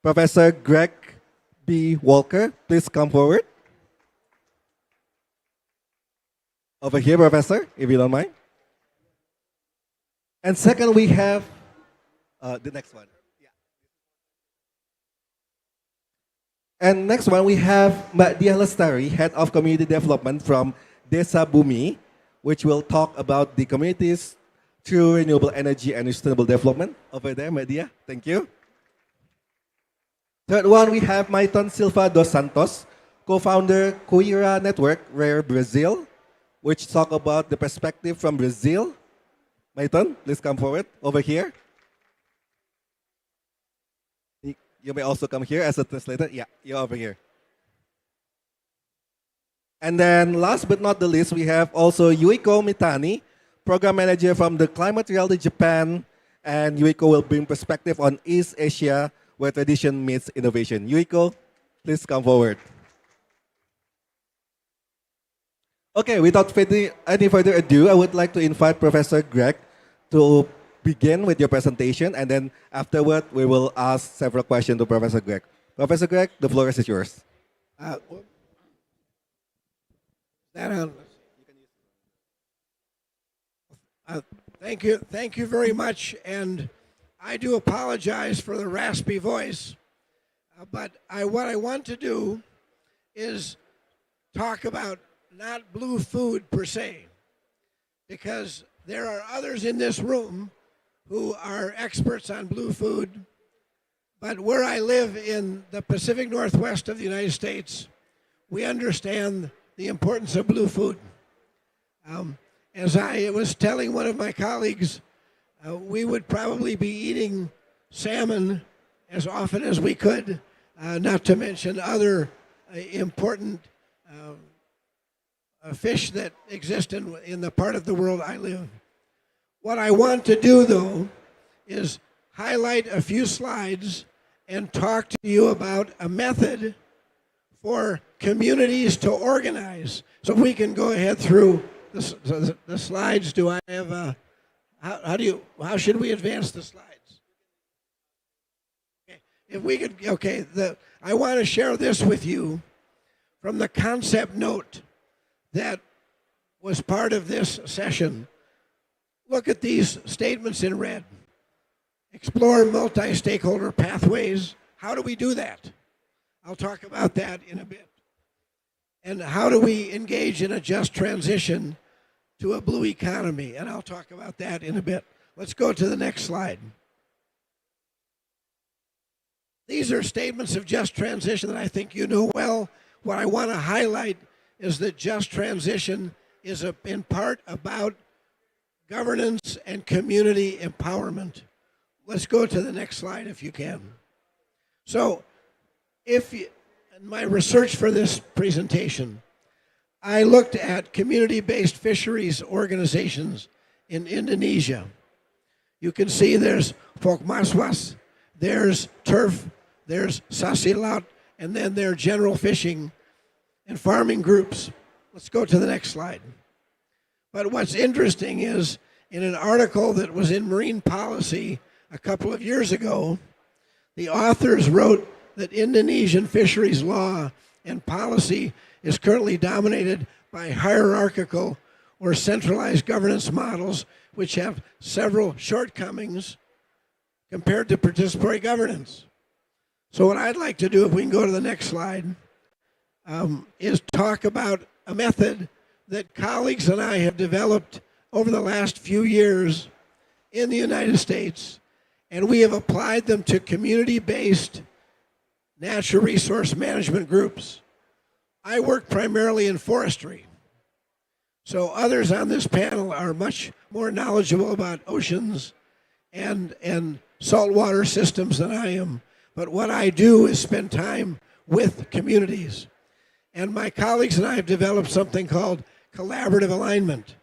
Professor Greg B. Walker. Please come forward. Over here, Professor, if you don't mind. And second, we have the next one. And next one, we have Mbak Diah Lestari, Head of Community Development from Desa Bumi, which will talk about the communities through renewable energy and sustainable development. Over there, Mbak Diah. Thank you. Third one, we have Maiton Silva dos Santos, co-founder Coira Network, Rare Brazil, which talk about the perspective from Brazil. Maiton, please come forward over here. You may also come here as a translator. Yeah, you're over here. And then last but not the least, we have also Yuiko Mitani, Program Manager from the Climate Reality Japan. And Yuiko will bring perspective on East Asia, where tradition meets innovation. Yuiko, please come forward. Okay, without any further ado, I would like to invite Professor Greg to begin with your presentation, and then afterward, we will ask several questions to Professor Greg. Professor Greg, the floor is yours. Thank you very much, and I do apologize for the raspy voice, but what I want to do is talk about not blue food per se, because there are others in this room who are experts on blue food, but where I live in the Pacific Northwest of the United States, we understand the importance of blue food. As I was telling one of my colleagues, we would probably be eating salmon as often as we could, not to mention other important fish that exist in the part of the world I live. What I want to do, though, is highlight a few slides and talk to you about a method for communities to organize. So we can go ahead through the slides. Do I have how should we advance the slides? Okay, if we could, okay, I want to share this with you from the concept note that was part of this session. Look at these statements in red. Explore multi-stakeholder pathways. How do we do that? I'll talk about that in a bit. And how do we engage in a just transition to a blue economy? And I'll talk about that in a bit. Let's go to the next slide. These are statements of just transition that I think you know well. What I want to highlight is that just transition is in part about governance and community empowerment. Let's go to the next slide if you can. So, in my research for this presentation, I looked at community-based fisheries organizations in Indonesia. You can see there's Fokmaswas, there's Turf, there's Sasilaut, and then there are general fishing and farming groups. Let's go to the next slide. But what's interesting is, in an article that was in Marine Policy a couple of years ago, the authors wrote that Indonesian fisheries law and policy is currently dominated by hierarchical or centralized governance models, which have several shortcomings compared to participatory governance. So what I'd like to do, if we can go to the next slide, is talk about a method that colleagues and I have developed over the last few years in the United States, and we have applied them to community-based natural resource management groups. I work primarily in forestry, so others on this panel are much more knowledgeable about oceans and saltwater systems than I am. But what I do is spend time with communities. And my colleagues and I have developed something called collaborative alignment.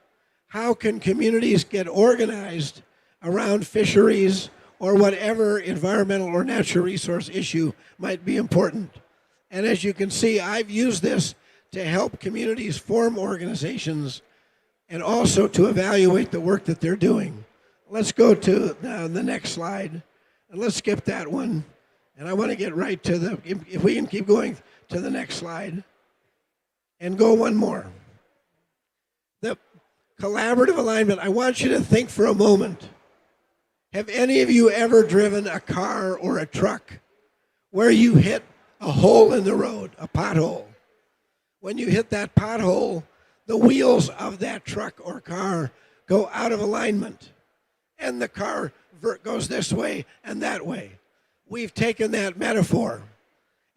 How can communities get organized around fisheries or whatever environmental or natural resource issue might be important? And as you can see, I've used this to help communities form organizations and also to evaluate the work that they're doing. Let's go to the next slide. And let's skip that one. And I want to get right to if we can keep going to the next slide. And go one more. The collaborative alignment, I want you to think for a moment Have any of you ever driven a car or a truck where you hit a hole in the road, a pothole? When you hit that pothole, the wheels of that truck or car go out of alignment, and the car goes this way and that way. We've taken that metaphor,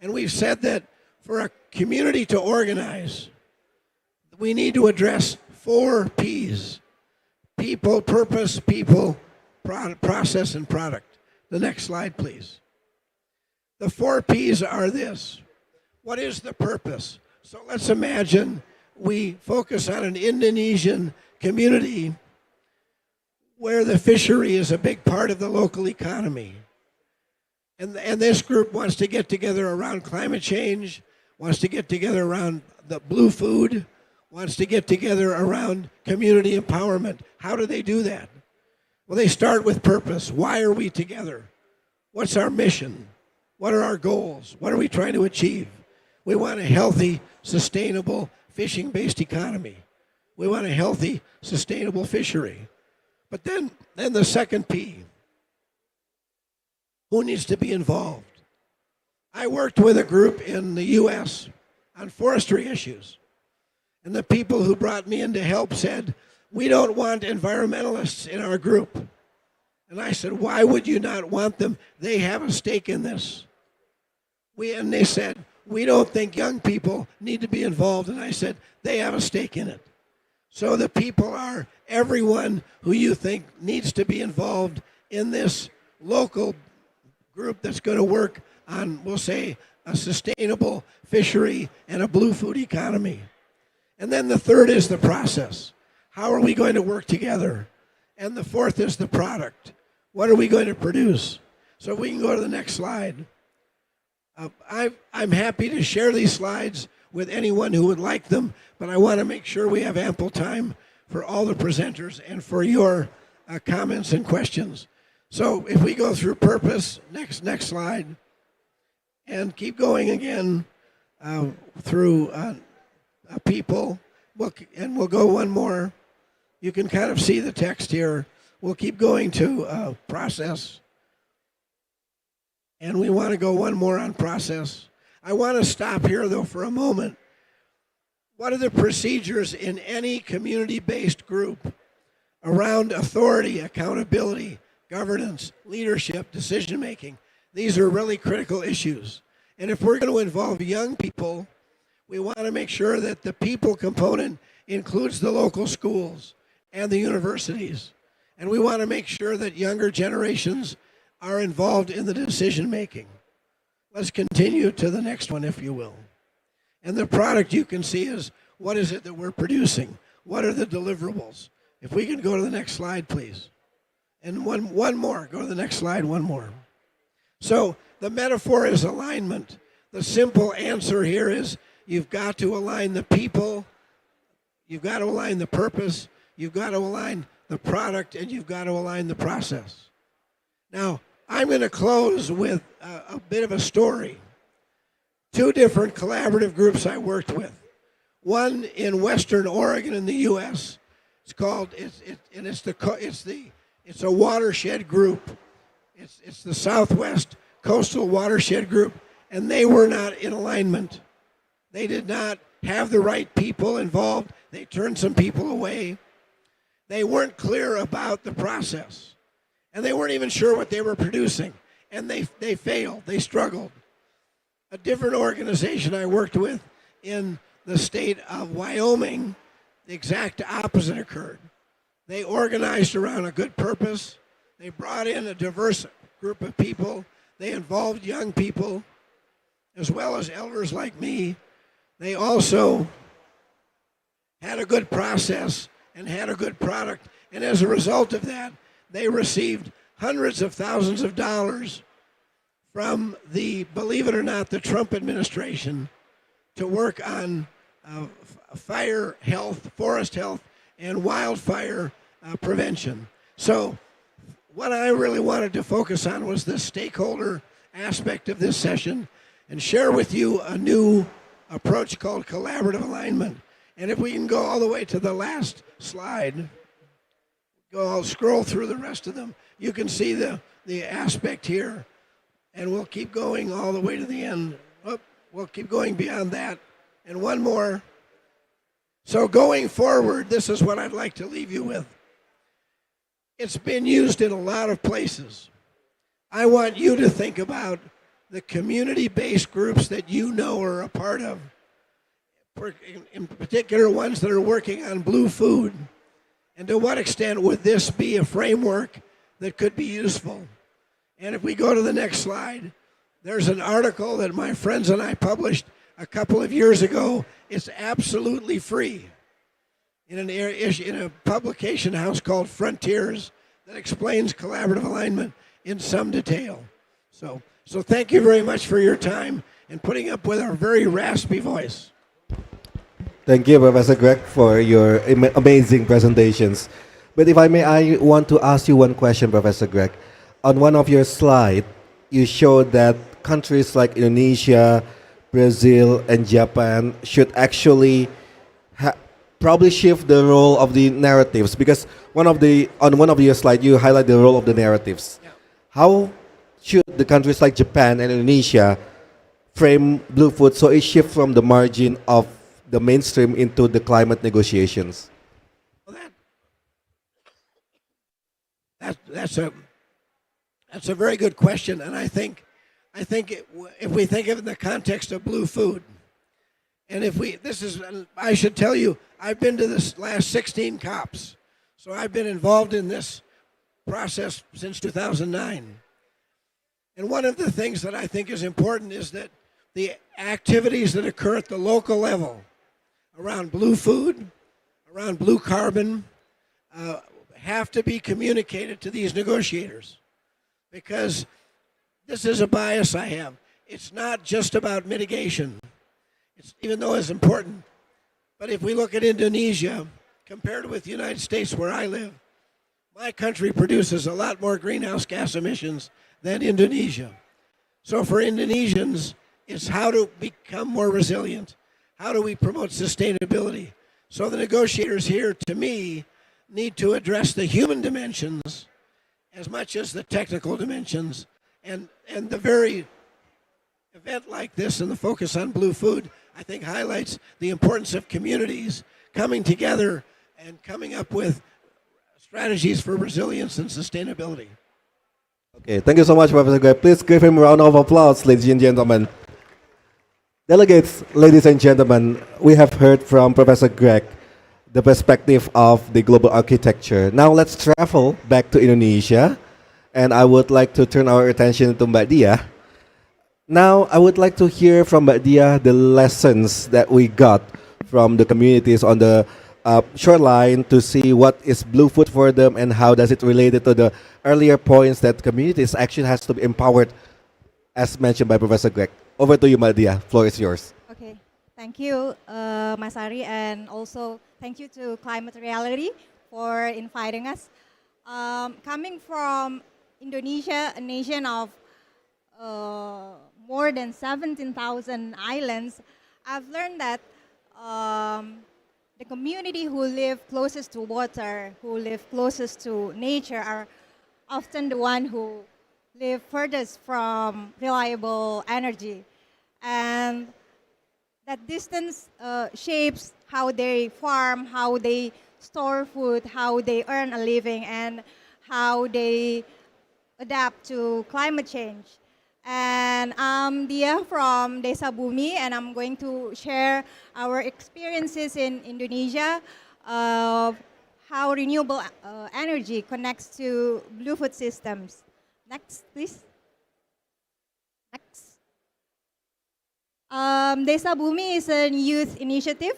and we've said that for a community to organize, we need to address 4 P's: people, purpose, people, process, and product. The next slide, please. The 4 P's are this. What is the purpose? So let's imagine we focus on an Indonesian community where the fishery is a big part of the local economy. And this group wants to get together around climate change, wants to get together around the blue food, wants to get together around community empowerment. How do they do that? Well, they start with purpose. Why are we together? What's our mission? What are our goals? What are we trying to achieve? We want a healthy, sustainable, fishing-based economy. We want a healthy, sustainable fishery. But then the second P, who needs to be involved? I worked with a group in the U.S. on forestry issues. And the people who brought me in to help said, we don't want environmentalists in our group. And I said, why would you not want them? They have a stake in this. And they said, we don't think young people need to be involved. And I said, they have a stake in it. So the people are everyone who you think needs to be involved in this local group that's going to work on, we'll say, a sustainable fishery and a blue food economy. And then the third is the process. How are we going to work together? And the fourth is the product. What are we going to produce? So we can go to the next slide. I'm happy to share these slides with anyone who would like them, but I want to make sure we have ample time for all the presenters and for your comments and questions. So if we go through purpose, next slide, and keep going again through people, and we'll go one more. You can kind of see the text here. We'll keep going to process. And we want to go one more on process. I want to stop here, though, for a moment. What are the procedures in any community-based group around authority, accountability, governance, leadership, decision-making? These are really critical issues. And if we're going to involve young people, we want to make sure that the people component includes the local schools and the universities. And we want to make sure that younger generations are involved in the decision making. Let's continue to the next one, if you will. And the product you can see is, what is it that we're producing? What are the deliverables? If we can go to the next slide, please. And one more, go to the next slide, one more. So the metaphor is alignment. The simple answer here is you've got to align the people, you've got to align the purpose, you've got to align the product, and you've got to align the process. Now, I'm going to close with a bit of a story. 2 different collaborative groups I worked with. One in Western Oregon in the U.S. It's called it's a watershed group. It's the Southwest Coastal Watershed Group, and they were not in alignment. They did not have the right people involved. They turned some people away. They weren't clear about the process. And they weren't even sure what they were producing. And they failed. They struggled. A different organization I worked with in the state of Wyoming, the exact opposite occurred. They organized around a good purpose. They brought in a diverse group of people. They involved young people, as well as elders like me. They also had a good process and had a good product. And as a result of that, they received hundreds of thousands of dollars from the, believe it or not, the Trump administration to work on fire health, forest health, and wildfire prevention. So what I really wanted to focus on was the stakeholder aspect of this session and share with you a new approach called collaborative alignment. And if we can go all the way to the last slide, I'll scroll through the rest of them. You can see the aspect here, and we'll keep going all the way to the end. Oh, we'll keep going beyond that. And one more. So going forward, this is what I'd like to leave you with. It's been used in a lot of places. I want you to think about the community-based groups that you know are a part of, in particular ones that are working on blue food. And to what extent would this be a framework that could be useful? And if we go to the next slide, there's an article that my friends and I published a couple of years ago. It's absolutely free in a publication house called Frontiers that explains collaborative alignment in some detail. So thank you very much for your time and putting up with our very raspy voice. Thank you, Professor Greg, for your amazing presentations. But if I may, I want to ask you one question, Professor Greg. On one of your slides, you showed that countries like Indonesia, Brazil, and Japan should actually probably shift the role of the narratives, because on one of your slides you highlight the role of the narratives. Yeah. How should the countries like Japan and Indonesia frame blue food so it shifts from the margin of the mainstream into the climate negotiations? Well, that's a very good question, and I think if we think of it in the context of blue food, and I should tell you, I've been to this last 16 COPs, so I've been involved in this process since 2009. And one of the things that I think is important is that the activities that occur at the local level around blue food, around blue carbon, have to be communicated to these negotiators, because this is a bias I have. It's not just about mitigation, even though it's important. But if we look at Indonesia, compared with the United States where I live, my country produces a lot more greenhouse gas emissions than Indonesia. So for Indonesians, it's how to become more resilient. How do we promote sustainability? So the negotiators here, to me, need to address the human dimensions as much as the technical dimensions. And the very event like this and the focus on blue food, I think, highlights the importance of communities coming together and coming up with strategies for resilience and sustainability. Okay, thank you so much, Professor Greg. Please give him a round of applause, ladies and gentlemen. Delegates, ladies and gentlemen, we have heard from Professor Greg the perspective of the global architecture. Now let's travel back to Indonesia, and I would like to turn our attention to Mbak Dia. Now I would like to hear from Mbak Dia the lessons that we got from the communities on the shoreline to see what is blue food for them and how does it relate to the earlier points that communities actually has to be empowered, as mentioned by Professor Greg. Over to you, Mbak Dia. Floor is yours. Okay, thank you, Mas Ari, and also thank you to Climate Reality for inviting us. Coming from Indonesia, a nation of more than 17,000 islands, I've learned that the community who live closest to water, who live closest to nature, are often the one who live furthest from reliable energy. And that distance shapes how they farm, how they store food, how they earn a living, and how they adapt to climate change. And I'm Dia from Desa Bumi, and I'm going to share our experiences in Indonesia of how renewable energy connects to blue food systems. Next, please. Next. Desa Bumi is a youth initiative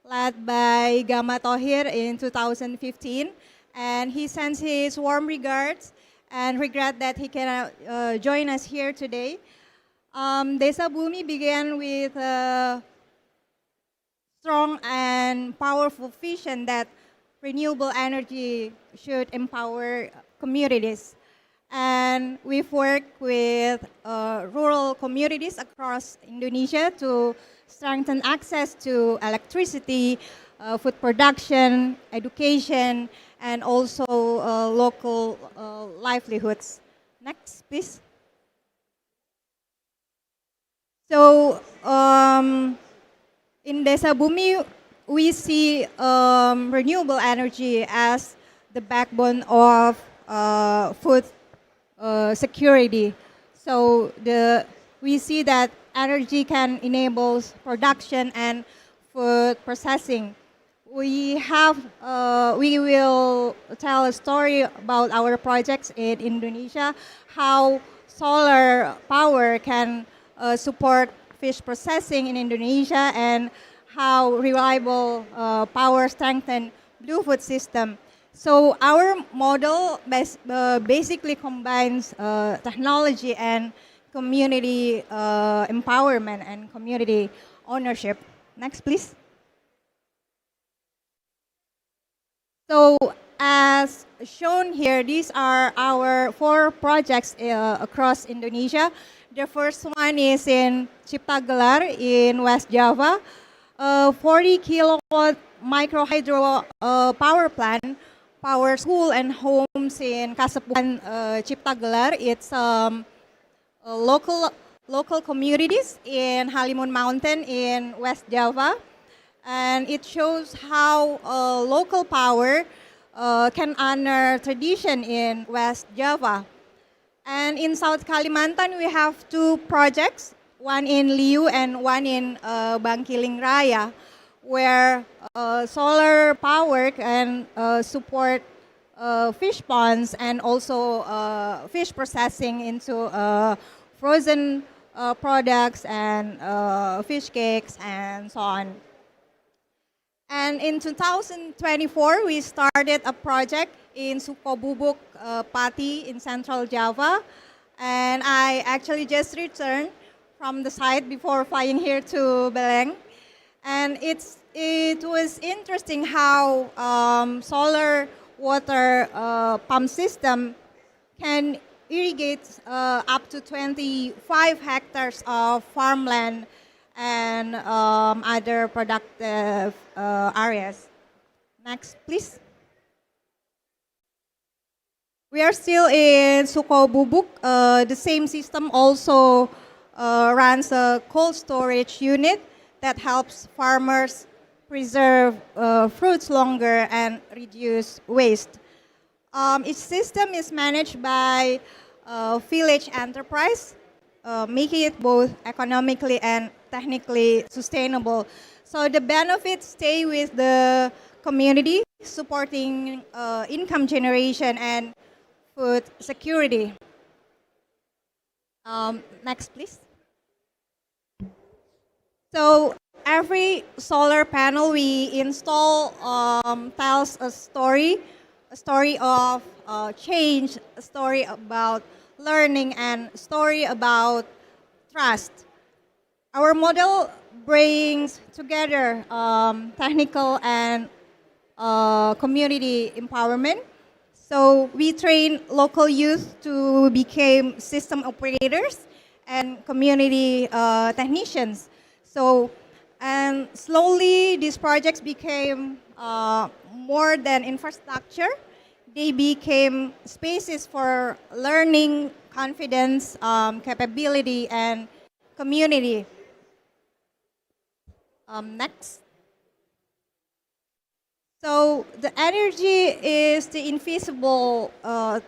led by Gama Tohir in 2015, and he sends his warm regards and regret that he cannot join us here today. Desa Bumi began with a strong and powerful vision that renewable energy should empower communities. And we've worked with rural communities across Indonesia to strengthen access to electricity, food production, education, and also local livelihoods. Next, please. So in Desa Bumi, we see renewable energy as the backbone of food security. So we see that energy can enable production and food processing. We will tell a story about our projects in Indonesia, how solar power can support fish processing in Indonesia, and how reliable power strengthen blue food system. So our model basically combines technology and community empowerment and community ownership. Next, please. So as shown here, these are our 4 projects across Indonesia. The first one is in Cipta Gelar in West Java, a 40 kilowatt micro hydro power plant power school and homes in Kasepuhan, Cipta Gelar. It's local communities in Halimun Mountain in West Java. And it shows how local power can honor tradition in West Java. And in South Kalimantan, we have 2 projects, one in Liu and one in Bangkiling Raya, where solar power can support fish ponds and also fish processing into frozen products and fish cakes and so on. And in 2024, we started a project in Sukobubuk, Pati in Central Java. And I actually just returned from the site before flying here to Beleng. And it was interesting how solar water pump system can irrigate up to 25 hectares of farmland and other productive areas. Next, please. We are still in Sukobubuk. The same system also runs a cold storage unit that helps farmers preserve fruits longer and reduce waste. Each system is managed by Village Enterprise, making it both economically and technically sustainable. So the benefits stay with the community, supporting income generation and food security. Next, please. So every solar panel we install tells a story of change, a story about learning, and a story about trust. Our model brings together technical and community empowerment. So we train local youth to become system operators and community technicians. So, and slowly these projects became more than infrastructure. They became spaces for learning, confidence, capability, and community. Next. So the energy is the invisible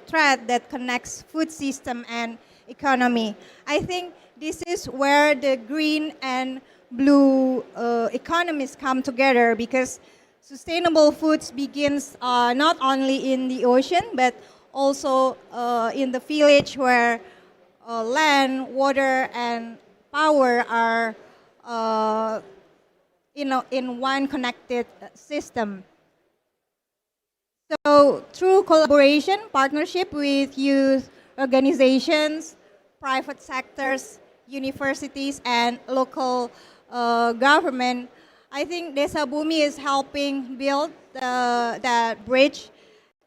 thread that connects food system and economy. I think this is where the green and blue economies come together, because sustainable foods begins not only in the ocean but also in the village, where land, water, and power are in one connected system. So through collaboration, partnership with youth organizations, private sectors, universities, and local government, I think Desa Bumi is helping build that bridge,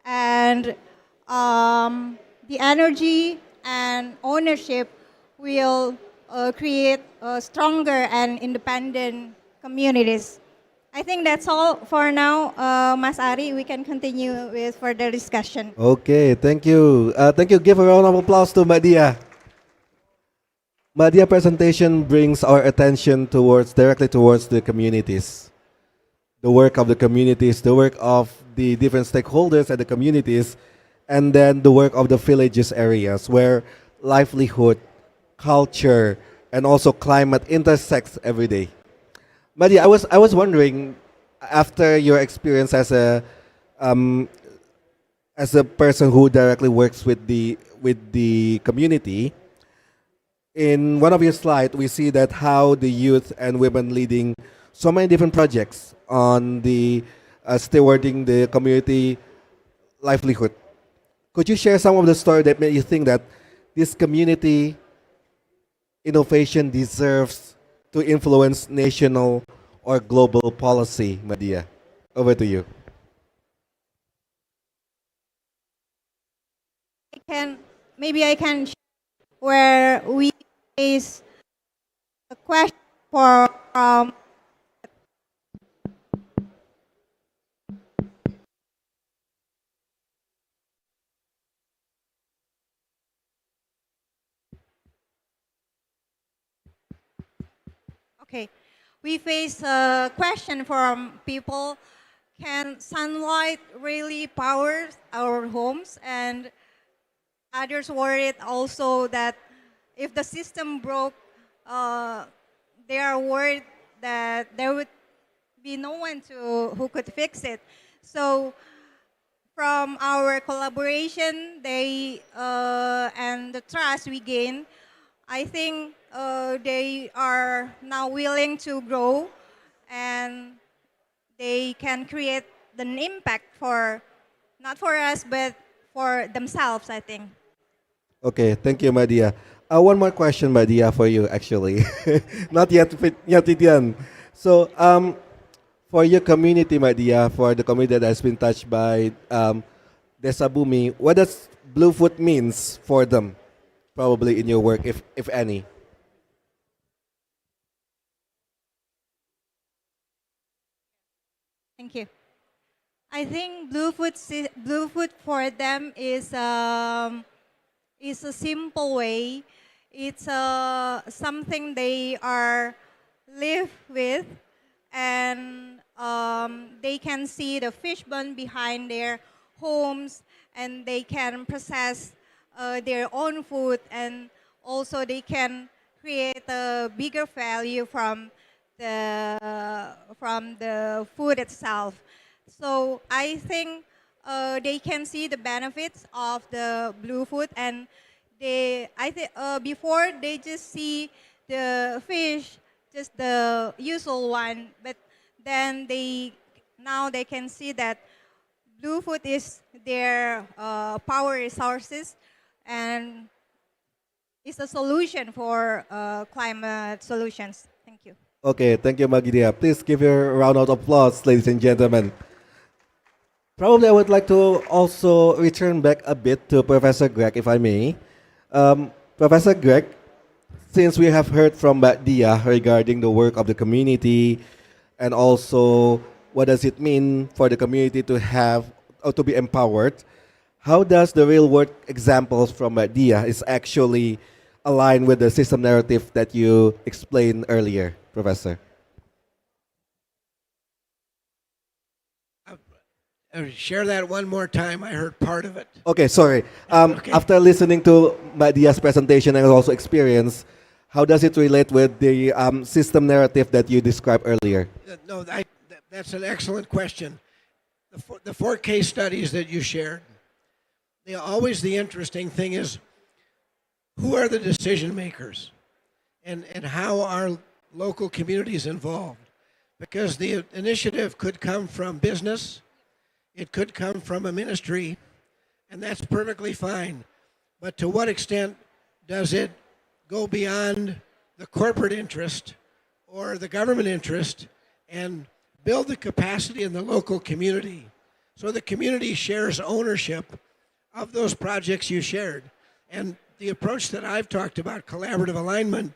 and the energy and ownership will create stronger and independent communities. I think that's all for now, Mas Ari. We can continue with further discussion. Okay, thank you. Thank you. Give a round of applause to Madia. Madia presentation brings our attention directly towards the communities. The work of the communities, the work of the different stakeholders at the communities, and then the work of the villages areas where livelihood, culture, and also climate intersects every day. Madia, I was wondering, after your experience as a person who directly works with the community, in one of your slides, we see that how the youth and women leading so many different projects on the stewarding the community livelihood. Could you share some of the story that made you think that this community innovation deserves to influence national or global policy, Madia? Over to you. Maybe I can share where we face a question for okay. We face a question from people: can sunlight really power our homes? And others worried also that if the system broke, they are worried that there would be no one who could fix it. So from our collaboration, and the trust we gain, I think they are now willing to grow, and they can create an impact for, not for us, but for themselves, I think. Okay, thank you, Madia. One more question, Madia, for you, actually. Not yet, yet yan. So, for your community, Madia, for the community that has been touched by Desa Bumi, what does Bluefoot means for them, probably in your work, if any? Thank you. I think Bluefoot for them is a simple way. It's something they are live with, and they can see the fish bond behind their homes, and they can process their own food, and also they can create a bigger value from the food itself. So I think they can see the benefits of the Bluefoot, and before they just see the fish, just the usual one, but then now they can see that Bluefoot is their power resources, and it's a solution for climate solutions. Thank you. Okay, thank you, Madia. Please give your round of applause, ladies and gentlemen. Probably I would like to also return back a bit to Professor Greg, if I may. Professor Greg, since we have heard from Madia regarding the work of the community, and also what does it mean for the community to have or to be empowered, how does the real world examples from Madia is actually align with the system narrative that you explained earlier, Professor? Share that one more time. I heard part of it. Okay, sorry. Okay. After listening to Madia's presentation and also experience, how does it relate with the system narrative that you described earlier? No, that's an excellent question. The four case studies that you shared, always the interesting thing is, who are the decision makers, and how are local communities involved? Because the initiative could come from business, it could come from a ministry, and that's perfectly fine. But to what extent does it go beyond the corporate interest or the government interest and build the capacity in the local community so the community shares ownership of those projects you shared? And the approach that I've talked about, collaborative alignment,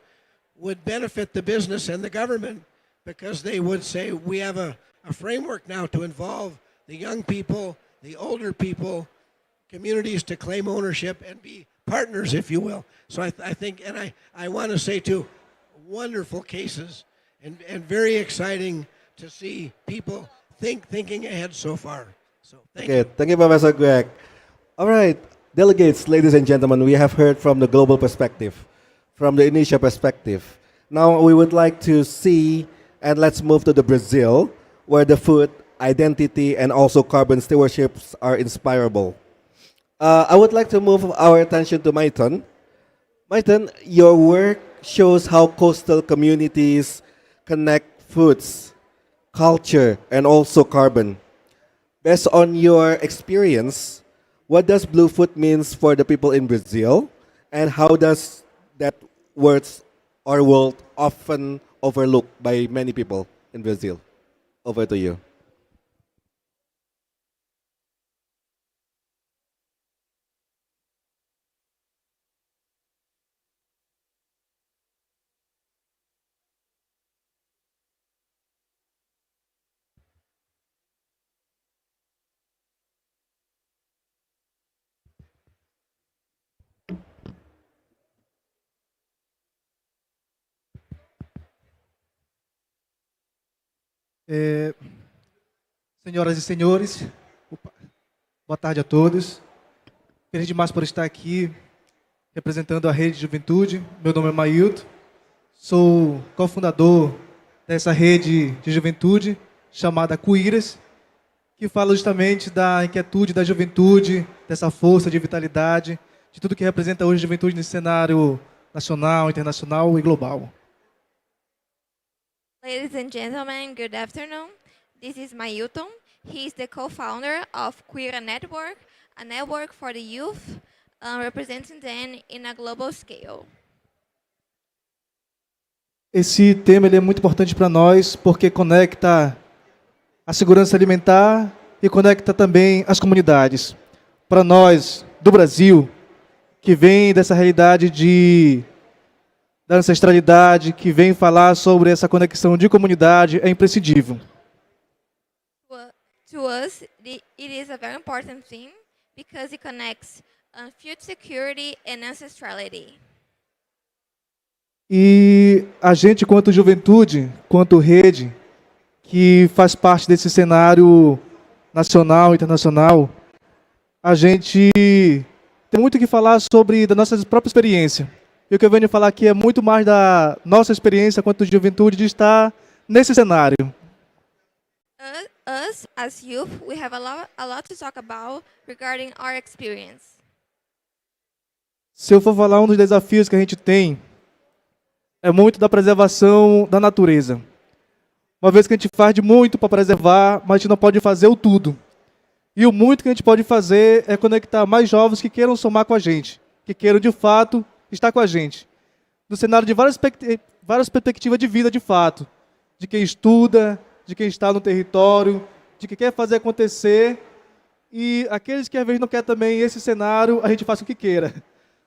would benefit the business and the government, because they would say, we have a a framework now to involve the young people, the older people, communities to claim ownership and be partners, if you will. So I think, and I want to say too, wonderful cases and very exciting to see people thinking ahead so far. So thank you. Thank you, Professor Greg. All right, delegates, ladies and gentlemen, we have heard from the global perspective, from the Indonesia perspective. Now we would like to see, and let's move to the Brazil, where the food, identity, and also carbon stewardships are inspirable. I would like to move our attention to Maiton. Maiton, your work shows how coastal communities connect foods, culture, and also carbon. Based on your experience, what does Blue Food means for the people in Brazil, and how does that words or word often overlooked by many people in Brazil? Over to you. Senhoras e senhores, boa tarde a todos. Feliz demais por estar aqui representando a Rede de Juventude. Meu nome é Mailton, sou cofundador dessa rede de juventude chamada Cuíras, que fala justamente da inquietude da juventude, dessa força de vitalidade, de tudo que representa hoje a juventude nesse cenário nacional, internacional e global. Ladies and gentlemen, good afternoon. This is Mailton. He is the co-founder of Queer Network, a network for the youth, representing them in a global scale. Esse tema ele é muito importante para nós porque conecta a segurança alimentar e conecta também as comunidades. Para nós do Brasil, que vem dessa realidade da ancestralidade, que vem falar sobre essa conexão de comunidade, é imprescindível. To us, it is a very important thing because it connects food security and ancestrality. E a gente, quanto juventude, quanto rede, que faz parte desse cenário nacional e internacional, a gente tem muito que falar sobre da nossa própria experiência. E o que eu venho falar aqui é muito mais da nossa experiência quanto juventude de estar nesse cenário. Us, as youth, we have a lot to talk about regarding our experience. Se eu for falar um dos desafios que a gente tem, é muito da preservação da natureza. Uma vez que a gente faz de muito para preservar, mas a gente não pode fazer o tudo. E o muito que a gente pode fazer é conectar mais jovens que queiram somar com a gente, que queiram de fato estar com a gente. No cenário de várias perspectivas de vida de fato, de quem estuda, de quem está no território, de quem quer fazer acontecer, e aqueles que às vezes não querem também esse cenário, a gente faz o que queira.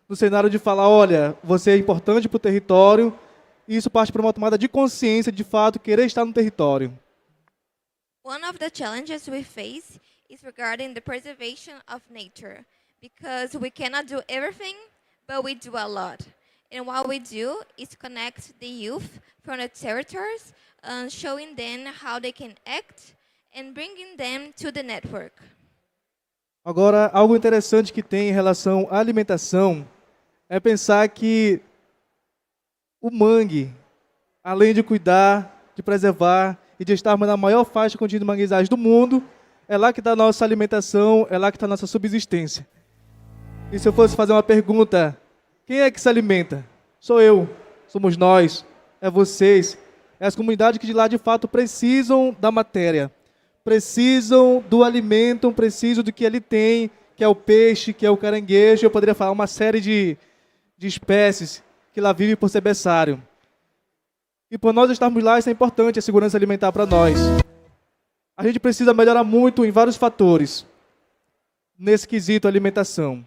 No cenário de falar, olha, você é importante para o território, e isso parte para uma tomada de consciência, de fato, querer estar no território. One of the challenges we face is regarding the preservation of nature, because we cannot do everything, but we do a lot. And what we do is connect the youth from the territories, showing them how they can act and bringing them to the network. Agora, algo interessante que tem em relação à alimentação é pensar que o mangue, além de cuidar, de preservar e de estarmos na maior faixa contínua de manguezais do mundo, é lá que está a nossa alimentação, é lá que está a nossa subsistência. E se eu fosse fazer uma pergunta, quem é que se alimenta? Sou eu, somos nós, é vocês, é as comunidades que de lá de fato precisam da matéria, precisam do alimento, precisam do que ele tem, que é o peixe, que é o caranguejo. Eu poderia falar uma série de espécies que lá vivem por ser berçário. E por nós estarmos lá, isso é importante, a segurança alimentar para nós. A gente precisa melhorar muito em vários fatores nesse quesito alimentação.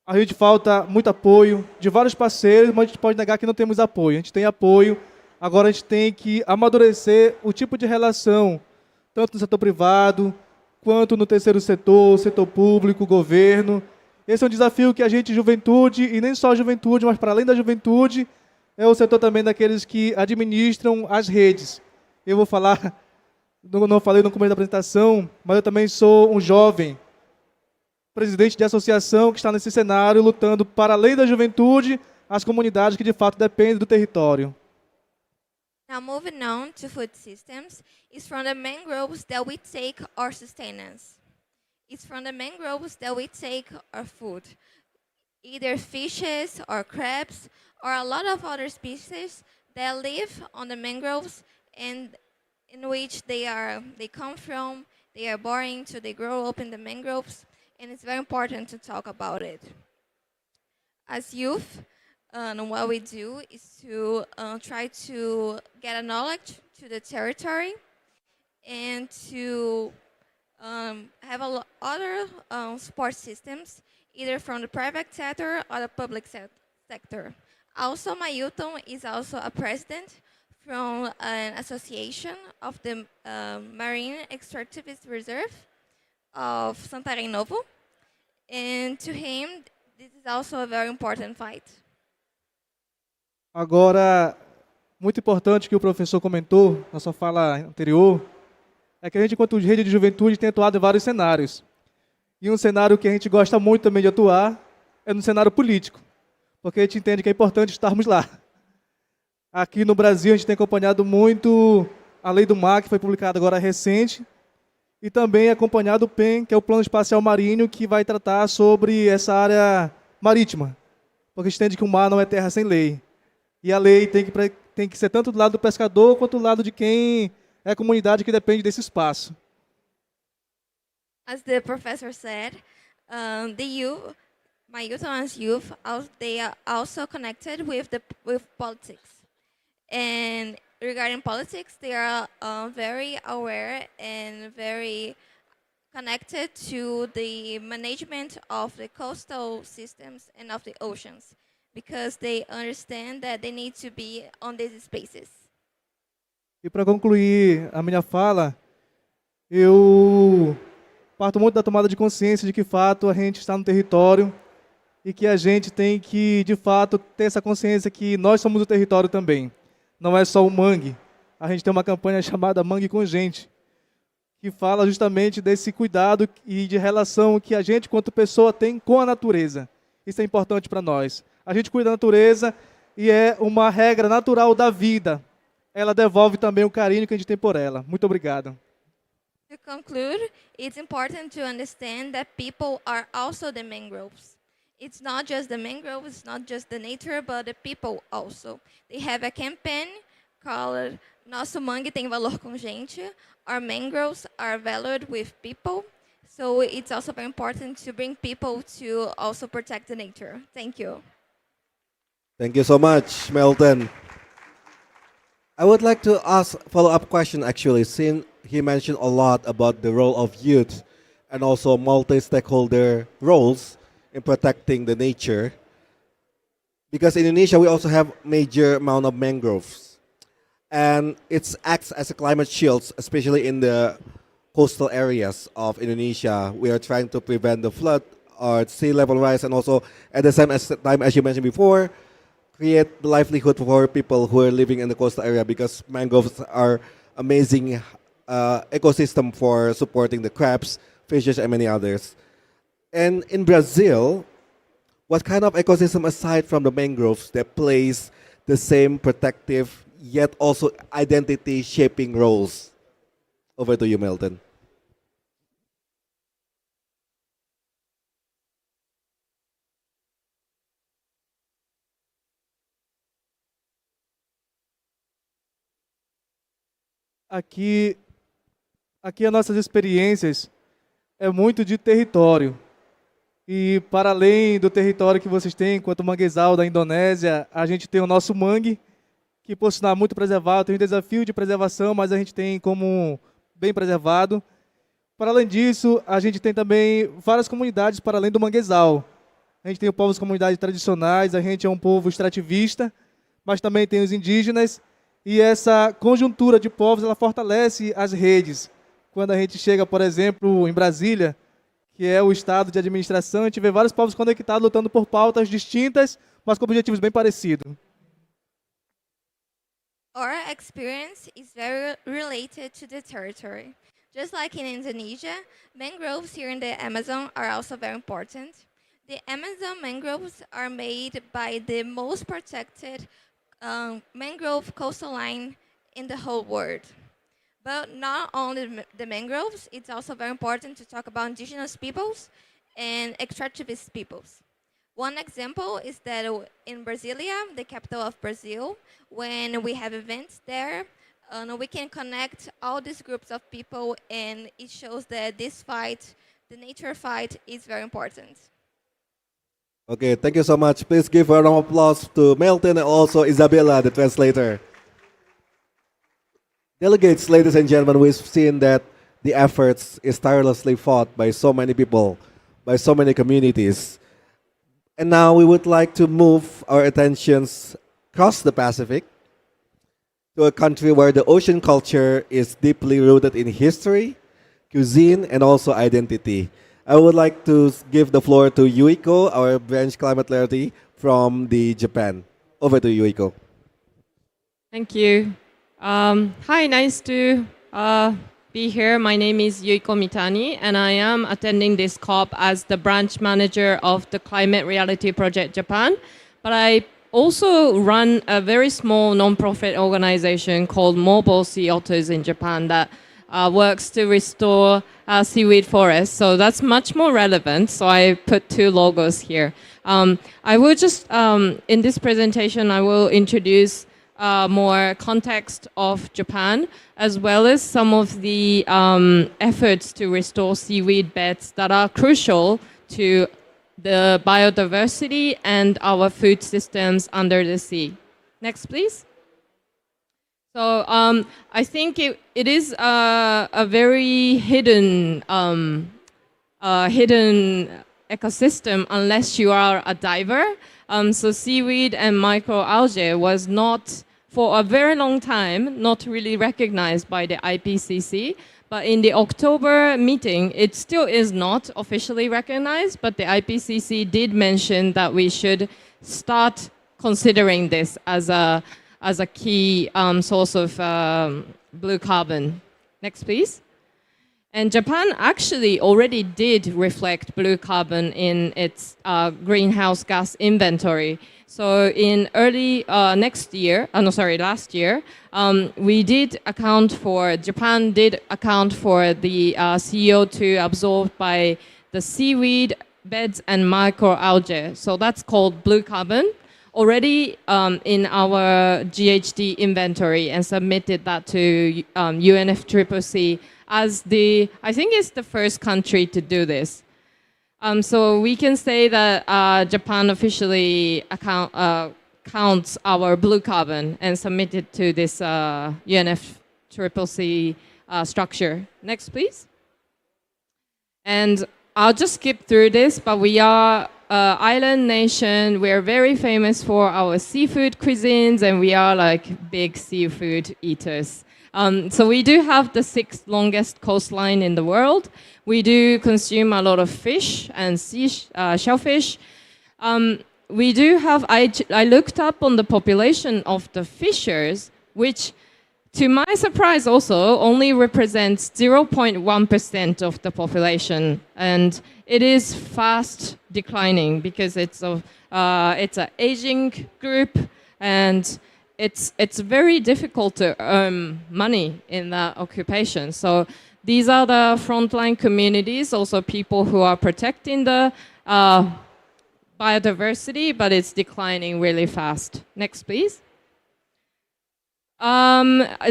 A gente falta muito apoio de vários parceiros, mas a gente pode negar que não temos apoio. A gente tem apoio, agora a gente tem que amadurecer o tipo de relação tanto no setor privado, quanto no terceiro setor público, governo. Esse é um desafio que a gente, juventude, e nem só a juventude, mas para além da juventude, é o setor também daqueles que administram as redes. Eu vou falar, não falei no começo da apresentação, mas eu também sou um jovem presidente de associação que está nesse cenário, lutando para além da juventude, as comunidades que de fato dependem do território. Now moving on to food systems, it's from the mangroves that we take our sustenance. It's from the mangroves that we take our food. Either fishes or crabs or a lot of other species that live on the mangroves and in which they come from, they are born to they grow up in the mangroves, and it's very important to talk about it. As youth, what we do is to try to get a knowledge to the territory and to have other support systems, either from the private sector or the public sector. Also, Mayuton is also a president from an association of the Marine Extractivist Reserve of Santarém Novo. And to him, this is also a very important fight. Agora, muito importante que o professor comentou na sua fala anterior, é que a gente, enquanto rede de juventude, tem atuado em vários cenários. E um cenário que a gente gosta muito também de atuar é no cenário político, porque a gente entende que é importante estarmos lá. Aqui no Brasil, a gente tem acompanhado muito a Lei do Mar, que foi publicada agora recente, e também acompanhado o PEN, que é o Plano Espacial Marinho, que vai tratar sobre essa área marítima, porque a gente entende que o mar não é terra sem lei. E a lei tem que ser tanto do lado do pescador, quanto do lado de quem é a comunidade que depende desse espaço. As the professor said, the youth, my youth and youth, they are also connected with politics. And regarding politics, they are very aware and very connected to the management of the coastal systems and of the oceans, because they understand that they need to be on these spaces. E para concluir a minha fala, eu parto muito da tomada de consciência de que, de fato, a gente está no território e que a gente tem que, de fato, ter essa consciência que nós somos o território também. Não é só o mangue. A gente tem uma campanha chamada Mangue com Gente, que fala justamente desse cuidado e de relação que a gente, quanto pessoa, tem com a natureza. Isso é importante para nós. A gente cuida da natureza e é uma regra natural da vida. Ela devolve também o carinho que a gente tem por ela. Muito obrigado. To conclude, it's important to understand that people are also the mangroves. It's not just the mangroves, it's not just the nature, but the people also. They have a campaign called Nosso Mangue Tem Valor com Gente. Our mangroves are valued with people. So it's also very important to bring people to also protect the nature. Thank you. Thank you so much, Melton. I would like to ask a follow-up question, actually, since he mentioned a lot about the role of youth and also multi-stakeholder roles in protecting the nature. Because in Indonesia, we also have major amount of mangroves. And it acts as a climate shield, especially in the coastal areas of Indonesia. We are trying to prevent the flood or sea level rise, and also at the same time, as you mentioned before, create the livelihood for people who are living in the coastal area, because mangroves are amazing ecosystem for supporting the crabs, fishes, and many others. And in Brazil, what kind of ecosystem aside from the mangroves that plays the same protective yet also identity shaping roles? Over to you, Melton. Aqui as nossas experiências é muito de território. E para além do território que vocês têm, enquanto manguezal da Indonésia, a gente tem o nosso mangue, que por sinal é muito preservado, tem um desafio de preservação, mas a gente tem como bem preservado. Para além disso, a gente tem também várias comunidades para além do manguezal. A gente tem o povo das comunidades tradicionais, a gente é um povo extrativista, mas também tem os indígenas, e essa conjuntura de povos ela fortalece as redes. quando a gente chega, por exemplo, em Brasília, que é o estado de administração, a gente vê vários povos conectados lutando por pautas distintas, mas com objetivos bem parecidos. Our experience is very related to the territory. Just like in Indonesia, mangroves here in the Amazon are also very important. The Amazon mangroves are made by the most protected mangrove coastal line in the whole world. But not only the mangroves, it's also very important to talk about indigenous peoples and extractivist peoples. One example is that in Brasilia, the capital of Brazil, when we have events there, we can connect all these groups of people, and it shows that this fight, the nature fight, is very important. Okay, thank you so much. Please give a round of applause to Melton and also Isabella, the translator. Delegates, ladies and gentlemen, we've seen that the efforts is tirelessly fought by so many people, by so many communities. And now we would like to move our attentions across the Pacific to a country where the ocean culture is deeply rooted in history, cuisine, and also identity. I would like to give the floor to Yuiko, our branch climate clarity from the Japan. Over to Yuiko. Thank you. Hi, nice to be here. My name is Yuiko Mitani, and I am attending this COP as the branch manager of the Climate Reality Project Japan. But I also run a very small non-profit organization called Mobile Sea Otters in Japan that works to restore seaweed forests. So that's much more relevant. So I put two logos here. I will just, in this presentation, I will introduce more context of Japan, as well as some of the efforts to restore seaweed beds that are crucial to the biodiversity and our food systems under the sea. Next, please. So I think it is a very hidden ecosystem unless you are a diver. So seaweed and microalgae was not, for a very long time, not really recognized by the IPCC. But in the October meeting, it still is not officially recognized, but the IPCC did mention that we should start considering this as a key source of blue carbon. Next, please. And Japan actually already did reflect blue carbon in its greenhouse gas inventory. So in early last year, Japan did account for the CO2 absorbed by the seaweed beds and microalgae. So that's called blue carbon, already in our GHG inventory, and submitted that to UNFCCC as I think it's the first country to do this. So we can say that Japan officially counts our blue carbon and submitted to this UNFCCC structure. Next, please. And I'll just skip through this, but we are an island nation. We're very famous for our seafood cuisines, and we are like big seafood eaters. So we do have the 6th longest coastline in the world. We do consume a lot of fish and shellfish. We do have, I looked up on the population of the fishers, which to my surprise also only represents 0.1% of the population. And it is fast declining because it's an aging group, and it's very difficult to earn money in that occupation. So these are the frontline communities, also people who are protecting the biodiversity, but it's declining really fast. Next, please.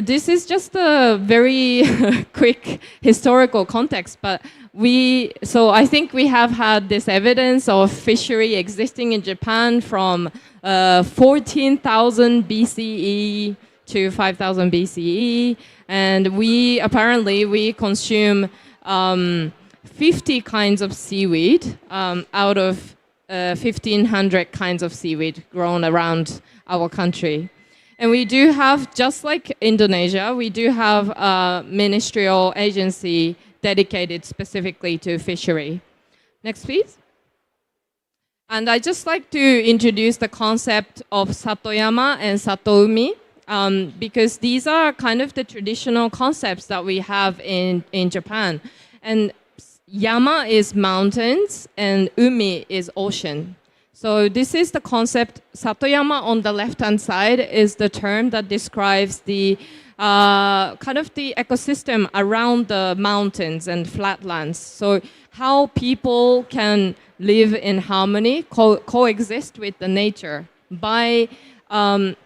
This is just a very quick historical context, but I think we have had this evidence of fishery existing in Japan from 14,000 BCE to 5,000 BCE, and we consume 50 kinds of seaweed out of 1,500 kinds of seaweed grown around our country. And we do have, just like Indonesia, we do have a ministerial agency dedicated specifically to fishery. Next, please. And I just like to introduce the concept of Satoyama and Satoumi, because these are kind of the traditional concepts that we have in Japan. And Yama is mountains and Umi is ocean. So this is the concept. Satoyama on the left-hand side is the term that describes the kind of the ecosystem around the mountains and flatlands. So how people can live in harmony, coexist with the nature by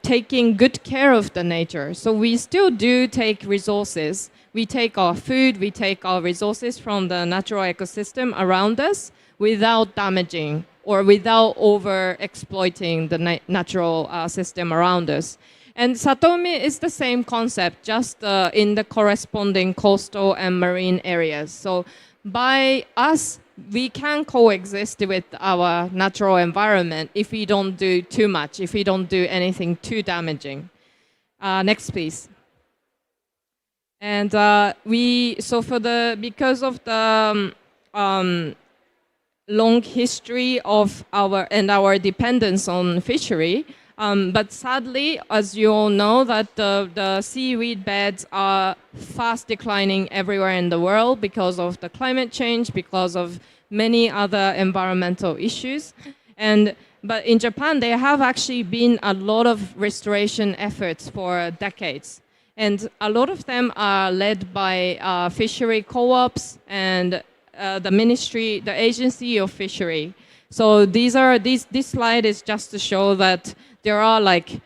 taking good care of the nature. So we still do take resources. We take our food, we take our resources from the natural ecosystem around us without damaging or without over-exploiting the natural system around us. And Satomi is the same concept, just in the corresponding coastal and marine areas. So by us, we can coexist with our natural environment if we don't do too much, if we don't do anything too damaging. Next, please. And because of the long history of our dependence on fishery, but sadly, as you all know, that the seaweed beds are fast declining everywhere in the world because of the climate change, because of many other environmental issues. But in Japan, there have actually been a lot of restoration efforts for decades. And a lot of them are led by fishery co-ops and the ministry, the agency of fishery. So this slide is just to show that there are like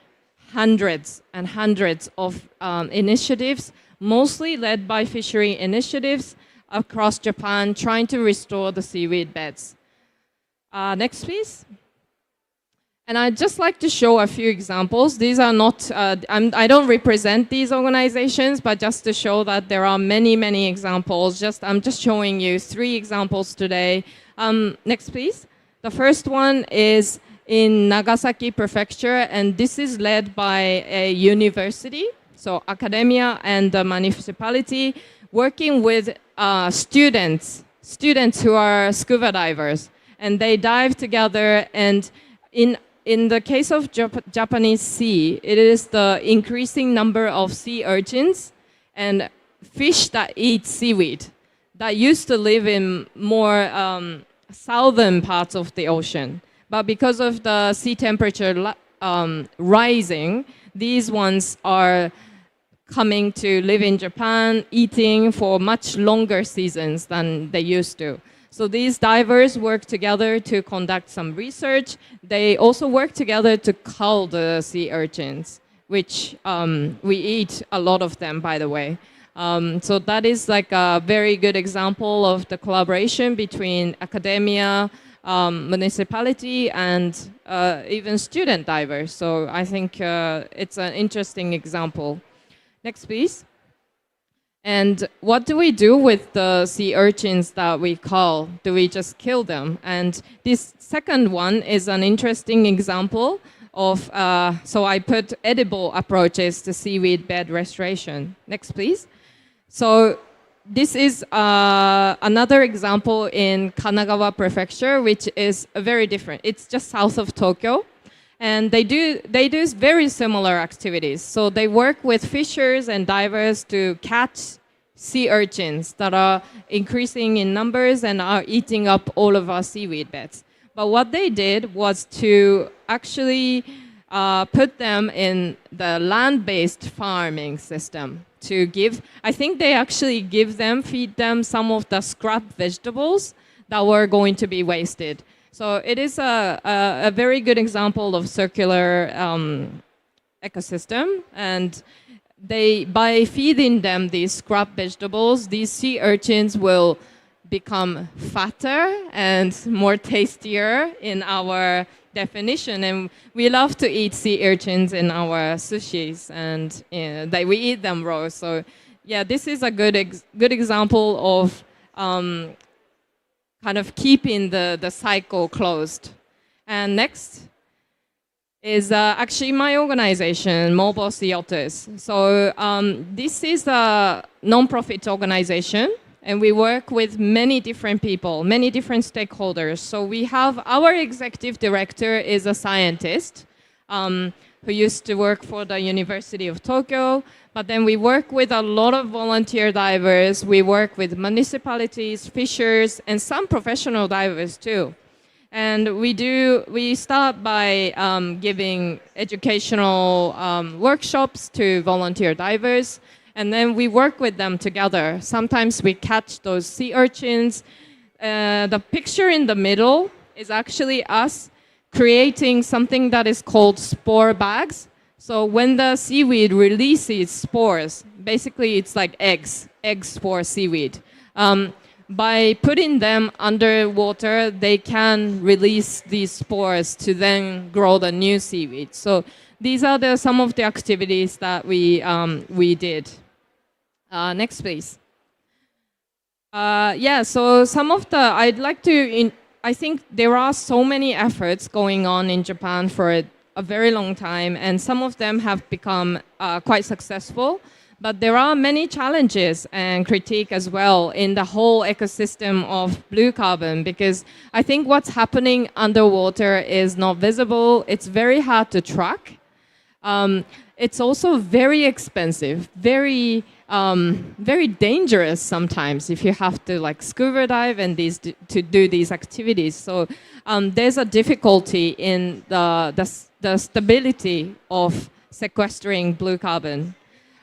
hundreds and hundreds of initiatives, mostly led by fishery initiatives across Japan, trying to restore the seaweed beds. Next, please. And I'd just like to show a few examples. These are not, I don't represent these organizations, but just to show that there are many, many examples. I'm just showing you 3 examples today. Next, please. The first one is in Nagasaki Prefecture, and this is led by a university, so academia and the municipality, working with students who are scuba divers. And they dive together, and in the case of Japanese sea, it is the increasing number of sea urchins and fish that eat seaweed that used to live in more southern parts of the ocean. But because of the sea temperature rising, these ones are coming to live in Japan, eating for much longer seasons than they used to. So these divers work together to conduct some research. They also work together to cull the sea urchins, which we eat a lot of them, by the way. So that is like a very good example of the collaboration between academia, municipality, and even student divers. So I think it's an interesting example. Next, please. And what do we do with the sea urchins that we cull? Do we just kill them? And this second one is an interesting example of, so I put edible approaches to seaweed bed restoration. Next, please. So this is another example in Kanagawa Prefecture, which is very different. It's just south of Tokyo. And they do very similar activities. So they work with fishers and divers to catch sea urchins that are increasing in numbers and are eating up all of our seaweed beds. But what they did was to actually put them in the land-based farming system to give, I think they actually feed them some of the scrap vegetables that were going to be wasted. So it is a very good example of circular ecosystem, and by feeding them these scrap vegetables, these sea urchins will become fatter and more tastier in our definition. And we love to eat sea urchins in our sushis, and we eat them raw. So yeah, this is a good example of kind of keeping the cycle closed. And next. is actually my organization, Mobile Sea Otters. So this is a non-profit organization, and we work with many different people, many different stakeholders. So we have our executive director is a scientist who used to work for the University of Tokyo, but then we work with a lot of volunteer divers. We work with municipalities, fishers, and some professional divers too. And we start by giving educational workshops to volunteer divers, and then we work with them together. Sometimes we catch those sea urchins. The picture in the middle is actually us creating something that is called spore bags. So when the seaweed releases spores, basically it's like eggs for seaweed. By putting them underwater, they can release these spores to then grow the new seaweed. So these are some of the activities that we did. Next, please. Yeah, so I think there are so many efforts going on in Japan for a very long time, and some of them have become quite successful. But there are many challenges and critique as well in the whole ecosystem of blue carbon, because I think what's happening underwater is not visible. It's very hard to track. It's also very expensive, very dangerous sometimes if you have to like scuba dive and to do these activities. So there's a difficulty in the stability of sequestering blue carbon.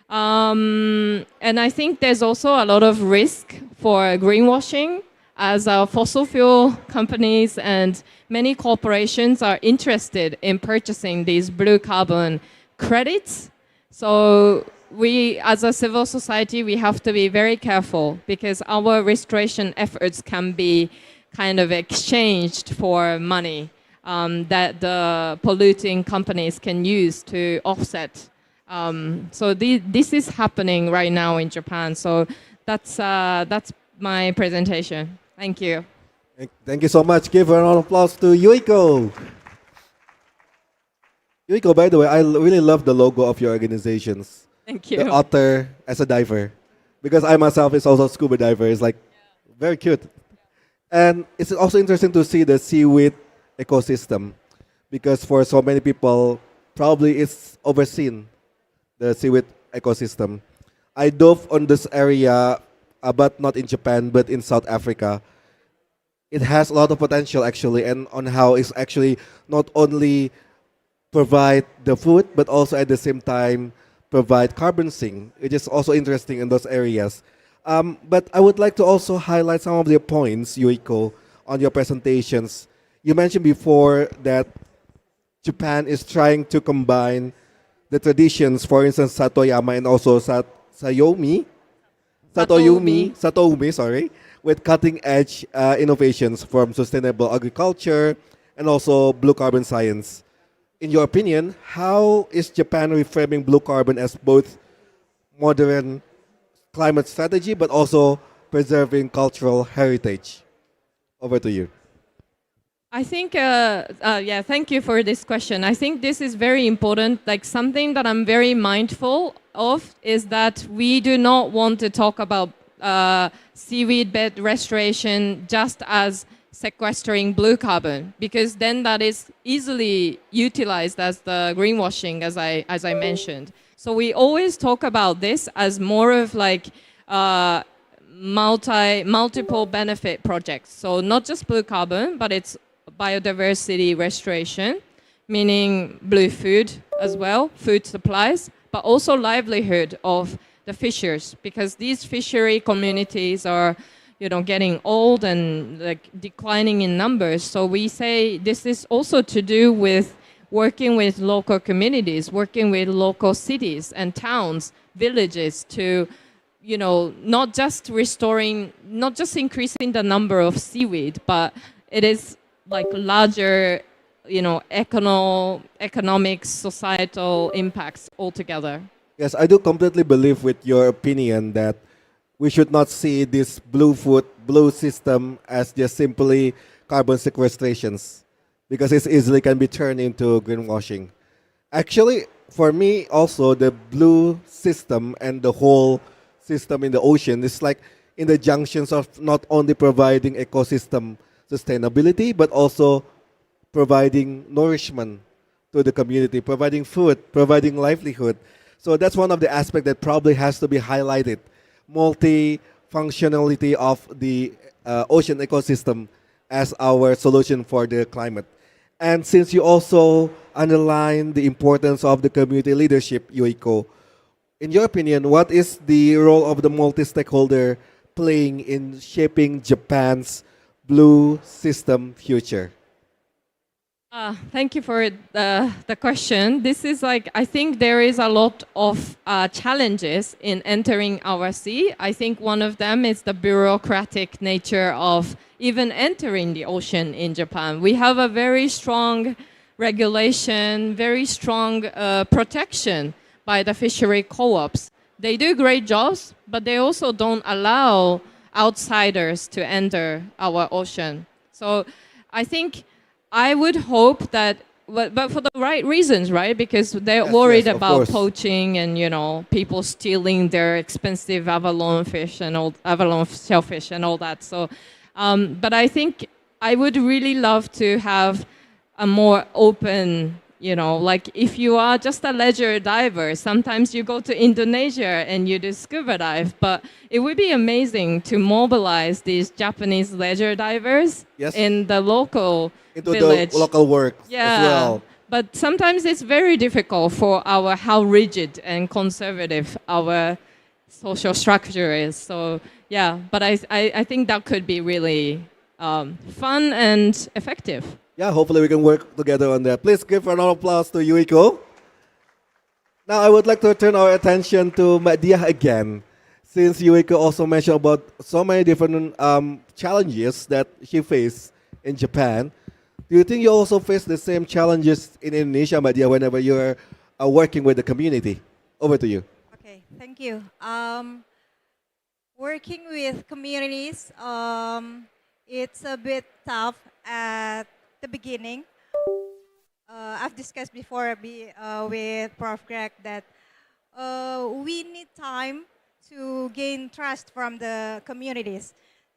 And I think there's also a lot of risk for greenwashing, as fossil fuel companies and many corporations are interested in purchasing these blue carbon credits. So we, as a civil society, we have to be very careful, because our restoration efforts can be kind of exchanged for money that the polluting companies can use to offset. So this is happening right now in Japan. So that's my presentation. Thank you. Thank you so much. Give a round of applause to Yuiko. Yuiko, by the way, I really love the logo of your organizations. Thank you. The otter as a diver, because I myself is also a scuba diver. It's like very cute. And it's also interesting to see the seaweed ecosystem, because for so many people, probably it's overseen, the seaweed ecosystem. I dove on this area, but not in Japan, but in South Africa. It has a lot of potential actually, and on how it's actually not only provide the food, but also at the same time provide carbon sink. It is also interesting in those areas. But I would like to also highlight some of the points, Yuiko, on your presentations. You mentioned before that Japan is trying to combine the traditions, for instance, Satoyama and also Satoyumi, with cutting-edge innovations from sustainable agriculture and also blue carbon science. In your opinion, how is Japan reframing blue carbon as both modern climate strategy but also preserving cultural heritage? Over to you. I think, thank you for this question. I think this is very important. Like, something that I'm very mindful of is that we do not want to talk about seaweed bed restoration just as sequestering blue carbon, because then that is easily utilized as the greenwashing, as I mentioned. So we always talk about this as more of like multiple benefit projects. So not just blue carbon, but it's biodiversity restoration, meaning blue food as well, food supplies, but also livelihood of the fishers, because these fishery communities are getting old and like declining in numbers. So we say this is also to do with working with local communities, working with local cities and towns, villages to, not just increasing the number of seaweed, but it is like larger, economic, societal impacts altogether. Yes, I do completely believe with your opinion that we should not see this blue system as just simply carbon sequestrations. because it easily can be turned into greenwashing. Actually, for me, also the blue system and the whole system in the ocean is like in the junctions of not only providing ecosystem sustainability, but also providing nourishment to the community, providing food, providing livelihood. So that's one of the aspects that probably has to be highlighted. Multi-functionality of the ocean ecosystem as our solution for the climate. And since you also underline the importance of the community leadership, Yoiko, in your opinion, what is the role of the multi-stakeholder playing in shaping Japan's blue system future? Thank you for the question. This is like, I think there is a lot of challenges in entering our sea. I think one of them is the bureaucratic nature of even entering the ocean in Japan. We have a very strong regulation, very strong protection by the fishery co-ops. They do great jobs, but they also don't allow outsiders to enter our ocean. So I think I would hope that, but for the right reasons, right? Because they're worried about poaching and, you know, people stealing their expensive abalone fish and abalone shellfish and all that. So, but I think I would really love to have a more open, you know, like if you are just a leisure diver, sometimes you go to Indonesia and you do scuba dive, but it would be amazing to mobilize these Japanese leisure divers in the local village. The local work as well. But sometimes it's very difficult for how rigid and conservative our social structure is. So yeah, but I think that could be really fun and effective. Yeah, hopefully we can work together on that. Please give an applause to Yuiko. Now I would like to turn our attention to Madia again, since Yuiko also mentioned about so many different challenges that she faced in Japan. Do you think you also face the same challenges in Indonesia, Madia, whenever you're working with the community? Over to you. Okay, thank you. Working with communities, it's a bit tough at the beginning. I've discussed before with Prof. Greg that we need time to gain trust from the communities,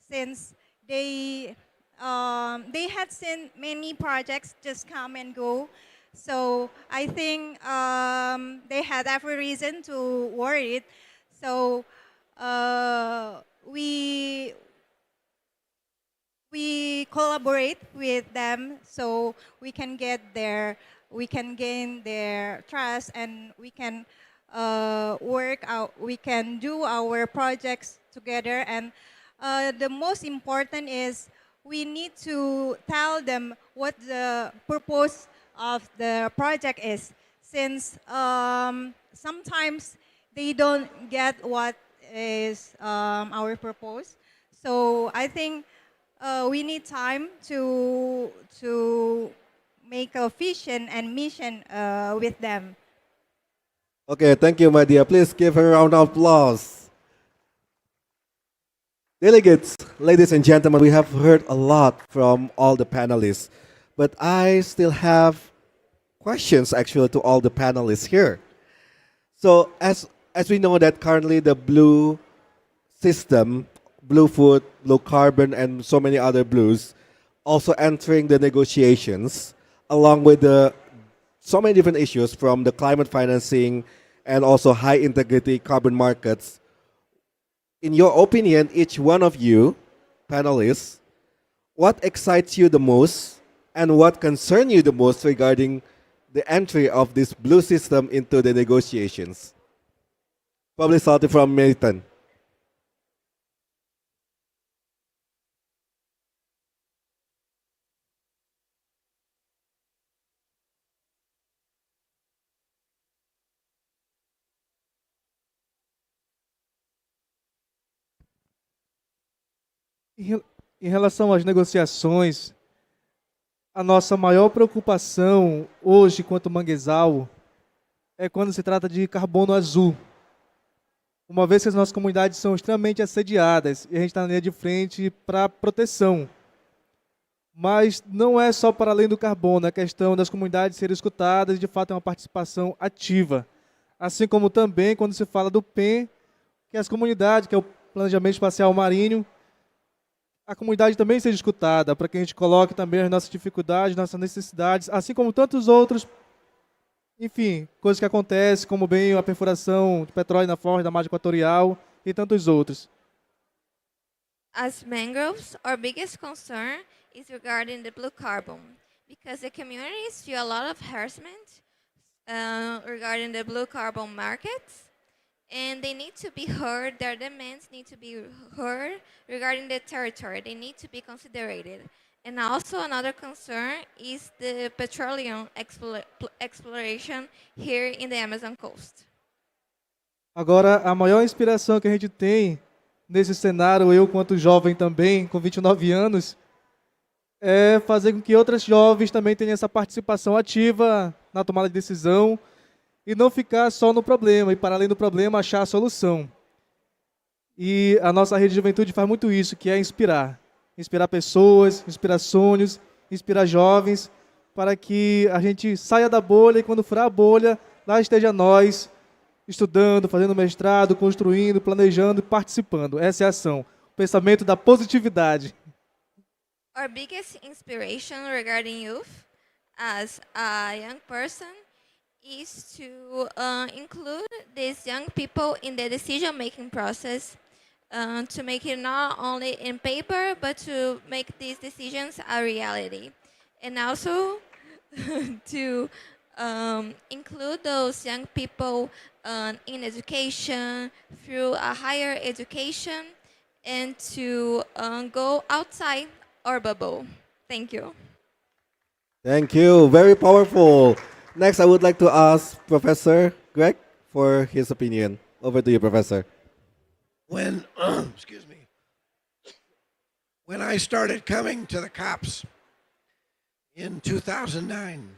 since they had seen many projects just come and go. So I think they had every reason to worry. So we collaborate with them so we can gain their trust, and we can work out, we can do our projects together. And the most important is we need to tell them what the purpose of the project is, since sometimes they don't get what is our purpose. So I think we need time to make a vision and mission with them. Okay, thank you, Madia. Please give her a round of applause. Delegates, ladies and gentlemen, we have heard a lot from all the panelists, but I still have questions actually to all the panelists here. So as we know that currently the blue system, blue food, low carbon, and so many other blues also entering the negotiations along with so many different issues from the climate financing and also high integrity carbon markets. In your opinion, each one of you panelists, what excites you the most and what concerns you the most regarding the entry of this blue system into the negotiations? Probably starting from Nathan. Em relação às negociações, a nossa maior preocupação hoje, quanto manguezal, é quando se trata de carbono azul. Uma vez que as nossas comunidades são extremamente assediadas e a gente está na linha de frente para proteção. Mas não é só para além do carbono, é a questão das comunidades serem escutadas e, de fato, é uma participação ativa. Assim como também, quando se fala do PEM, que as comunidades, que é o Planejamento Espacial Marinho, a comunidade também seja escutada, para que a gente coloque também as nossas dificuldades, nossas necessidades, assim como tantos outros, enfim, coisas que acontecem, como bem a perfuração de petróleo na foz da margem equatorial e tantos outros. As mangroves, our biggest concern is regarding the blue carbon, because the communities feel a lot of harassment regarding the blue carbon markets, and they need to be heard, their demands need to be heard regarding the territory, they need to be considered. And also another concern is the petroleum exploration here in the Amazon coast. Agora, a maior inspiração que a gente tem nesse cenário, eu quanto jovem também, com 29 anos, é fazer com que outras jovens também tenham essa participação ativa na tomada de decisão e não ficar só no problema, e para além do problema, achar a solução. E a nossa rede de juventude faz muito isso, que é inspirar. Inspirar pessoas, inspirar sonhos, inspirar jovens, para que a gente saia da bolha e quando furar a bolha, lá esteja nós, estudando, fazendo mestrado, construindo, planejando e participando. Essa é a ação. O pensamento da positividade. Our biggest inspiration regarding youth as a young person is to include these young people in the decision-making process, to make it not only in paper, but to make these decisions a reality. And also to include those young people in education, through a higher education, and to go outside our bubble. Thank you. Thank you. Very powerful. Next, I would like to ask Professor Greg for his opinion. Over to you, Professor. When, excuse me, when I started coming to the COPs in 2009,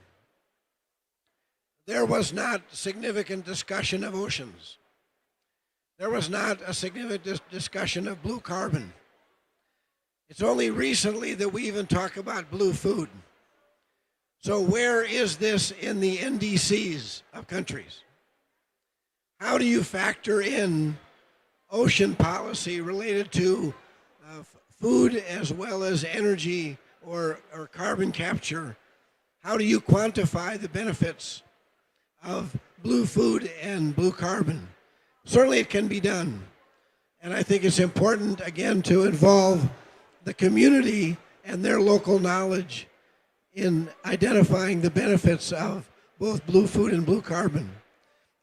there was not significant discussion of oceans. There was not a significant discussion of blue carbon. It's only recently that we even talk about blue food. So where is this in the NDCs of countries? How do you factor in ocean policy related to food as well as energy or carbon capture? How do you quantify the benefits of blue food and blue carbon? Certainly it can be done. And I think it's important, again, to involve the community and their local knowledge in identifying the benefits of both blue food and blue carbon.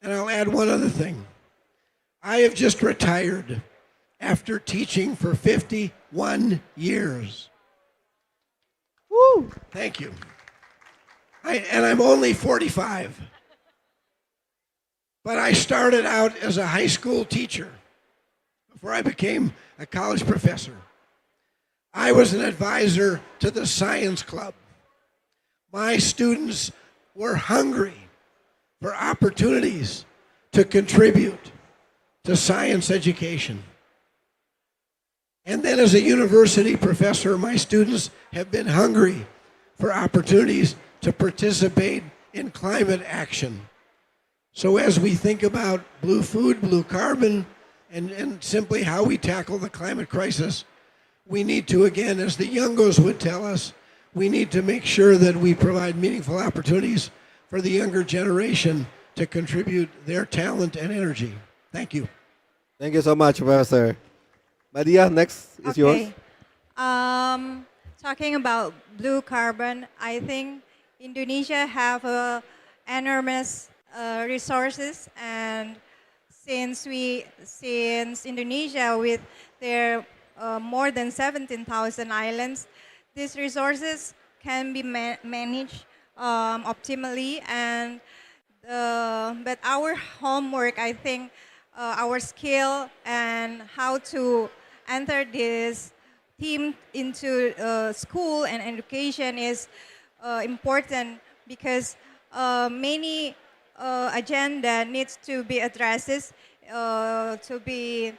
And I'll add one other thing. I have just retired after teaching for 51 years. Woo! Thank you. And I'm only 45. But I started out as a high school teacher before I became a college professor. I was an advisor to the science club. My students were hungry for opportunities to contribute to science education. And then as a university professor, my students have been hungry for opportunities to participate in climate action. So as we think about blue food, blue carbon, and simply how we tackle the climate crisis, we need to, again, as the youngos would tell us, we need to make sure that we provide meaningful opportunities for the younger generation to contribute their talent and energy. Thank you. Thank you so much, Professor. Maria, next is yours. Talking about blue carbon, I think Indonesia have enormous resources, and since Indonesia with their more than 17,000 islands, these resources can be managed optimally, and but our homework, I think, our skill and how to enter this theme into school and education is important, because many agenda needs to be addressed, to be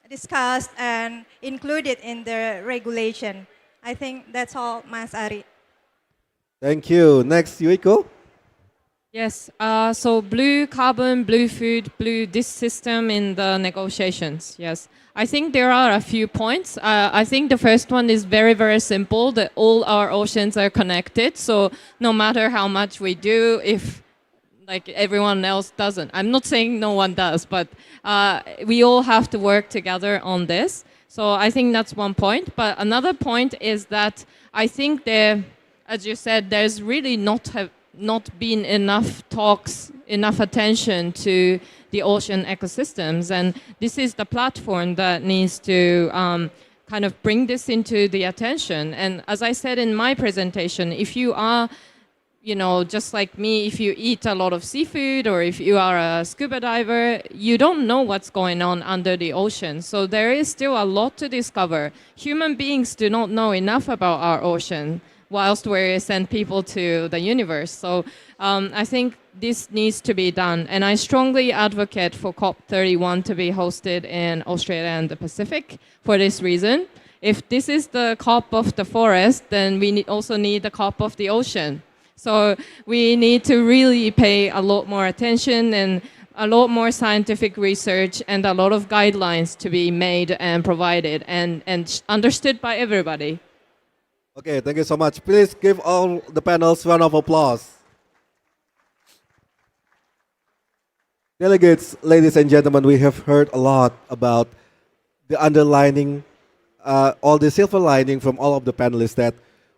discussed and included in the regulation. I think that's all, Mas Ari. Thank you. Next, Yuiko. Yes. So blue carbon, blue food, blue this system in the negotiations. Yes. I think there are a few points. I think the first one is very, very simple, that all our oceans are connected. So no matter how much we do, if like everyone else doesn't. I'm not saying no one does, but we all have to work together on this. So I think that's one point. But another point is that I think there, as you said, there's really not been enough talks, enough attention to the ocean ecosystems. And this is the platform that needs to kind of bring this into the attention. And as I said in my presentation, if you are, you know, just like me, if you eat a lot of seafood or if you are a scuba diver, you don't know what's going on under the ocean. So there is still a lot to discover. Human beings do not know enough about our ocean whilst we send people to the universe. So I think this needs to be done. And I strongly advocate for COP31 to be hosted in Australia and the Pacific for this reason. If this is the COP of the forest, then we also need the COP of the ocean. So we need to really pay a lot more attention and a lot more scientific research and a lot of guidelines to be made and provided and understood by everybody. Okay, thank you so much. Please give all the panels a round of applause. Delegates, ladies and gentlemen, we have heard a lot about the underlining, all the silver lining from all of the panelists that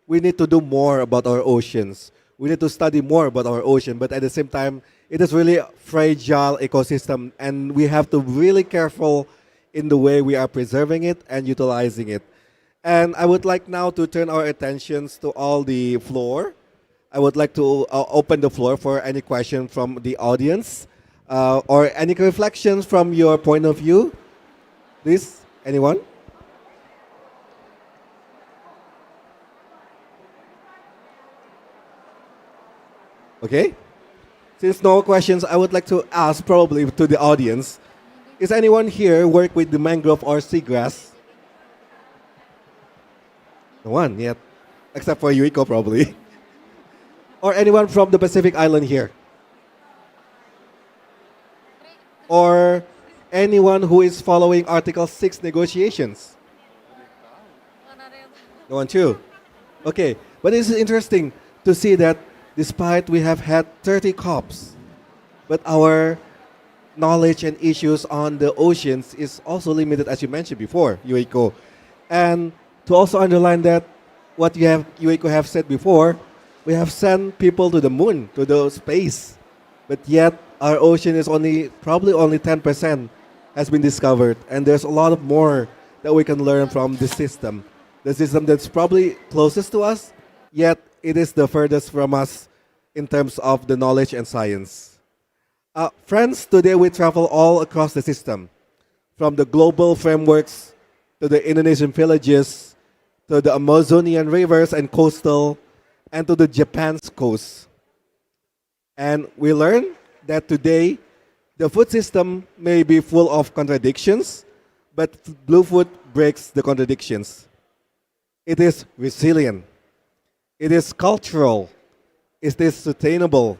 we need to do more about our oceans. We need to study more about our ocean, but at the same time, it is really a fragile ecosystem, and we have to be really careful in the way we are preserving it and utilizing it. And I would like now to turn our attentions to all the floor. I would like to open the floor for any question from the audience or any reflections from your point of view. Please, anyone? Okay. Since no questions, I would like to ask probably to the audience, is anyone here work with the mangrove or seagrass? No one yet, except for Yuiko probably. Or anyone from the Pacific Island here? Or anyone who is following Article 6 negotiations? No one too? Okay, but it's interesting to see that despite we have had 30 COPs, but our knowledge and issues on the oceans is also limited, as you mentioned before, Yuiko. And to also underline that, what Yuiko have said before, we have sent people to the moon, to the space, but yet our ocean is probably only 10% has been discovered, and there's a lot of more that we can learn from this system. The system that's probably closest to us, yet it is the furthest from us in terms of the knowledge and science. Friends, today we travel all across the system, from the global frameworks to the Indonesian villages, to the Amazonian rivers and coastal, and to the Japan's coast. And we learn that today the food system may be full of contradictions, but Blue Food breaks the contradictions. It is resilient. It is cultural. It is sustainable.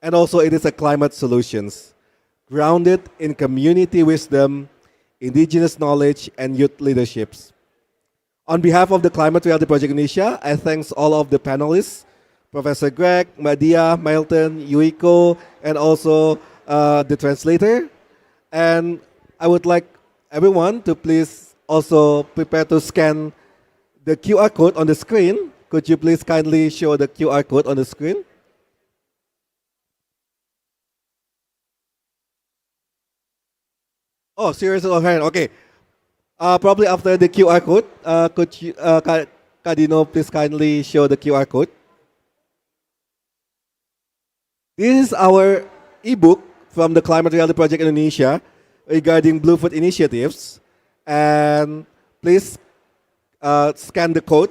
And also it is a climate solutions, grounded in community wisdom, indigenous knowledge, and youth leaderships. On behalf of the Climate Reality Project Indonesia, I thank all of the panelists, Professor Greg, Madia, Milton, Yuiko, and also the translator. And I would like everyone to please also prepare to scan the QR code on the screen. Could you please kindly show the QR code on the screen? Oh, seriously, okay. Probably after the QR code, could you, Kadino, please kindly show the QR code? This is our ebook from the Climate Reality Project Indonesia regarding Blue Food initiatives. And please scan the code.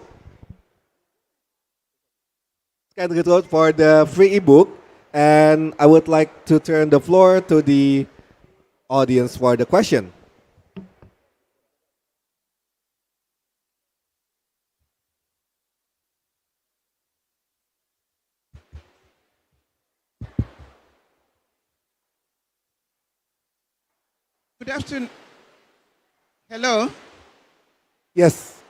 Scan the code for the free ebook. And I would like to turn the floor to the audience for the question. Good afternoon. Hello. Yes.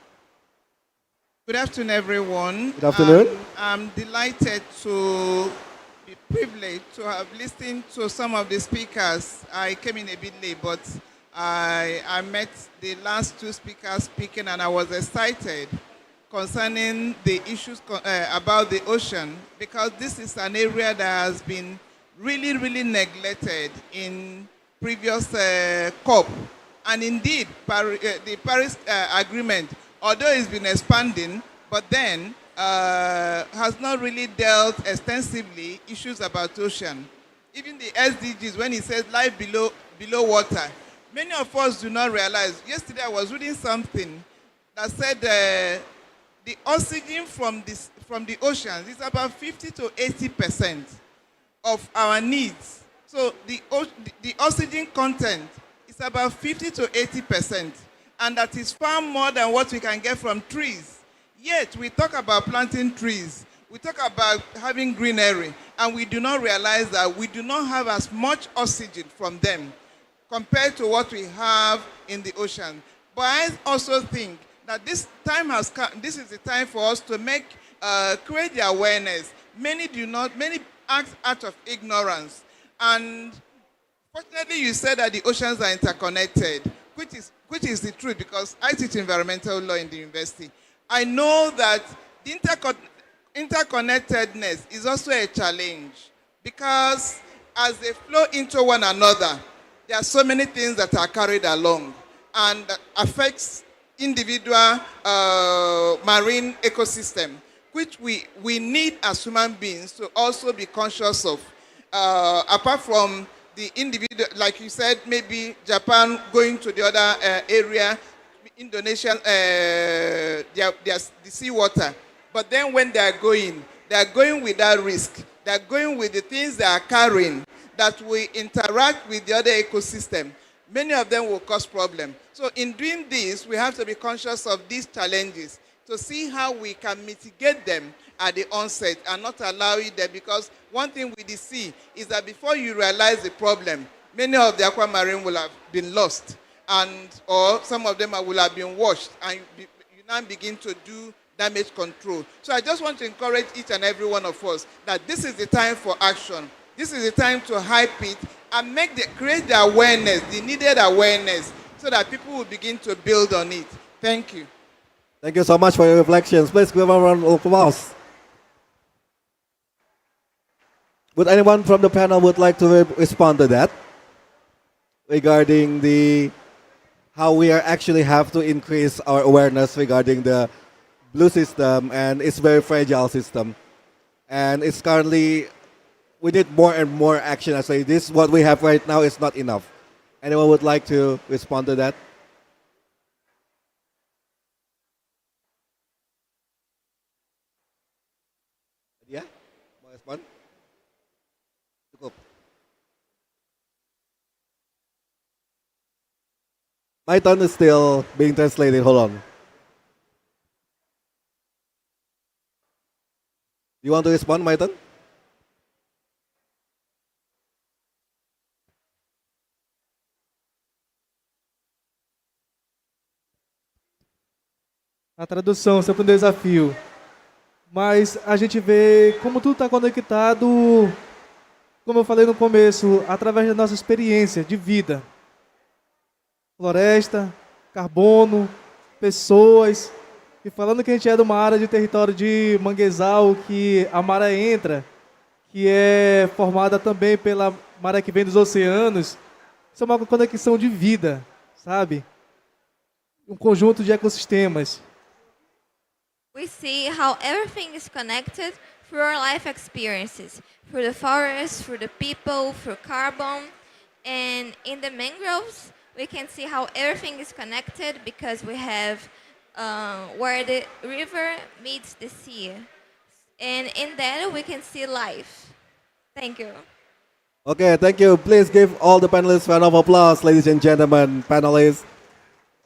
Good afternoon, everyone. Good afternoon. I'm delighted to be privileged to have listened to some of the speakers. I came in a bit late, but I met the last two speakers speaking, and I was excited concerning the issues about the ocean, because this is an area that has been really, really neglected in previous COP. And indeed, the Paris Agreement, although it's been expanding, but then has not really dealt extensively issues about ocean. Even the SDGs, when it says life below water, many of us do not realize. Yesterday I was reading something that said the oxygen from the oceans is about 50 to 80% of our needs. So the oxygen content is about 50 to 80%, and that is far more than what we can get from trees. Yet we talk about planting trees, we talk about having greenery, and we do not realize that we do not have as much oxygen from them compared to what we have in the ocean. But I also think that this time has come. This is the time for us to create the awareness. Many act out of ignorance, and fortunately, you said that the oceans are interconnected, which is the truth, because I teach environmental law in the university. I know that the interconnectedness is also a challenge, because as they flow into one another, there are so many things that are carried along and that affects individual marine ecosystem, which we need as human beings to also be conscious of. Apart from the individual, like you said, maybe Japan going to the other area, Indonesia, the seawater. But then when they are going with that risk. They are going with the things they are carrying that will interact with the other ecosystem. Many of them will cause problems. So in doing this, we have to be conscious of these challenges to see how we can mitigate them at the onset and not allow it there, because one thing with the sea is that before you realize the problem, many of the aquamarine will have been lost, or some of them will have been washed, and you now begin to do damage control. So I just want to encourage each and every one of us that this is the time for action. This is the time to hype it and create the awareness, the needed awareness, so that people will begin to build on it. Thank you. Thank you so much for your reflections. Please give a round of applause. Would anyone from the panel would like to respond to that regarding how we actually have to increase our awareness regarding the blue system and its very fragile system, and it's currently we need more and more action. I say this what we have right now is not enough. Anyone would like to respond to that? Yeah, mau respond? Cukup. My turn is still being translated. Hold on. You want to respond, my turn? A tradução sempre um desafio. Mas a gente vê como tudo está conectado, como eu falei no começo, através da nossa experiência de vida. Floresta, carbono, pessoas. E falando que a gente é de uma área de território de manguezal, que a maré entra, que é formada também pela maré que vem dos oceanos, isso é uma conexão de vida, sabe? Um conjunto de ecossistemas. We see how everything is connected through our life experiences, through the forest, through the people, through carbon. And in the mangroves, we can see how everything is connected because we have where the river meets the sea. And in that, we can see life. Thank you. Okay, thank you. Please give all the panelists a round of applause, ladies and gentlemen, panelists.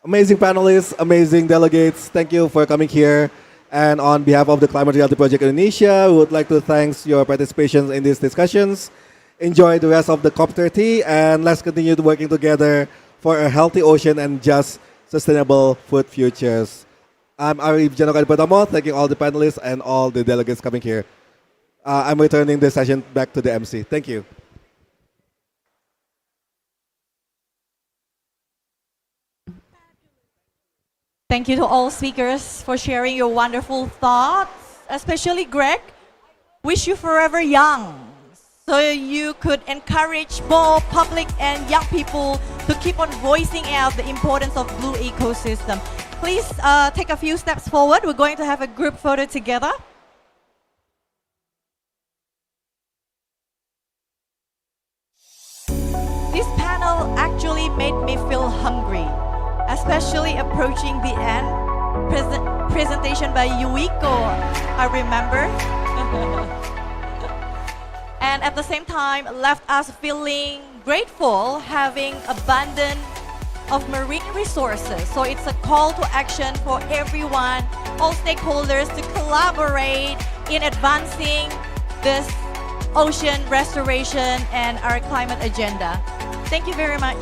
Amazing panelists, amazing delegates. Thank you for coming here. And on behalf of the Climate Reality Project Indonesia, we would like to thank your participation in these discussions. Enjoy the rest of the COP30, and let's continue working together for a healthy ocean and just sustainable food futures. I'm Arif Janokadi Pratamo, thanking all the panelists and all the delegates coming here. I'm returning the session back to the MC. Thank you. Thank you to all speakers for sharing your wonderful thoughts, especially Greg. Wish you forever young, so you could encourage more public and young people to keep on voicing out the importance of blue ecosystem. Please take a few steps forward. We're going to have a group photo together. This panel actually made me feel hungry, especially approaching the end. Presentation by Yuiko, I remember. And at the same time, left us feeling grateful, having abundance of marine resources. So it's a call to action for everyone, all stakeholders, to collaborate in advancing this ocean restoration and our climate agenda. Thank you very much.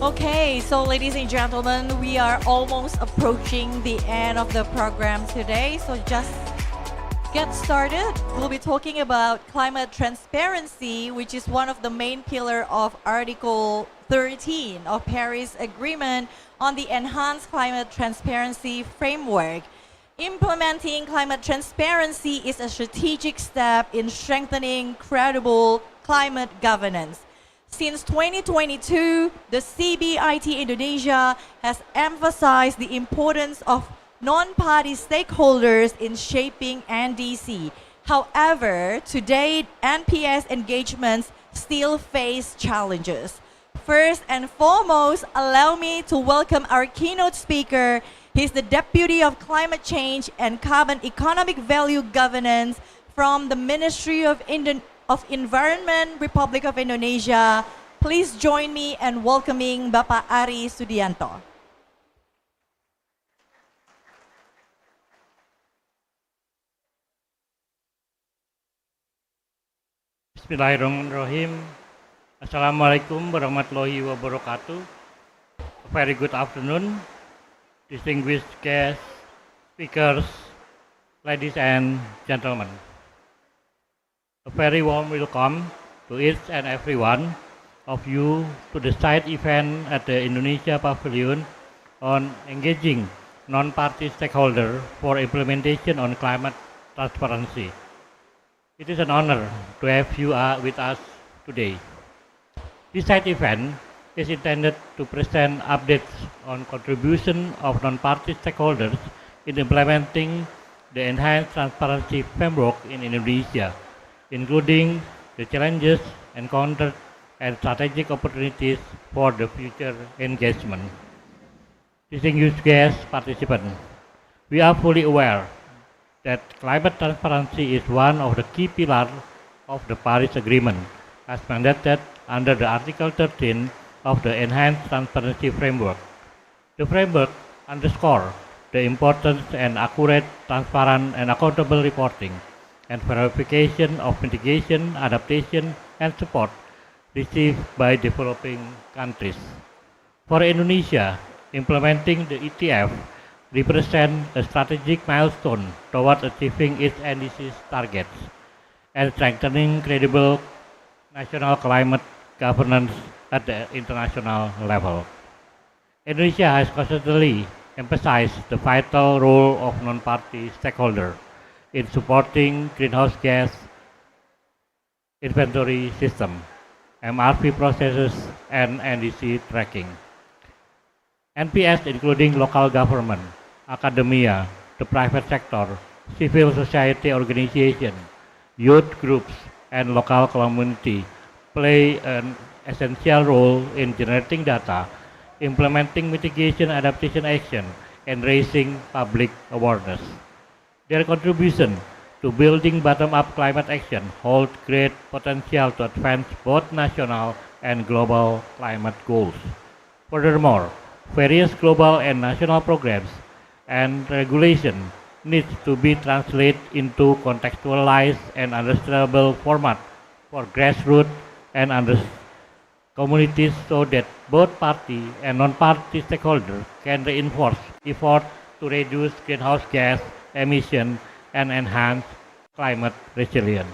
Okay, so ladies and gentlemen, we are almost approaching the end of the program today. So just get started. We'll be talking about climate transparency, which is one of the main pillar of Article 13 of Paris Agreement on the Enhanced Climate Transparency Framework. Implementing climate transparency is a strategic step in strengthening credible climate governance. Since 2022, the CBIT Indonesia has emphasized the importance of non-party stakeholders in shaping NDC. However, to date, NPS engagements still face challenges. First and foremost, allow me to welcome our keynote speaker. He's the Deputy of Climate Change and Carbon Economic Value Governance from the Ministry of Environment, Republic of Indonesia. Please join me in welcoming Bapak Ari Sudianto. Bismillahirrahmanirrahim. Assalamualaikum warahmatullahi wabarakatuh. A very good afternoon, distinguished guests, speakers, ladies and gentlemen. A very warm welcome to each and every one of you to the side event at the Indonesia Pavilion on engaging non-party stakeholders for implementation on climate transparency. It is an honor to have you with us today. This side event is intended to present updates on contribution of non-party stakeholders in implementing the enhanced transparency framework in Indonesia, including the challenges encountered and strategic opportunities for the future engagement. Distinguished guest participants, we are fully aware that climate transparency is one of the key pillars of the Paris Agreement, as mandated under the Article 13 of the Enhanced Transparency Framework. The framework underscores the importance and accurate, transparent, and accountable reporting and verification of mitigation, adaptation, and support received by developing countries. For Indonesia, implementing the ETF represents a strategic milestone toward achieving its NDC targets and strengthening credible national climate governance at the international level. Indonesia has constantly emphasized the vital role of non-party stakeholders in supporting greenhouse gas inventory system, MRV processes, and NDC tracking. NPS, including local government, academia, the private sector, civil society organization, youth groups, and local community, play an essential role in generating data, implementing mitigation adaptation action, and raising public awareness. Their contribution to building bottom-up climate action hold great potential to advance both national and global climate goals. Furthermore, various global and national programs and regulation needs to be translated into contextualized and understandable format for grassroots and communities so that both party and non-party stakeholders can reinforce efforts to reduce greenhouse gas emission and enhance climate resilience.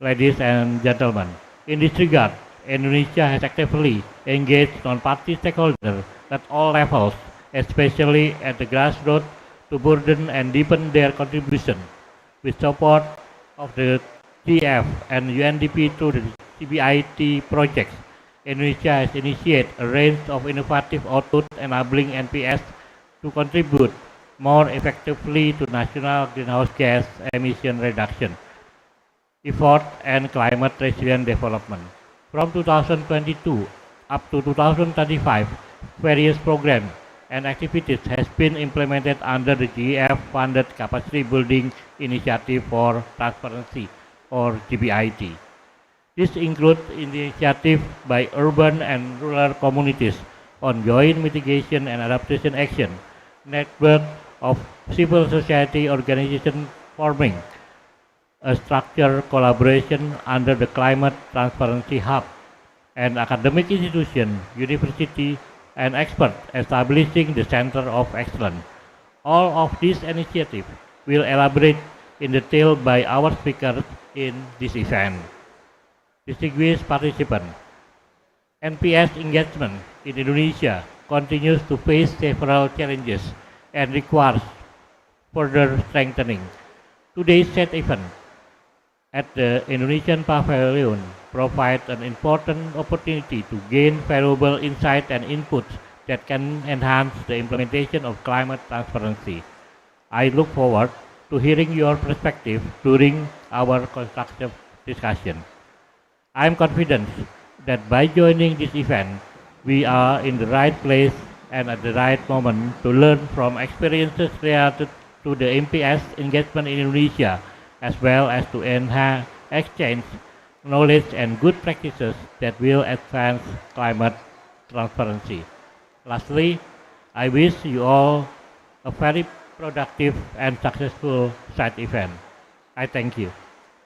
Ladies and gentlemen, in this regard, Indonesia has actively engaged non-party stakeholders at all levels, especially at the grassroots, to broaden and deepen their contribution. With support of the GF and UNDP through the CBIT projects, Indonesia has initiated a range of innovative outputs enabling NPS to contribute more effectively to national greenhouse gas emission reduction effort and climate resilient development. From 2022 up to 2035, various programs and activities has been implemented under the GEF-funded Capacity Building Initiative for Transparency, or GBIT. This includes initiatives by urban and rural communities on joint mitigation and adaptation action, network of civil society organizations forming a structured collaboration under the Climate Transparency Hub, and academic institution, university, and experts establishing the Center of Excellence. All of these initiatives will elaborate in detail by our speakers in this event. Distinguished participants, NPS engagement in Indonesia continues to face several challenges and requires further strengthening. Today's set event at the Indonesian Pavilion provides an important opportunity to gain valuable insight and inputs that can enhance the implementation of climate transparency. I look forward to hearing your perspective during our constructive discussion. I am confident that by joining this event, we are in the right place and at the right moment to learn from experiences related to the MPS engagement in Indonesia, as well as to enhance exchange knowledge and good practices that will advance climate transparency. Lastly, I wish you all a very productive and successful side event. I thank you.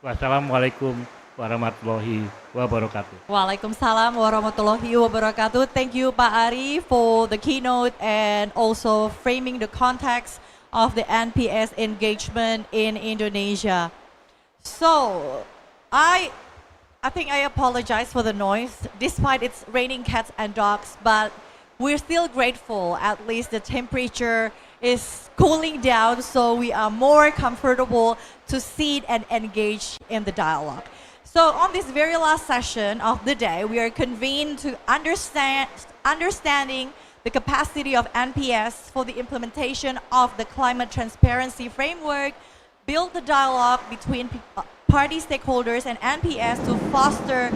Wassalamualaikum warahmatullahi wabarakatuh. Waalaikumsalam warahmatullahi wabarakatuh. Thank you, Pak Ari, for the keynote and also framing the context of the NPS engagement in Indonesia. So, I think I apologize for the noise, despite it's raining cats and dogs, but we're still grateful. At least the temperature is cooling down, so we are more comfortable to sit and engage in the dialogue. So on this very last session of the day, we are convened to understanding the capacity of NPS for the implementation of the climate transparency framework, build the dialogue between party stakeholders and NPS to foster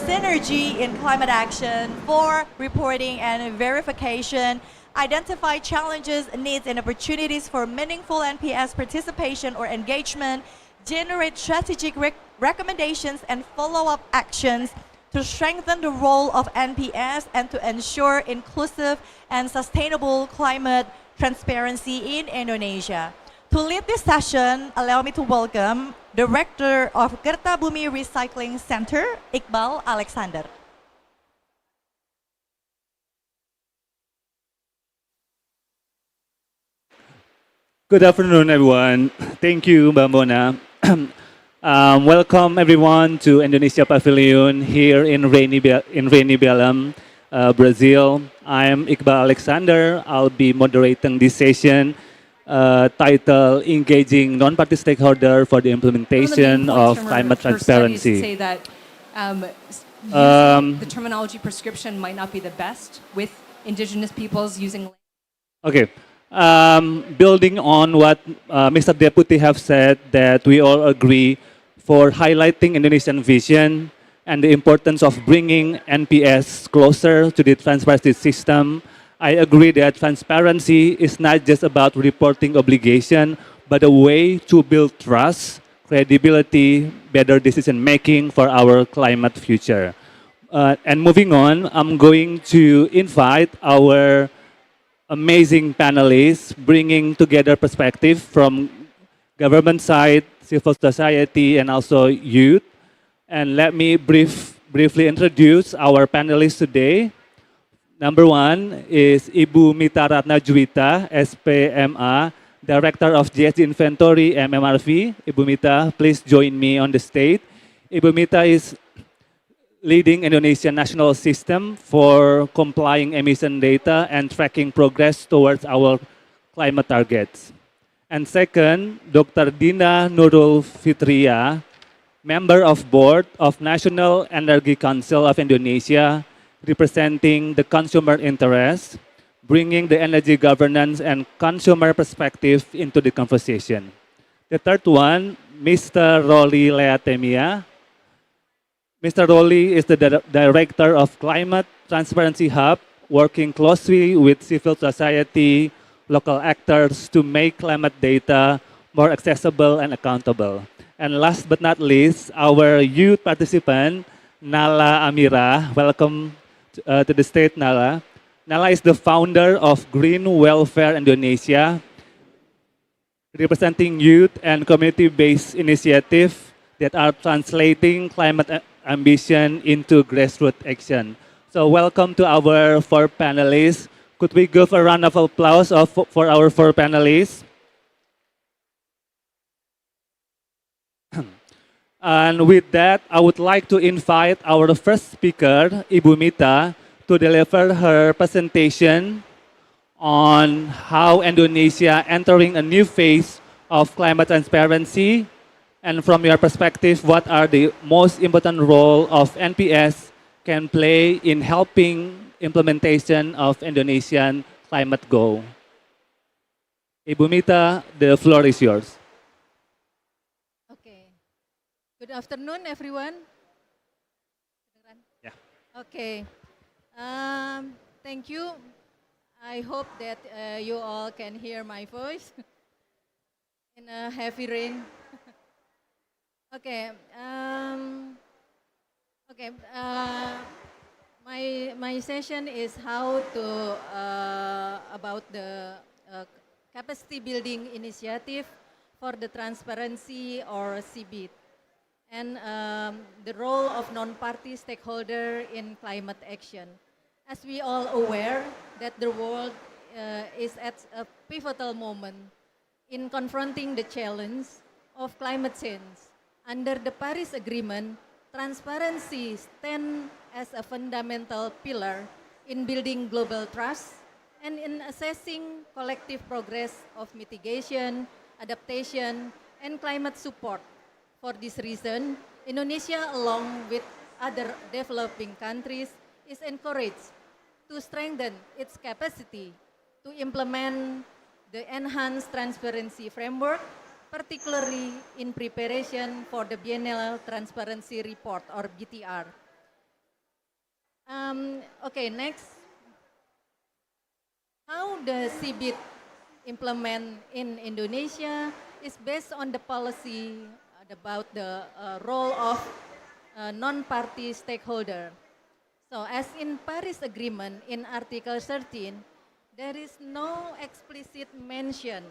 synergy in climate action for reporting and verification, identify challenges, needs, and opportunities for meaningful NPS participation or engagement, generate strategic recommendations and follow-up actions to strengthen the role of NPS and to ensure inclusive and sustainable climate transparency in Indonesia. To lead this session, allow me to welcome Director of Kertabumi Recycling Center, Iqbal Alexander. Good afternoon, everyone. Thank you, Mbak Mona. Welcome, everyone, to Indonesia Pavilion here in rainy Belém, Brazil. I'm Iqbal Alexander. I'll be moderating this session titled Engaging Non-Party Stakeholder for the Implementation of Climate Transparency. Say that using the terminology prescription might not be the best with indigenous peoples using. Okay. Building on what Mr. Deputy have said, that we all agree for highlighting Indonesian vision and the importance of bringing NPS closer to the transparency system. I agree that transparency is not just about reporting obligation, but a way to build trust, credibility, better decision making for our climate future. And moving on, I'm going to invite our amazing panelists, bringing together perspective from government side, civil society, and also youth. And let me briefly introduce our panelists today. Number one is Ibu Mita Ratna Juwita, SPMA, Director of GSD Inventory, MMRV. Ibu Mita, please join me on the stage. Ibu Mita is leading Indonesian national system for complying emission data and tracking progress towards our climate targets. And second, Dr. Dina Nurul Fitria, Member of Board of National Energy Council of Indonesia, representing the consumer interest, bringing the energy governance and consumer perspective into the conversation. The third one, Mr. Rolly Leatemia. Mr. Rolly is the Director of Climate Transparency Hub, working closely with civil society, local actors to make climate data more accessible and accountable. And last but not least, our youth participant, Nala Amira. Welcome to the stage, Nala. Nala is the founder of Green Welfare Indonesia, representing youth and community-based initiatives that are translating climate ambition into grassroots action. So welcome to our four panelists. Could we give a round of applause for our four panelists? And with that, I would like to invite our first speaker, Ibu Mita, to deliver her presentation on how Indonesia entering a new phase of climate transparency. And from your perspective, what are the most important role of NPS can play in helping implementation of Indonesian climate goal? Ibu Mita, the floor is yours. Good afternoon, everyone. Yeah. Okay. Thank you. I hope that you all can hear my voice in a heavy rain. Okay. Okay. My session is how to about the capacity building initiative for the transparency or CBIT. And the role of non-party stakeholder in climate action. As we all aware that the world is at a pivotal moment in confronting the challenge of climate change. Under the Paris Agreement, transparency stands as a fundamental pillar in building global trust and in assessing collective progress of mitigation, adaptation, and climate support. For this reason, Indonesia, along with other developing countries, is encouraged to strengthen its capacity to implement the enhanced transparency framework, particularly in preparation for the Biennial Transparency Report, or BTR. Okay, next. How the CBIT implement in Indonesia is based on the policy about the role of non-party stakeholder. So as in Paris Agreement in Article 13, there is no explicit mention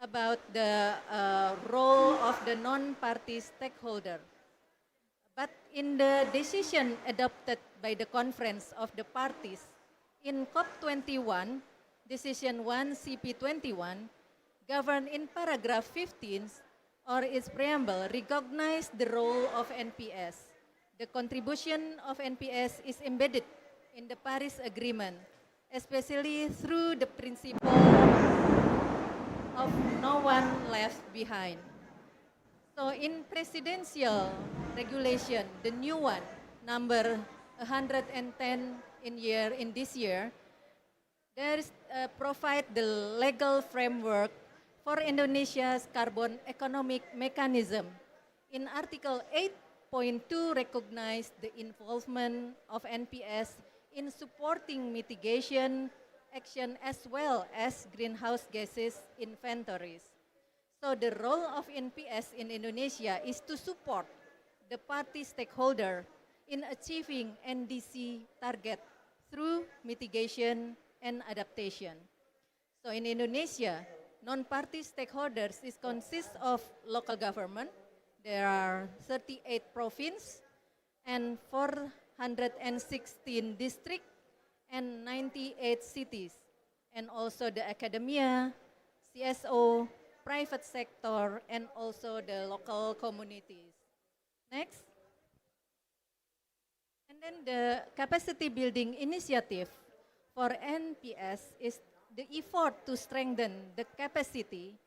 about the role of the non-party stakeholder. But in the decision adopted by the Conference of the Parties in COP21, Decision 1 CP21, governed in paragraph 15, or its preamble, recognize the role of NPS. The contribution of NPS is embedded in the Paris Agreement, especially through the principle of no one left behind. So in presidential regulation, the new one, number 110 in this year, there is provide the legal framework for Indonesia's carbon economic mechanism. In Article 8.2 recognize the involvement of NPS in supporting mitigation action as well as greenhouse gases inventories. So the role of NPS in Indonesia is to support the party stakeholder in achieving NDC target through mitigation and adaptation. So in Indonesia, non-party stakeholders consists of local government. There are 38 provinces and 416 districts and 98 cities. And also the academia, CSO, private sector, and also the local communities. Next. And then the capacity building initiative for NPS is the effort to strengthen the capacity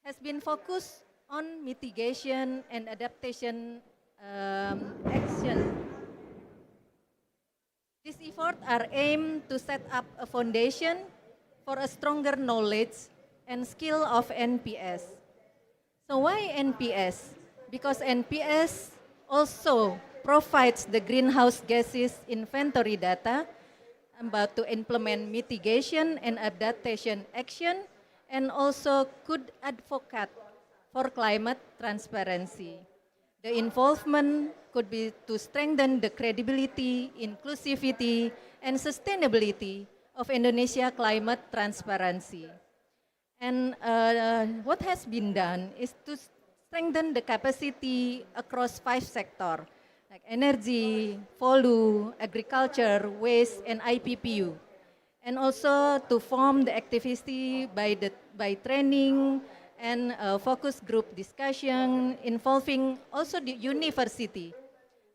has been focused on mitigation and adaptation action. These efforts are aimed to set up a foundation for a stronger knowledge and skill of NPS. So why NPS? Because NPS also provides the greenhouse gases inventory data about to implement mitigation and adaptation action, and also could advocate for climate transparency. The involvement could be to strengthen the credibility, inclusivity, and sustainability of Indonesia climate transparency. And what has been done is to strengthen the capacity across 5 sectors. like energy, FOLU, agriculture, waste, and IPPU. And also to form the activity by training and focus group discussion involving also the university,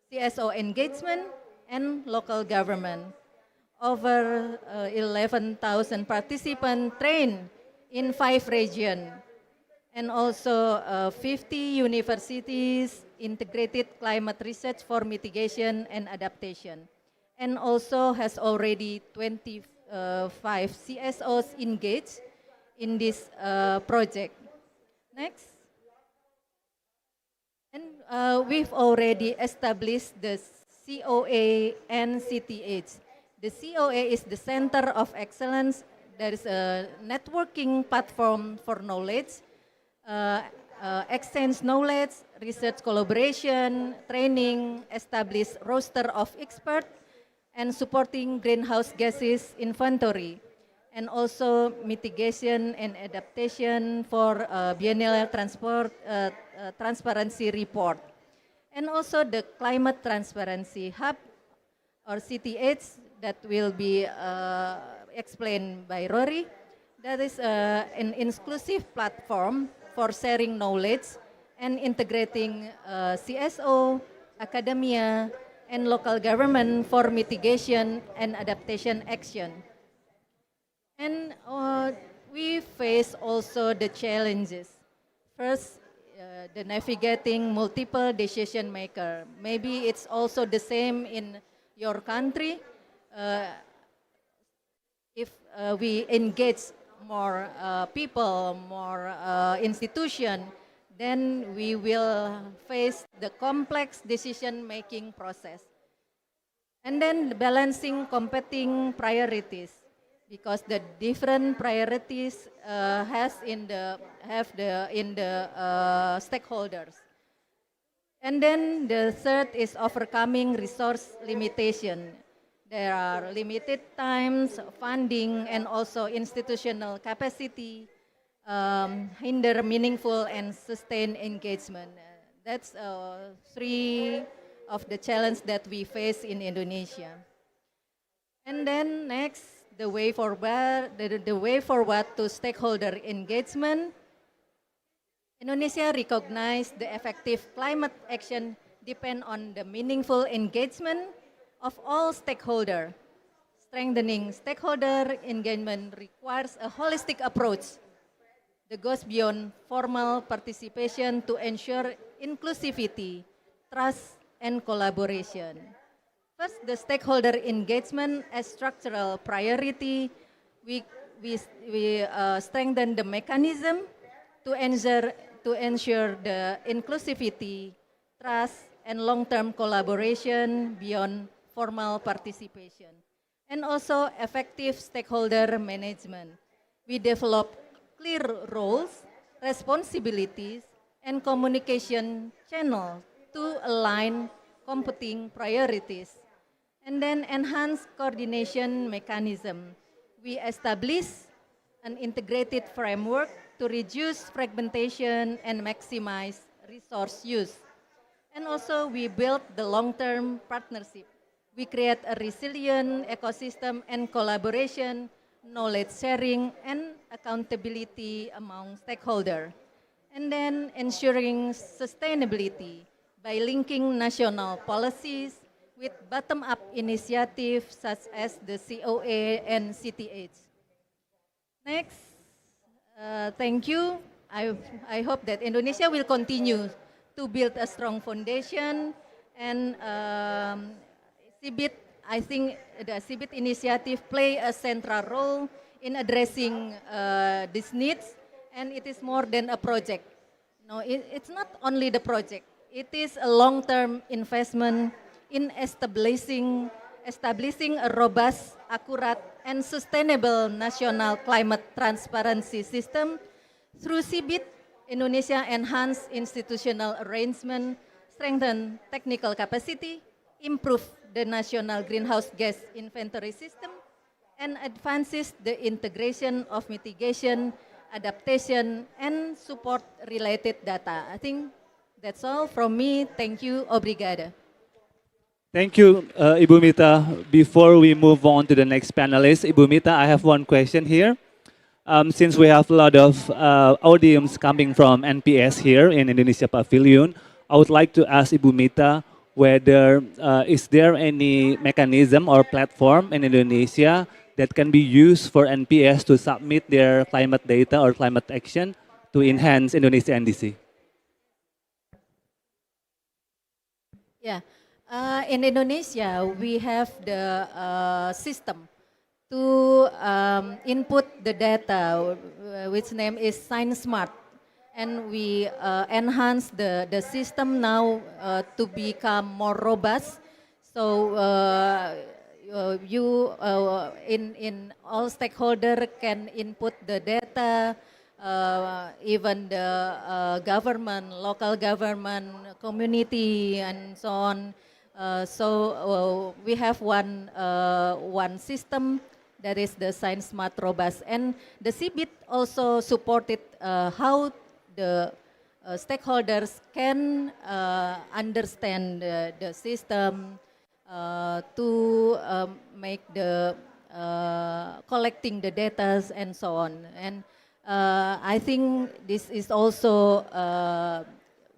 CSO engagement, and local government. Over 11,000 participants trained in 5 regions, and also 50 universities integrated climate research for mitigation and adaptation, and also has already 25 CSOs engaged in this project. Next. And we've already established the COA and CTH. The COA is the Center of Excellence. There is a networking platform for knowledge, exchange knowledge, research collaboration, training, establish roster of experts, and supporting greenhouse gases inventory, and also mitigation and adaptation for biennial transparency report. And also the Climate Transparency Hub, or CTH, that will be explained by Rory. That is an inclusive platform for sharing knowledge and integrating CSO, academia, and local government for mitigation and adaptation action. And we face also the challenges. First, the navigating multiple decision maker. Maybe it's also the same in your country. If we engage more people, more institution, then we will face the complex decision-making process. And then balancing competing priorities, because the different priorities have in the stakeholders. And then the third is overcoming resource limitation. There are limited times, funding, and also institutional capacity, hinder meaningful and sustained engagement. That's 3 of the challenges that we face in Indonesia. And then next, the way forward, the way forward to stakeholder engagement. Indonesia recognized the effective climate action depend on the meaningful engagement of all stakeholders. Strengthening stakeholder engagement requires a holistic approach that goes beyond formal participation to ensure inclusivity, trust, and collaboration. First, the stakeholder engagement as structural priority. We strengthen the mechanism to ensure the inclusivity, trust, and long-term collaboration beyond formal participation. And also effective stakeholder management. We develop clear roles, responsibilities, and communication channels to align competing priorities. And then enhance coordination mechanism. We establish an integrated framework to reduce fragmentation and maximize resource use. And also we build the long-term partnership. We create a resilient ecosystem and collaboration, knowledge sharing, and accountability among stakeholders. And then ensuring sustainability by linking national policies with bottom-up initiatives such as the COA and CTH. Next, thank you. I hope that Indonesia will continue to build a strong foundation, and CBIT, I think the CBIT initiative play a central role in addressing these needs, and it is more than a project. No, it's not only the project. It is a long-term investment in establishing a robust, accurate, and sustainable national climate transparency system. Through CBIT, Indonesia enhance institutional arrangement, strengthen technical capacity, improve the national greenhouse gas inventory system, and advances the integration of mitigation, adaptation, and support related data. I think that's all from me. Thank you. Obrigada. Thank you, Ibu Mita. Before we move on to the next panelist, Ibu Mita, I have one question here. Since we have a lot of audience coming from NPS here in Indonesia Pavilion, I would like to ask Ibu Mita whether is there any mechanism or platform in Indonesia that can be used for NPS to submit their climate data or climate action to enhance Indonesia NDC? Yeah, in Indonesia, we have the system to input the data, which name is ScienceSmart. And we enhance the system now to become more robust. So you in all stakeholder can input the data, even the government, local government, community, and so on. So we have one system that is the ScienceSmart Robust, and the CBIT also supported how the stakeholders can understand the system to make the collecting the data and so on. And I think this is also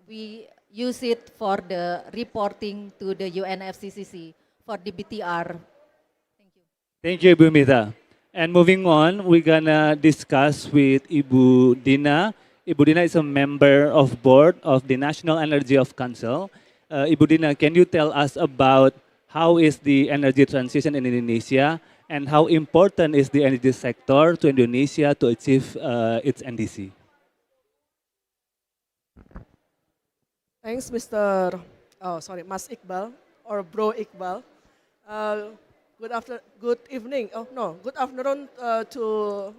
we use it for the reporting to the UNFCCC for the BTR. Thank you, Ibu Mita. And moving on, we're gonna discuss with Ibu Dina. Ibu Dina is a member of board of the National Energy of Council. Ibu Dina, can you tell us about how is the energy transition in Indonesia and how important is the energy sector to Indonesia to achieve its NDC? Thanks, Mas Iqbal or Bro Iqbal. Good evening. Good afternoon to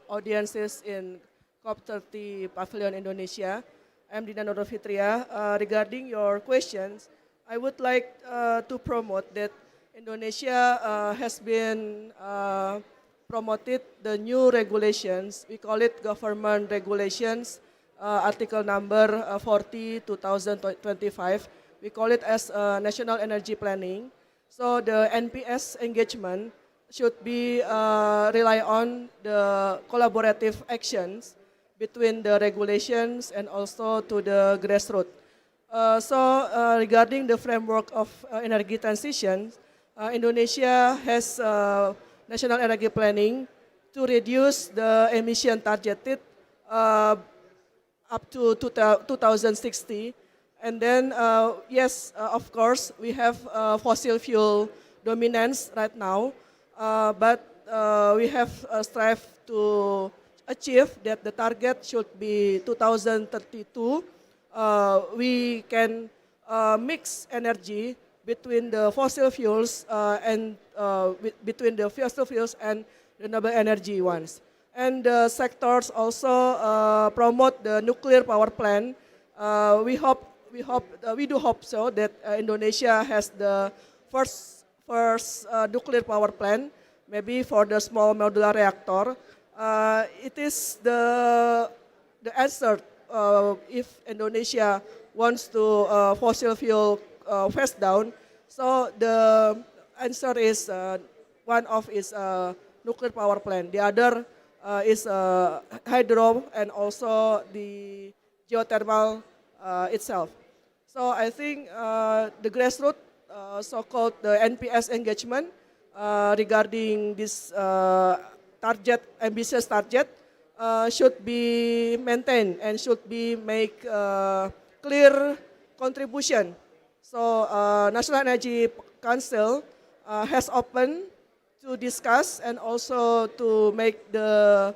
audiences in COP30 Pavilion Indonesia. I'm Dina Nurul Fitria. Regarding your questions, I would like to promote that Indonesia has been promoted the new regulations. We call it government regulations, article number 40 2025. We call it as national energy planning. So the NPS engagement should be rely on the collaborative actions between the regulations and also to the grassroots. Regarding the framework of energy transition, Indonesia has national energy planning to reduce the emission targeted up to 2060. And then, yes, of course, we have fossil fuel dominance right now, but we have strive to achieve that the target should be 2032. We can mix energy between the fossil fuels and between the fossil fuels and renewable energy ones. And the sectors also promote the nuclear power plant. We do hope so that Indonesia has the first nuclear power plant, maybe for the small modular reactor. It is the answer if Indonesia wants to fossil fuel phase down. So the answer is one of is nuclear power plant. The other is hydro and also the geothermal itself. So I think the grassroots, so-called the NPS engagement regarding this ambitious target should be maintained and should be make clear contribution. So National Energy Council has opened to discuss and also to make the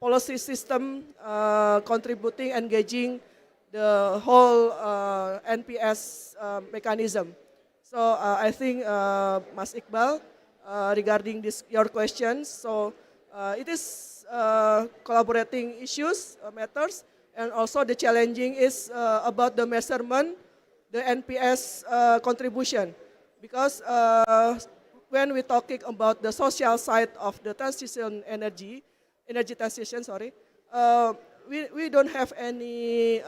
policy system contributing, engaging the whole NPS mechanism. So I think Mas Iqbal, regarding your questions, so it is collaborating issues, matters, and also the challenging is about the measurement, the NPS contribution, because when we're talking about the social side of the energy transition, we don't have any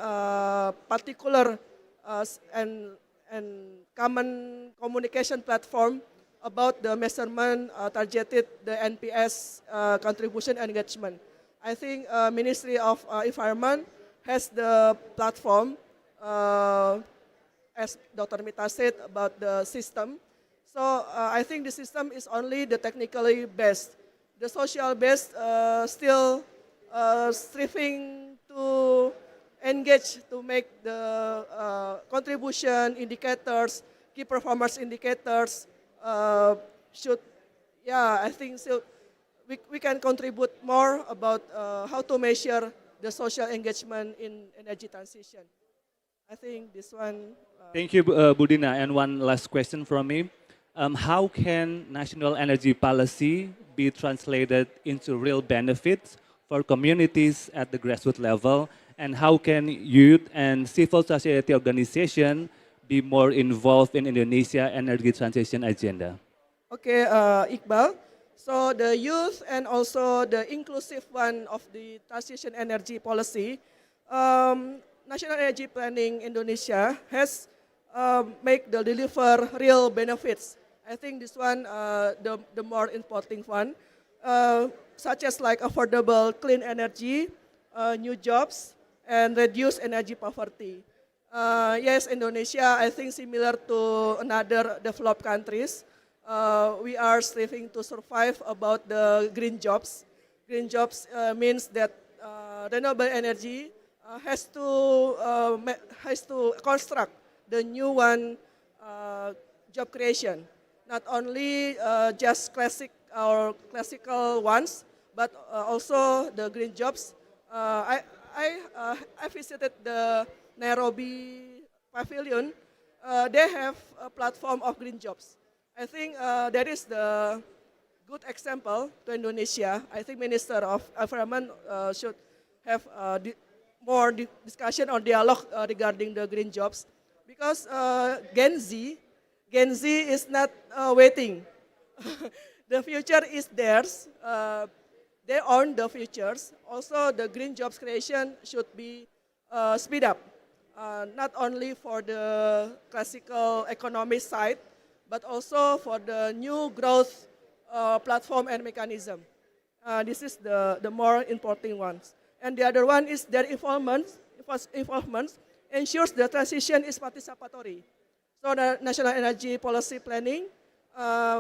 particular and and common communication platform about the measurement targeted the NPS contribution engagement. I think Ministry of Environment has the platform, as Dr. Mita said about the system. So I think the system is only the technically based. The social based still striving to engage to make the contribution indicators, key performance indicators should, yeah, I think so we can contribute more about how to measure the social engagement in energy transition. I think this one. Thank you, Budina. And one last question from me. How can national energy policy be translated into real benefits for communities at the grassroots level? And how can youth and civil society organizations be more involved in Indonesia energy transition agenda? Okay, Iqbal. So the youth and also the inclusive one of the transition energy policy, National Energy Planning Indonesia has make the deliver real benefits. I think this one the more important one, such as like affordable clean energy, new jobs, and reduce energy poverty. Yes, Indonesia, I think similar to another developed countries, we are striving to survive about the green jobs. Green jobs means that renewable energy has to construct the new one job creation, not only just classical ones, but also the green jobs. I visited the Nairobi pavilion. They have a platform of green jobs. I think that is the good example to Indonesia. I think Minister of Environment should have more discussion or dialogue regarding the green jobs, because Gen Z is not waiting. The future is theirs. They own the futures. Also, the green jobs creation should be speed up, not only for the classical economic side, but also for the new growth platform and mechanism. This is the more important ones. And the other one is their involvement ensures the transition is participatory. So the National Energy Policy Planning,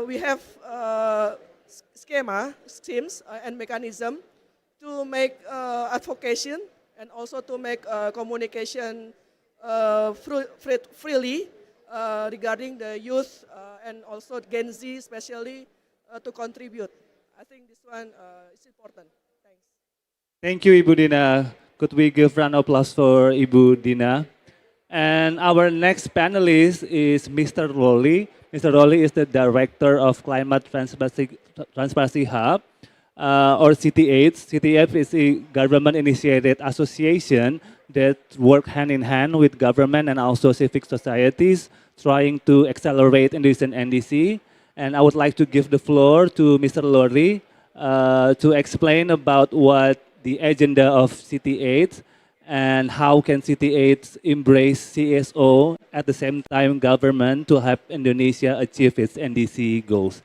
we have schemes and mechanism to make advocation and also to make communication freely regarding the youth and also Gen Z especially to contribute. I think this one is important. Thanks. Thank you, Ibu Dina. Could we give round of applause for Ibu Dina? And our next panelist is Mr. Rolly. Mr. Rolly is the Director of Climate Transparency Hub, or CTH. CTH is a government-initiated association that work hand in hand with government and also civic societies, trying to accelerate Indonesian NDC. And I would like to give the floor to Mr. Rolly to explain about what the agenda of CTH and how can CTH embrace CSO at the same time government to help Indonesia achieve its NDC goals.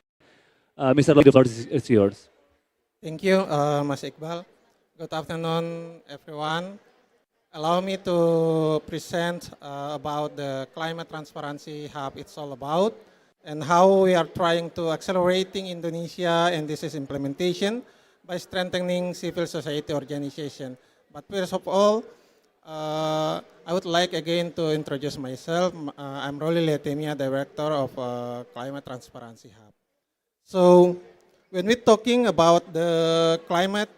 Mr. Rolly, the floor is yours. Thank you, Mas Iqbal. Good afternoon, everyone. Allow me to present about the Climate Transparency Hub it's all about and how we are trying to accelerating Indonesia and this is implementation by strengthening civil society organization. But first of all, I would like again to introduce myself. I'm Rolly Letemia, Director of Climate Transparency Hub. So when we're talking about the climate,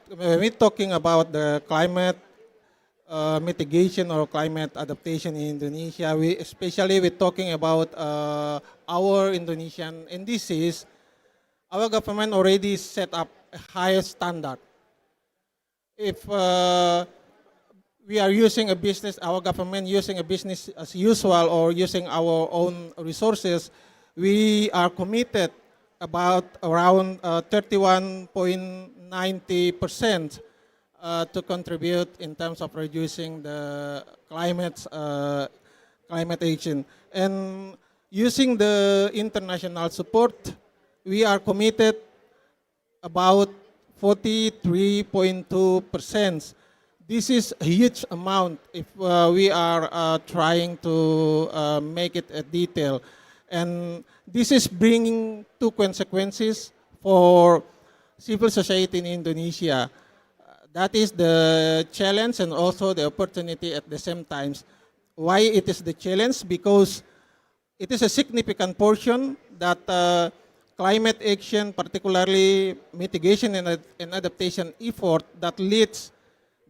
mitigation or climate adaptation in Indonesia, we're talking about our Indonesian NDCs. Our government already set up a higher standard. If we are using a business, our government using a business as usual or using our own resources, we are committed about around 31.90% to contribute in terms of reducing the climate climate action. And using the international support, we are committed about 43.2%. This is a huge amount if we are trying to make it a detail. And this is bringing two consequences for civil society in Indonesia. That is the challenge and also the opportunity at the same time. Why it is the challenge? Because it is a significant portion that climate action, particularly mitigation and adaptation effort that leads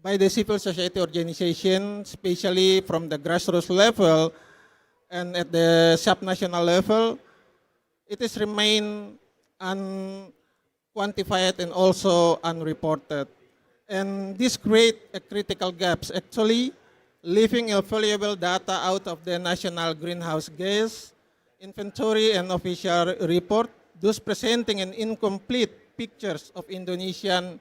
by the civil society organization, especially from the grassroots level and at the subnational level, it is remain unquantified and also unreported. And this create a critical gaps, actually leaving valuable data out of the national greenhouse gas inventory and official report, thus presenting an incomplete pictures of Indonesian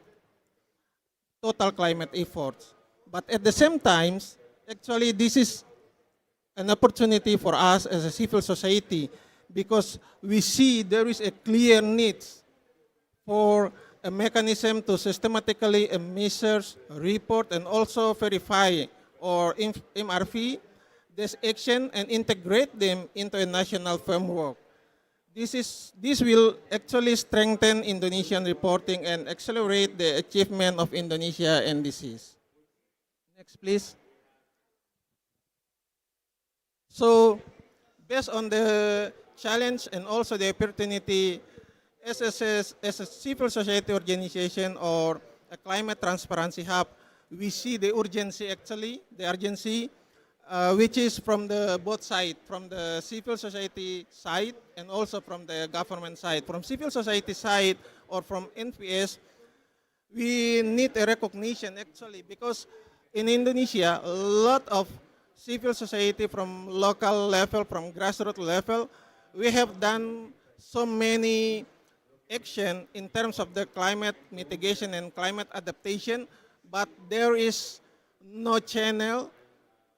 total climate efforts. But at the same time, actually this is an opportunity for us as a civil society because we see there is a clear need for a mechanism to systematically measure, report, and also verify or MRV this action and integrate them into a national framework. This will actually strengthen Indonesian reporting and accelerate the achievement of Indonesia NDCs. Next, please. So, based on the challenge and also the opportunity, as a civil society organization or a climate transparency hub, we see the urgency which is from the both side, from the civil society side and also from the government side. From civil society side or from NPS, we need a recognition actually because in Indonesia, a lot of civil society from local level, from grassroots level, we have done so many action in terms of the climate mitigation and climate adaptation, but there is no channel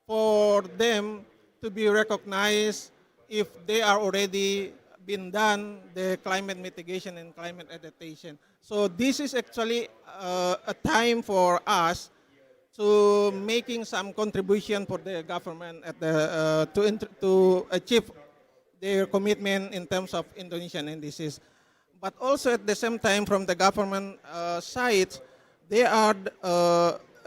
for them to be recognized if they are already been done the climate mitigation and climate adaptation. So this is actually a time for us to making some contribution for the government at the to achieve their commitment in terms of Indonesian NDCs. But also at the same time from the government side, they are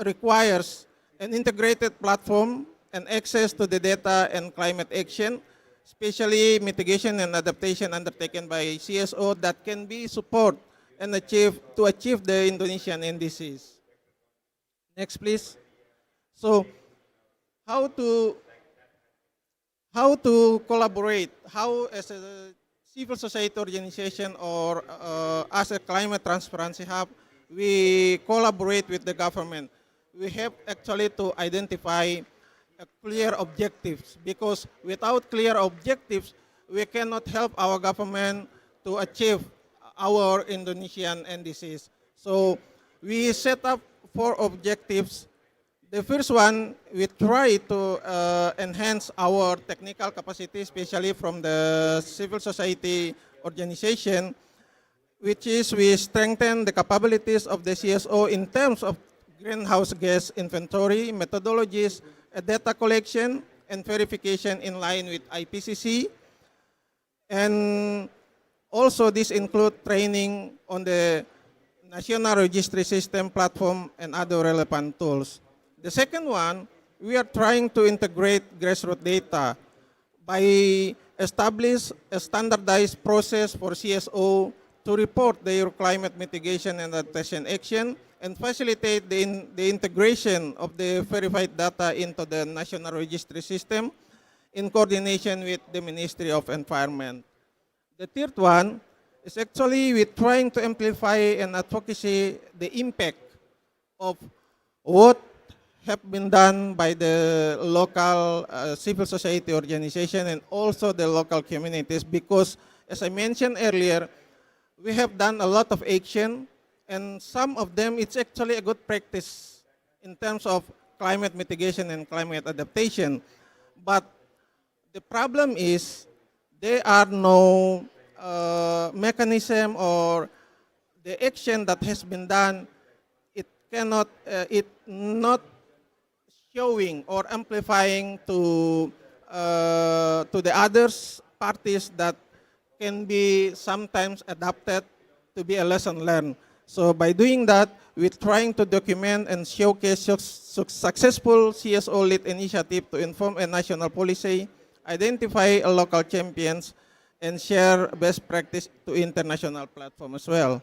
requires an integrated platform and access to the data and climate action, especially mitigation and adaptation undertaken by CSO that can be support and achieve the Indonesian NDCs. Next, please. So, how to collaborate? How as a civil society organization or as a climate transparency hub, we collaborate with the government. We have actually to identify clear objectives because without clear objectives, we cannot help our government to achieve our Indonesian NDCs. So we set up 4 objectives. The first one, we try to enhance our technical capacity, especially from the civil society organization, which is we strengthen the capabilities of the CSO in terms of greenhouse gas inventory, methodologies, data collection, and verification in line with IPCC. And also this include training on the National Registry System platform and other relevant tools. The second one, we are trying to integrate grassroots data by establish a standardized process for CSO to report their climate mitigation and adaptation action and facilitate the integration of the verified data into the National Registry System in coordination with the Ministry of Environment. The third one is actually we're trying to amplify and advocacy the impact of what have been done by the local civil society organization and also the local communities because, as I mentioned earlier, we have done a lot of action and some of them it's actually a good practice in terms of climate mitigation and climate adaptation. But the problem is there are no mechanism or the action that has been done. It cannot, it not showing or amplifying to the others parties that can be sometimes adapted to be a lesson learned. So by doing that, we're trying to document and showcase successful CSO-led initiative to inform a national policy, identify local champions, and share best practice to international platform as well.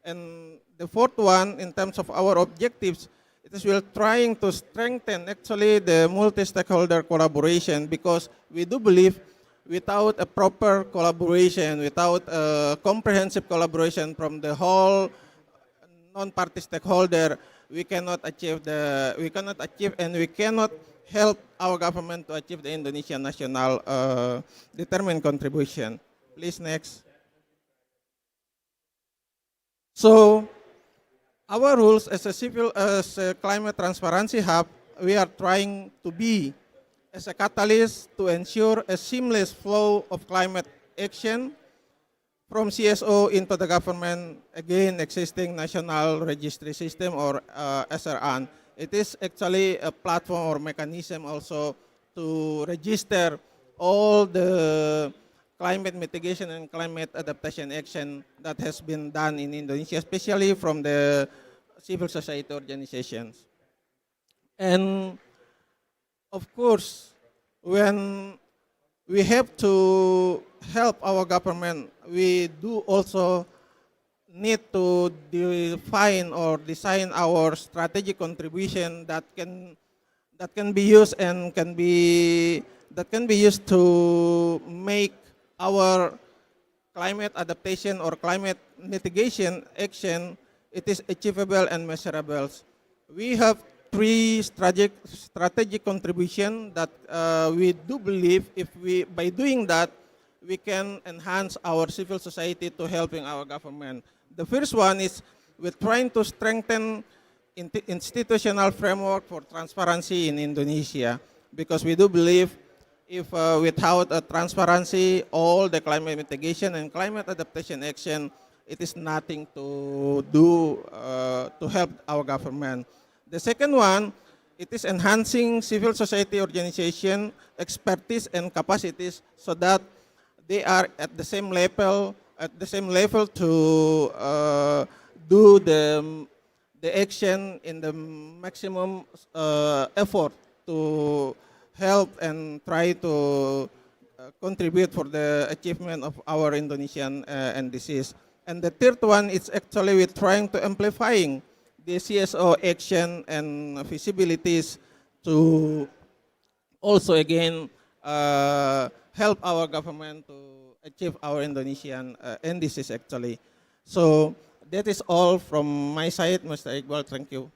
And the fourth one, in terms of our objectives, it is we're trying to strengthen actually the multi-stakeholder collaboration, because we do believe without a proper collaboration, without a comprehensive collaboration from the whole non-party stakeholder, we cannot achieve and we cannot help our government to achieve the Indonesian national determined contribution. Please, next. So, our rules as a climate transparency hub, we are trying to be as a catalyst to ensure a seamless flow of climate action from CSO into the government, again, existing national registry system or SRAN. It is actually a platform or mechanism also to register all the climate mitigation and climate adaptation action that has been done in Indonesia, especially from the civil society organizations. And of course, when we have to help our government, we do also need to define or design our strategic contribution that can be used and can be used to make our climate adaptation or climate mitigation action, it is achievable and measurable. We have three strategic contribution that we do believe by doing that, we can enhance our civil society to helping our government. The first one is we're trying to strengthen institutional framework for transparency in Indonesia, because we do believe if without transparency, all the climate mitigation and climate adaptation action, it is nothing to do to help our government. The second one, it is enhancing civil society organization expertise and capacities so that they are at the same level to do the action in the maximum effort to help and try to contribute for the achievement of our Indonesian NDCs. And the third one is actually we're trying to amplifying the CSO action and feasibilities to also again help our government to achieve our Indonesian NDCs actually. So that is all from my side, Mr. Iqbal. Thank you.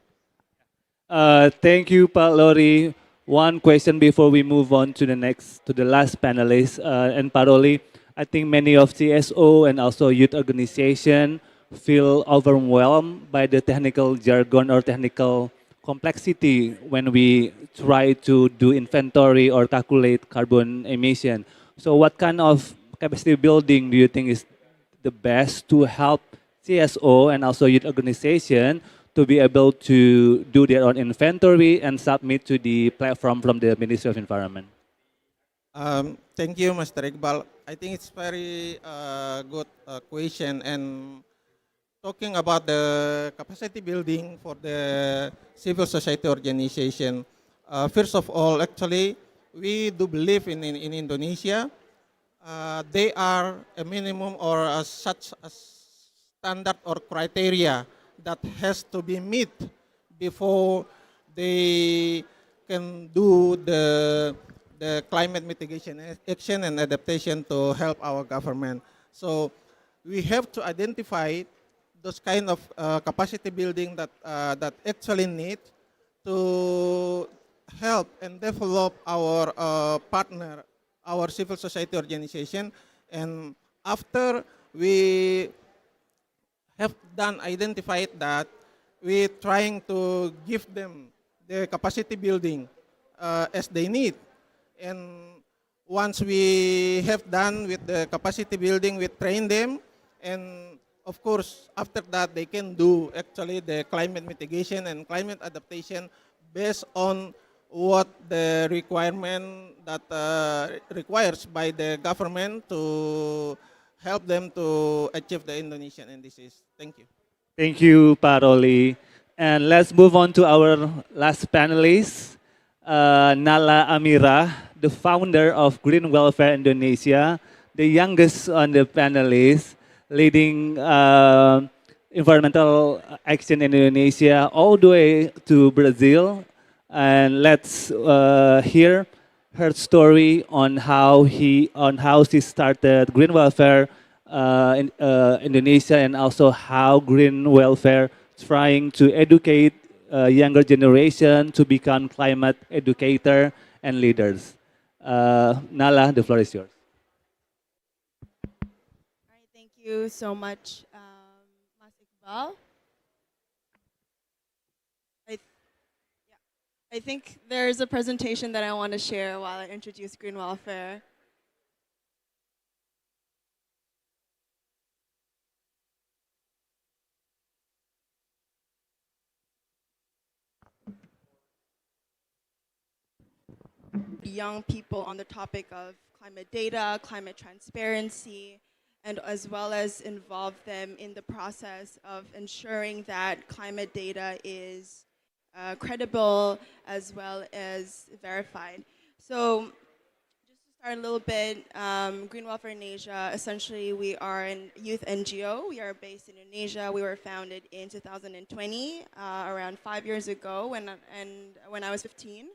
Thank you, Pak Lori. One question before we move on to the last panelist. And Pak Lori, I think many of CSO and also youth organization feel overwhelmed by the technical jargon or technical complexity when we try to do inventory or calculate carbon emission. So what kind of capacity building do you think is the best to help CSO and also youth organization to be able to do their own inventory and submit to the platform from the Ministry of Environment? Thank you, Mr. Iqbal. I think it's very good question, and talking about the capacity building for the civil society organization. First of all, actually, we do believe in Indonesia, they are a minimum or such a standard or criteria that has to be met before they can do the climate mitigation action and adaptation to help our government. So we have to identify those kind of capacity building that actually need to help and develop our partner, our civil society organization. And after we have identified that, we're trying to give them the capacity building as they need. And once we have done with the capacity building, we train them, and of course, after that, they can do actually the climate mitigation and climate adaptation based on what the requirement that requires by the government to help them to achieve the Indonesian indices. Thank you. Thank you, Paroli. And let's move on to our last panelist, Nala Amira, the founder of Green Welfare Indonesia, the youngest on the panelists, leading environmental action in Indonesia all the way to Brazil. And let's hear her story on how she started Green Welfare in Indonesia, and also how Green Welfare trying to educate younger generation to become climate educator and leaders. Nala, the floor is yours. Thank you so much, Mas Iqbal. I think there's a presentation that I want to share while I introduce Green Welfare. Young people on the topic of climate data, climate transparency, and as well as involve them in the process of ensuring that climate data is credible as well as verified. So just to start a little bit, Green Welfare in Asia, essentially we are a youth NGO. We are based in Indonesia. We were founded in 2020, around 5 years ago when I was 15.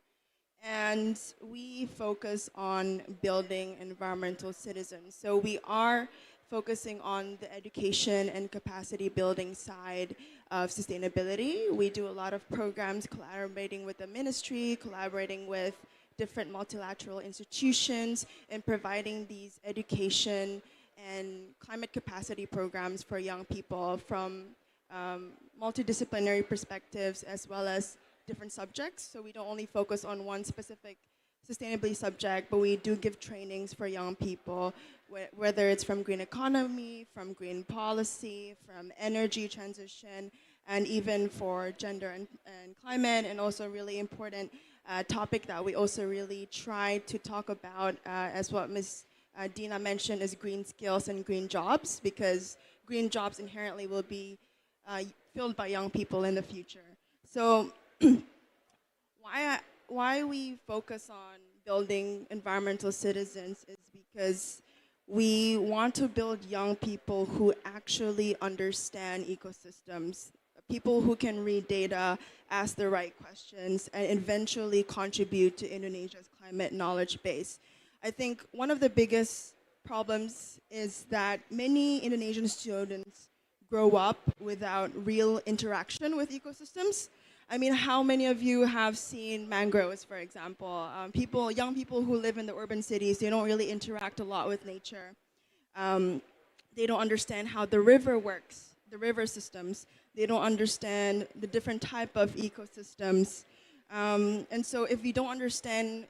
And we focus on building environmental citizens. So we are focusing on the education and capacity building side of sustainability. We do a lot of programs collaborating with the ministry, collaborating with different multilateral institutions, and providing these education and climate capacity programs for young people from multidisciplinary perspectives as well as different subjects. So we don't only focus on one specific sustainability subject, but we do give trainings for young people, whether it's from green economy, from green policy, from energy transition, and even for gender and climate, and also really important topic that we also really try to talk about, as what Ms. Dina mentioned, is green skills and green jobs, because green jobs inherently will be filled by young people in the future. So why we focus on building environmental citizens is because we want to build young people who actually understand ecosystems, people who can read data, ask the right questions, and eventually contribute to Indonesia's climate knowledge base. I think one of the biggest problems is that many Indonesian students grow up without real interaction with ecosystems. I mean, how many of you have seen mangroves, for example? Young people who live in the urban cities, they don't really interact a lot with nature. They don't understand how the river works, the river systems. They don't understand the different type of ecosystems. And so if you don't understand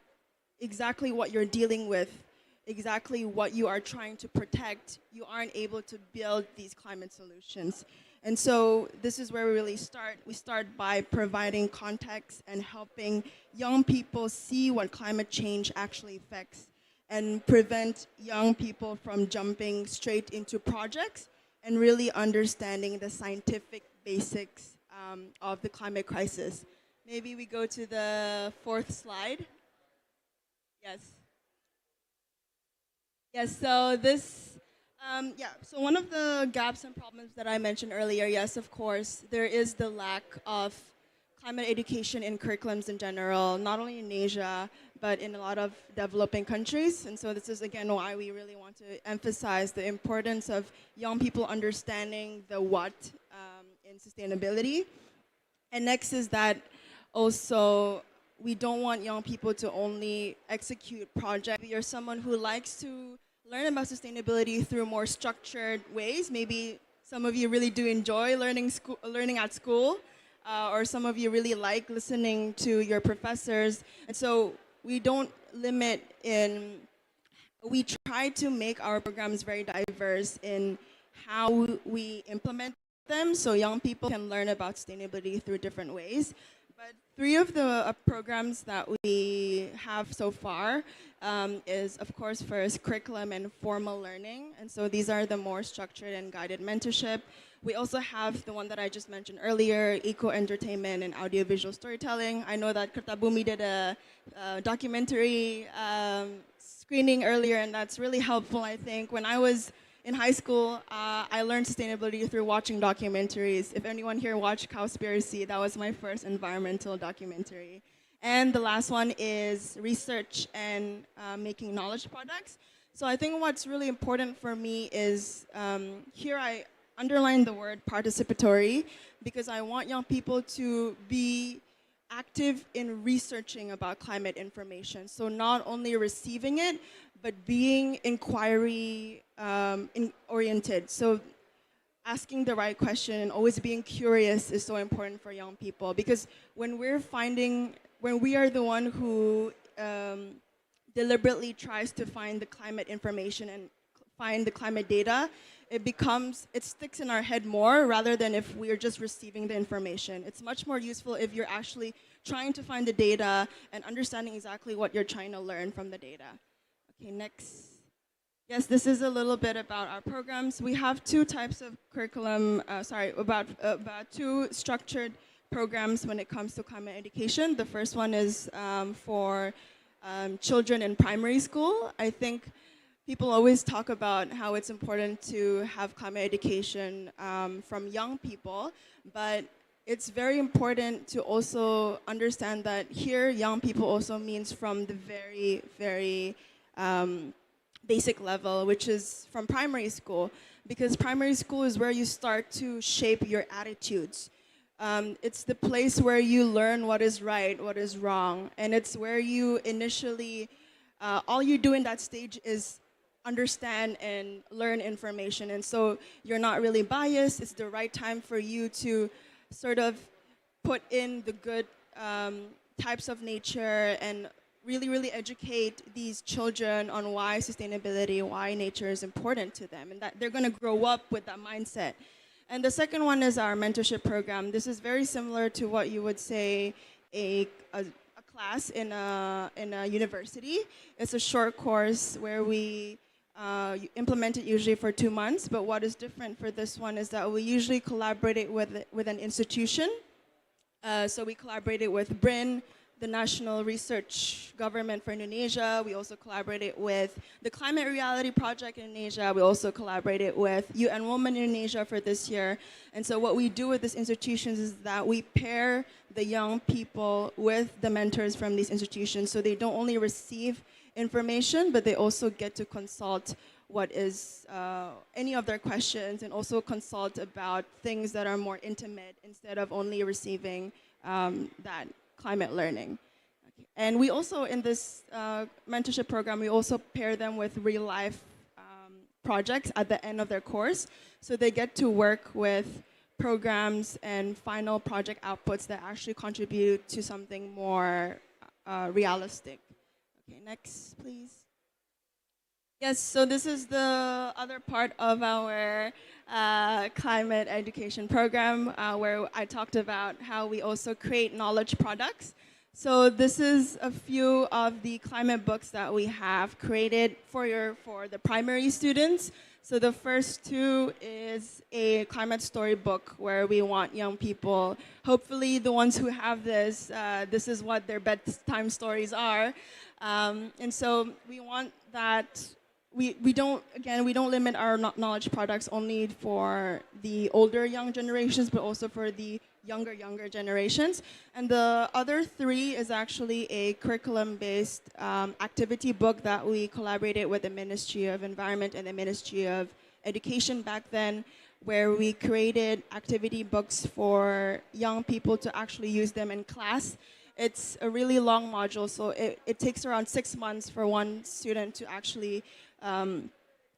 exactly what you're dealing with, exactly what you are trying to protect, you aren't able to build these climate solutions. And so this is where we really start. We start by providing context and helping young people see what climate change actually affects, and prevent young people from jumping straight into projects and really understanding the scientific basics of the climate crisis. Maybe we go to the 4th slide. Yes. Yes, so this, so one of the gaps and problems that I mentioned earlier, yes, of course, there is the lack of climate education in curriculums in general, not only in Asia, but in a lot of developing countries. And so this is, again, why we really want to emphasize the importance of young people understanding the what in sustainability. And next is that also we don't want young people to only execute projects. If you're someone who likes to learn about sustainability through more structured ways, maybe some of you really do enjoy learning at school, or some of you really like listening to your professors. And so we don't limit in we try to make our programs very diverse in how we implement them so young people can learn about sustainability through different ways. But three of the programs that we have so far is, of course, first curriculum and formal learning. And so these are the more structured and guided mentorship. We also have the one that I just mentioned earlier, eco-entertainment and audiovisual storytelling. I know that Kertabumi did a documentary screening earlier, and that's really helpful, I think. When I was in high school, I learned sustainability through watching documentaries. If anyone here watched Cowspiracy, that was my first environmental documentary. And the last one is research and making knowledge products. So I think what's really important for me is here I underline the word participatory because I want young people to be active in researching about climate information. So not only receiving it, but being inquiry oriented. So asking the right question and always being curious is so important for young people because when we are the one who deliberately tries to find the climate information and find the climate data, it sticks in our head more rather than if we're just receiving the information. It's much more useful if you're actually trying to find the data and understanding exactly what you're trying to learn from the data. Okay, next. Yes, this is a little bit about our programs. We have two types of curriculum, about two structured programs when it comes to climate education. The first one is for children in primary school. I think people always talk about how it's important to have climate education from young people, but it's very important to also understand that here young people also means from the very, very basic level, which is from primary school, because primary school is where you start to shape your attitudes. It's the place where you learn what is right, what is wrong, and it's where you initially, all you do in that stage is understand and learn information. And so you're not really biased. It's the right time for you to sort of put in the good types of nature and really, really educate these children on why sustainability, why nature is important to them, and that they're going to grow up with that mindset. And the second one is our mentorship program. This is very similar to what you would say a class in a university. It's a short course where we implement it usually for 2 months, but what is different for this one is that we usually collaborate with an institution. So we collaborated with BRIN, the National Research Government for Indonesia. We also collaborated with the Climate Reality Project in Indonesia. We also collaborated with UN Women in Indonesia for this year. And so what we do with these institutions is that we pair the young people with the mentors from these institutions so they don't only receive information, but they also get to consult what is any of their questions and also consult about things that are more intimate instead of only receiving that climate learning. Okay. And we also, in this mentorship program, we also pair them with real life projects at the end of their course. So they get to work with programs and final project outputs that actually contribute to something more realistic. Okay, next, please. Yes, so this is the other part of our climate education program where I talked about how we also create knowledge products. So this is a few of the climate books that we have created for the primary students. So the first two is a climate storybook where we want young people, hopefully the ones who have this, this is what their bedtime stories are. And so we want that we don't limit our knowledge products only for the older young generations, but also for the younger generations. And the other three is actually a curriculum-based activity book that we collaborated with the Ministry of Environment and the Ministry of Education back then, where we created activity books for young people to actually use them in class. It's a really long module, so it takes around 6 months for one student to actually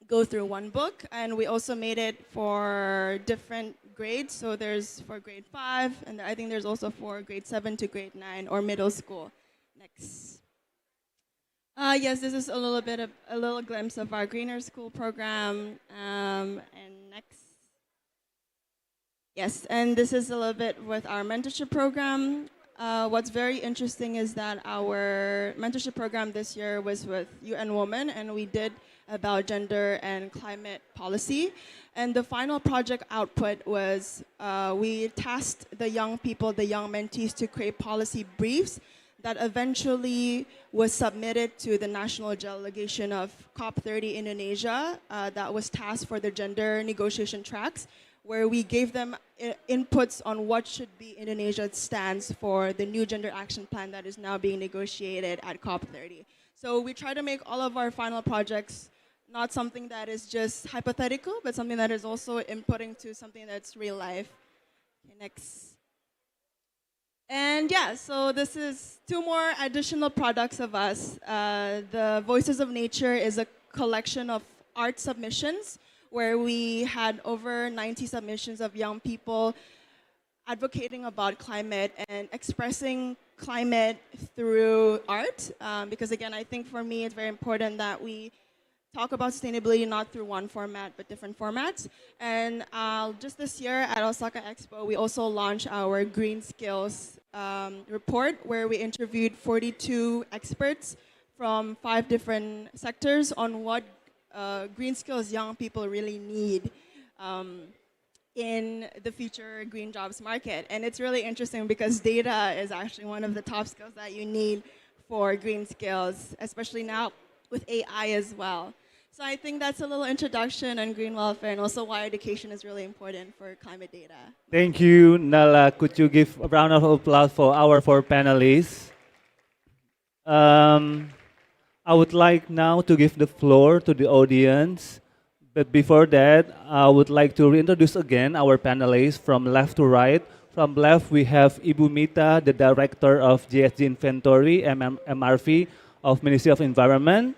go through one book. And we also made it for different grades. So there's for grade 5, and I think there's also for grade 7 to grade 9 or middle school. Next. Yes, this is a little bit of a little glimpse of our Greener School program. And next. Yes, and this is a little bit with our mentorship program. What's very interesting is that our mentorship program this year was with UN Women, and we did about gender and climate policy. And the final project output was we tasked the young people, the young mentees, to create policy briefs that eventually was submitted to the national delegation of COP30 Indonesia that was tasked for the gender negotiation tracks, where we gave them inputs on what should be Indonesia's stance for the new gender action plan that is now being negotiated at COP30. So we try to make all of our final projects not something that is just hypothetical, but something that is also inputting to something that's real life. Okay, next. And yeah, so this is 2 more additional products of us. The Voices of Nature is a collection of art submissions where we had over 90 submissions of young people advocating about climate and expressing climate through art. Because again, I think for me it's very important that we talk about sustainability not through one format but different formats. And just this year at Osaka Expo, we also launched our Green Skills report, where we interviewed 42 experts from 5 different sectors on what green skills young people really need in the future green jobs market. And it's really interesting because data is actually one of the top skills that you need for green skills, especially now with AI as well. So I think that's a little introduction on green welfare and also why education is really important for climate data. Thank you, Nala. Could you give a round of applause for our 4 panelists? I would like now to give the floor to the audience. But before that, I would like to reintroduce again our panelists from left to right. From left, we have Ibu Mita, the Director of GSG Inventory, MRV of Ministry of Environment.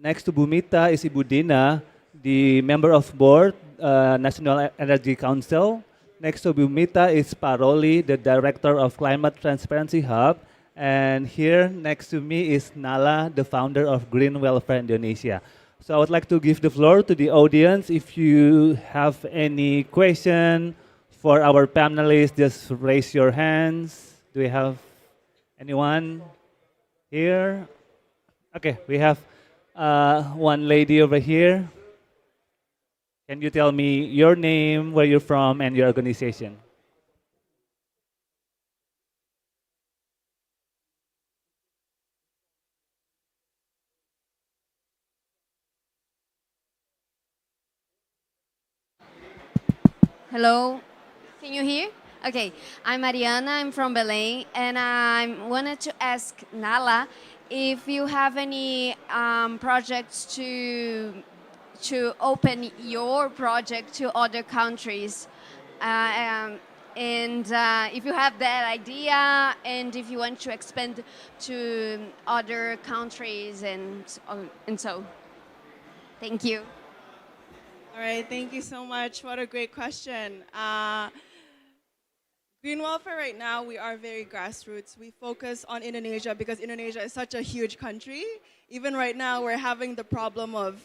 Next to Bu Mita is Ibu Dina, the Member of Board, National Energy Council. Next to Bu Mita is Paroli, the Director of Climate Transparency Hub. And here next to me is Nala, the founder of Green Welfare Indonesia. So I would like to give the floor to the audience. If you have any question for our panelists, just raise your hands. Do we have anyone here? Okay, we have one lady over here. Can you tell me your name, where you're from, and your organization? Hello, can you hear? Okay, I'm Mariana, I'm from Belém, and I wanted to ask Nala if you have any projects to open your project to other countries, and if you have that idea, and if you want to expand to other countries, and so. Thank you. All right, thank you so much. What a great question. Green welfare right now, we are very grassroots. We focus on Indonesia because Indonesia is such a huge country. Even right now, we're having the problem of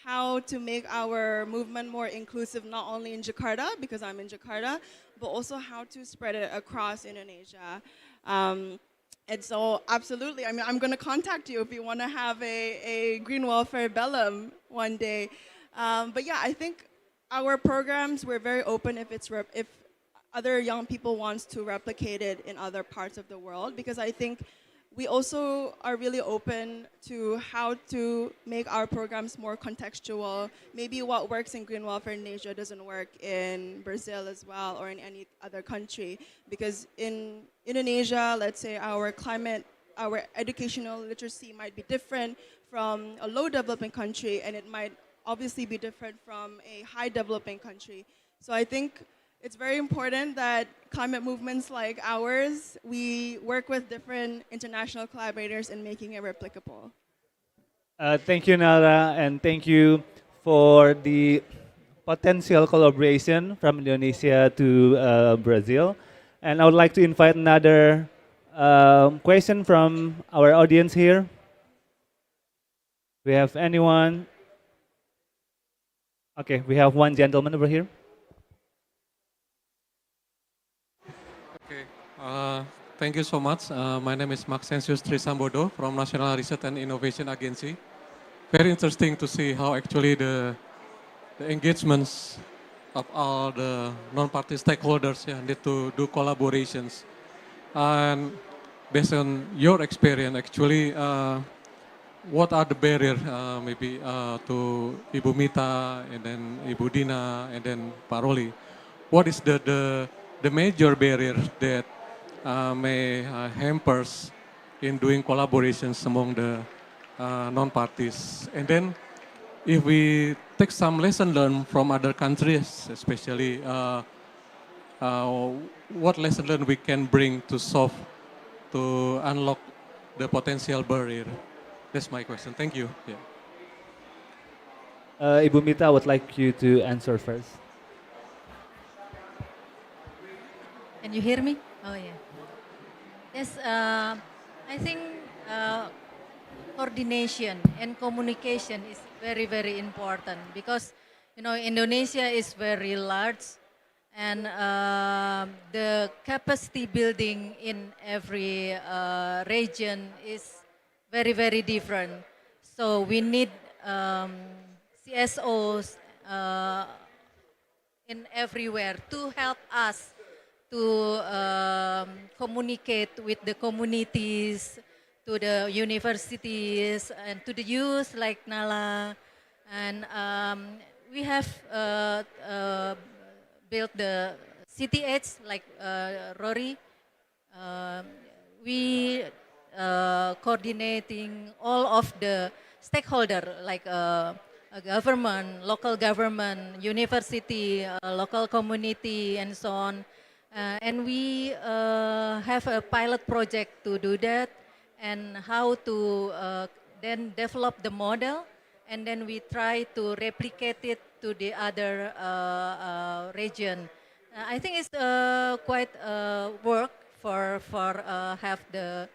how to make our movement more inclusive, not only in Jakarta, because I'm in Jakarta, but also how to spread it across Indonesia. And so, absolutely, I mean, I'm going to contact you if you want to have a green welfare Belém one day. But yeah, I think our programs, we're very open if other young people wants to replicate it in other parts of the world, because I think we also are really open to how to make our programs more contextual. Maybe what works in green welfare in Asia doesn't work in Brazil as well, or in any other country, because in Indonesia, let's say our educational literacy might be different from a low developing country, and it might obviously be different from a high developing country. So I think it's very important that climate movements like ours, we work with different international collaborators in making it replicable. Thank you, Nala, and thank you for the potential collaboration from Indonesia to Brazil. And I would like to invite another question from our audience here. We have anyone? Okay, we have one gentleman over here. Okay. Thank you so much. My name is Maxensius Trisambodo from National Research and Innovation Agency. Very interesting to see how actually the engagements of all the non-party stakeholders need to do collaborations. And based on your experience, actually, what are the barriers maybe to Ibu Mita and then Ibu Dina and then Pak Roli? What is the major barrier that may hampers in doing collaborations among the non-parties? And then if we take some lesson learned from other countries, especially what lesson learned we can bring to solve, to unlock the potential barrier? That's my question. Thank you. Yeah. Ibu Mita, I would like you to answer first. Can you hear me? Oh yeah. Yes, I think coordination and communication is very, very important because, you know, Indonesia is very large and the capacity building in every region is very, very different. So we need CSOs in everywhere to help us to communicate with the communities, to the universities, and to the youth like Nala. And we have built the CTH like Rory. We coordinating all of the stakeholder like government, local government, university, local community, and so on. And we have a pilot project to do that and how to then develop the model, and then we try to replicate it to the other region. I think it's quite work for have the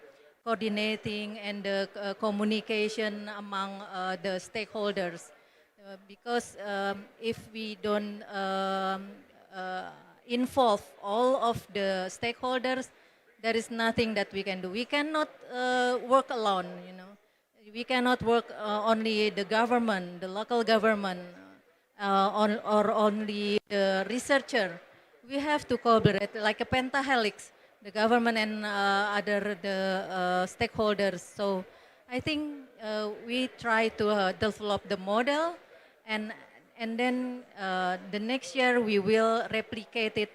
coordinating and the communication among the stakeholders. Because if we don't involve all of the stakeholders, there is nothing that we can do. We cannot work alone, you know. We cannot work only the government, the local government, or only the researcher. We have to collaborate like a pentahelix, the government and other stakeholders. So I think we try to develop the model, and then the next year we will replicate it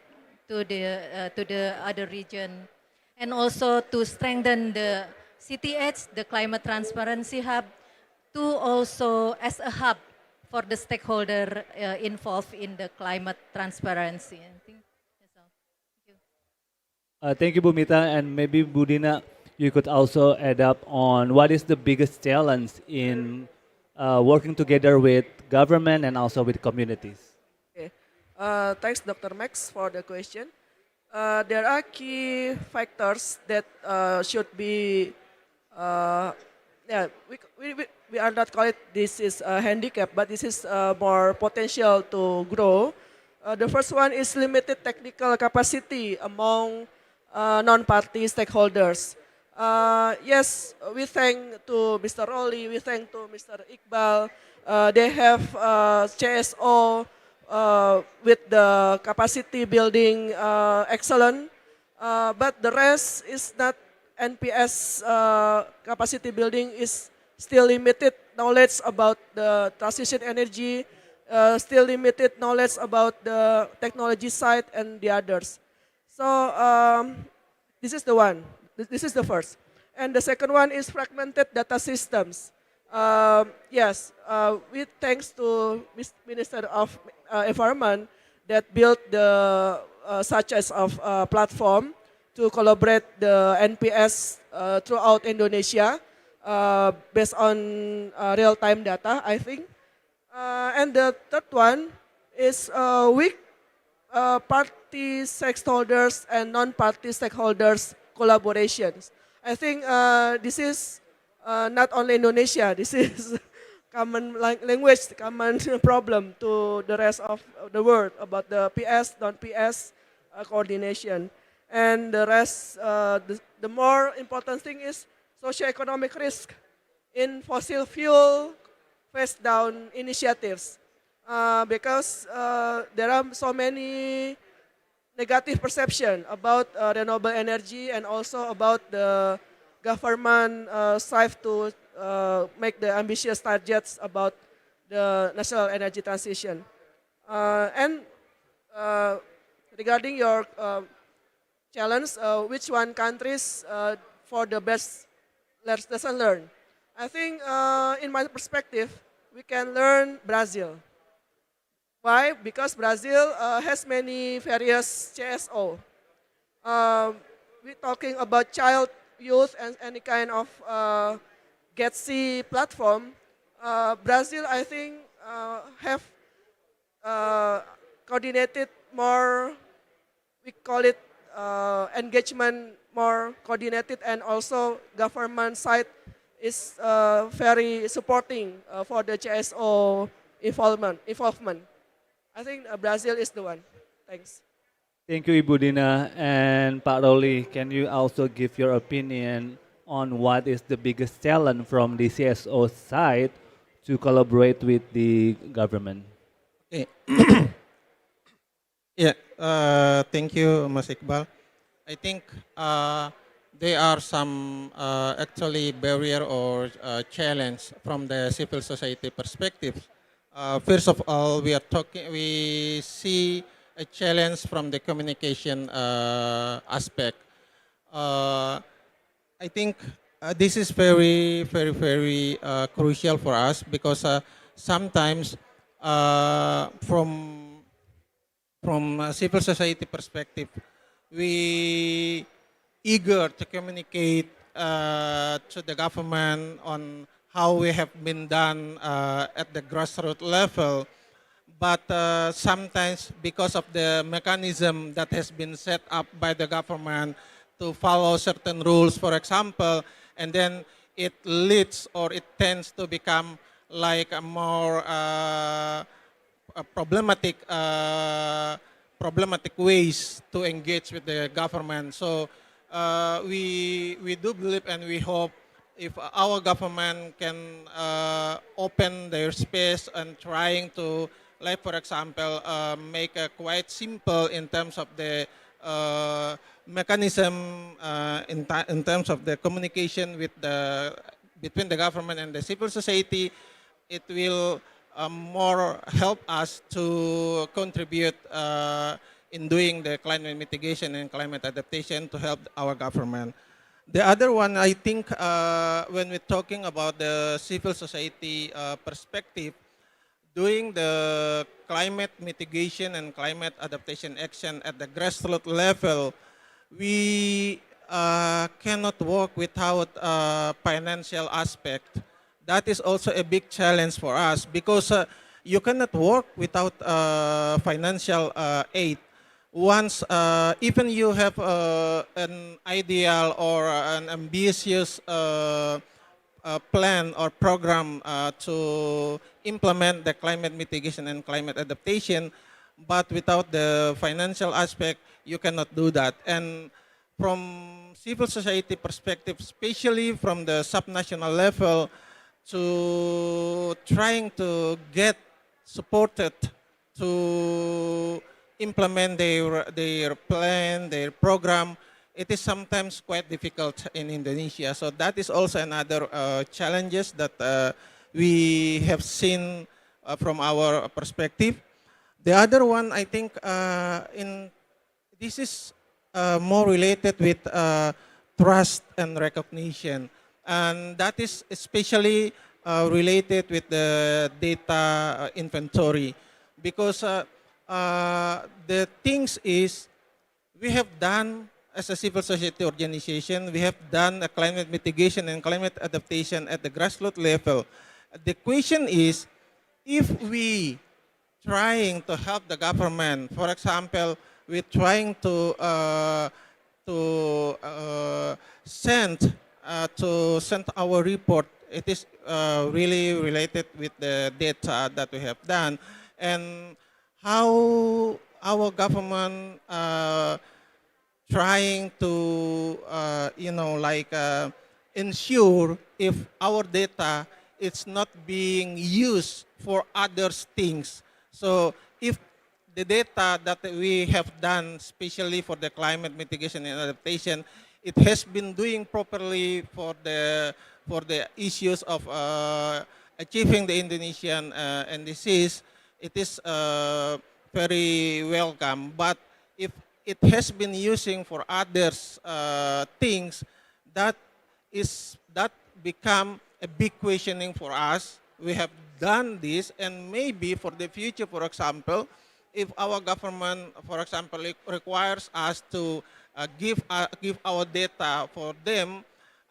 to the other region, and also to strengthen the CTH, the Climate Transparency Hub, to also as a hub for the stakeholder involved in the climate transparency. I think that's all. Thank you. Thank you, Bumita, and maybe Budina, you could also add up on what is the biggest challenge in working together with government and also with communities. Okay. Thanks, Dr. Max, for the question. There are key factors that should be, yeah, we are not call it this is a handicap, but this is more potential to grow. The first one is limited technical capacity among non-party stakeholders. Yes, we thank to Mr. Roli, we thank to Mr. Iqbal. They have CSO with the capacity building excellent, but the rest is not. NPS capacity building is still limited knowledge about the transition energy, still limited knowledge about the technology side and the others. So this is the one. This is the first. And the second one is fragmented data systems. Yes, with thanks to Minister of Environment that built the such as of platform to collaborate the NPS throughout Indonesia based on real-time data, I think. And the third one is weak party stakeholders and non-party stakeholders collaborations. I think this is not only Indonesia, this is common language, common problem to the rest of the world about the PS, non-PS coordination. And the rest, the more important thing is socioeconomic risk in fossil fuel phase down initiatives. Because there are so many negative perception about renewable energy and also about the government strive to make the ambitious targets about the national energy transition. And regarding your challenge, which one countries for the best lesson learned? I think in my perspective, we can learn Brazil. Why? Because Brazil has many various CSO. We're talking about child, youth, and any kind of GETC platform. Brazil, I think, have coordinated more, we call it engagement more coordinated, and also government side is very supporting for the CSO involvement. I think Brazil is the one. Thanks. Thank you, Ibu Dina. And Pak Roli, can you also give your opinion on what is the biggest challenge from the CSO side to collaborate with the government? Okay. Yeah, thank you, Mas Iqbal. I think there are some actually barrier or challenge from the civil society perspective. First of all, we see a challenge from the communication aspect. I think this is very, very, very crucial for us because sometimes from a civil society perspective, we eager to communicate to the government on how we have been done at the grassroots level. But sometimes because of the mechanism that has been set up by the government to follow certain rules, for example, and then it leads or it tends to become like a more problematic ways to engage with the government. So we do believe and we hope if our government can open their space and trying to, like for example, make a quite simple in terms of the mechanism in terms of the communication with between the government and the civil society, it will more help us to contribute in doing the climate mitigation and climate adaptation to help our government. The other one, I think, when we're talking about the civil society perspective, doing the climate mitigation and climate adaptation action at the grassroots level, we cannot work without financial aspect. That is also a big challenge for us because you cannot work without financial aid. Once, even you have an ideal or an ambitious plan or program to implement the climate mitigation and climate adaptation, but without the financial aspect, you cannot do that. And from civil society perspective, especially from the subnational level, to trying to get supported to implement their plan, their program, it is sometimes quite difficult in Indonesia. So that is also another challenges that we have seen from our perspective. The other one, I think, this is more related with trust and recognition. And that is especially related with the data inventory. Because the things is, we have done, as a civil society organization, we have done a climate mitigation and climate adaptation at the grassroots level. The question is, if we trying to help the government, for example, we're trying to send our report it is really related with the data that we have done, and how our government trying to, ensure if our data is not being used for other things. So if the data that we have done, especially for the climate mitigation and adaptation, it has been doing properly for the issues of achieving the Indonesian NDCs, it is very welcome. But if it has been using for others things, that become a big questioning for us. We have done this, and maybe for the future, for example, if our government, for example, requires us to give our data for them,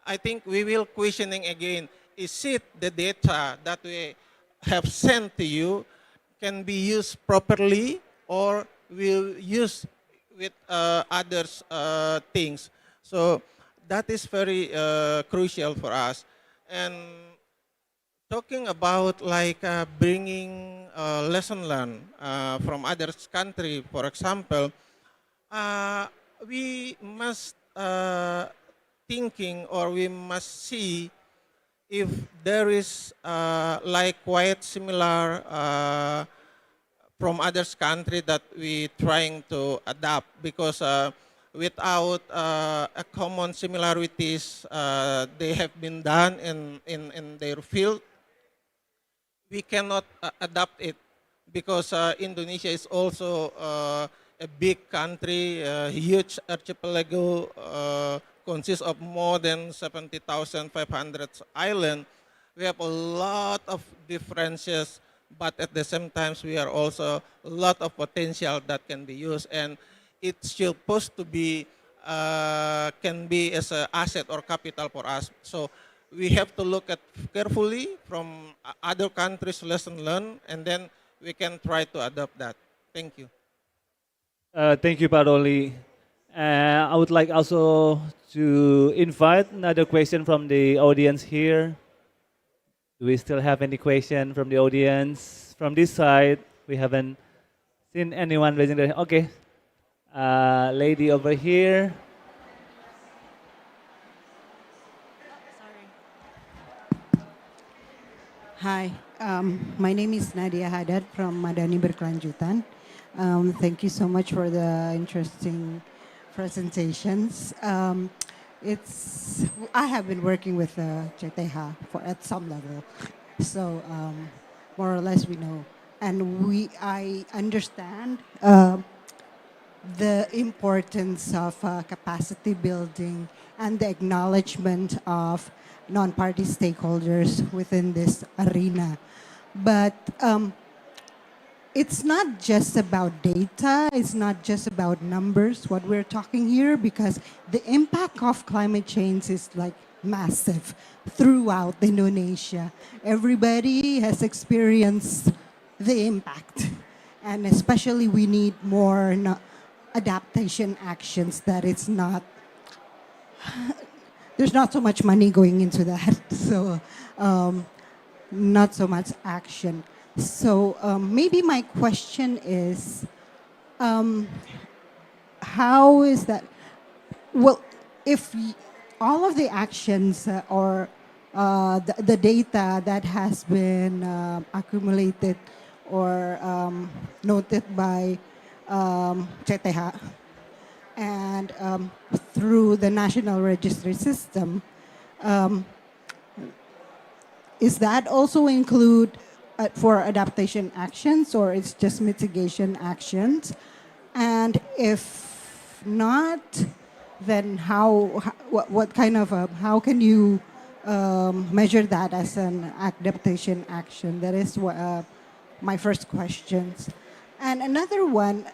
I think we will questioning again, is it the data that we have sent to you can be used properly, or will use with others things? So that is very crucial for us. And talking about bringing lesson learned from other country, for example, we must thinking, or we must see if there is quite similar from others country that we trying to adapt, because without a common similarities they have been done in their field, we cannot adapt it, because Indonesia is also a big country, a huge archipelago, consists of more than 70,500 islands. We have a lot of differences, but at the same time, we are also a lot of potential that can be used, and it's supposed to be, can be as an asset or capital for us. So we have to look at carefully from other countries' lesson learned, and then we can try to adopt that. Thank you. Thank you, Paroli. I would like also to invite another question from the audience here. Do we still have any question from the audience? From this side, we haven't seen anyone raising their hand. Okay. Lady over here. Hi, my name is Nadia Haddad from Madani Berkelanjutan. Thank you so much for the interesting presentations. I have been working with CTH at some level, so more or less we know, and I understand the importance of capacity building and the acknowledgement of non-party stakeholders within this arena. But it's not just about data, it's not just about numbers, what we're talking here, because the impact of climate change is like massive throughout Indonesia. Everybody has experienced the impact, and especially we need more adaptation actions that it's not, there's not so much money going into that, so not so much action. So maybe my question is, how is that, well, if all of the actions or the data that has been accumulated or noted by CTH and through the National Registry System, is that also include for adaptation actions, or it's just mitigation actions? And if not, then what kind of, how can you measure that as an adaptation action? That is what, my first questions. And another one,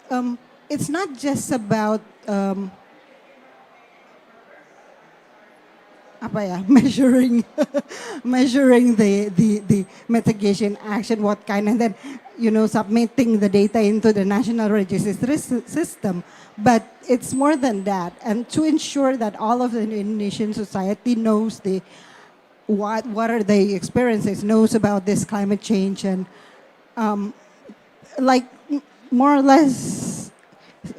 it's not just about measuring the mitigation action, what kind, and then submitting the data into the National Registry System. But it's more than that, and to ensure that all of the Indonesian society knows the what are the experiences, knows about this climate change, and like more or less,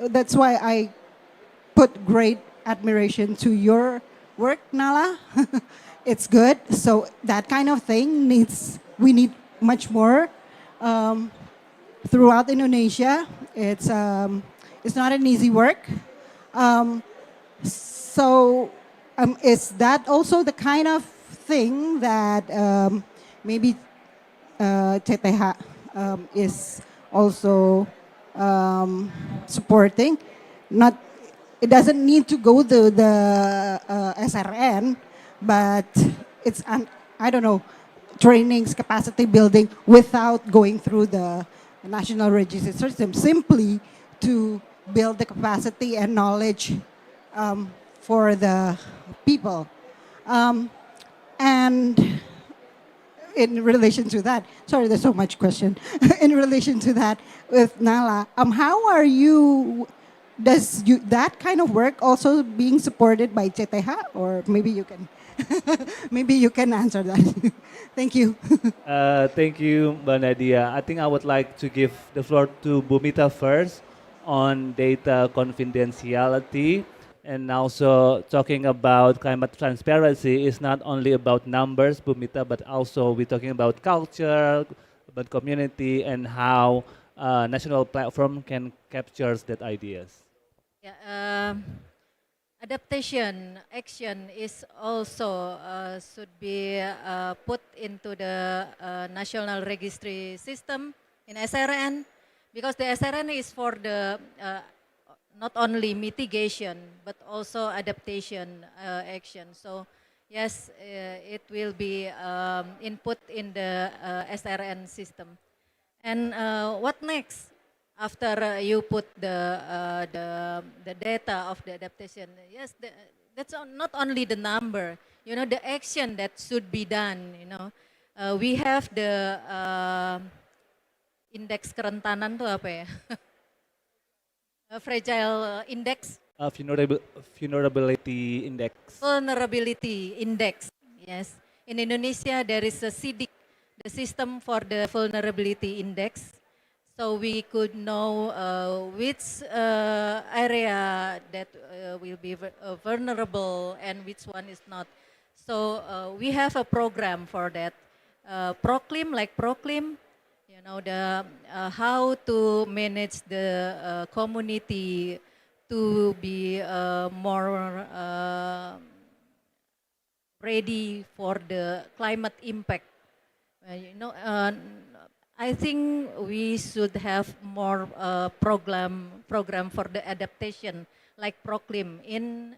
that's why I put great admiration to your work, Nala. It's good. So that kind of thing we need much more throughout Indonesia. It's not an easy work. So is that also the kind of thing that maybe CTH is also supporting? It doesn't need to go to the SRN, but it's I don't know, trainings, capacity building without going through the national register system, simply to build the capacity and knowledge for the people. And in relation to that, sorry, there's so much question. In relation to that, with Nala, how are you? That kind of work also being supported by CTH, or maybe you can, maybe you can answer that. Thank you. Thank you, Mbak Nadia. I think I would like to give the floor to Bumita first on data confidentiality, and also talking about climate transparency is not only about numbers, Bumita, but also we're talking about culture, about community, and how national platform can capture that ideas. Yeah, adaptation action is also should be put into the national registry system in SRN, because the SRN is for the not only mitigation but also adaptation action. So yes, it will be input in the SRN system. And what next? After you put the data of the adaptation, yes, that's not only the number. You know, the action that should be done. You know, we have the indeks kerentanan tuh apa ya? Fragile index. Vulnerability index. Vulnerability index. Yes, in Indonesia there is a SIDIC, the system for the vulnerability index. So we could know which area that will be vulnerable and which one is not. So we have a program for that. Proclim, you know, the how to manage the community to be more ready for the climate impact. You know, I think we should have more program for the adaptation, like Proclim in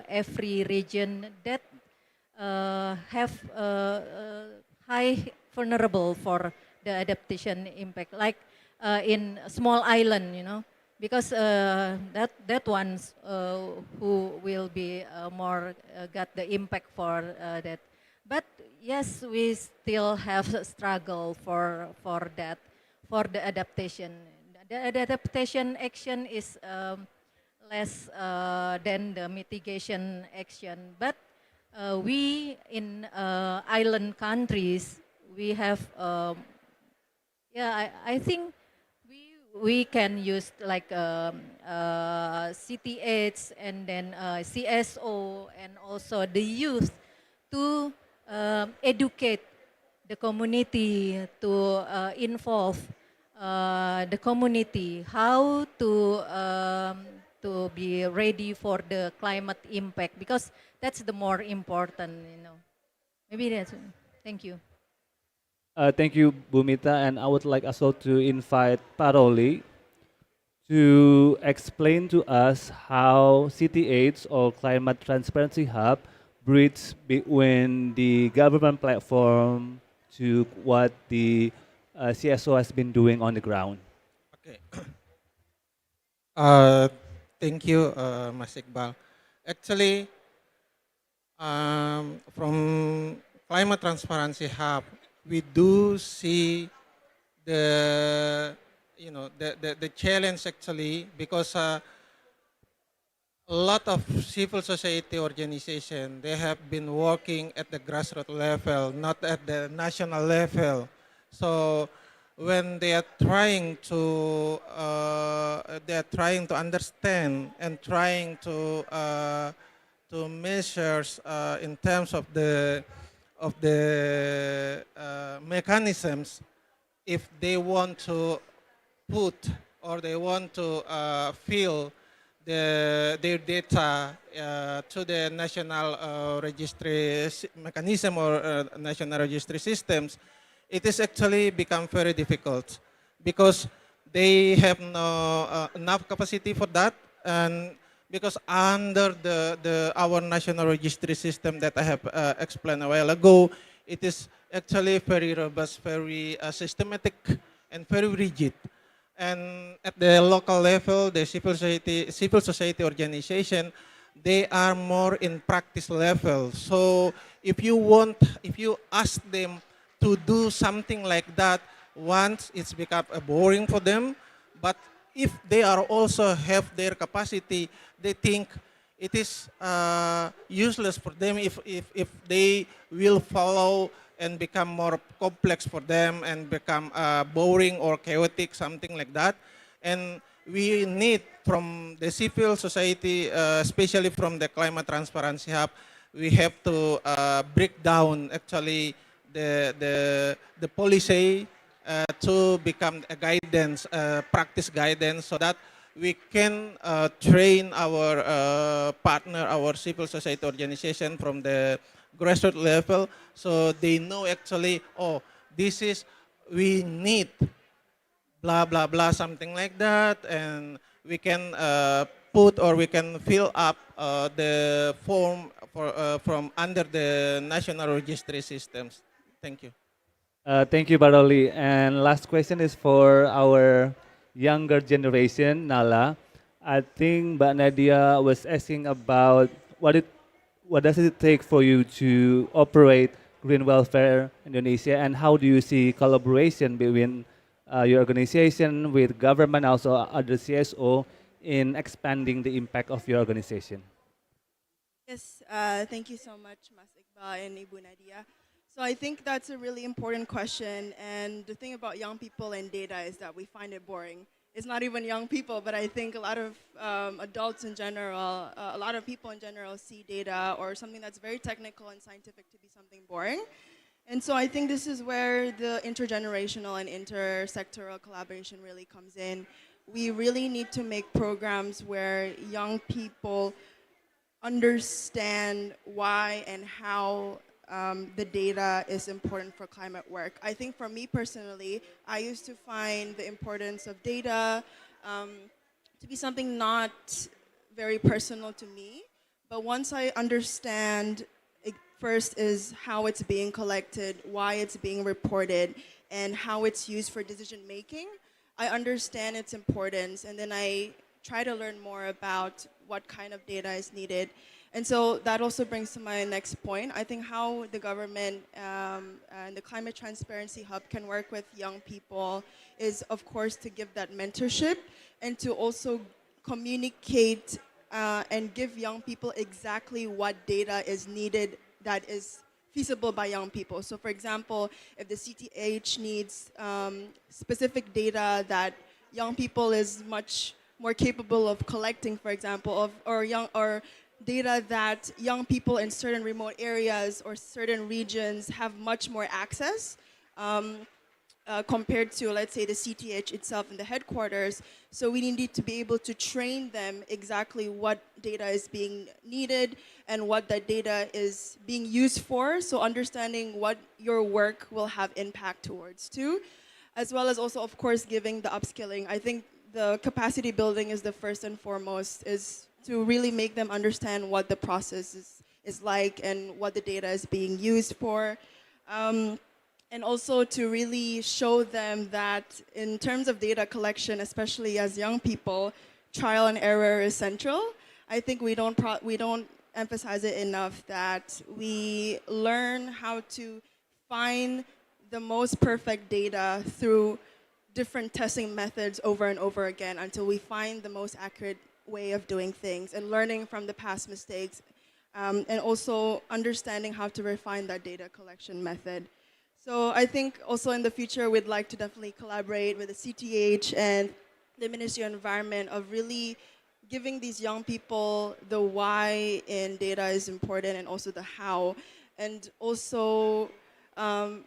every region that have high vulnerable for the adaptation impact, like in small island, you know, because that ones who will be more got the impact for that. But yes, we still have a struggle for that, for the adaptation. The adaptation action is less than the mitigation action. But we in island countries, we have, yeah, I think we can use like CTH and then CSO and also the youth to educate the community, to involve the community how to be ready for the climate impact, because that's the more important, you know. Maybe that's it. Thank you. Thank you, Bumita, and I would like also to invite Paroli to explain to us how CTH, or Climate Transparency Hub, bridge between the government platform to what the CSO has been doing on the ground. Okay. Thank you, Mas Iqbal. Actually, from Climate Transparency Hub, we do see the challenge actually, because a lot of civil society organization, they have been working at the grassroots level, not at the national level. So when they are trying to understand and trying to measure in terms of the mechanisms, if they want to put or they want to fill their data to the national registry mechanism or national registry systems, it is actually become very difficult because they have no enough capacity for that, and because under our national registry system that I have explained a while ago, it is actually very robust, very systematic, and very rigid. And at the local level, the civil society organization, they are more in practice level. So if you ask them to do something like that, once it's become boring for them, but if they are also have their capacity, they think it is useless for them if they will follow and become more complex for them and become boring or chaotic, something like that. And we need from the civil society, especially from the Climate Transparency Hub, we have to break down actually the policy to become a guidance, practice guidance, so that we can train our partner, our civil society organization from the grassroots level, so they know actually, oh, this is, we need blah, blah, blah, something like that, and we can put or we can fill up the form from under the national registry systems. Thank you. Thank you, Baroli. And last question is for our younger generation, Nala. I think Mbak Nadia was asking about what does it take for you to operate Green Welfare Indonesia, and how do you see collaboration between your organization with government, also other CSO, in expanding the impact of your organization? Yes, thank you so much, Mas Iqbal and Ibu Nadia. So I think that's a really important question, and the thing about young people and data is that we find it boring. It's not even young people, but I think a lot of adults in general, a lot of people in general see data or something that's very technical and scientific to be something boring. And so I think this is where the intergenerational and intersectoral collaboration really comes in. We really need to make programs where young people understand why and how the data is important for climate work. I think for me personally, I used to find the importance of data to be something not very personal to me. But once I understand, first is how it's being collected, why it's being reported, and how it's used for decision making, I understand its importance, and then I try to learn more about what kind of data is needed. And so that also brings to my next point. I think how the government and the Climate Transparency Hub can work with young people is, of course, to give that mentorship and to also communicate and give young people exactly what data is needed that is feasible by young people. So for example, if the CTH needs specific data that young people is much more capable of collecting, for example, or data that young people in certain remote areas or certain regions have much more access compared to, let's say, the CTH itself in the headquarters. So we need to be able to train them exactly what data is being needed and what that data is being used for. So understanding what your work will have impact towards too, as well as also, of course, giving the upskilling. I think the capacity building is the first and foremost, is to really make them understand what the process is like and what the data is being used for. And also to really show them that in terms of data collection, especially as young people, trial and error is central. I think we don't emphasize it enough that we learn how to find the most perfect data through different testing methods over and over again until we find the most accurate way of doing things and learning from the past mistakes, and also understanding how to refine that data collection method. So I think also in the future, we'd like to definitely collaborate with the CTH and the Ministry of Environment of really giving these young people the why in data is important and also the how, and also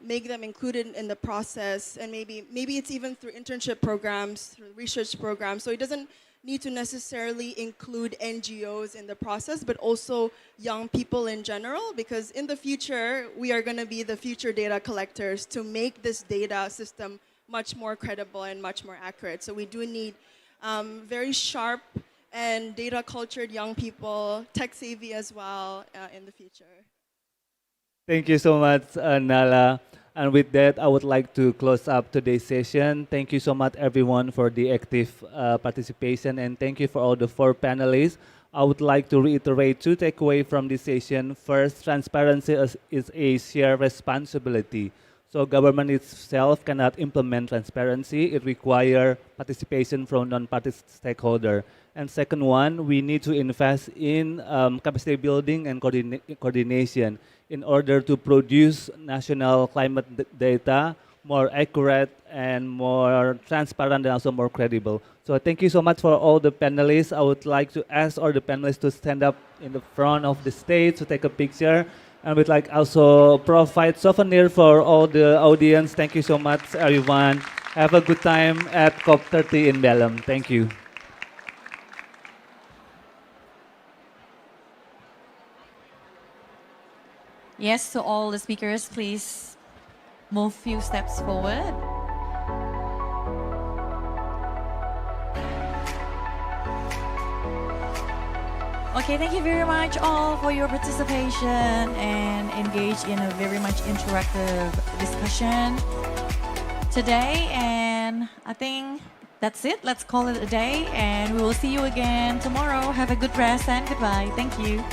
make them included in the process, and maybe it's even through internship programs, through research programs. So it doesn't need to necessarily include NGOs in the process, but also young people in general, because in the future, we are going to be the future data collectors to make this data system much more credible and much more accurate. So we do need very sharp and data cultured young people, tech savvy as well, in the future. Thank you so much, Nala. And with that, I would like to close up today's session. Thank you so much, everyone, for the active participation, and thank you for all the 4 panelists. I would like to reiterate 2 takeaways from this session. First, transparency is a shared responsibility. So government itself cannot implement transparency. It requires participation from non-party stakeholders. And second one, we need to invest in capacity building and coordination in order to produce national climate data more accurate and more transparent and also more credible. So thank you so much for all the panelists. I would like to ask all the panelists to stand up in the front of the stage to take a picture. And we'd like also provide souvenir for all the audience. Thank you so much, everyone. Have a good time at COP30 in Belém. Thank you. Yes, to all the speakers, please move few steps forward. Okay, thank you very much all for your participation and engage in a very much interactive discussion today. And I think that's it. Let's call it a day, and we will see you again tomorrow. Have a good rest and goodbye. Thank you.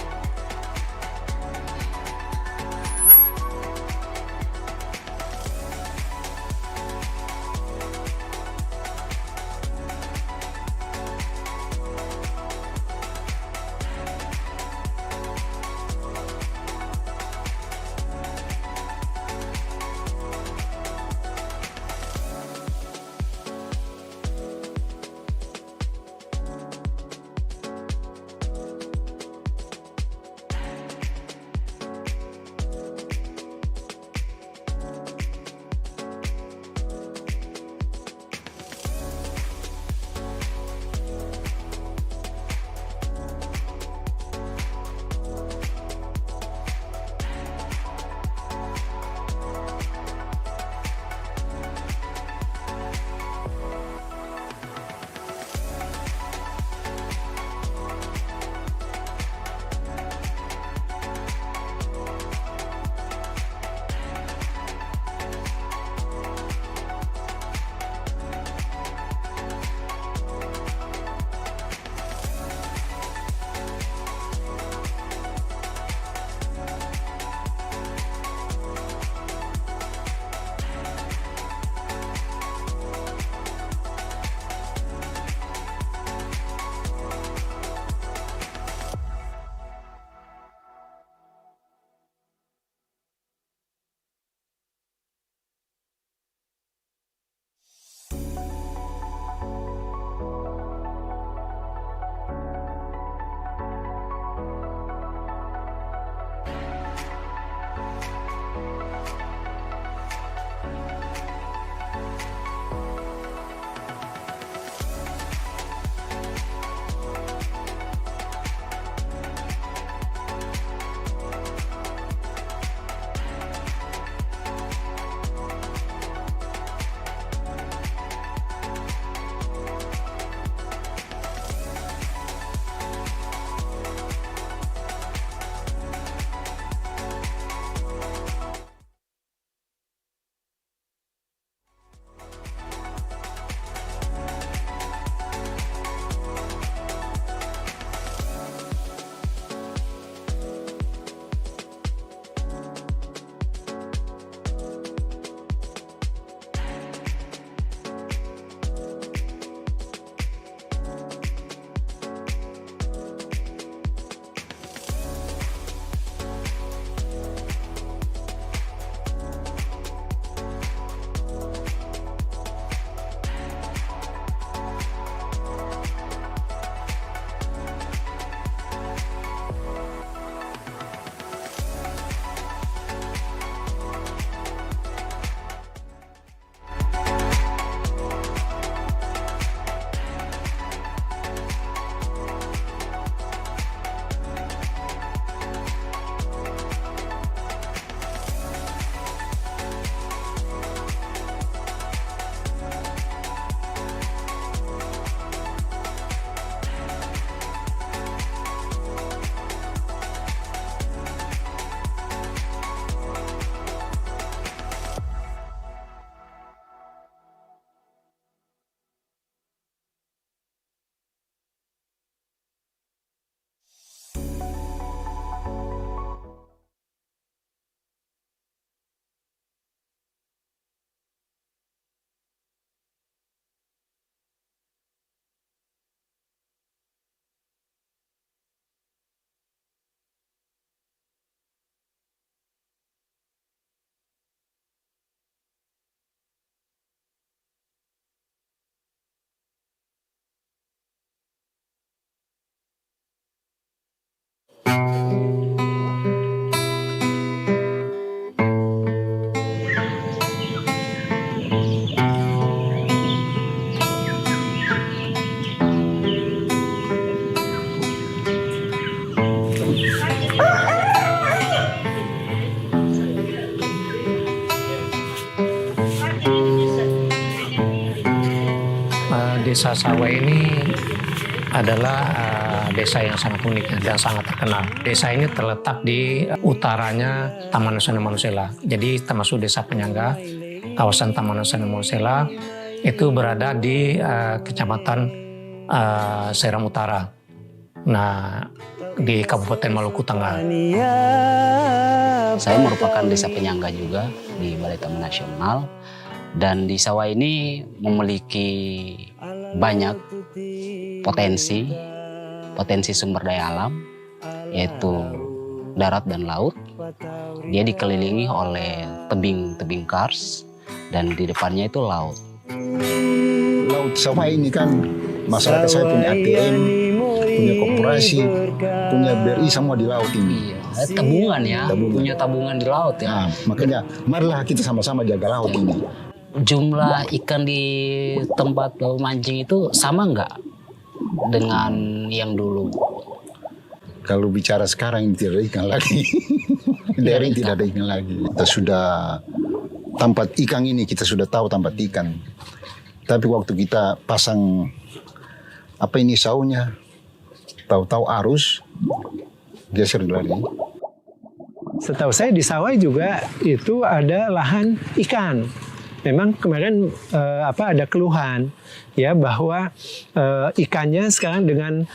Desa Sawai ini adalah desa yang sangat unik dan sangat terkenal. Desa ini terletak di utaranya Taman Nasional Manusela. Jadi termasuk desa penyangga kawasan Taman Nasional Manusela itu berada di Kecamatan Seram Utara. Nah, di Kabupaten Maluku Tengah. Saya merupakan desa penyangga juga di Balai Taman Nasional. Dan di Sawai ini memiliki banyak potensi sumber daya alam, yaitu darat dan laut. Dia dikelilingi oleh tebing-tebing kars, dan di depannya itu laut. Laut Sawai ini kan masyarakat saya punya ATM, punya koperasi, punya BRI semua di laut ini. Tabungan ya, punya tabungan di laut ya. Nah, makanya marilah kita sama-sama jaga laut ini. Jumlah ikan di tempat mancing itu sama nggak dengan yang dulu? Kalau bicara sekarang tidak ada ikan lagi. Dari tidak ada ikan lagi. Kita sudah tempat ikan ini kita sudah tahu tempat ikan. Tapi waktu kita pasang apa ini saunya, tahu-tahu arus geser lari. Setahu saya di Sawai juga itu ada lahan ikan. Memang kemarin ada keluhan ya bahwa ikannya sekarang dengan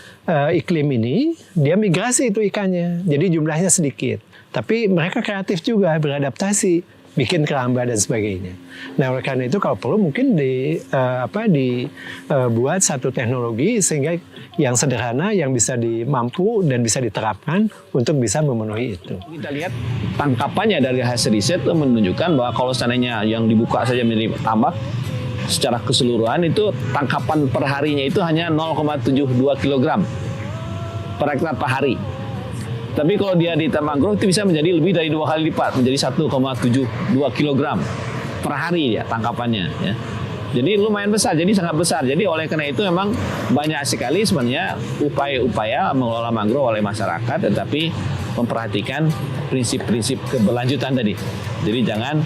iklim ini dia migrasi itu ikannya, jadi jumlahnya sedikit. Tapi mereka kreatif juga beradaptasi, bikin keramba dan sebagainya. Nah, oleh karena itu kalau perlu mungkin dibuat satu teknologi sehingga yang sederhana yang bisa dimampu dan bisa diterapkan untuk bisa memenuhi itu. Kita lihat tangkapannya dari hasil riset itu menunjukkan bahwa kalau seandainya yang dibuka saja menjadi tambak secara keseluruhan itu tangkapan per harinya itu hanya 0,72 kg per hektar per hari. Tapi kalau dia di taman mangrove itu bisa menjadi lebih dari 2 kali lipat, menjadi 1,72 kg per hari ya tangkapannya ya. Jadi lumayan besar, jadi sangat besar. Jadi oleh karena itu memang banyak sekali sebenarnya upaya-upaya mengelola mangrove oleh masyarakat, tetapi memperhatikan prinsip-prinsip keberlanjutan tadi. Jadi jangan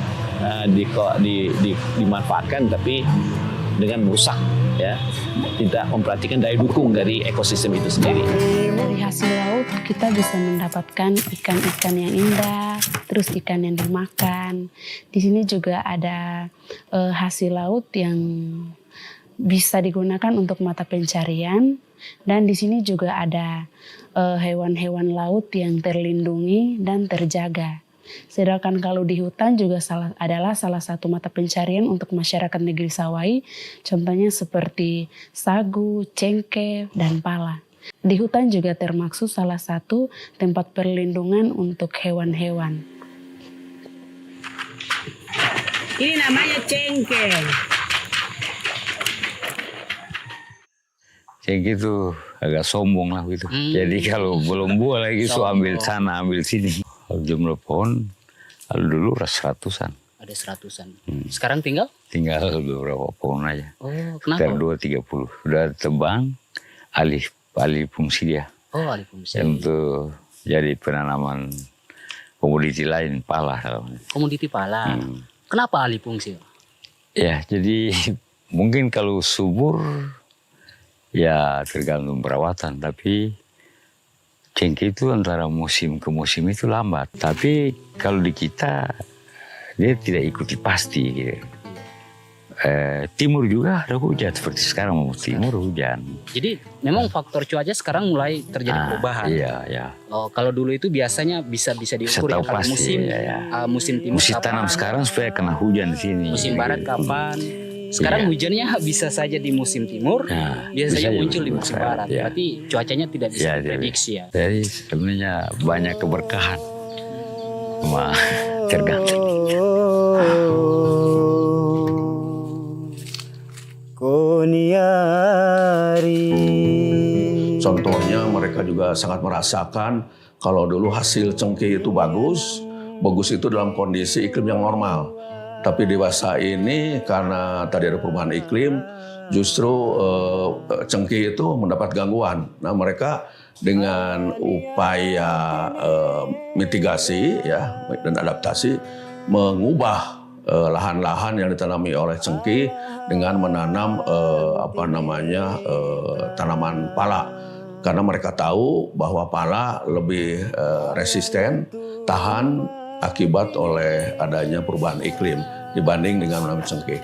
dimanfaatkan tapi dengan merusak ya, tidak memperhatikan daya dukung dari ekosistem itu sendiri. Dari hasil laut kita bisa mendapatkan ikan-ikan yang indah, terus ikan yang dimakan. Di sini juga ada hasil laut yang bisa digunakan untuk mata pencarian, dan di sini juga ada hewan-hewan laut yang terlindungi dan terjaga. Sedangkan kalau di hutan juga adalah salah satu mata pencarian untuk masyarakat negeri Sawai, contohnya seperti sagu, cengkeh, dan pala. Di hutan juga termasuk salah satu tempat perlindungan untuk hewan-hewan. Ini namanya cengkeh. Cengkeh itu agak sombong lah gitu. Jadi kalau belum buah lagi so ambil sana, ambil sini. Kalau jumlah pohon, kalau dulu ratusan. Ada 100-an. Sekarang tinggal? Tinggal beberapa pohon aja. Oh, kenapa? Sekitar 2-30. Udah tebang, alih fungsi dia. Oh, alih fungsi. Untuk jadi penanaman komoditi lain, pala. Komoditi pala. Kenapa alih fungsi? Ya, jadi mungkin kalau subur, ya tergantung perawatan. Tapi cengkeh itu antara musim ke musim itu lambat. Tapi kalau di kita, dia tidak ikuti pasti. Gitu. Timur juga ada hujan, seperti sekarang mau timur hujan. Jadi memang faktor cuaca sekarang mulai terjadi perubahan. Iya, iya. Oh, kalau dulu itu biasanya bisa diukur ya, kalau pasti, musim musim timur musim tanam sekarang supaya kena hujan di sini. Musim barat kapan? Sekarang hujannya bisa saja di musim timur, biasa saja muncul di musim barat. Berarti cuacanya tidak bisa diprediksi ya. Jadi sebenarnya banyak keberkahan, cuma tergantung. Contohnya mereka juga sangat merasakan Kalau dulu hasil cengkeh itu bagus itu dalam kondisi iklim yang normal. Tapi dewasa ini karena tadi ada perubahan iklim, justru cengkeh itu mendapat gangguan. Nah, mereka dengan upaya mitigasi ya dan adaptasi mengubah lahan-lahan yang ditanami oleh cengkeh dengan menanam tanaman pala, karena mereka tahu bahwa pala lebih resisten, tahan akibat oleh adanya perubahan iklim dibanding dengan menanam cengkeh.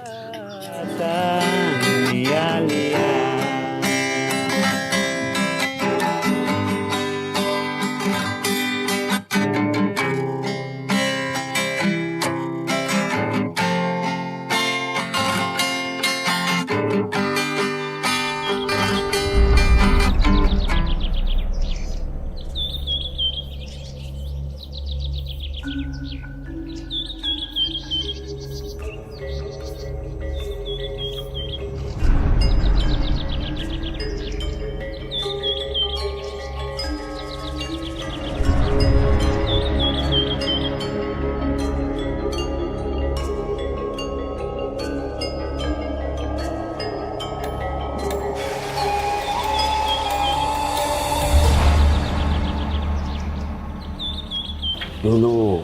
Dulu,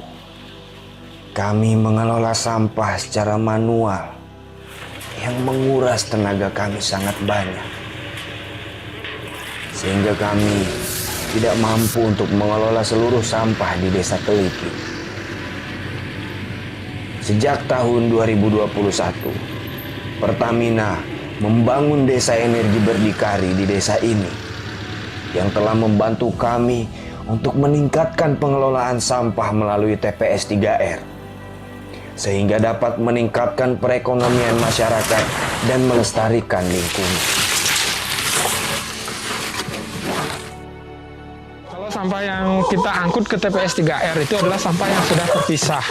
kami mengelola sampah secara manual yang menguras tenaga kami sangat banyak. Sehingga kami tidak mampu untuk mengelola seluruh sampah di Desa Teliti. Sejak tahun 2021, Pertamina membangun desa energi berdikari di desa ini yang telah membantu kami untuk meningkatkan pengelolaan sampah melalui TPS 3R, sehingga dapat meningkatkan perekonomian masyarakat dan melestarikan lingkungan. Kalau sampah yang kita angkut ke TPS 3R itu adalah sampah yang sudah terpisah.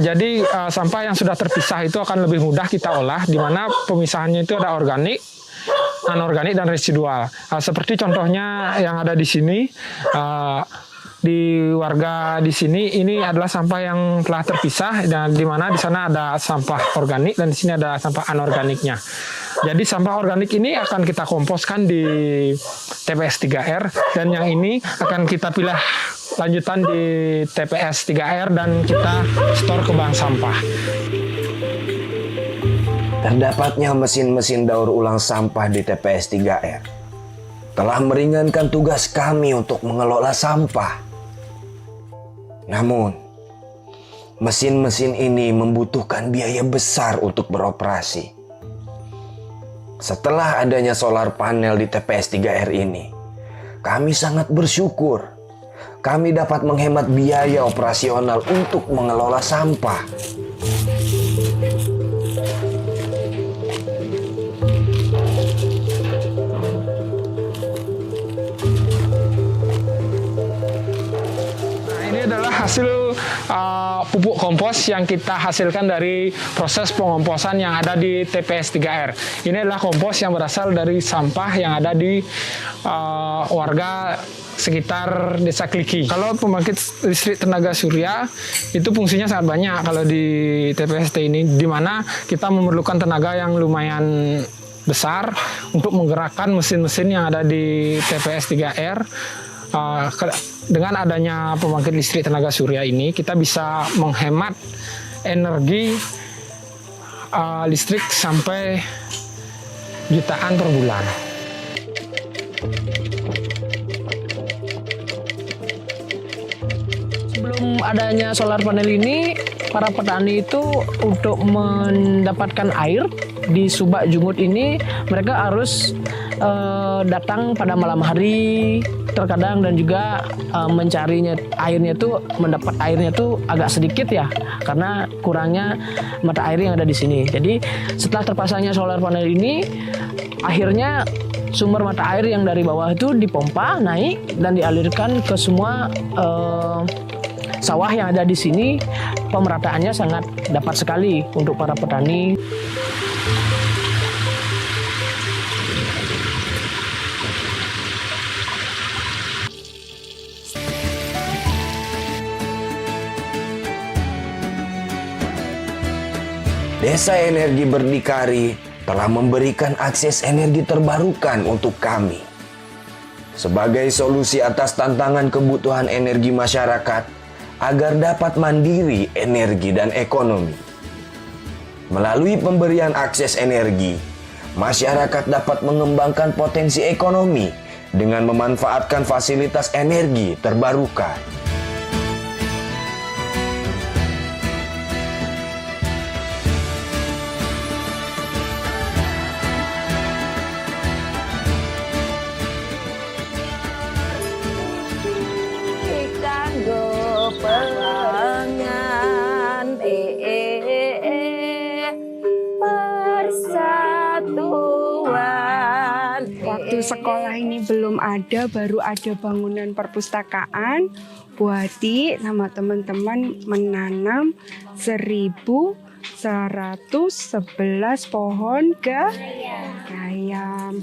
Jadi sampah yang sudah terpisah itu akan lebih mudah kita olah, di mana pemisahannya itu ada organik, anorganik dan residual. Seperti contohnya yang ada di sini, di warga di sini ini adalah sampah yang telah terpisah, dan di mana di sana ada sampah organik dan di sini ada sampah anorganiknya. Jadi sampah organik ini akan kita komposkan di TPS 3R, dan yang ini akan kita pilah lanjutan di TPS 3R dan kita setor ke bank sampah. Terdapatnya mesin-mesin daur ulang sampah di TPS 3R telah meringankan tugas kami untuk mengelola sampah. Namun, mesin-mesin ini membutuhkan biaya besar untuk beroperasi. Setelah adanya solar panel di TPS 3R ini, kami sangat bersyukur kami dapat menghemat biaya operasional untuk mengelola sampah. Hasil pupuk kompos yang kita hasilkan dari proses pengomposan yang ada di TPS 3R. Ini adalah kompos yang berasal dari sampah yang ada di warga sekitar Desa Kliki. Kalau pembangkit listrik tenaga surya itu fungsinya sangat banyak kalau di TPST ini, di mana kita memerlukan tenaga yang lumayan besar untuk menggerakkan mesin-mesin yang ada di TPS 3R. Dengan adanya pembangkit listrik tenaga surya ini, kita bisa menghemat energi listrik sampai jutaan per bulan. Sebelum adanya solar panel ini, para petani itu untuk mendapatkan air di Subak Jungut ini, mereka harus datang pada malam hari terkadang, dan juga mencarinya airnya tuh, mendapat airnya tuh agak sedikit ya, karena kurangnya mata air yang ada di sini. Jadi setelah terpasangnya solar panel ini, akhirnya sumber mata air yang dari bawah itu dipompa naik dan dialirkan ke semua sawah yang ada di sini. Pemerataannya sangat dapat sekali untuk para petani. Desa Energi Berdikari telah memberikan akses energi terbarukan untuk kami. Sebagai solusi atas tantangan kebutuhan energi masyarakat agar dapat mandiri energi dan ekonomi. Melalui pemberian akses energi, masyarakat dapat mengembangkan potensi ekonomi dengan memanfaatkan fasilitas energi terbarukan. Waktu sekolah ini belum ada, baru ada bangunan perpustakaan. Bu Hadi sama teman-teman menanam 1.111 pohon gayam.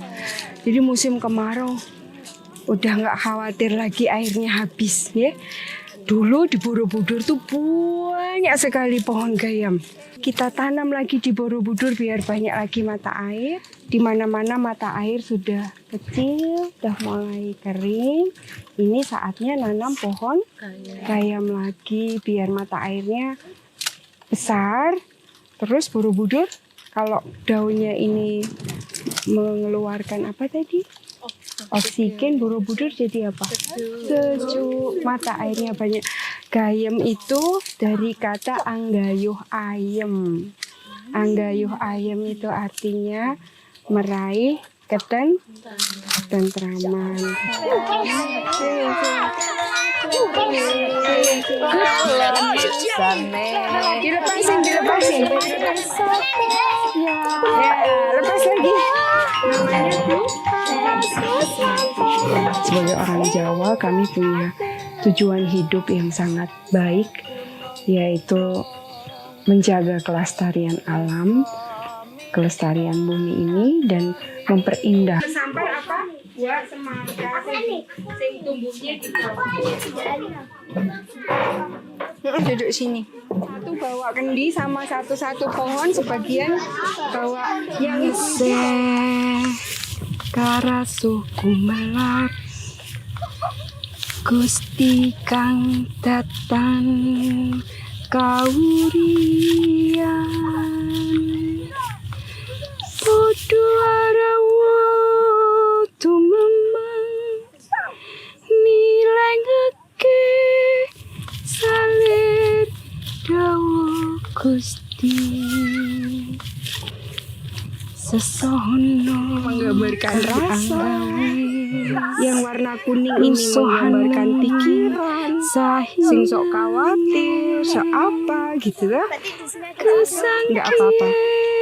Jadi musim kemarau udah nggak khawatir lagi airnya habis ya. Dulu di Borobudur tuh banyak sekali pohon gayam. Kita tanam lagi di Borobudur biar banyak lagi mata air. Di mana-mana mata air sudah kecil, sudah mulai kering. Ini saatnya nanam pohon gayam lagi biar mata airnya besar. Terus Borobudur kalau daunnya ini mengeluarkan apa tadi? Oksigen, Borobudur jadi apa? Sejuk, mata airnya banyak. Gayam itu dari kata anggayuh ayem. Anggayuh ayem itu artinya meraih ketentraman. Dilepasin. Ya, lepas lagi. Namanya sebagai orang Jawa, kami punya tujuan hidup yang sangat baik, yaitu menjaga kelestarian alam, kelestarian bumi ini, dan memperindah. Sampai apa? Buat semangka sing tumbuhnya di duduk sini. Satu bawa kendi sama satu pohon, sebagian bawa yang karasuh kumelar Gusti kang datang kaurian podo arawo tumemeng milengake salir dawa Gusti sesono menggambarkan rasa yang warna kuning ini menggambarkan pikiran sing sok khawatir sok apa gitu lah nggak apa-apa.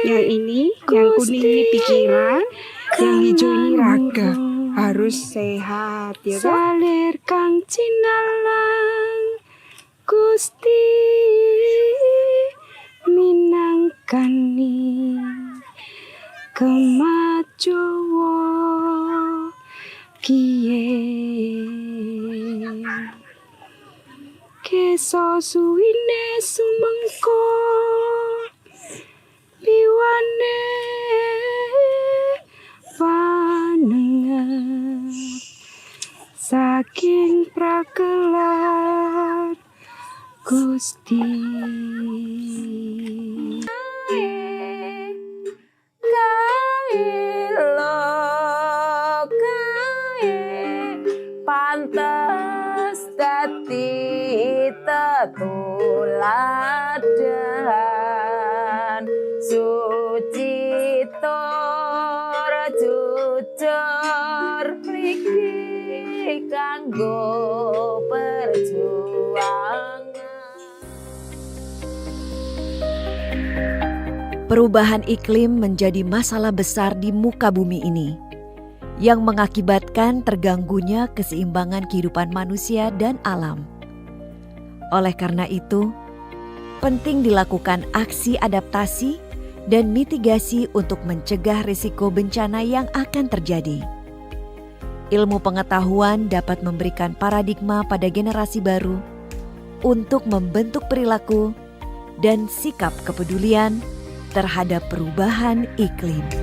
Yang ini yang kuning ini pikiran, yang hijau ini raga, harus sehat ya kan. Salir kang cinalang Gusti minangkani kemajowo kiye keso suwine sumengko piwane panengan saking prakelar Gusti. Pantes dadi tetuladan suci tur jujur mriki kanggo perjuangan. Perubahan iklim menjadi masalah besar di muka bumi ini, yang mengakibatkan terganggunya keseimbangan kehidupan manusia dan alam. Oleh karena itu, penting dilakukan aksi adaptasi dan mitigasi untuk mencegah risiko bencana yang akan terjadi. Ilmu pengetahuan dapat memberikan paradigma pada generasi baru untuk membentuk perilaku dan sikap kepedulian terhadap perubahan iklim.